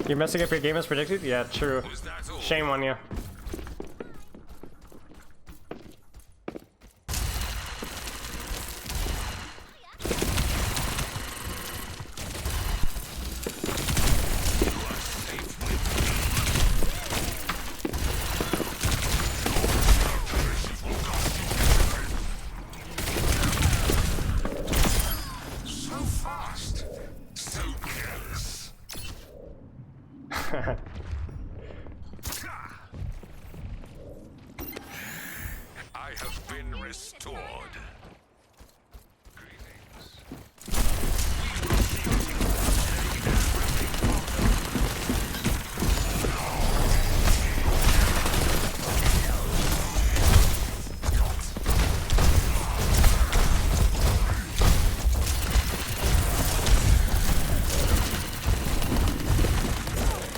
You're messing up your game as predicted? Yeah, true. Shame on you.
I have been restored.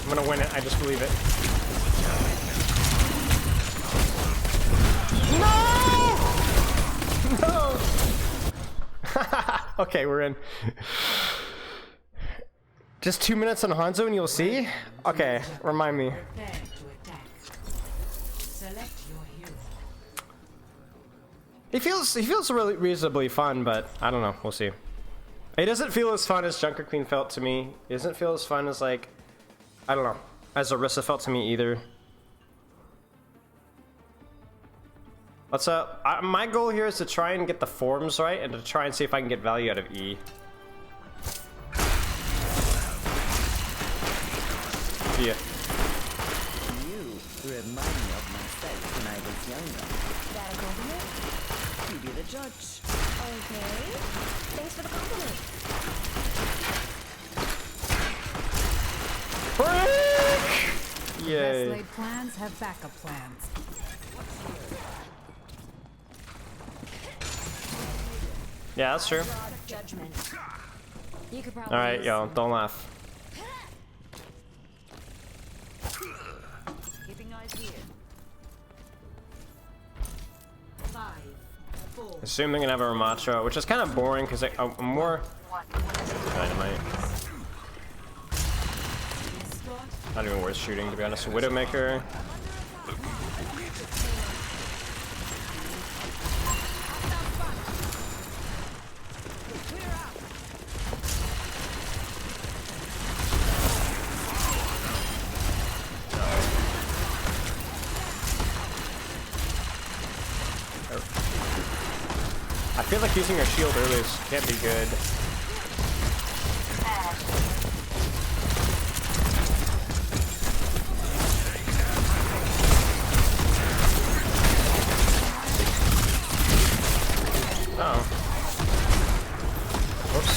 I'm gonna win it, I just believe it. No! No! Okay, we're in. Just 2 minutes on Hanzo and you'll see? Okay, remind me. He feels really reasonably fun, but I don't know. We'll see. It doesn't feel as fun as Junker Queen felt to me. It doesn't feel as fun as, like, I don't know, as Orisa felt to me either. Let's my goal here is to try and get the forms right and to try and see if I can get value out of E. Yeah.
You remind me of myself when I was younger.
That a compliment?
You be the judge.
Okay. Thanks for the compliment.
Break! Yay.
Best laid plans have backup plans.
Yeah, that's true.
Judgment. You could probably
Alright, yo, don't laugh.
Keeping eyes here. 5, 4.
Assume they're gonna have a Ramattra, which is kind of boring because I'm more dynamite. Not even worth shooting, to be honest. Widowmaker. I feel like using her shield early can't be good. Uh-oh. Whoops.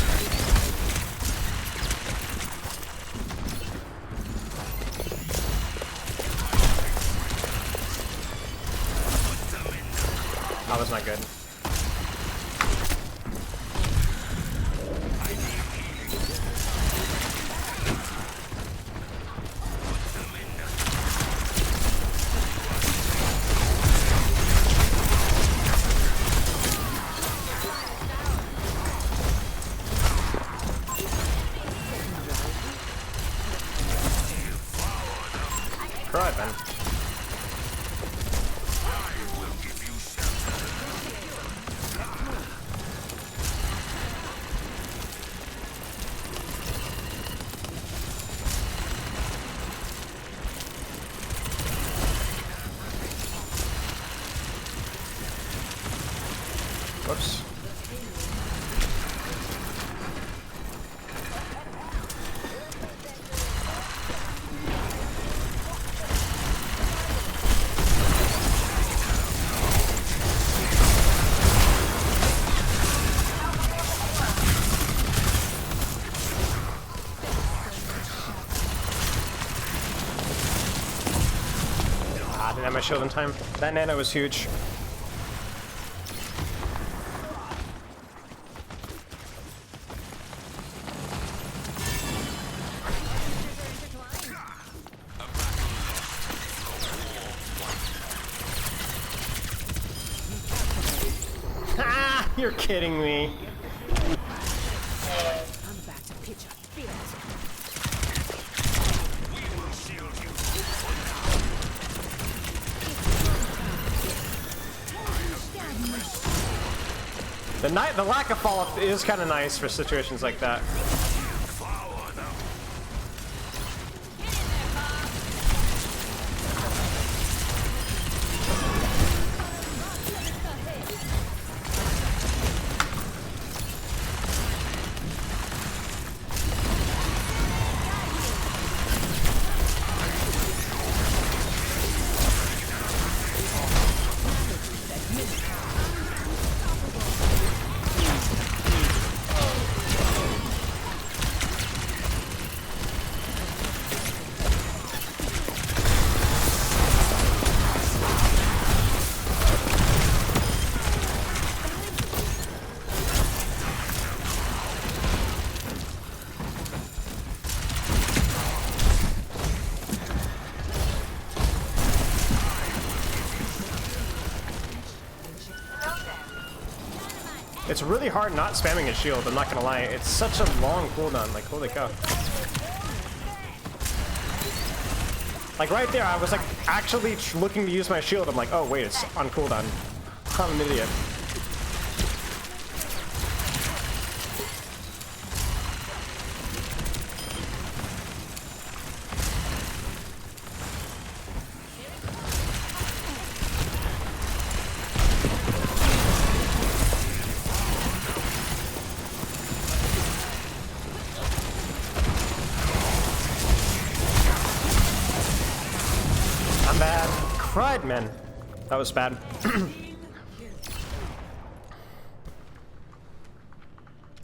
That was not good. Right then. Whoops. Ah, didn't have my shield in time. That nano was huge. Ah, you're kidding me.
I'm back to pitch a fit.
The lack of follow-up is kind of nice for situations like that. It's really hard not spamming his shield, I'm not gonna lie. It's such a long cooldown, like holy cow. Like right there, I was like actually looking to use my shield. I'm like, oh wait, it's on cooldown. I'm an idiot. bad. Crud, man. That was bad.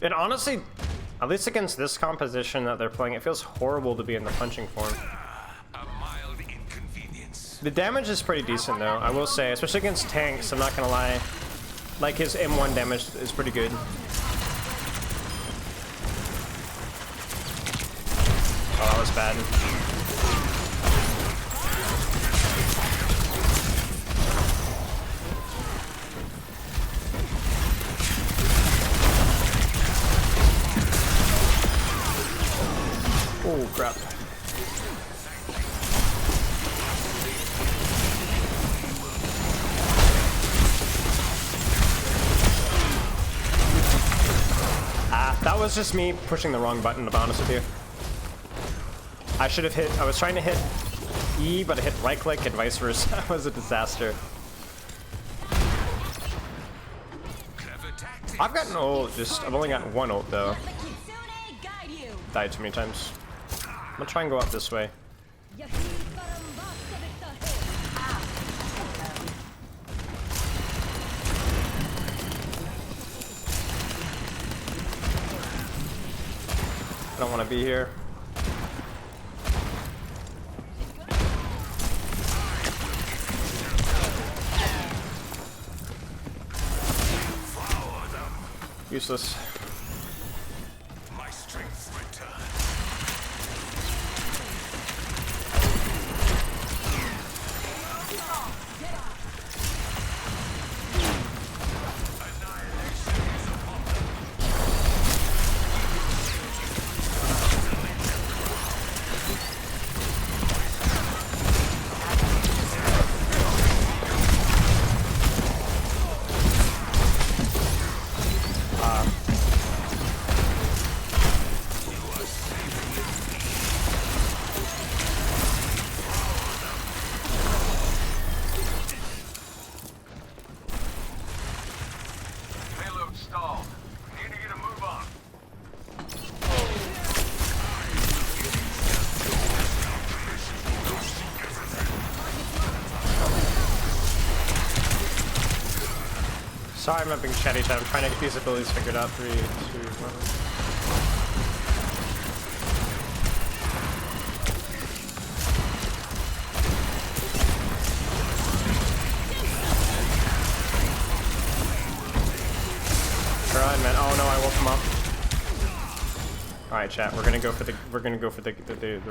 And honestly, at least against this composition that they're playing, it feels horrible to be in the punching form. The damage is pretty decent though, I will say, especially against tanks, I'm not gonna lie. Like his M1 damage is pretty good. Oh, that was bad. Oh, crap. That was just me pushing the wrong button, to be honest with you. I should have hit, I was trying to hit E, but I hit right click and vice versa. That was a disaster. I've gotten ult, I've only gotten one ult though. Died too many times. I'm gonna try and go up this way. I don't want to be here. Useless.
My strength return.
Sorry, I'm not being chatty chat. I'm trying to get these abilities figured out. 3, 2, 1. Run, man. Oh no, I woke him up. All right, chat. We're gonna go for the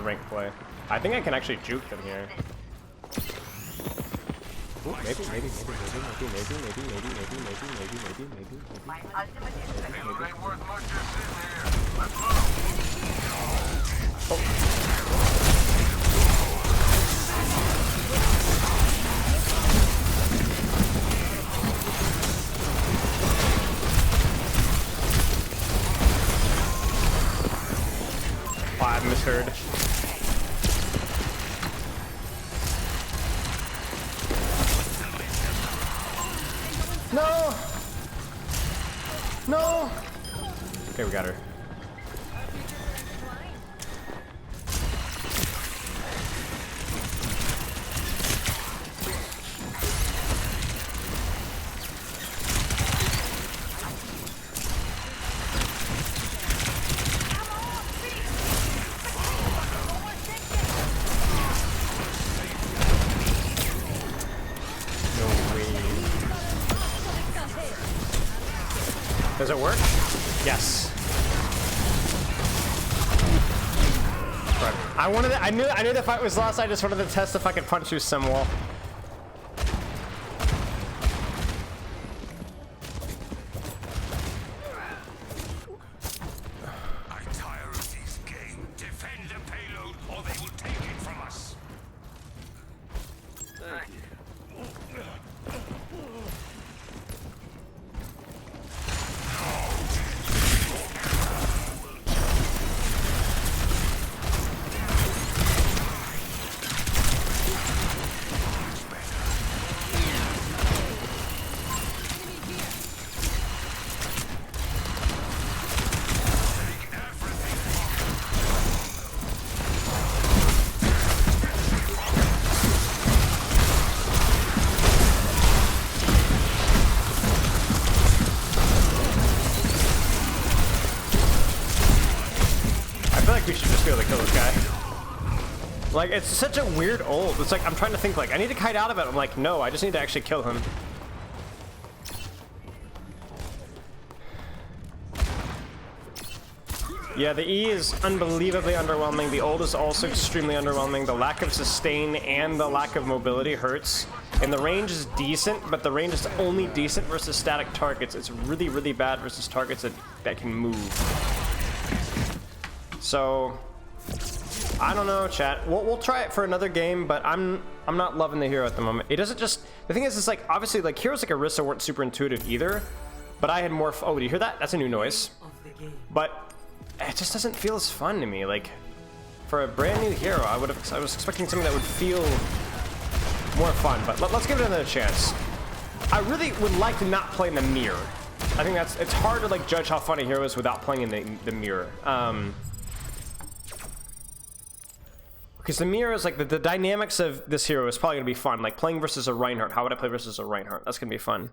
rank play. I think I can actually juke them here. Ooh, maybe.
My ultimate is ready. Payload ain't worth much just sitting here. Let's move.
Oh, I misheard. No! No! Okay, we got her. Does it work? Yes. Right. I knew the fight was lost. I just wanted to test if I could punch through some wall.
I tire of this game. Defend the payload, or they will take it from us.
Like, it's such a weird ult. It's like, I'm trying to think, like, I need to kite out of it. I'm like, no, I just need to actually kill him. Yeah, the E is unbelievably underwhelming. The ult is also extremely underwhelming. The lack of sustain and the lack of mobility hurts. And the range is decent, but the range is only decent versus static targets. It's really, really bad versus targets that can move. So, I don't know, chat. We'll try it for another game, but I'm not loving the hero at the moment. It doesn't just... The thing is, it's like, obviously, like, heroes like Orisa weren't super intuitive either, but I had more... Oh, do you hear that? That's a new noise. But it just doesn't feel as fun to me. Like, for a brand new hero, I was expecting something that would feel more fun, but let's give it another chance. I really would like to not play in the mirror. I think it's hard to like judge how fun a hero is without playing in the mirror. Because the mirror is like the dynamics of this hero is probably gonna be fun. Like playing versus a Reinhardt. How would I play versus a Reinhardt? That's gonna be fun.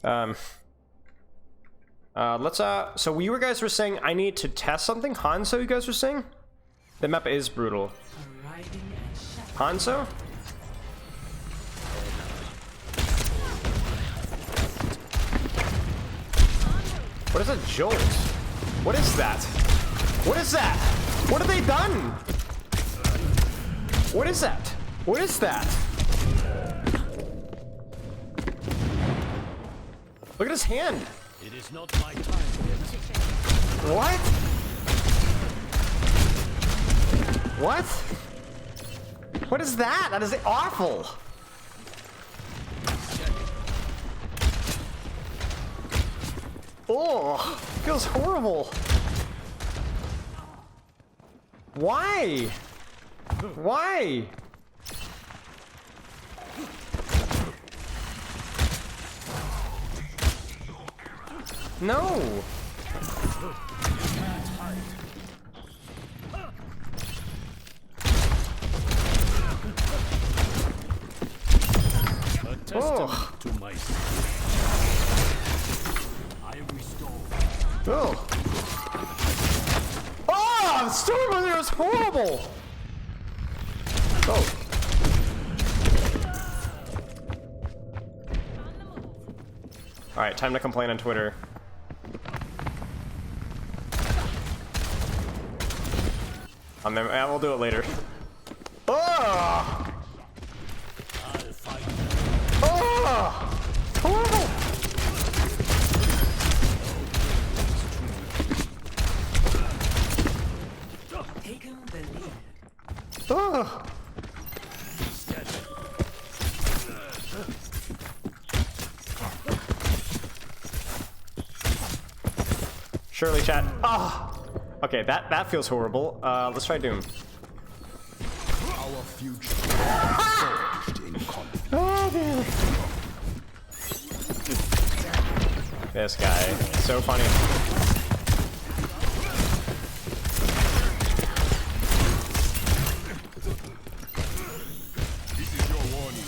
So you guys were saying I need to test something? Hanzo, you guys were saying? The map is brutal. Hanzo? What is a jolt? What is that? What is that? What have they done? What is that? What is that? Look at his hand.
It is not my time yet.
What? What? What is that? That is awful. Oh, feels horrible. Why? Why? No.
Oh. To my I restore.
Oh. Oh, the storm over there was horrible. Oh. All right, time to complain on Twitter. We'll do it later. Oh! Oh! Horrible!
Taken the lead.
Oh! Surely, chat. Ah! Oh. Okay, that feels horrible. Let's try Doom.
Our future.
Oh, man. This guy, so funny.
This is your warning.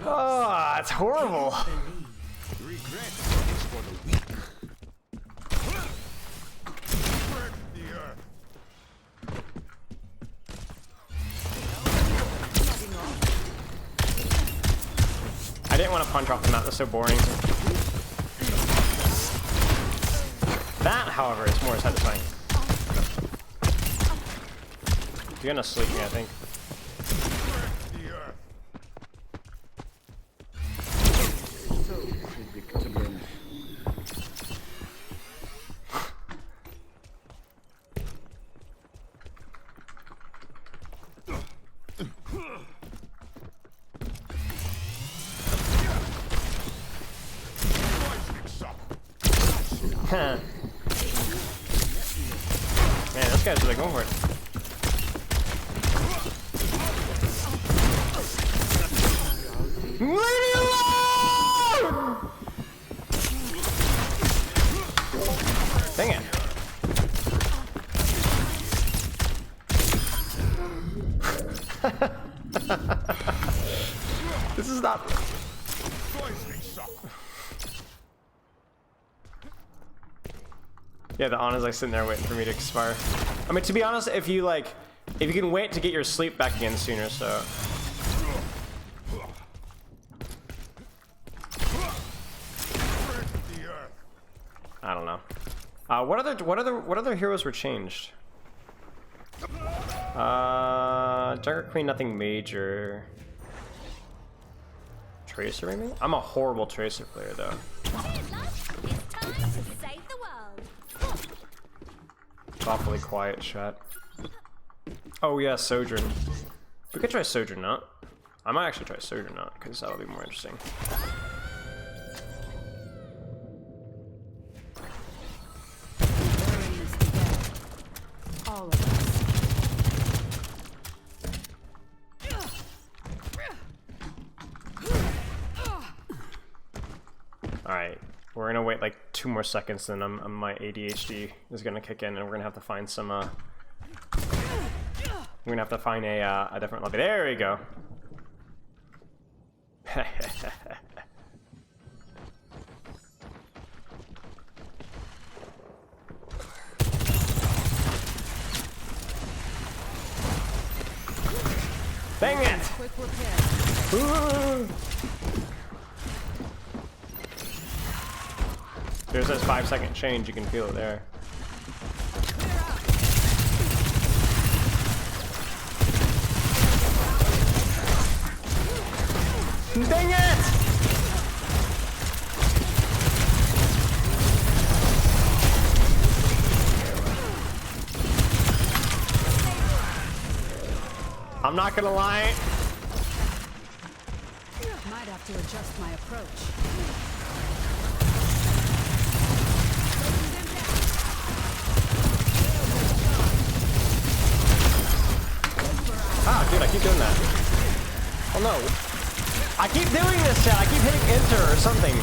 Oh, it's horrible.
Regret is for the weak.
I didn't want to punch off the map, that's so boring. That, however, is more satisfying. You're gonna sleep me, I think. Man, this guy's really going for it. Leave me alone! Dang it. This is not... Yeah, the Ana's like sitting there waiting for me to expire. I mean, to be honest, if you can wait to get your sleep back again sooner, so. I don't know. What other heroes were changed? Junker Queen, nothing major. Tracer, maybe? I'm a horrible Tracer player, though. Awfully quiet chat. Oh yeah, Sojourn. We could try Sojourn Not. I might actually try Sojourn Not, because that'll be more interesting.
All of us.
Alright, we're gonna wait like 2 more seconds, then my ADHD is gonna kick in, and we're gonna have to find some, we're gonna have to find a different lobby. There we go. Dang it!
Quick repair.
Ooh. There's this 5-second change, you can feel it there. Dang it! I'm not gonna lie.
Might have to adjust my approach.
Ah, dude, I keep doing that. Oh no. I keep doing this, chat. I keep hitting enter or something.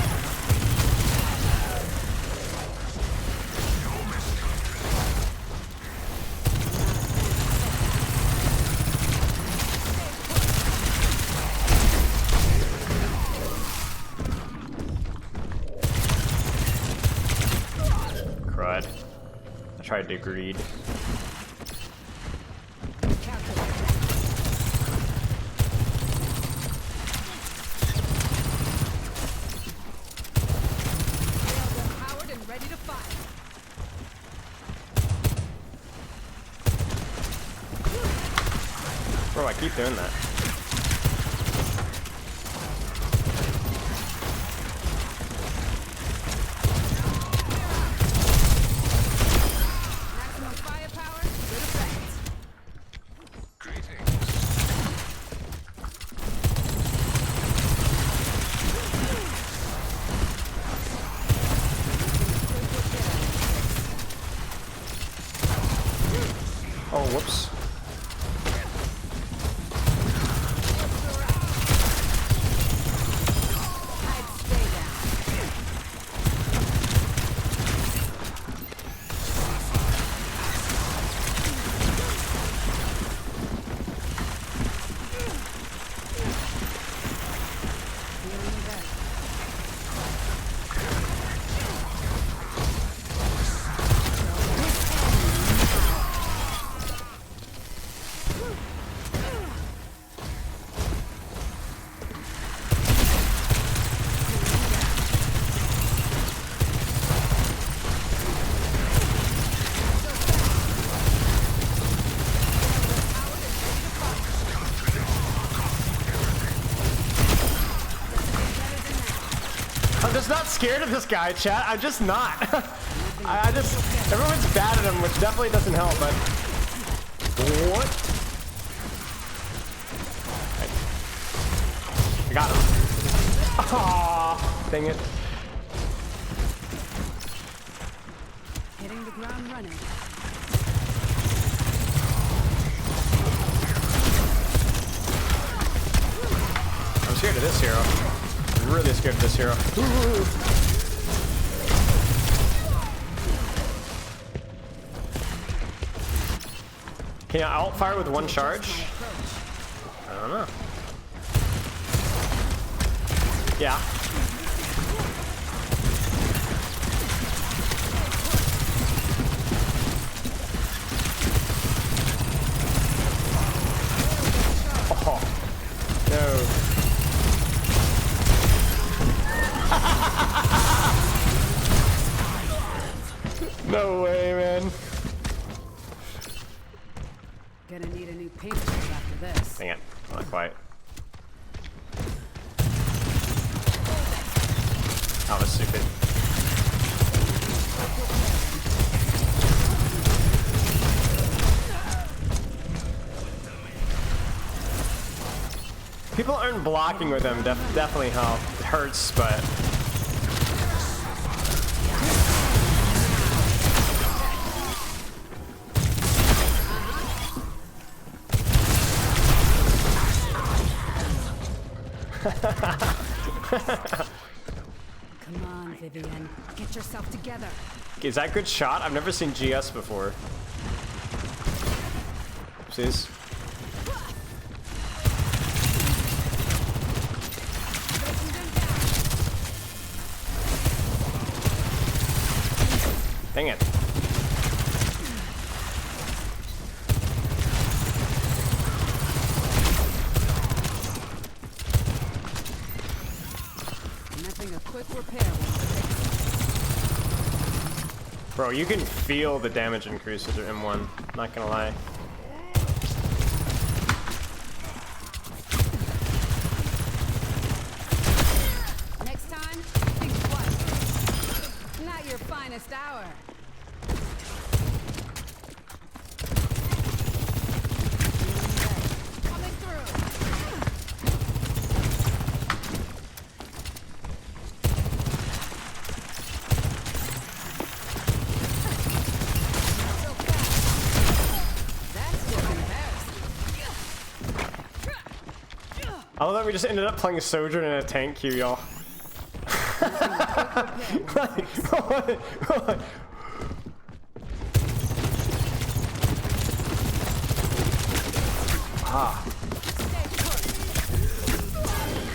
Crud. I tried to greed. Bro, I keep doing that.
Maximum firepower, good effect.
Oh, whoops. I'm just not scared of this guy, chat. I'm just not. I just... Everyone's bad at him, which definitely doesn't help, but... What? I got him. Aww, dang it.
Hitting the ground running.
I'm scared of this hero. I'm really scared of this hero. Can you alt fire with one charge? I don't know. Yeah. Oh, no. No way, man.
Gonna need a new paintbrush after this.
Dang it. Not quite. That was stupid. People aren't blocking with them. Definitely hurts, but.
Come on, Vivian. Get yourself together.
Is that good shot? I've never seen GS before. Oopsies. Dang it.
Nothing a quick repair will fix.
Bro, you can feel the damage increase with your M1. Not gonna lie.
Next time, think twice. Not your finest hour. Coming through.
I love that we just ended up playing a Sojourn in a tank queue, y'all. Ah.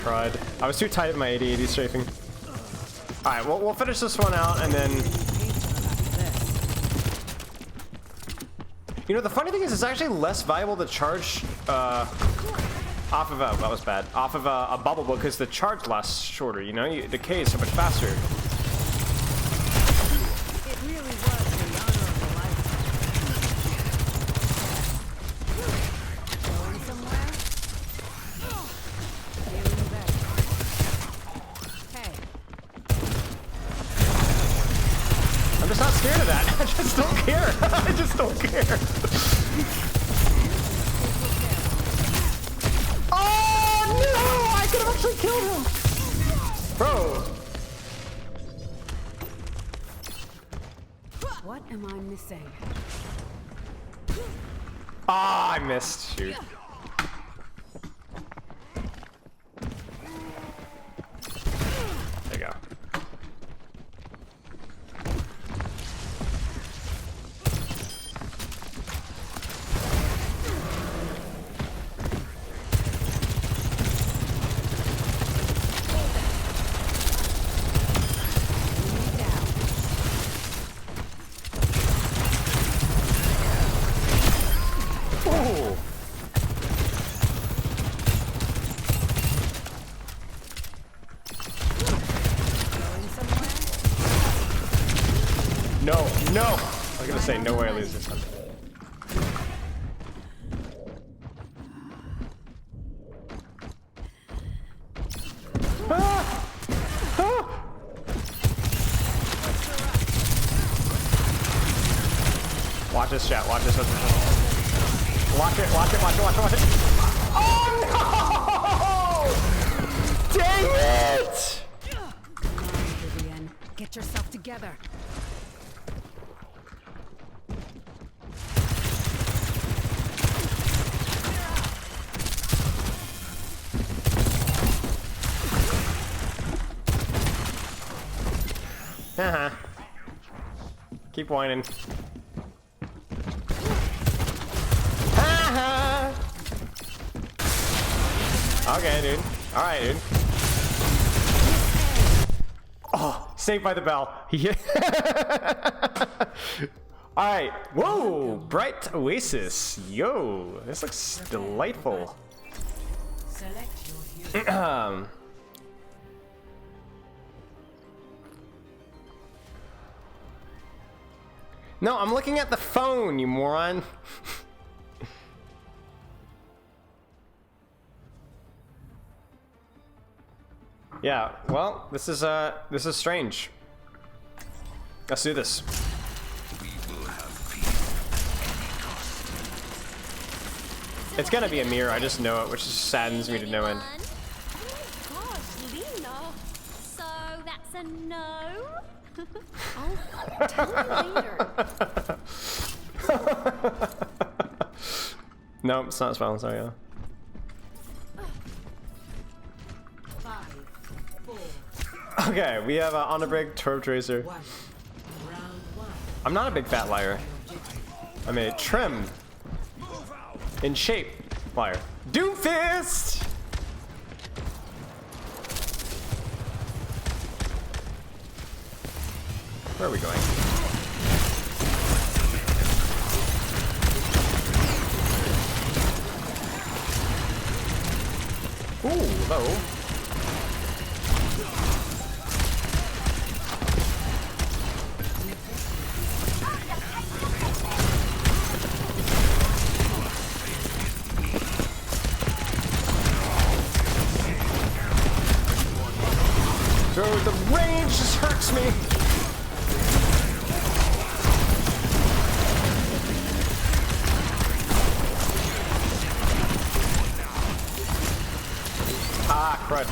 Crud. I was too tight with my 80-80 strafing. Alright, well, we'll finish this one out and then... You know, the funny thing is it's actually less viable to charge off of a... That was bad. Off of a bubble because the charge lasts shorter, you know? The K is so much faster.
It really was the honor of a lifetime. Going somewhere? Feeling better. Hey.
I'm just not scared of that. I just don't care. I just don't care. Oh no! I could have actually killed him! Bro!
What am I missing?
Ah, I missed. Shoot. There you go. Ooh. No, no! I was gonna say no way I lose this one. Ah! Ah! Watch this, chat. Watch this. Watch this. Watch it. Watch it. Watch it. Watch it. Watch it. Oh no! Dang it!
Come on, Vivian. Get yourself together.
Uh-huh. Keep whining. Okay, dude. All right, dude. Oh, saved by the bell. All right. Whoa, bright oasis. Yo, this looks delightful. No, I'm looking at the phone, you moron. Yeah, well, this is strange. Let's do this. It's gonna be a mirror, I just know it, which just saddens me to no end.
Gosh, Lena. So that's a no? Oh, tell me later.
No, it's not a spell, sorry. Yeah.
5, 4,
Okay, we have On a Brig, Turbo Tracer.
1. Round 1.
I'm not a big fat liar. I'm a trim, in shape liar. Doomfist! Where are we going? Ooh, low. Dude, the range just hurts me. Ah, crud.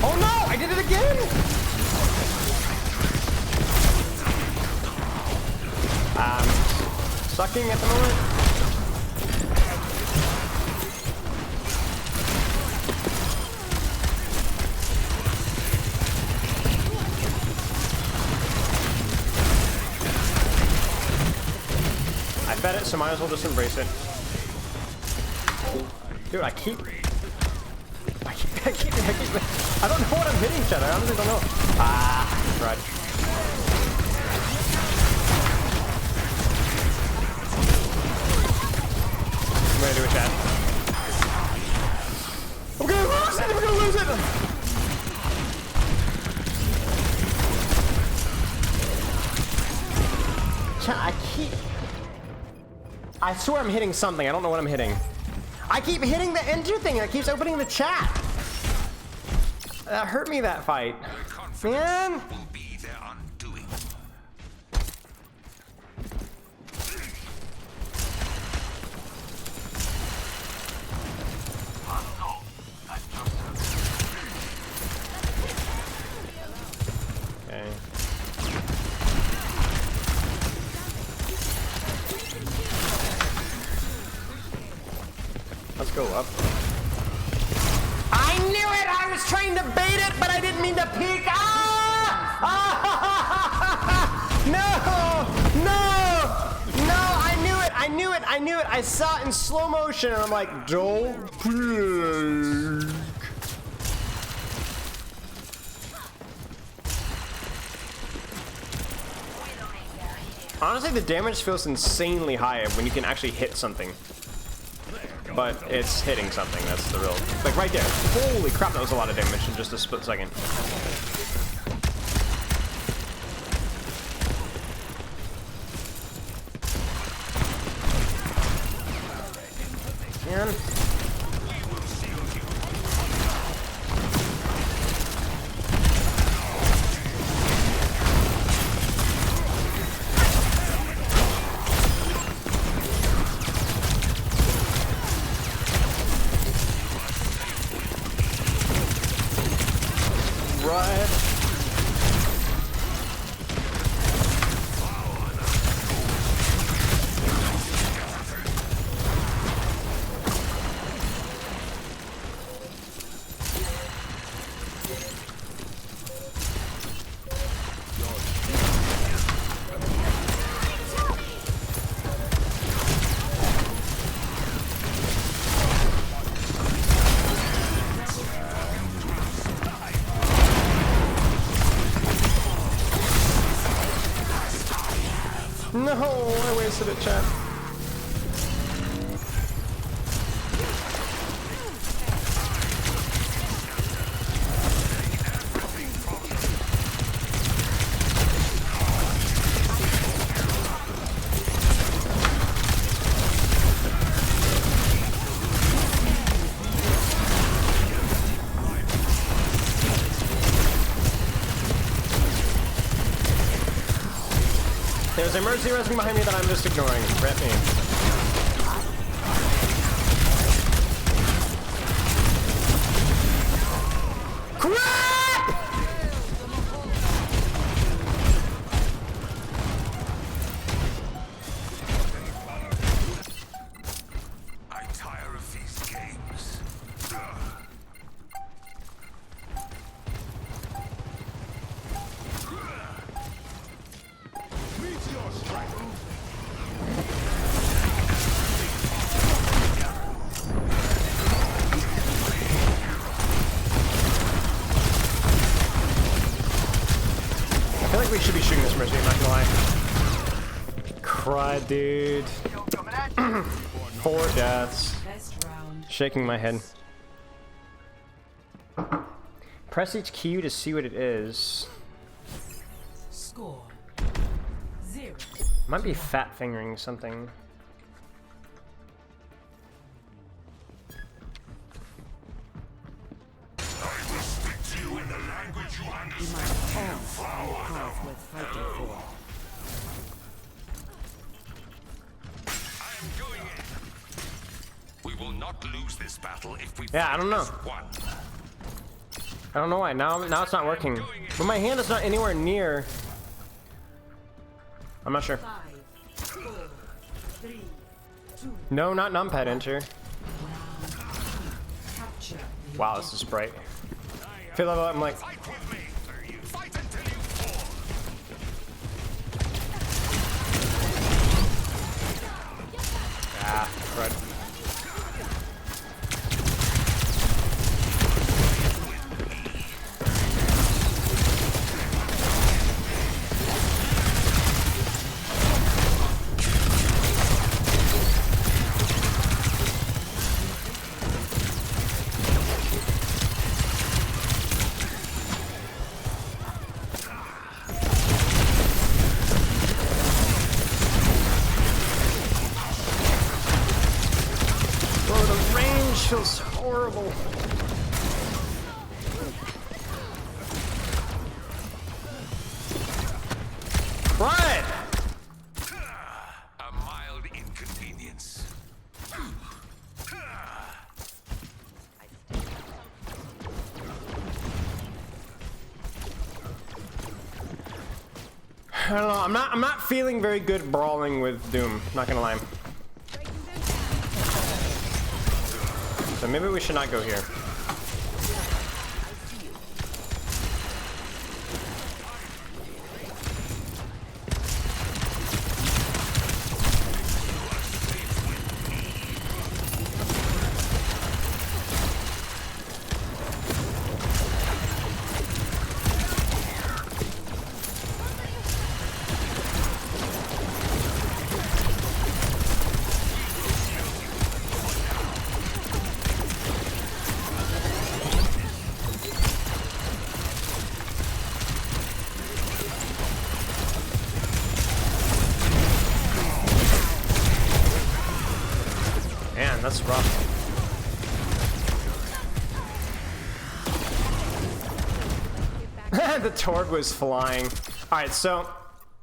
Oh no, I did it again! Sucking at the moment. I bet it, so might as well just embrace it. Dude, I keep, I don't know what I'm hitting each other. I honestly don't know. Ah, crud. I'm gonna do a chat. I'm gonna lose it! I'm gonna lose it! Chat, I swear I'm hitting something. I don't know what I'm hitting. I keep hitting the enter thing and it keeps opening the chat. That hurt me, that fight. Man. Okay. Let's go up. I knew it! I was trying to bait it, but I didn't mean to peek. Ah! Ah! No! No! No! I knew it! I knew it! I knew it! I saw it in slow motion, and I'm like, don't peek. Honestly, the damage feels insanely high when you can actually hit something. But it's hitting something, that's the real... Like, right there. Holy crap, that was a lot of damage in just a split second. Man. No, I wasted it, chat. There's a Mercy resing behind me that I'm just ignoring. Rep me. Crap!
I tire of these games. Meteor strike.
I feel like we should be shooting this Mercy, I'm not gonna lie. Crud, dude. 4 deaths. Shaking my head. Press each Q to see what it is.
Score 0.
Might be fat fingering something.
You must all find a cause worth fighting for.
I am going in. We will not lose this battle if we
Yeah, I don't know.
one.
I don't know why. Now it's not working. But my hand is not anywhere near. I'm not sure.
5, 4, 3, 2.
No, not numpad enter.
Capture.
Wow, this is bright. Feel level up, I'm like,
Fight with me. Fight until you fall.
ah, crud. Bro, the range feels horrible. Crud!
A mild inconvenience.
I don't know. I'm not feeling very good brawling with Doom. Not gonna lie. So maybe we should not go here. Man, that's rough. The Torg was flying. Alright, so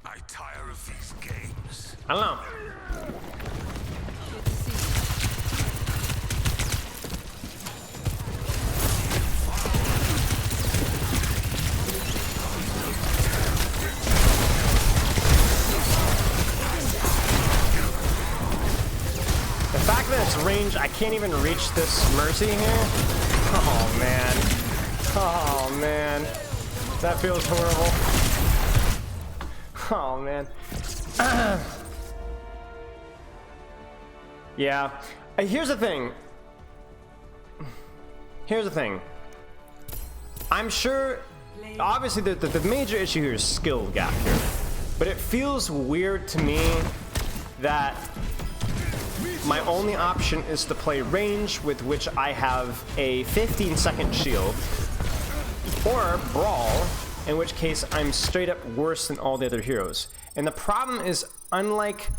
I tire of these games.
I don't know. The fact that it's range, I can't even reach this Mercy here. Oh man. Oh man. That feels horrible. Oh man. Yeah. Here's the thing. Here's the thing. I'm sure, obviously the major issue here is skill gap here. But it feels weird to me that my only option is to play range, with which I have a 15-second shield, or brawl, in which case I'm straight up worse than all the other heroes. And the problem is, unlike,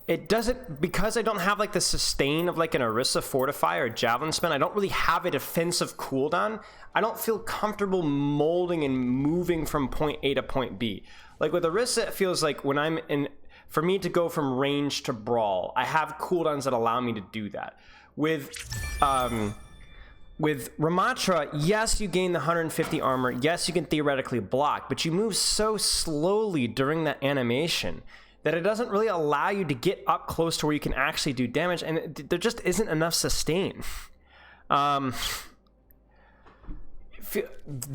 it doesn't, because I don't have like the sustain of like an Orisa Fortify or Javelin Spin, I don't really have a defensive cooldown. I don't feel comfortable molding and moving from point A to point B. Like with Orisa, it feels like when I'm in, for me to go from range to brawl, I have cooldowns that allow me to do that. With Ramattra, yes, you gain the 150 armor. Yes, you can theoretically block, but you move so slowly during that animation that it doesn't really allow you to get up close to where you can actually do damage, and there just isn't enough sustain.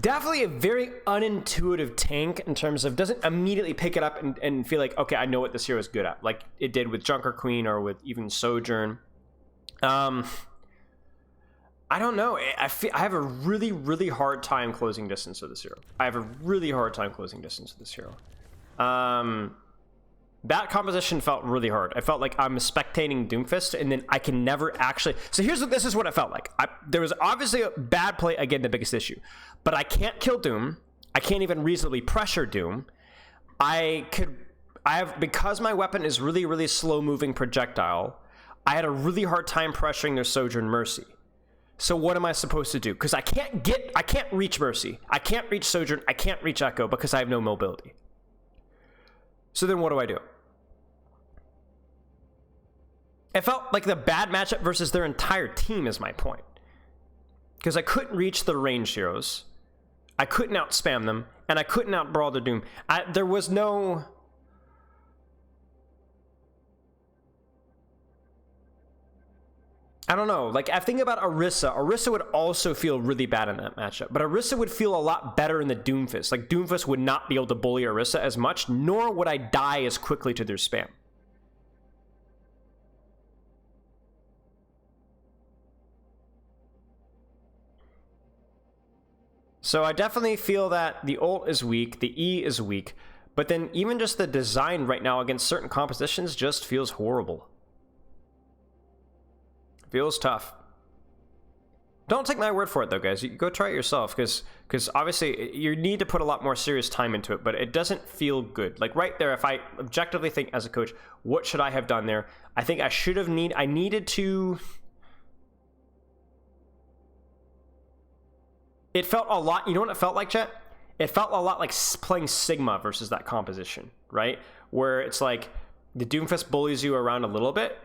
Definitely a very unintuitive tank in terms of doesn't immediately pick it up and feel like, okay, I know what this hero is good at, like it did with Junker Queen or with even Sojourn. I don't know. I have a really, really hard time closing distance with this hero. I have a really hard time closing distance with this hero. That composition felt really hard. I felt like I'm spectating Doomfist, and then I can never actually... So this is what it felt like. There was obviously a bad play, again, the biggest issue. But I can't kill Doom. I can't even reasonably pressure Doom. Because my weapon is really, really slow-moving projectile, I had a really hard time pressuring their Sojourn Mercy. So what am I supposed to do? Because I can't reach Mercy. I can't reach Sojourn. I can't reach Echo because I have no mobility. So then what do I do? It felt like the bad matchup versus their entire team is my point. Because I couldn't reach the ranged heroes. I couldn't outspam them. And I couldn't outbrawl their Doom. There was no... I don't know. Like, I think about Orisa. Orisa would also feel really bad in that matchup. But Orisa would feel a lot better in the Doomfist. Like, Doomfist would not be able to bully Orisa as much, nor would I die as quickly to their spam. So I definitely feel that the ult is weak, the E is weak, but then even just the design right now against certain compositions just feels horrible. Feels tough. Don't take my word for it though, guys. You go try it yourself, because obviously you need to put a lot more serious time into it, but it doesn't feel good. Like right there, if I objectively think as a coach, what should I have done there? I think I needed to... It felt a lot, you know what it felt like, chat? It felt a lot like playing Sigma versus that composition, right? Where it's like the Doomfist bullies you around a little bit,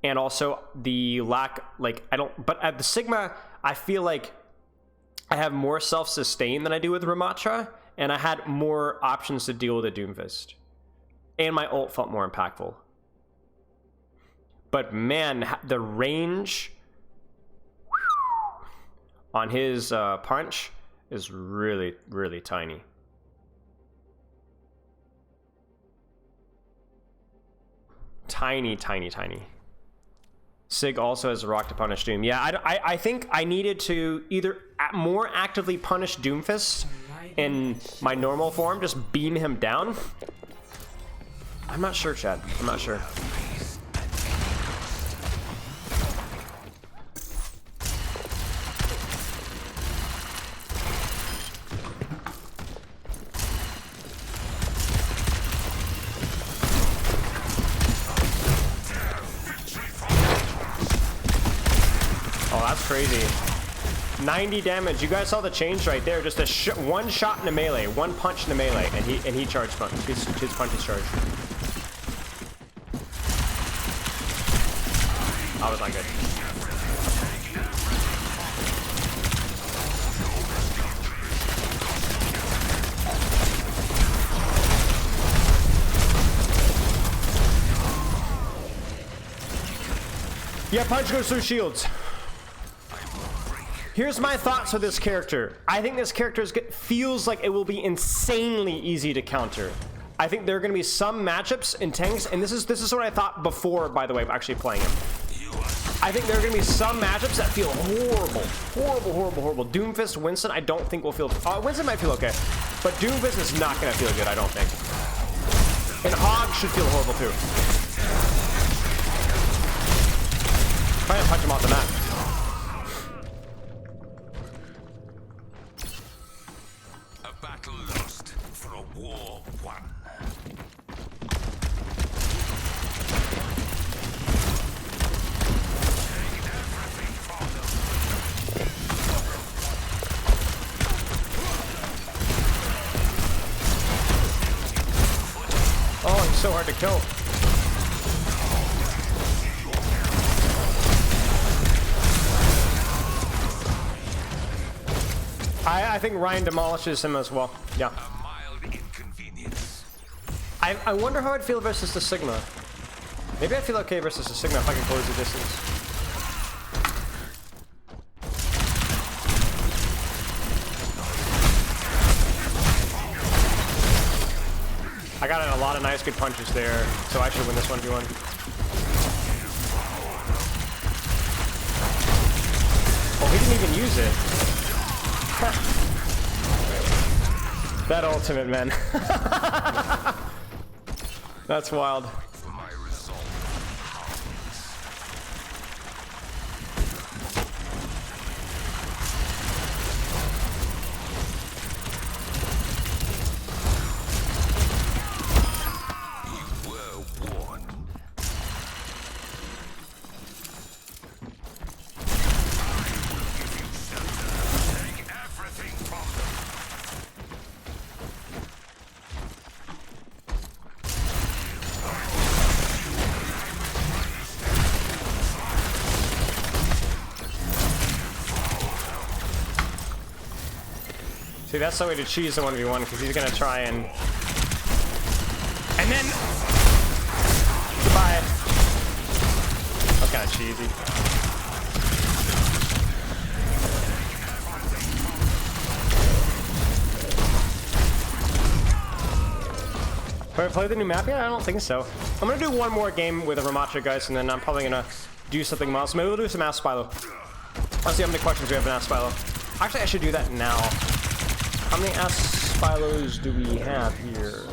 and also the lack, like, but at the Sigma, I feel like I have more self-sustain than I do with Ramattra, and I had more options to deal with a Doomfist. And my ult felt more impactful. But man, the range on his punch is really, really tiny. Tiny, tiny, tiny. Sig also has a rock to punish Doom. Yeah, I think I needed to either more actively punish Doomfist in my normal form, just beam him down. I'm not sure, Chad. I'm not sure. Crazy. 90 damage. You guys saw the change right there. Just a one shot in the melee, one punch in the melee, and he charged punch. His punch is charged. That was not good. Yeah, punch goes through shields. Here's my thoughts with this character. I think this character feels like it will be insanely easy to counter. I think there are going to be some matchups in tanks, and this is what I thought before, by the way, of actually playing him. I think there are going to be some matchups that feel horrible. Horrible, horrible, horrible. Doomfist, Winston, I don't think will feel... Winston might feel okay. But Doomfist is not gonna feel good, I don't think. And Hog should feel horrible too. Trying to punch him off the map.
A battle lost for a war won.
Oh, he's so hard to kill. I think Ryan demolishes him as well. Yeah. I wonder how I'd feel versus the Sigma. Maybe I'd feel okay versus the Sigma if I can close the distance. I got a lot of nice good punches there, so I should win this 1v1. Oh, he didn't even use it. That ultimate, man. That's wild. See, that's the way to cheese the 1v1, because he's gonna try and then... Goodbye. That's kind of cheesy. Have I played the new map yet? I don't think so. I'm gonna do one more game with a Ramattra, guys, and then I'm probably gonna do something else. Maybe we'll do some Ask Spylo. Let's see how many questions we have in Ask Spylo. Actually, I should do that now. How many Ask Spylos do we have here?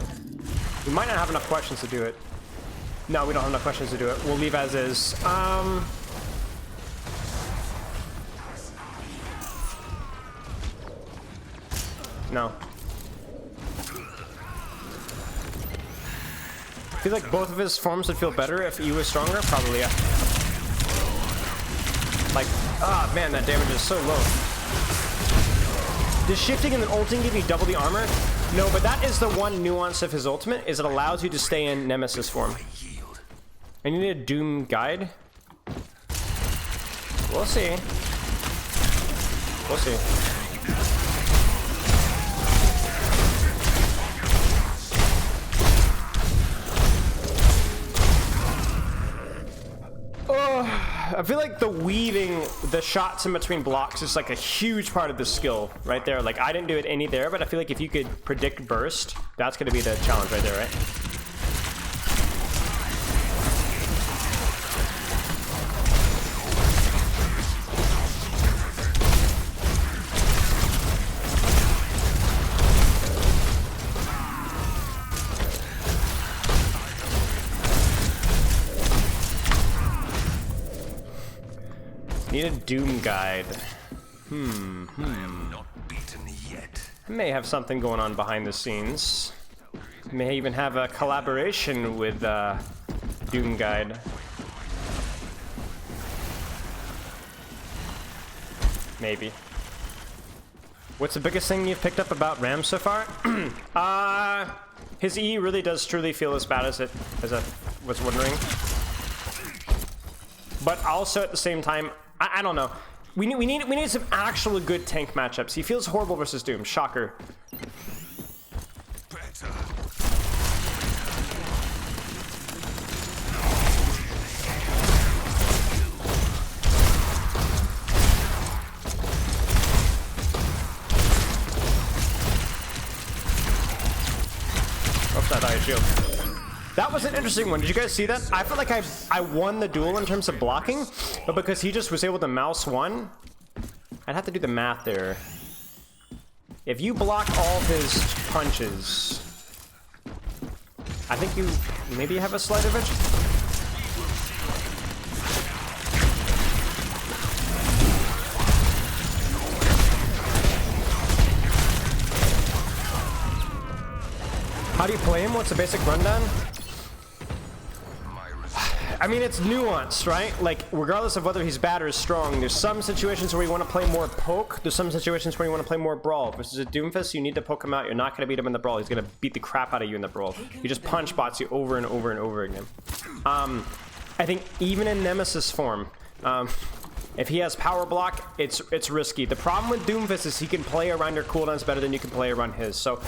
We might not have enough questions to do it. No, we don't have enough questions to do it. We'll leave as is. No. I feel like both of his forms would feel better if E was stronger. Probably, yeah. Like, ah, man, that damage is so low. Does shifting and then ulting give you double the armor? No, but that is the one nuance of his ultimate, is it allows you to stay in Nemesis form. And you need a Doom guide? We'll see. We'll see. Oh, I feel like the weaving, the shots in between blocks is like a huge part of the skill right there. Like, I didn't do it any there, but I feel like if you could predict burst, that's going to be the challenge right there, right? Need a Doom guide. I am not beaten yet. I may have something going on behind the scenes. May even have a collaboration with Doom guide. Maybe. What's the biggest thing you've picked up about Ram so far? His E really does truly feel as bad as I was wondering. But also at the same time, I don't know. We need some actual good tank matchups. He feels horrible versus Doom. Shocker. Oops, I thought I shield. That was an interesting one. Did you guys see that? I felt like I won the duel in terms of blocking, but because he just was able to mouse one, I'd have to do the math there. If you block all of his punches, I think you maybe have a slight advantage. How do you play him? What's the basic rundown? I mean, it's nuanced, right? Like, regardless of whether he's bad or strong, there's some situations where you want to play more poke. There's some situations where you want to play more brawl. Versus a Doomfist, you need to poke him out. You're not going to beat him in the brawl. He's going to beat the crap out of you in the brawl. He just punch bots you over and over and over again. I think even in Nemesis form, if he has power block, it's risky. The problem with Doomfist is he can play around your cooldowns better than you can play around his. So,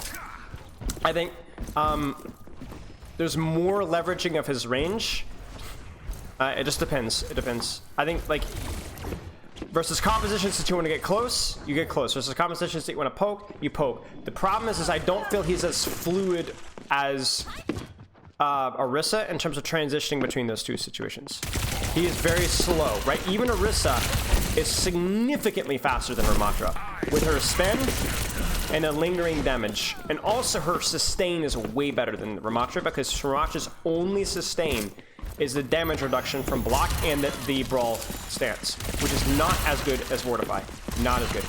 I think there's more leveraging of his range. It just depends. It depends. I think, like, versus compositions that you want to get close, you get close. Versus compositions that you want to poke, you poke. The problem is I don't feel he's as fluid as Orisa in terms of transitioning between those two situations. He is very slow, right? Even Orisa is significantly faster than Ramattra with her spin and a lingering damage. And also her sustain is way better than Ramattra because Ramatra's only sustain is the damage reduction from block and the brawl stance, which is not as good as Fortify. Not as good.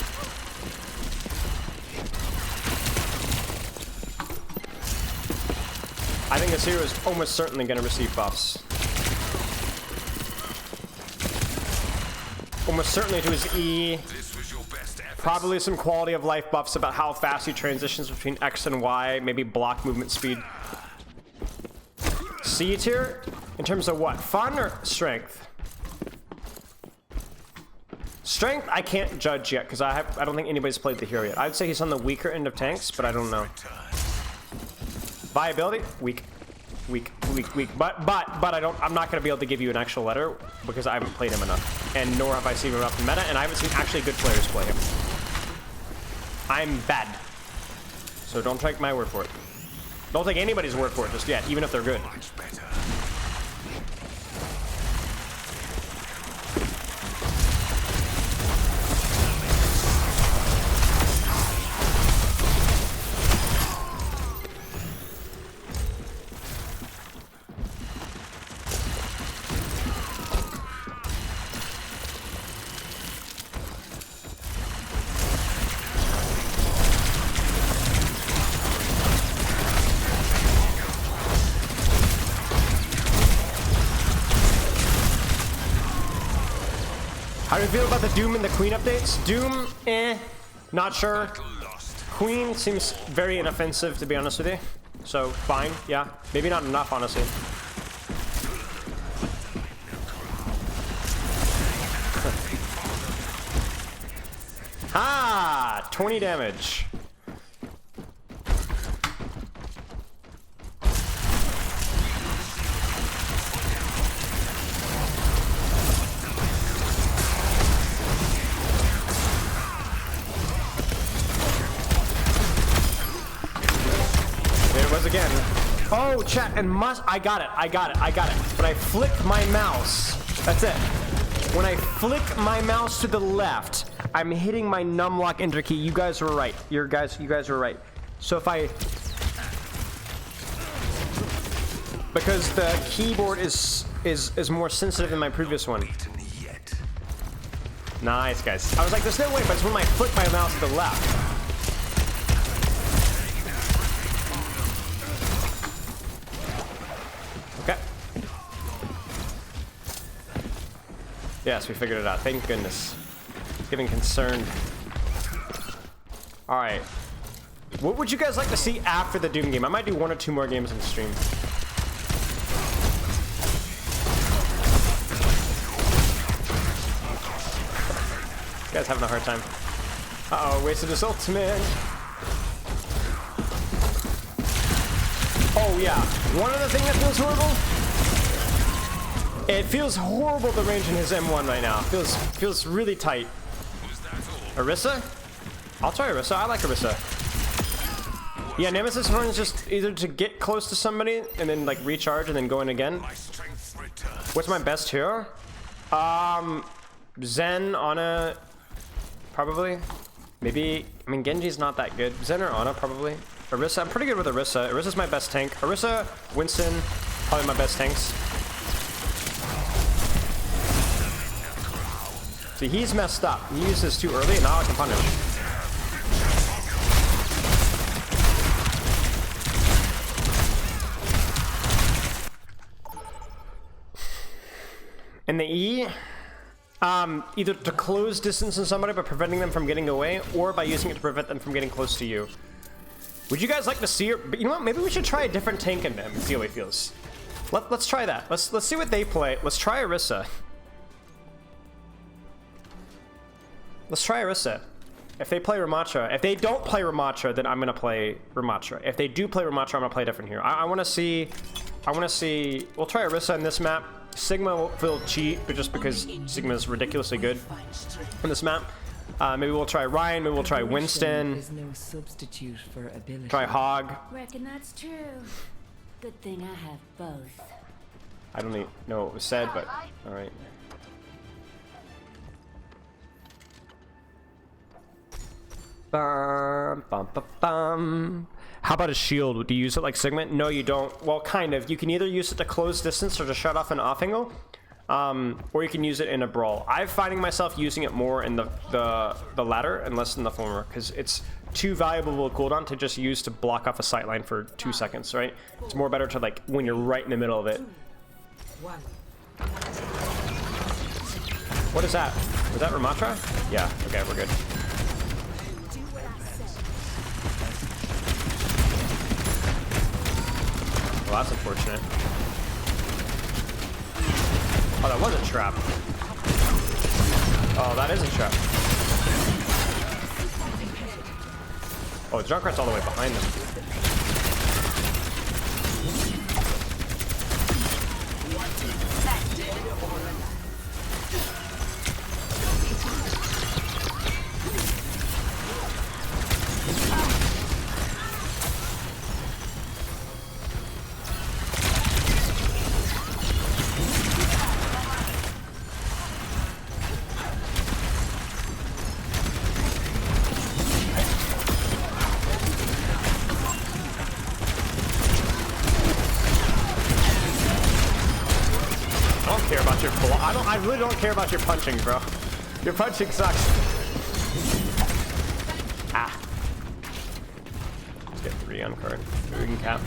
I think this hero is almost certainly going to receive buffs. Almost certainly to his E. Probably some quality of life buffs about how fast he transitions between X and Y, maybe block movement speed. C tier? In terms of what? Fun or strength? Strength, I can't judge yet because I don't think anybody's played the hero yet. I'd say he's on the weaker end of tanks, but I don't know. Viability? Weak. Weak. But I'm not gonna be able to give you an actual letter because I haven't played him enough. And nor have I seen him enough in meta, and I haven't seen actually good players play him. I'm bad. So don't take my word for it. Don't take anybody's word for it just yet, even if they're good. How do you feel about the Doom and the Queen updates? Doom, not sure. Queen seems very inoffensive, to be honest with you. So, fine, yeah. Maybe not enough, honestly. Ah, 20 damage. Again. Oh, chat, and I got it. When I flick my mouse, that's it. When I flick my mouse to the left, I'm hitting my numlock enter key. You guys were right. You guys were right. So if I... Because the keyboard is more sensitive than my previous one. Nice, guys. I was like, there's no way, but it's when I flick my mouse to the left. Okay. Yes, we figured it out. Thank goodness. Getting concerned. Alright. What would you guys like to see after the Doom game? I might do 1 or 2 more games in the stream. This guy's having a hard time. Uh-oh, wasted his ultimate. Oh yeah, one other thing that feels horrible. It feels horrible the range in his M1 right now. Feels really tight. Orisa? I'll try Orisa. I like Orisa. Yeah, Nemesis Horn is just either to get close to somebody and then like recharge and then go in again. What's my best hero? Zen, Ana, probably. Maybe I mean, Genji's not that good. Zen or Ana, probably. Orisa, I'm pretty good with Orisa. Orisa's my best tank. Orisa, Winston, probably my best tanks. See, he's messed up. He used this too early, and now I can punish. And the E, either to close distance on somebody by preventing them from getting away, or by using it to prevent them from getting close to you. Would you guys like to see her? But you know what? Maybe we should try a different tank in them and see how he feels. Let's try that. Let's see what they play. Let's try Orisa. Let's try Orisa. If they play Ramattra, if they don't play Ramattra, then I'm gonna play Ramattra. If they do play Ramattra, I'm gonna play different here. I want to see. We'll try Orisa in this map. Sigma will feel cheat, but just because Sigma is ridiculously good on this map. Maybe we'll try Ryan. Maybe we'll try Winston.
There's no substitute for ability.
Try Hog.
Reckon that's true. Good thing I have both.
I don't even know what was said, but all right. Bum, bum, bum, bum. How about a shield? Do you use it like Sigma? No, you don't. Well, kind of. You can either use it to close distance or to shut off an off angle, or you can use it in a brawl. I'm finding myself using it more in the latter and less in the former, because it's too valuable of a cooldown to just use to block off a sightline for 2 seconds, right? It's more better to, like, when you're right in the middle of it. What is that? Was that Ramattra? Yeah, okay, we're good. Well, that's unfortunate. Oh, that was a trap. Oh, that is a trap. Oh, Junkrat's all the way behind them. I really don't care about your punching, bro. Your punching sucks. Ah. Let's get 3 on card. We can cap.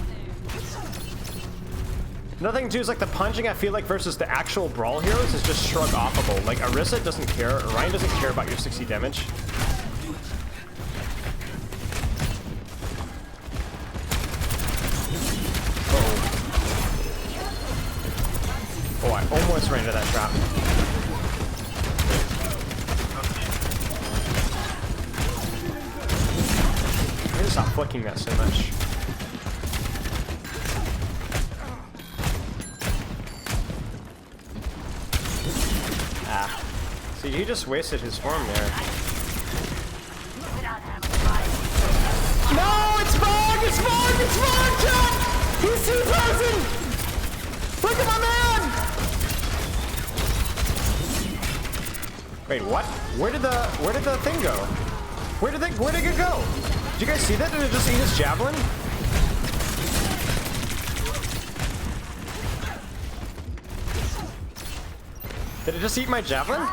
Another thing too is like the punching, I feel like versus the actual brawl heroes is just shrug offable. Like Orisa doesn't care, Ryan doesn't care about your 60 damage. Oh, I almost ran into that trap. I need to stop flicking that so much. Ah. See, he just wasted his form there. No, it's Bog! It's Bog! It's Bog, chat! He's 2,000! Look at my man! Wait, what? Where did the thing go? Where did it go? Did you guys see that? Did it just eat his javelin? Did it just eat my javelin?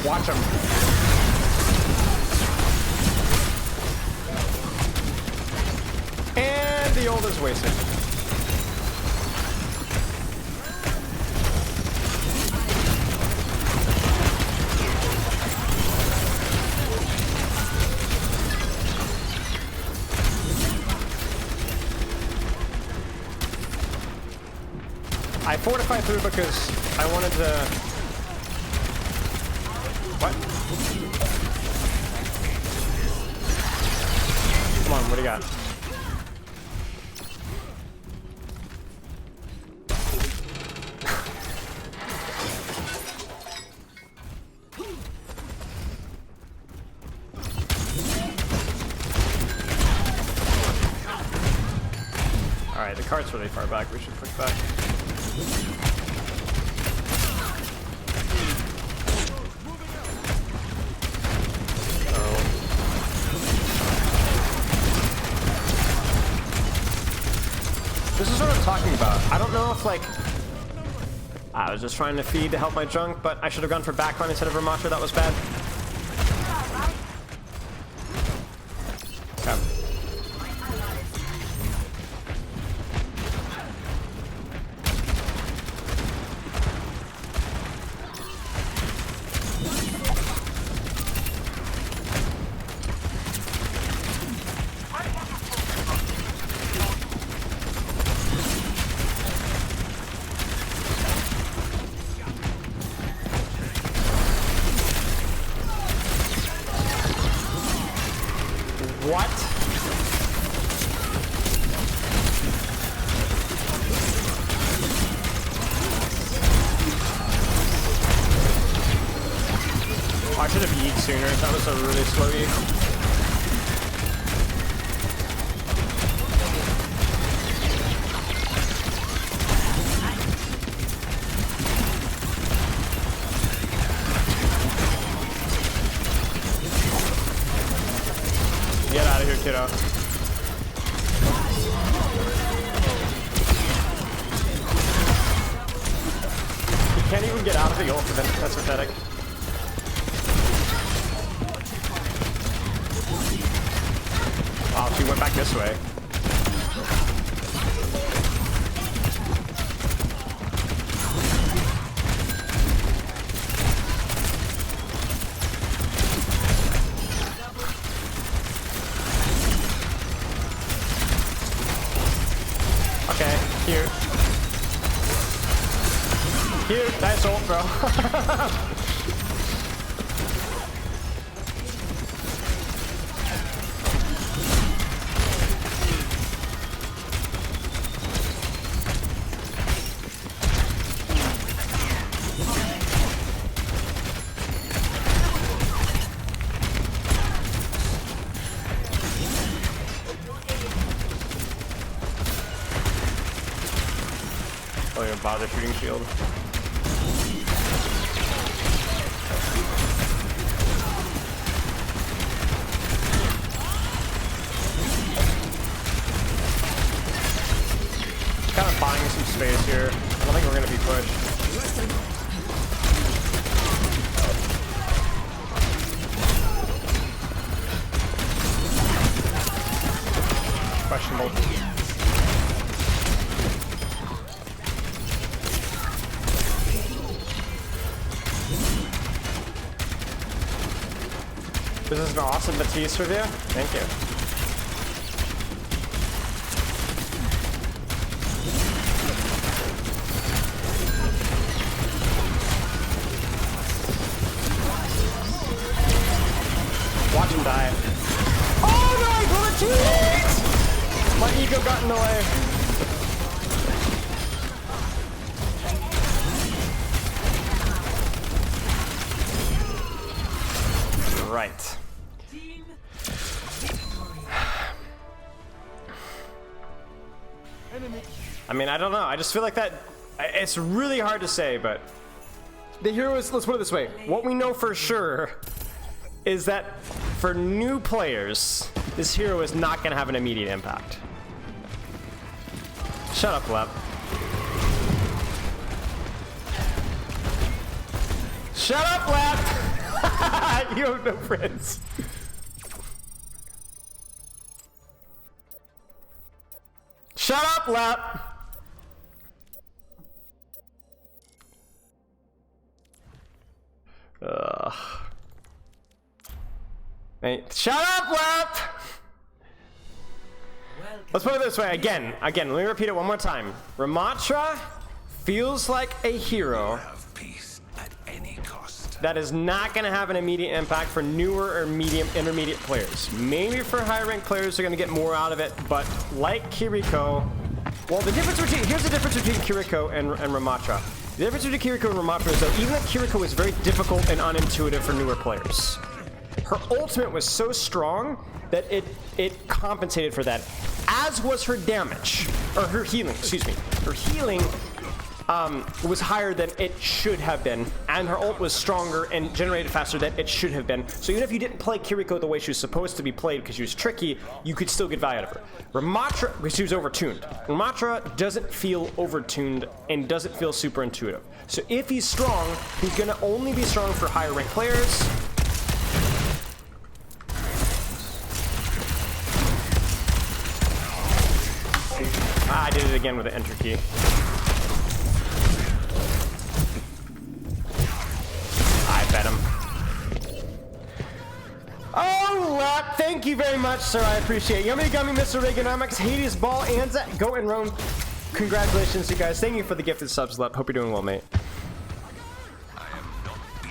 Watch him. And the ult is wasted. I fortified through because I wanted to... What? Come on, what do you got? Alright, the cart's really far back. We should push back. This is what I'm talking about. I don't know if, like... I was just trying to feed to help my junk, but I should have gone for backline instead of Ramattra. That was bad. Okay. What? Oh, I should have eaten sooner. That was a really slow eat. Get out of here, kiddo. He can't even get out of the ult event. That's pathetic. Wow, she went back this way. Okay, cute. Cute, nice ult, bro. Don't even bother shooting shield. Kind of buying some space here. I don't think we're gonna be pushed. Questionable. This is an awesome Baptiste review. Thank you. Watch him die. Oh no, I blew it too late! My ego got in the way. Right. I mean, I don't know. I just feel like that. It's really hard to say, but the hero is. Let's put it this way. What we know for sure is that for new players, this hero is not going to have an immediate impact. Shut up, Plat. Shut up, Plat. You have no friends. Shut up, Plat. Hey, shut up, Plat. Let's put it this way again. Let me repeat it one more time. Ramattra feels like a hero that is not going to have an immediate impact for newer or intermediate players. Maybe for higher ranked players are going to get more out of it, but like Kiriko, well, here's the difference between Kiriko and Ramattra. The difference between Kiriko and Ramattra is that even though Kiriko is very difficult and unintuitive for newer players, her ultimate was so strong that it compensated for that as was her damage, or her healing, excuse me. Her healing was higher than it should have been, and her ult was stronger and generated faster than it should have been. So even if you didn't play Kiriko the way she was supposed to be played because she was tricky, you could still get value out of her. Ramattra, because she was overtuned. Ramattra doesn't over overtuned and doesn't feel super intuitive. So if he's strong, he's gonna only be strong for higher ranked players. I did it again with the enter key. I bet him. Oh, Plat, thank you very much, sir. I appreciate it. Yummy Gummy, Mr. Reaganomics, Hades, Ball, Anza, Go and Roam. Congratulations, you guys. Thank you for the gifted subs, Lep. Hope you're doing well, mate.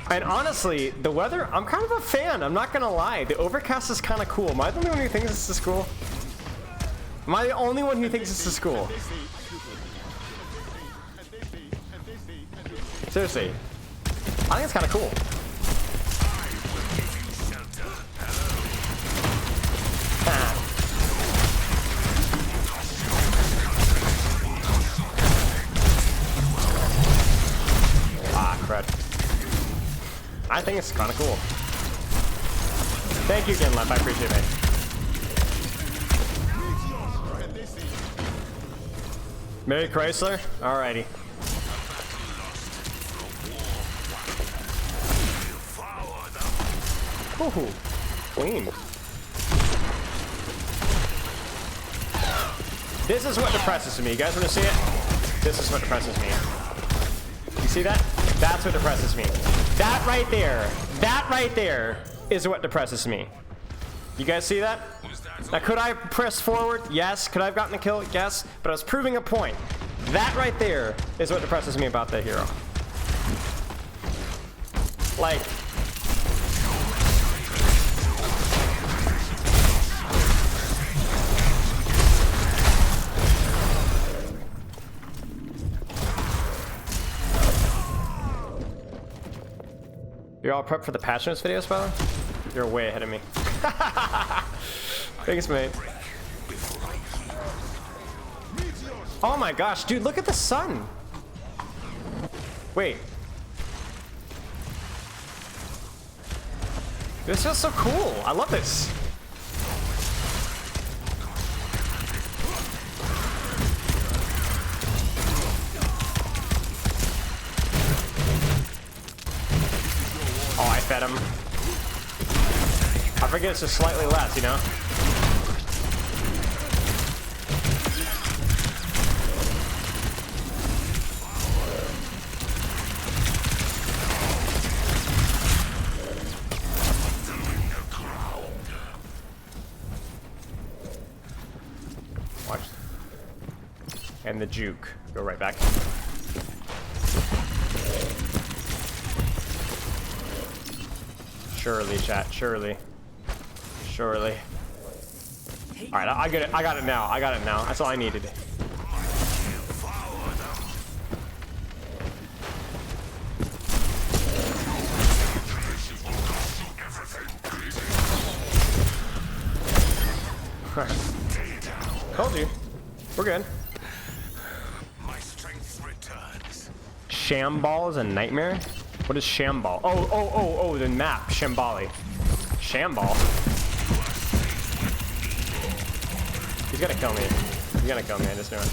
And honestly, the weather, I'm kind of a fan. I'm not gonna lie. The overcast is kind of cool. Am I the only one who thinks this is cool? Am I the only one who thinks this is cool? Seriously. I think it's kind of cool. Crud. I think it's kind of cool. Thank you again, Lep. I appreciate it. Mary Chrysler? Alrighty. Ooh, clean. This is what depresses me. You guys want to see it? This is what depresses me. You see that? That's what depresses me. That right there is what depresses me. You guys see that? Now, could I press forward? Yes. Could I have gotten the kill? Yes. But I was proving a point. That right there is what depresses me about that hero. Like... You're all prepped for the patch notes videos, by the way? You're way ahead of me. Thanks, mate. Oh my gosh, dude, look at the sun. Wait. This feels so cool. I love this. Oh, I fed him. I forget it's just slightly less, you know? Watch. And the juke. Go right back. Surely, chat. Surely. Surely. Alright, I get it. I got it now. I got it now. That's all I needed. Told you. We're good. Shamball is a nightmare? What is Shamball? Oh, the map. Shambali. Shamball? He's gonna kill me. He's gonna kill me, I just knew it.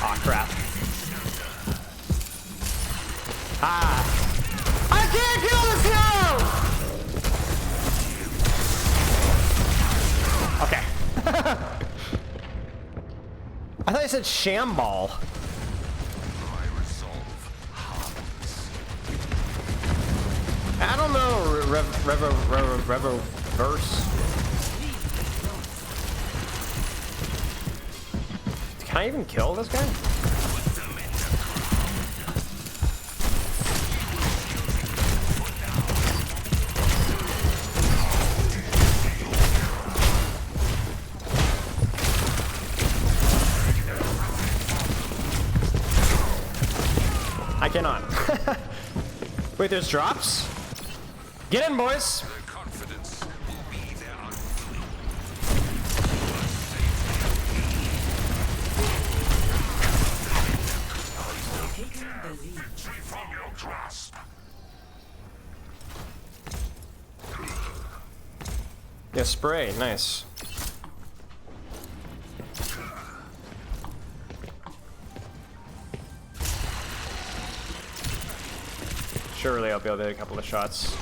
Aw, crap. Ah! I can't kill the snow! Okay. I thought you said Shamball. I don't know, Reverse. Can I even kill this guy? cannot. Wait, there's drops? Get in, boys!
Their confidence will be their undoing. Free from your grasp.
Yeah, spray, nice. Surely I'll be able to hit a couple of shots.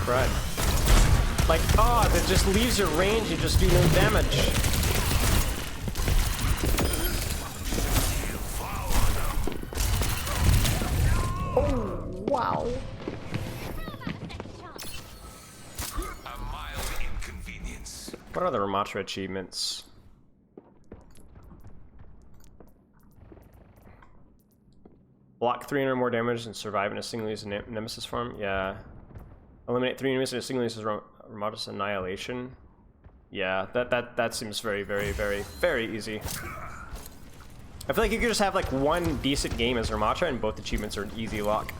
Crud. Like, oh, that just leaves your range, you just do no damage. Oh, wow.
A mild inconvenience.
What are the Ramattra achievements? Block 300 more damage and survive in a single use nemesis form? Yeah. Eliminate 3 enemies in a single use Ramatra's annihilation? Yeah, that seems very easy. I feel like you could just have like one decent game as Ramattra and both achievements are an easy lock.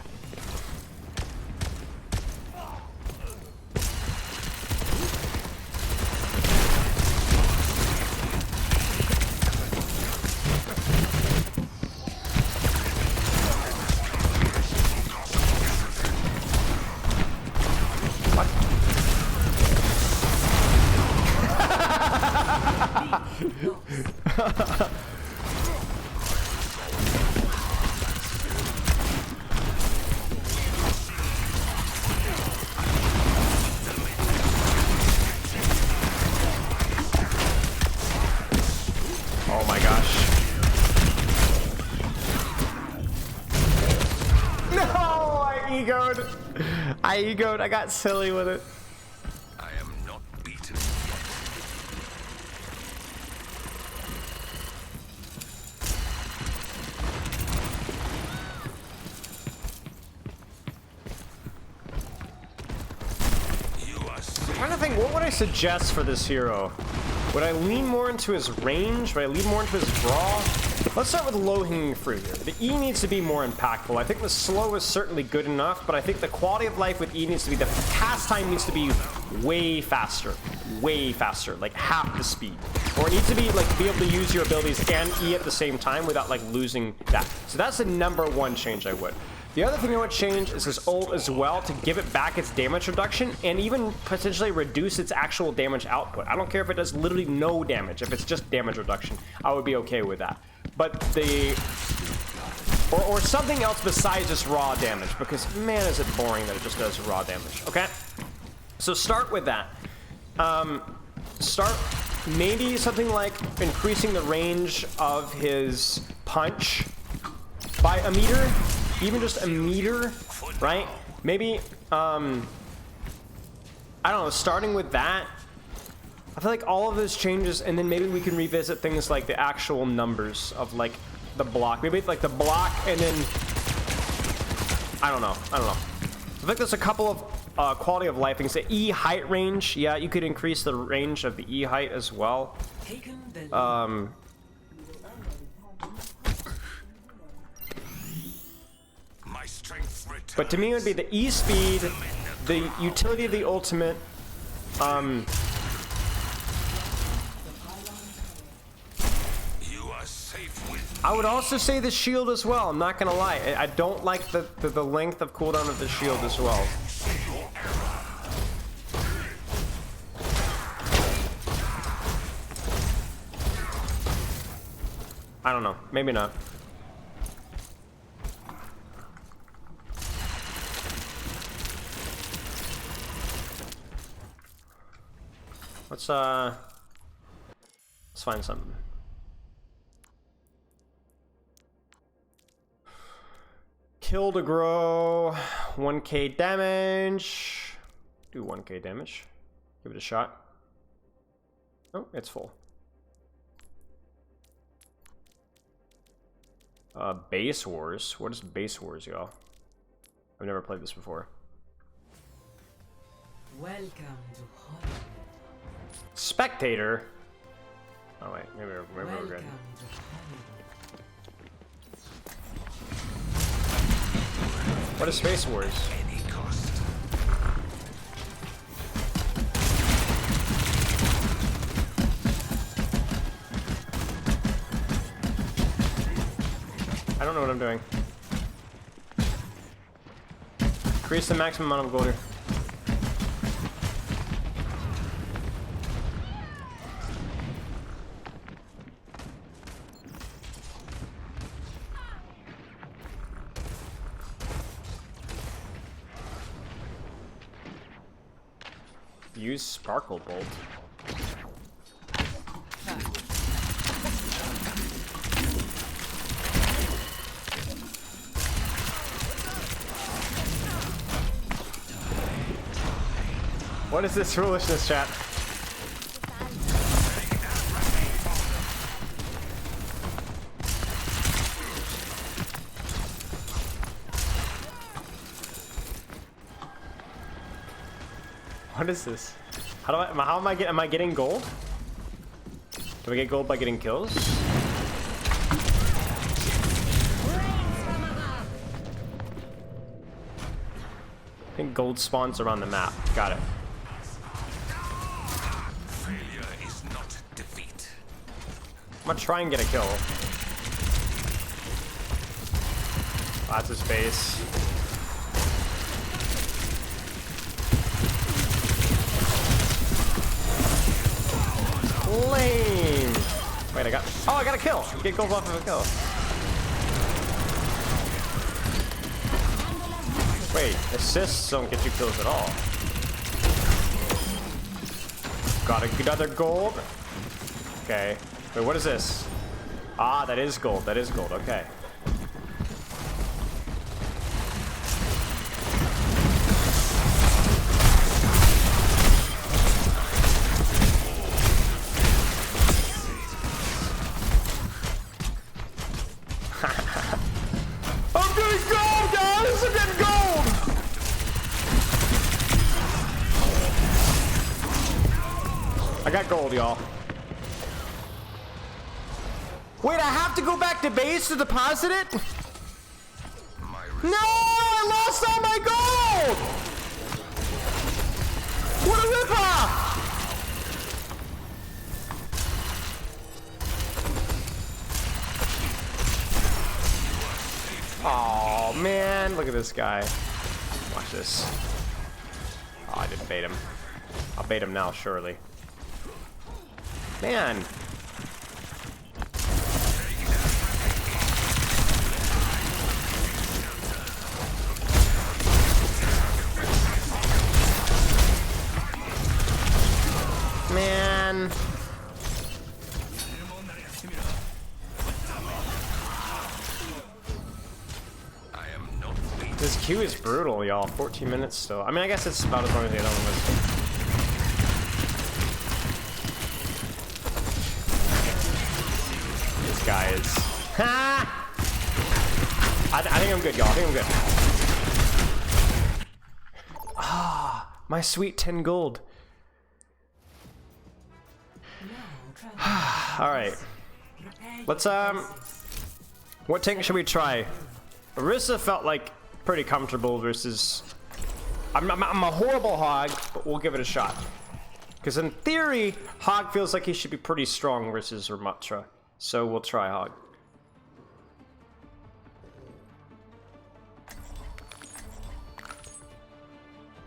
Oh my gosh. No, I egoed, I got silly with it.
I am not beaten.
I'm trying to think, what would I suggest for this hero? Would I lean more into his range? Would I lean more into his draw? Let's start with low-hanging fruit here. The E needs to be more impactful. I think the slow is certainly good enough, but I think the quality of life with E needs to be, the cast time needs to be way faster, like half the speed. Or it needs to be like be able to use your abilities and E at the same time without like losing that. So that's the #1 change I would. The other thing I would change is his ult as well to give it back its damage reduction and even potentially reduce its actual damage output. I don't care if it does literally no damage. If it's just damage reduction, I would be okay with that. But or something else besides just raw damage, because man is it boring that it just does raw damage. Okay, so start with that. Start maybe something like increasing the range of his punch by a meter. Even just a meter, right? Maybe, I don't know, starting with that. I feel like all of those changes, and then maybe we can revisit things like the actual numbers of like the block. Maybe like the block and then, I don't know. I think there's a couple of quality of life things. The E height range, yeah, you could increase the range of the E height as well. But to me, it would be the E speed, the utility of the ultimate, I would also say the shield as well. I'm not gonna lie, I don't like the length of cooldown of the shield as well. I don't know, maybe not. Let's find something. Kill to grow, 1k damage. Do 1k damage. Give it a shot. Oh, it's full. Base Wars. What is Base Wars, y'all? I've never played this before.
Welcome to Hollywood.
Spectator. Oh wait, maybe we're good.
Welcome to Hollywood.
What is Space Wars?
Any cost.
I don't know what I'm doing. Increase the maximum amount of gold here. Use Sparkle Bolt. What is this foolishness, chat? What is this? How am I getting gold? Do I get gold by getting kills? I think gold spawns around the map. Got it.
Failure is not defeat.
I'm gonna try and get a kill. Lots of space. Lame. Wait, I got a kill. Get gold off of a kill. Wait, assists don't get you kills at all. Got another gold. Okay. Wait, what is this? Ah, that is gold. That is gold. Okay. I'm getting gold, guys! I'm getting gold! I got gold, y'all. Wait, I have to go back to base to deposit it? No! I lost all my gold! What a ripoff! Oh man, look at this guy. Watch this. Oh, I didn't bait him. I'll bait him now, surely. Man. Man. This queue is brutal, y'all. 14 minutes still. I mean, I guess it's about as long as the other one was. This guy is. Ha! I think I'm good, y'all. I think I'm good. Ah, my sweet 10 gold. All right. Let's what tank should we try? Orisa felt like pretty comfortable versus. I'm a horrible hog, but we'll give it a shot. Because in theory, hog feels like he should be pretty strong versus Ramattra. So we'll try hog.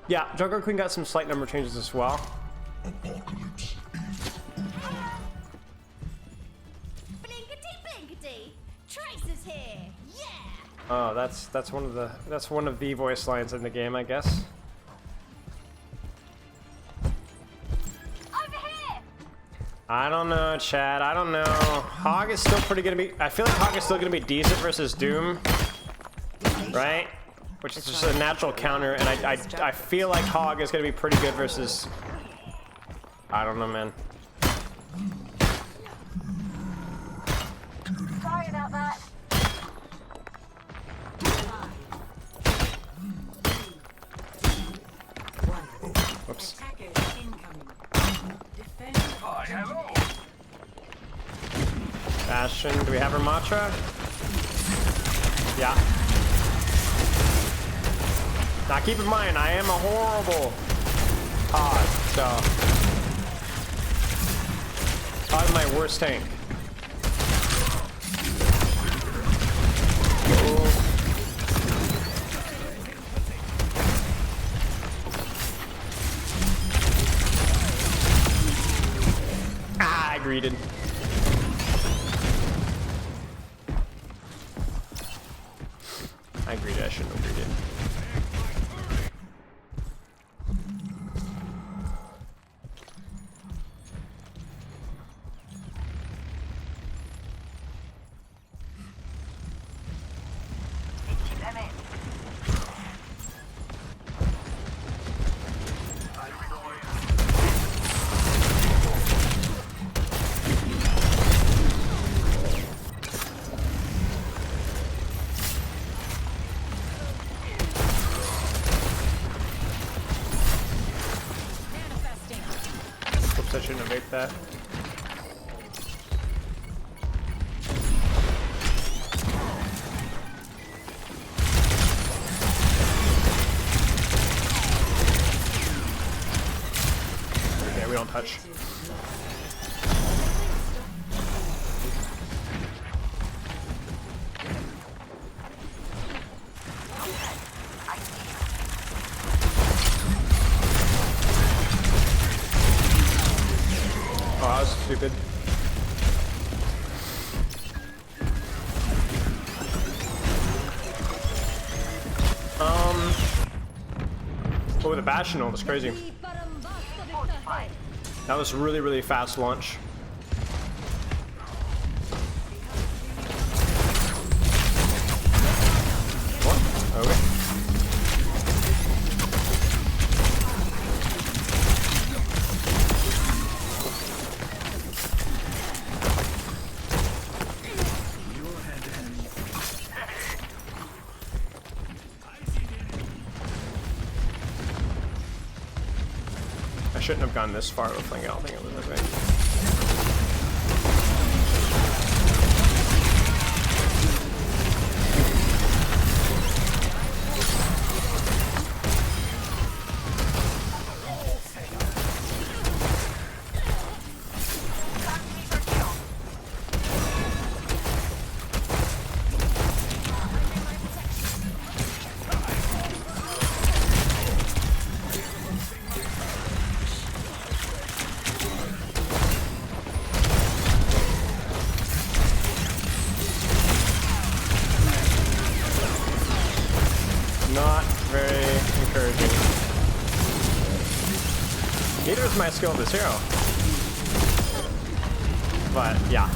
Yeah, Jungle Queen got some slight number changes as well. Oh, that's one of the voice lines in the game, I guess.
Over here.
I don't know, Chad. I don't know. Hog is still pretty gonna be. I feel like Hog is still gonna be decent versus Doom, right? Which is just a natural counter, and I feel like Hog is gonna be pretty good versus. I don't know, man.
Sorry about that.
Whoops. Bastion, do we have Ramattra? Yeah. Now keep in mind, I am a horrible COD, so COD is my worst tank. Ah, I greeted. I greeted, I shouldn't have greeted. Oops, I shouldn't have made that. Okay, we don't touch. Oh, that was stupid. Oh, the Bastion was crazy. That was really, really fast launch. What? Okay. I shouldn't have gone this far with Link. I don't think it was this way. Not very encouraging. Neither is my skill of this hero. But yeah.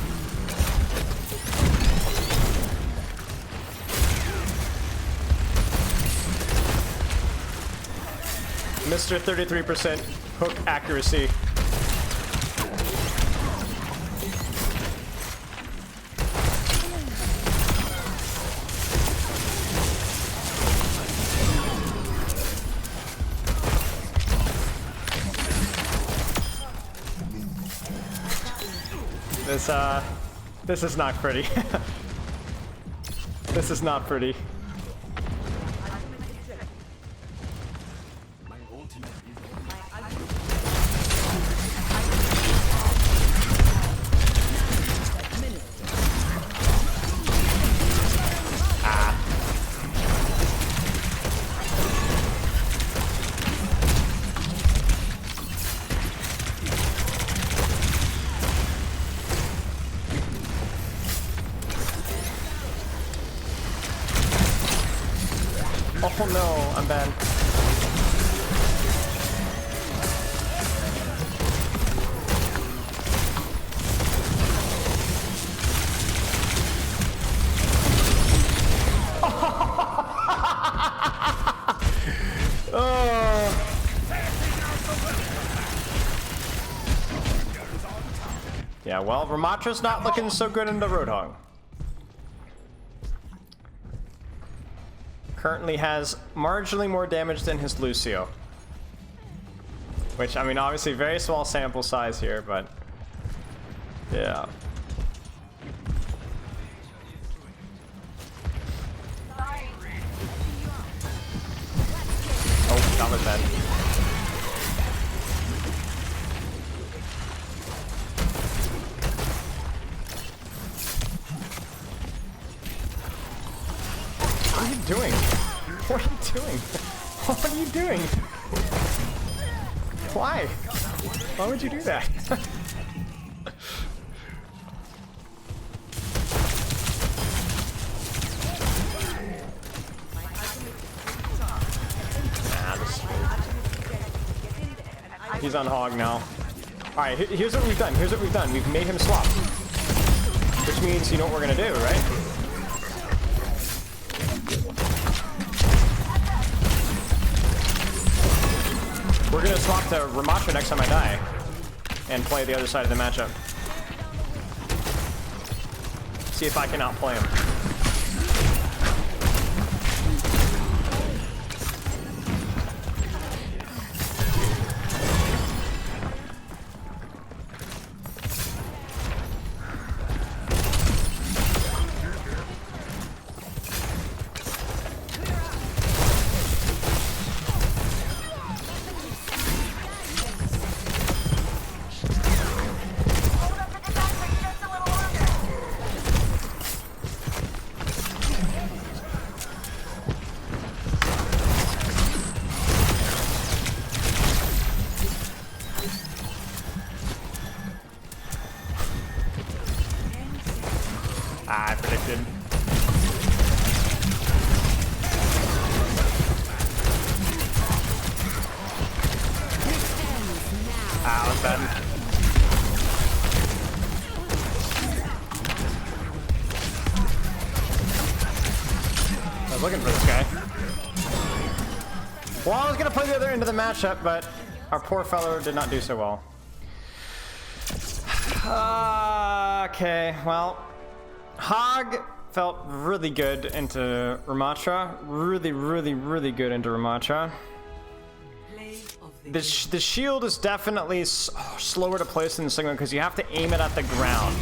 Mr. 33% hook accuracy. This is not pretty. This is not pretty. Oh no, I'm bad. Yeah, well, Ramattra's not looking so good in the Roadhog. Currently has marginally more damage than his Lucio. Which, I mean, obviously very small sample size here, but yeah. Oh, that was bad. What are you doing? What are you doing? What are you doing? Why? Why would you do that? He's on hog now. Alright, here's what we've done. Here's what we've done. We've made him swap. Which means you know what we're gonna do, right? We're gonna swap to Ramattra next time I die. And play the other side of the matchup. See if I can outplay him. I predicted. Ah, that's bad. I was looking for this guy. Well, I was gonna play the other end of the matchup, but our poor fellow did not do so well. Okay, well. Hog felt really good into Ramattra. Really good into Ramattra. The shield is definitely slower to place than the single because you have to aim it at the ground.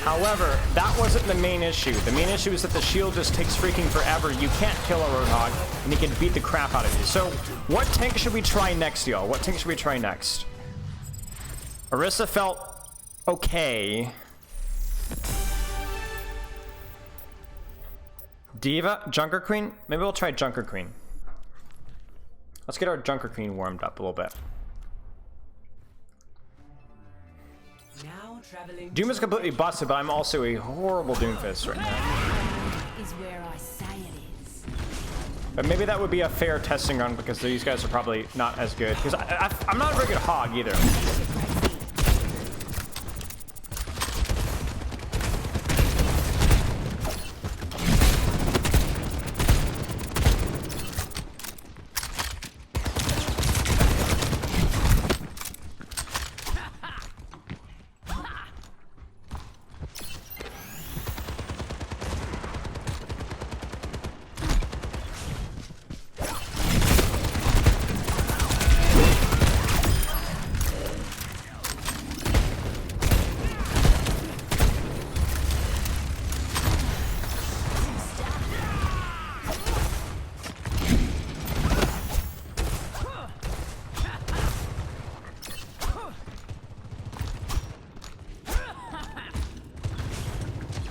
However, that wasn't the main issue. The main issue is that the shield just takes freaking forever. You can't kill a Roadhog, and he can beat the crap out of you. So, what tank should we try next, y'all? What tank should we try next? Orisa felt okay. Diva, Junker Queen? Maybe we'll try Junker Queen. Let's get our Junker Queen warmed up a little bit. Doom is completely busted, but I'm also a horrible Doomfist right now.
Is where I say it is.
But maybe that would be a fair testing run because these guys are probably not as good. Because I'm not a very good Hog either.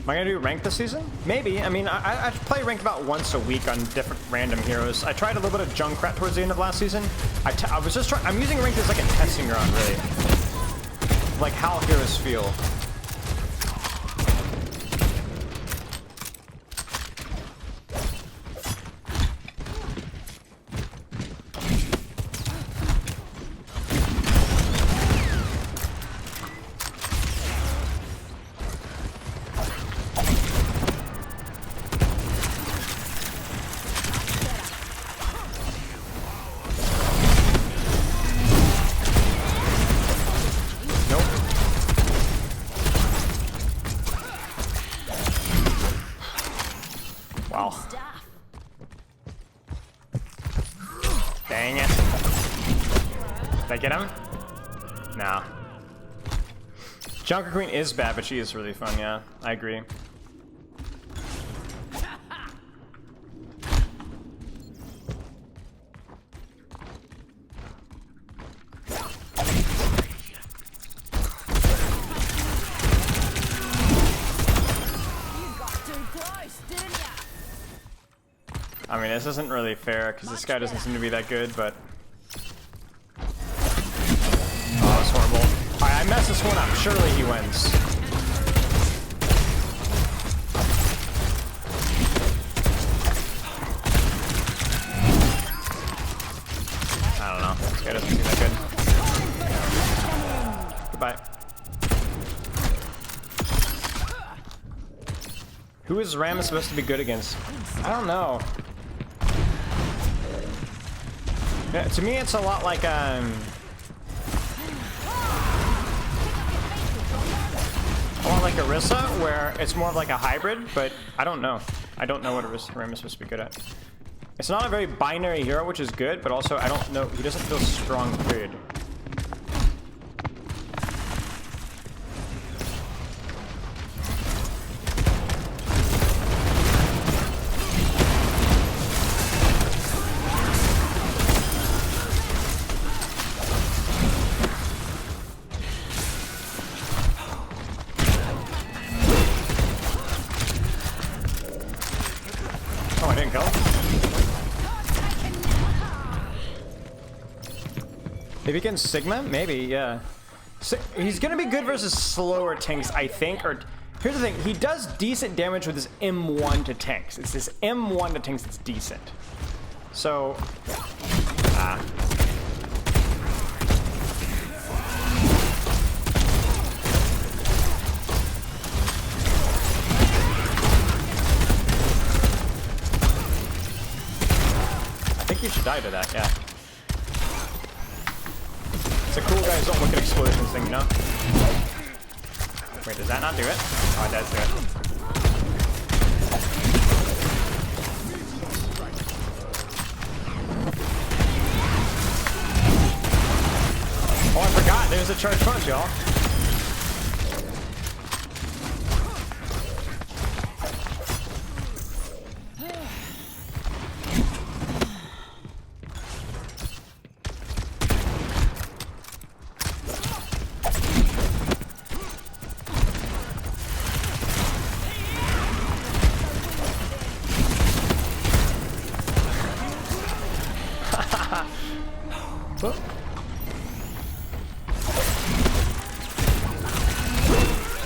Am I gonna do ranked this season? Maybe. I mean, I play ranked about once a week on different random heroes. I tried a little bit of Junkrat towards the end of last season. I was just trying. I'm using ranked as like a testing ground, really. Like how heroes feel. get him? No. Junker Queen is bad, but she is really fun, yeah. I agree. I mean, this isn't really fair because this guy doesn't seem to be that good, but... Oh, that's horrible. Alright, I messed this one up. Surely he wins. I don't know. This guy doesn't seem that good. Goodbye. Who is Ram supposed to be good against? I don't know. Yeah, to me, it's a lot like a lot like Orisa, where it's more of like a hybrid. But I don't know. I don't know what Orisa Ram is supposed to be good at. It's not a very binary hero, which is good, but also I don't know. He doesn't feel strong. Period. Maybe against Sigma? Maybe, yeah. He's gonna be good versus slower tanks, I think. Or here's the thing, he does decent damage with his M1 to tanks. It's this M1 to tanks that's decent. So, I think you should die to that, yeah. It's a cool guys don't look at explosions thing, you know? Wait, does that not do it? Oh, it does do it. Oh, I forgot. There's a charge punch, y'all.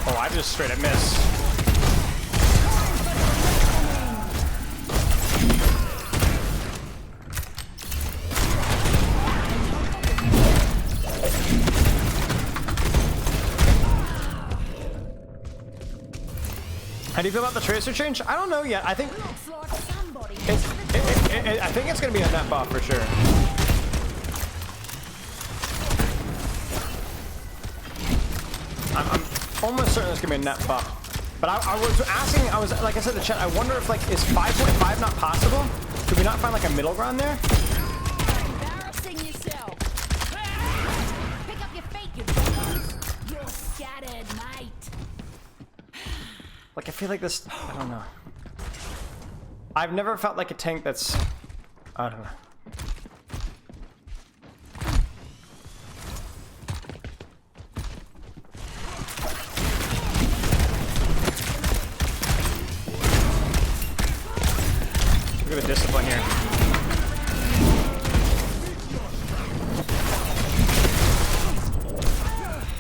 Oh, I just straight up missed. How do you feel about the tracer change? I don't know yet. I think I think it's gonna be a net buff for sure. I'm almost certain it's gonna be a net buff. But I was asking, like I said in the chat, I wonder if like is 5.5 not possible? Could we not find like a middle ground there?
Embarrassing yourself. Pick up your feet, you dummies. You're scattered, mate.
Like I feel like this, I don't know. I've never felt like a tank that's, I don't know. Look at the discipline here.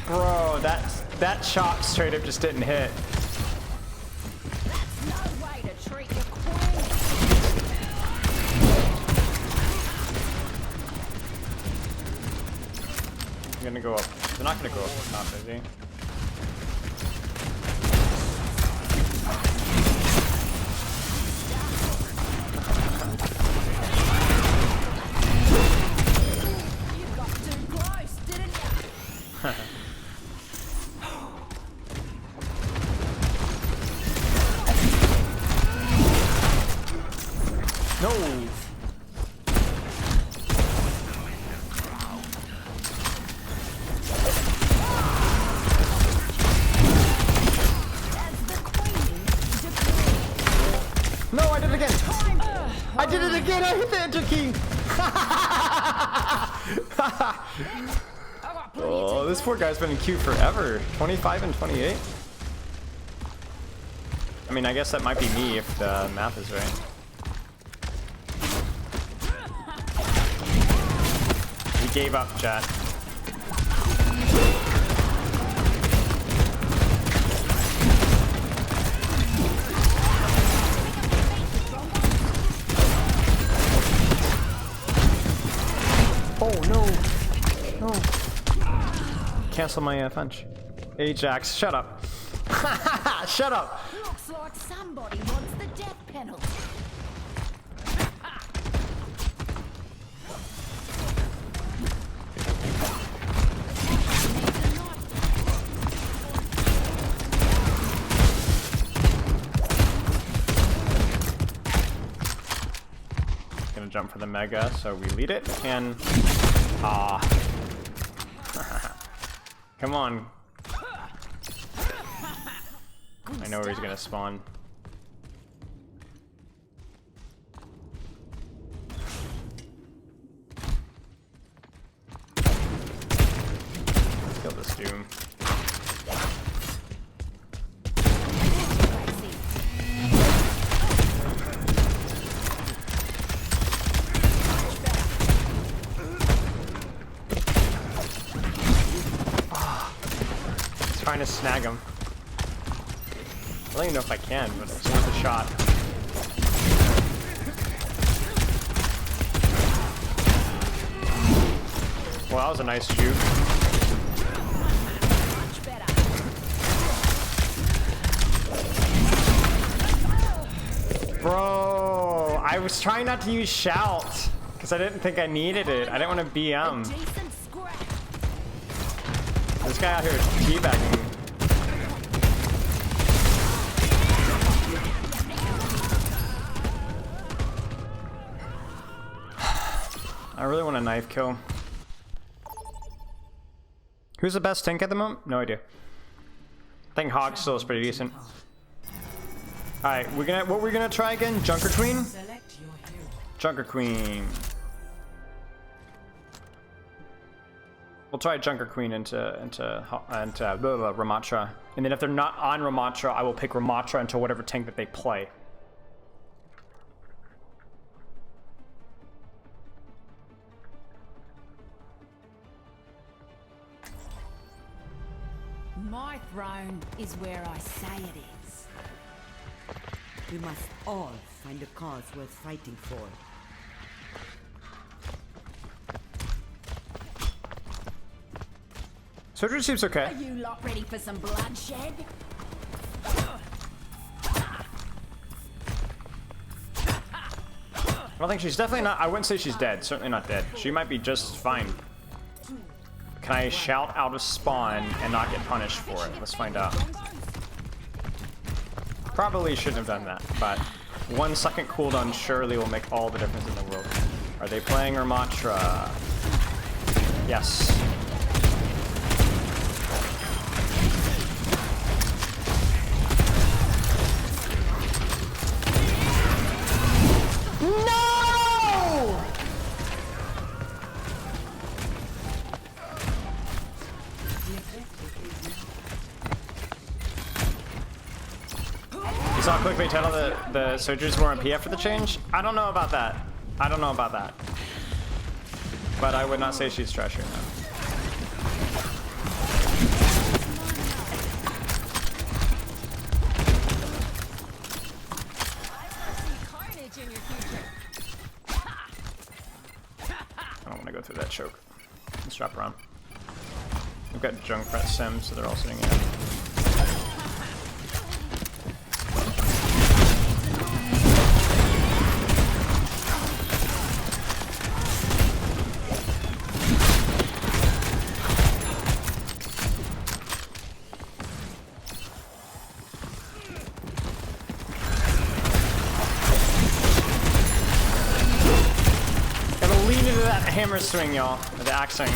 Bro, that chop straight up just didn't hit.
That's no way to treat your queen.
I'm gonna go up. They're not gonna go up the top, is he? No. again! I hit the enter key! Oh, this poor guy's been in queue forever. 25 and 28. I mean, I guess that might be me if the math is right. He gave up, chat. Oh no! No! Cancel my punch. Ajax, shut up. Shut up!
Looks like somebody wants the death penalty.
Gonna jump for the mega, so we lead it, and come on. I know where he's gonna spawn. Let's kill this Doom. Trying to snag him. I don't even know if I can, but it's worth a shot. Well, that was a nice juke. Bro, I was trying not to use shout because I didn't think I needed it. I didn't want to BM. This guy out here is teabagging. I really want a knife kill. Who's the best tank at the moment? No idea. I think Hog still is pretty decent. Alright, what we're gonna try again? Junker Queen? Junker Queen. We'll try Junker Queen into Ramattra. And then if they're not on Ramattra, I will pick Ramattra into whatever tank that they play.
My throne is where I say it is.
We must all find a cause worth fighting for.
Surgery seems okay.
Are you lot ready for some bloodshed?
I don't think she's definitely not. I wouldn't say she's dead. Certainly not dead. She might be just fine. Can I shout out of spawn and not get punished for it? Let's find out. Probably shouldn't have done that, but 1 second cooldown surely will make all the difference in the world. Are they playing Ramattra? Yes. No! You saw quickly tell the soldiers were on PF for the change? I don't know about that. I don't know about that. But I would not say she's trash right now. I don't want to go through that choke. Let's drop around. We've got Junkrat Sim, so they're all sitting in. Hammer swing, y'all. Or the axe swing.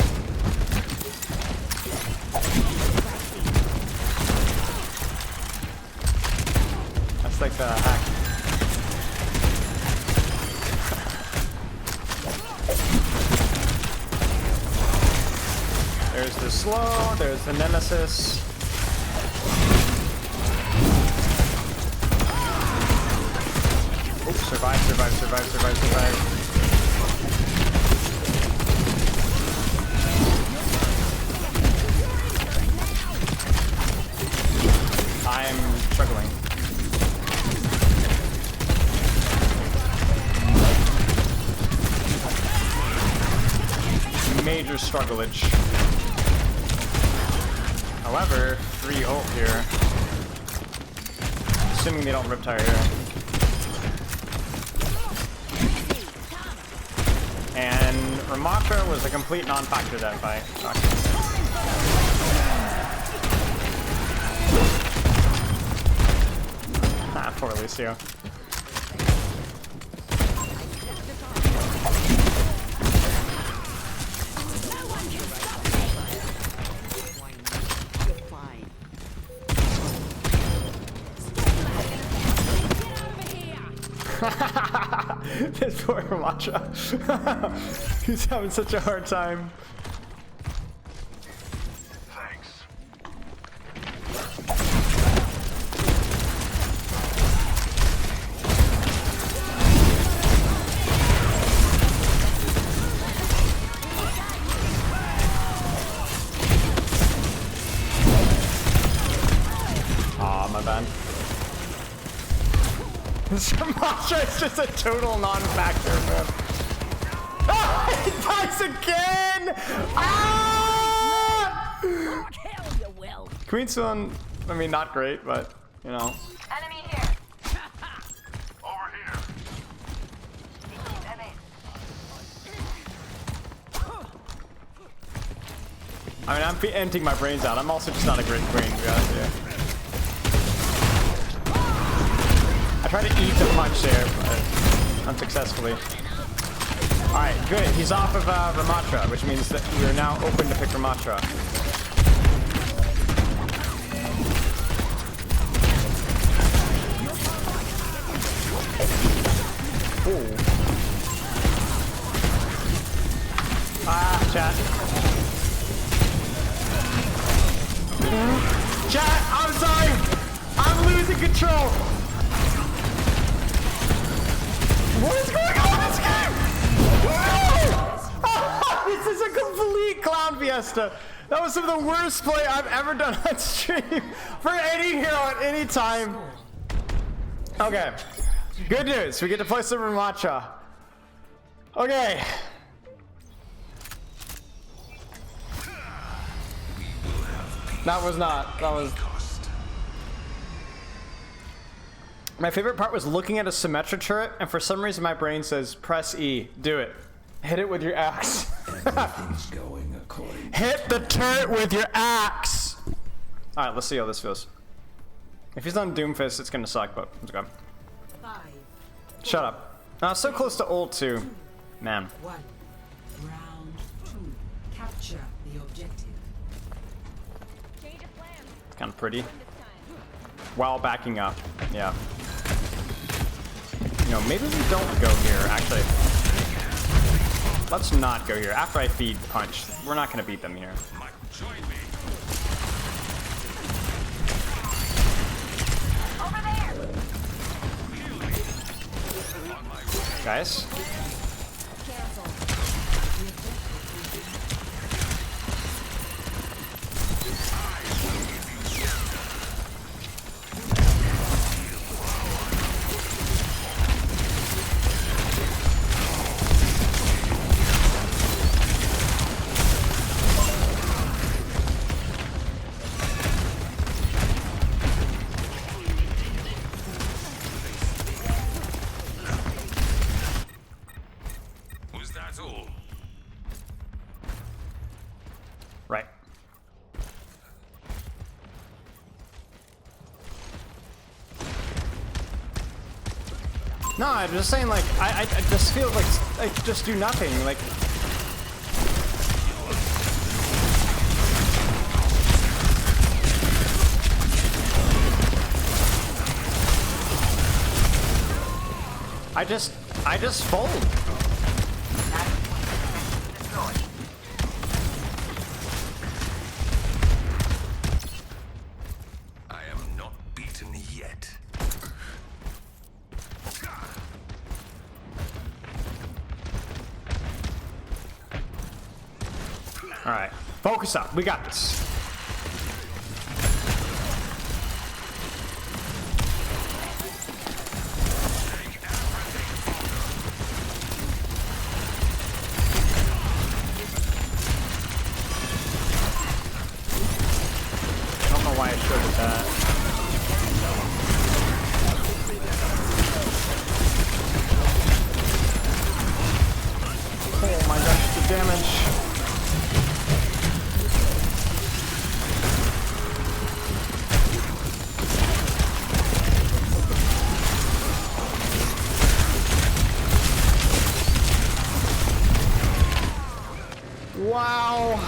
That's like the hack. There's the slow, there's the nemesis. Oh, survive, survive, survive, survive, survive. I'm struggling. Major strugglage. However, 3 ult here. Assuming they don't riptire here. And Ramattra was a complete non-factor that fight. Ah, poor Lucio. This poor Ramattra. He's having such a hard time.
Thanks.
Aw, my bad. This Ramattra is just a total non-factor, man. Oh, he dies again! Ah! Queen's one, I mean, not great, but, you know.
Enemy here.
Over here.
I mean, I'm emptying my brains out. I'm also just not a great queen, to be honest with you. I tried to eat the punch there, but unsuccessfully. Alright, good. He's off of Ramattra, which means that we are now open to pick Ramattra. Ooh. Ah, chat. Chat, I'm sorry! I'm losing control! What is going on in this game? No! This is a complete clown fiesta. That was some of the worst play I've ever done on stream for any hero at any time. Okay, good news. We get to play some Ramattra. Okay. That was not. That was. My favorite part was looking at a Symmetra turret, and for some reason my brain says, press E, do it. Hit it with your axe.
Everything's going according.
Hit the turret with your axe! Alright, let's see how this feels. If he's on Doomfist, it's gonna suck, but let's go.
5,
Shut up. So close to ult too. Man.
1. Round 2. Capture the objective.
It's kind of pretty. While backing up. Yeah. You know, maybe we don't go here, actually. Let's not go here. After I feed punch, we're not going to beat them here. Guys? Right. No, I'm just saying, like, I just feel like I just do nothing, like. I just fold. All right, focus up. We got this. I don't know why I showed it that. Oh my gosh, the damage. Wow.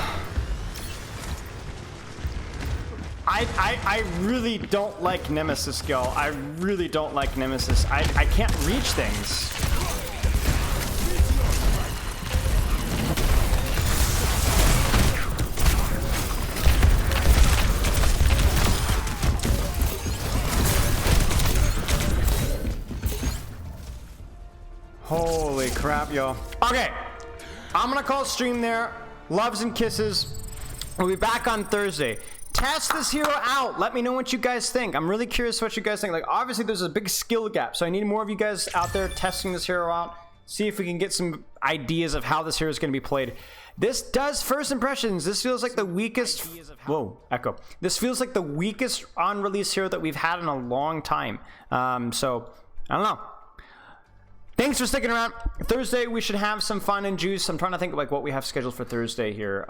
I really don't like Nemesis skill. I really don't like Nemesis. I can't reach things. Holy crap, y'all. Okay, I'm gonna call stream there. Loves and kisses. We'll be back on Thursday. Test this hero out. Let me know what you guys think. I'm really curious what you guys think. Like, obviously, there's a big skill gap, so I need more of you guys out there testing this hero out. See if we can get some ideas of how this hero is going to be played. This does first impressions. This feels like the weakest. Whoa, echo. This feels like the weakest on-release hero that we've had in a long time. So I don't know. Thanks for sticking around. Thursday, we should have some fun and juice. I'm trying to think like what we have scheduled for Thursday here.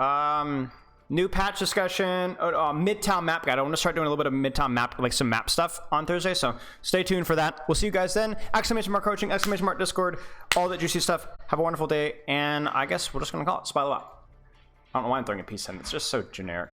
New patch discussion, Midtown map guide. I want to start doing a little bit of Midtown map, like some map stuff on Thursday. So stay tuned for that. We'll see you guys then. Exclamation mark coaching, exclamation mark Discord, all that juicy stuff. Have a wonderful day. And I guess we're just going to call it Spy the Wow. I don't know why I'm throwing a peace sign. It's just so generic.